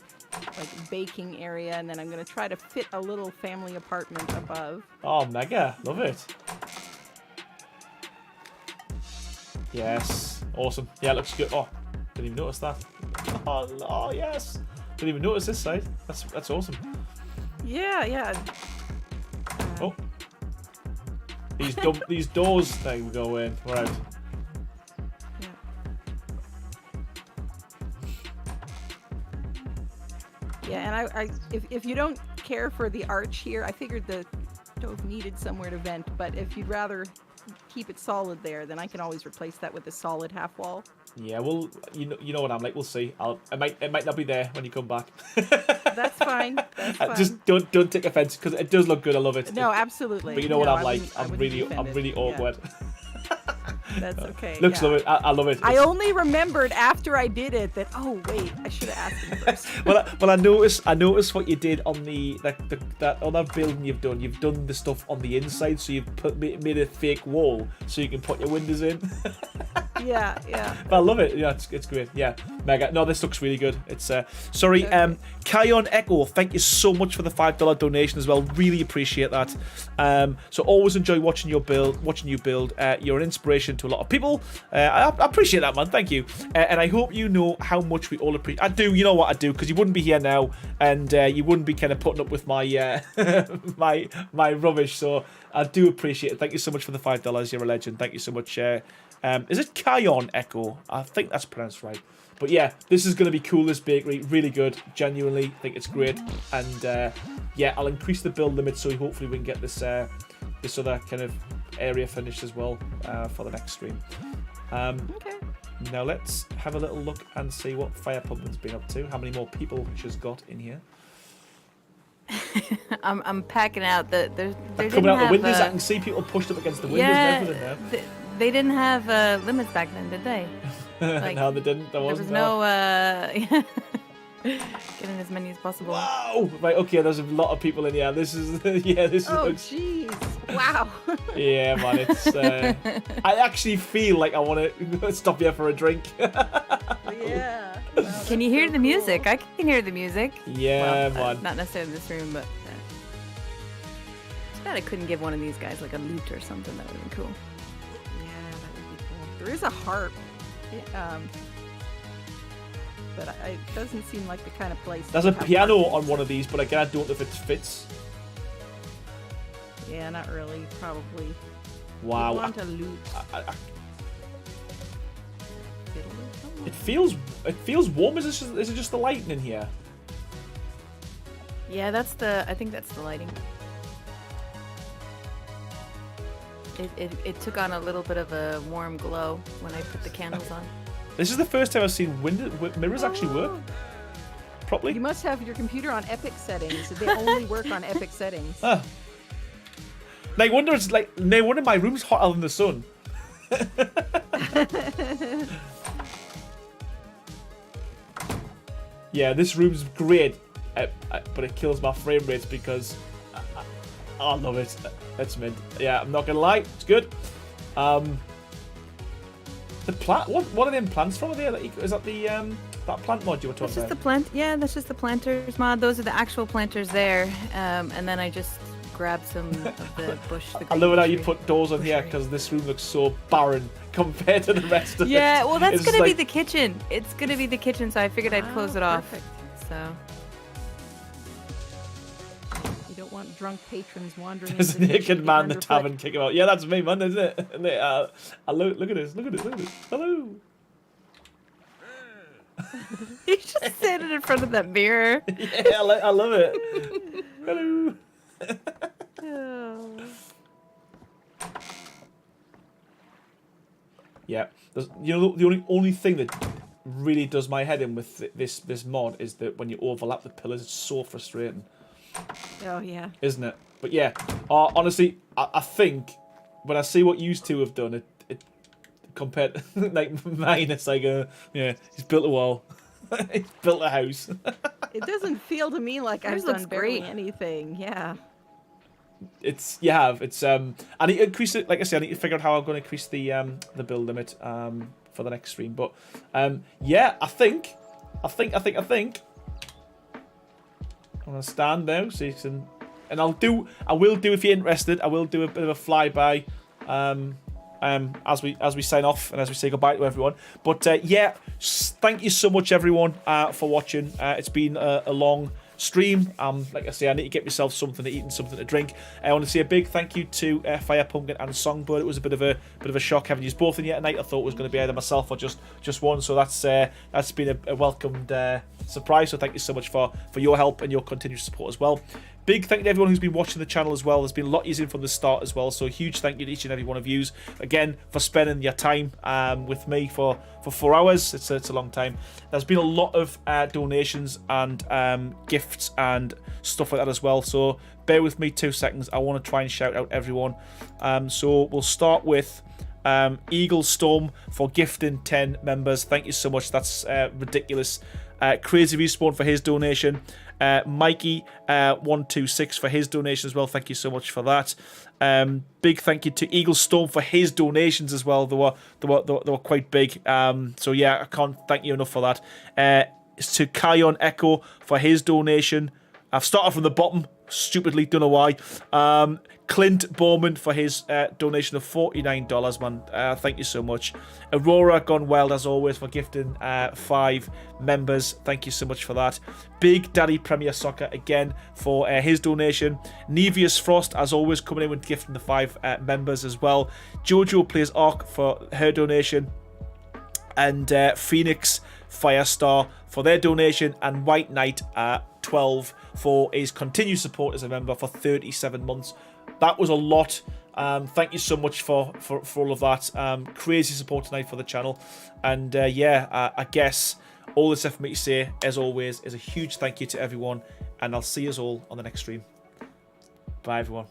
like baking area, and then I'm gonna try to fit a little family apartment above. Oh, mega. Love it. Yes. Awesome. Yeah, it looks good. Oh, didn't even notice that. Oh yes. Didn't even notice this side. That's awesome. Yeah. Oh. These doors thing go in. We're out. Yeah, and I if you don't care for the arch here, I figured the stove needed somewhere to vent, but if you'd rather keep it solid there, then I can always replace that with a solid half wall. Yeah, well, you know what I'm like. We'll see. It might not be there when you come back. That's fine. That's fine. Just don't take offense because it does look good. I love it. No, absolutely. But you know what No, I'm I like. wouldn't- I I'm wouldn't really be offended. Yeah, awkward. That's okay. Looks yeah. love it. I love it. I only remembered after I did it that wait, I should have asked him first. Well, I noticed what you did on that other building you've done. You've done the stuff on the inside, so you've made a fake wall so you can put your windows in. Yeah. But I love it. Yeah, it's great. Yeah, mega. No, this looks really good. It's sorry. Okay. Kion Echo, thank you so much for the $5 donation as well. Really appreciate that. So always enjoy watching you build. You're an inspiration to a lot of people. I appreciate that, man. Thank you. And I hope you know how much we all appreciate. I do. You know what I do, because you wouldn't be here now, and you wouldn't be kind of putting up with my my rubbish. So I do appreciate it. Thank you so much for the $5. You're a legend. Thank you so much. Is it Kion Echo? I think that's pronounced right. But yeah, this is going to be cool, this bakery. Really good. Genuinely think it's great. And yeah, I'll increase the build limit so hopefully we can get this this other kind of area finished as well for the next stream. Okay. Now let's have a little look and see what Firepumpkin's been up to. How many more people she's got in here. I'm packing out the. They're Coming out the windows, I can see people pushed up against the windows and everything now. They didn't have limits back then, did they? Like, no, they didn't. There There was wasn't. no getting as many as possible. Wow! Right, okay, there's a lot of people in here. This is, Oh, looks... jeez. Wow. Yeah, man, it's... I actually feel like I want to stop here for a drink. Yeah. Wow, Can you that's hear so the music? cool. I can hear the music. Yeah, Well, man. not necessarily in this room, but too bad I couldn't give one of these guys like a lute or something. That would have been cool. Yeah, that would be cool. There is a harp. But it doesn't seem like the kind of place. There's to a have piano harps. on one of these, but again, I don't know if it fits. Yeah, not really. Probably. Wow. You want a lute. I- Fiddle or something? It feels warm. Is it just the lighting in here? Yeah, I think that's the lighting. It took on a little bit of a warm glow when I put the candles on. This is the first time I've seen mirrors actually work properly. You must have your computer on epic settings. They only work on epic settings. No wonder my room's hotter than the sun. Yeah, this room's great, but it kills my frame rates because I love it. It's mint. Yeah, I'm not gonna lie, it's good. The plant. What are them plants from? Is that the that plant mod you were talking That's just about? the plant. Yeah, that's just the planters mod. Those are the actual planters there. And then I just grabbed some of the bush. I love it how you put doors on here because this room looks so barren compared to the rest of it. Yeah, well, that's It's gonna like- be the kitchen. It's gonna be the kitchen, so I figured I'd close it off. Perfect. So. You don't want drunk patrons wandering There's into a naked man in the underfoot. tavern kick him out. Yeah, that's me, man, isn't it? And look at this. Look at this. Hello. He's just standing in front of that mirror. Yeah, I love it. Hello. Oh. Yeah, the only thing that really does my head in with this mod is that when you overlap the pillars, it's so frustrating, Oh yeah. isn't it? But yeah, honestly, I think when I see what you two have done, it compared like mine, it's like he's built a wall, he's built a house. It doesn't feel to me like I've Yours done looks barely great. anything. Yeah. I need to increase it. Like I said, I need to figure out how I'm going to increase the build limit for the next stream. But yeah, I think I'm gonna stand now so you can, and I will do if you're interested. I will do a bit of a flyby as we sign off and as we say goodbye to everyone. But yeah, thank you so much everyone for watching. It's been a long stream. Like I say, I need to get myself something to eat and something to drink. I want to say a big thank you to Firepumpkin and Songbird. It was a bit of a shock having you both in here tonight. I thought it was going to be either myself or just one. So that's been a welcomed surprise. So thank you so much for your help and your continued support as well. Big thank you to everyone who's been watching the channel as well. There's been a lot using from the start as well. So a huge thank you to each and every one of you again for spending your time with me for 4 hours. It's a long time. There's been a lot of donations and gifts and stuff like that as well. So bear with me 2 seconds. I want to try and shout out everyone. So we'll start with Eagle Storm for gifting 10 members. Thank you so much. That's ridiculous. Crazy Respawn for his donation. Mikey 126 for his donation as well. Thank you so much for that. Big thank you to Eagle Storm for his donations as well. They were quite big. So yeah, I can't thank you enough for that. To Kion Echo for his donation. I've started from the bottom. Stupidly, don't know why. Clint Bowman for his donation of $49, man. Thank you so much. Aurora Gone Wild, as always, for gifting 5 members. Thank you so much for that. Big Daddy Premier Soccer again for his donation. Nevius Frost, as always, coming in with gifting the 5 members as well. Jojo Plays Ark for her donation. And Phoenix Firestar for their donation. And White Knight 12 for his continued support as a member for 37 months. That was a lot. Thank you so much for all of that. Crazy support tonight for the channel. And I guess all that's left for me to say, as always, is a huge thank you to everyone. And I'll see you all on the next stream. Bye, everyone.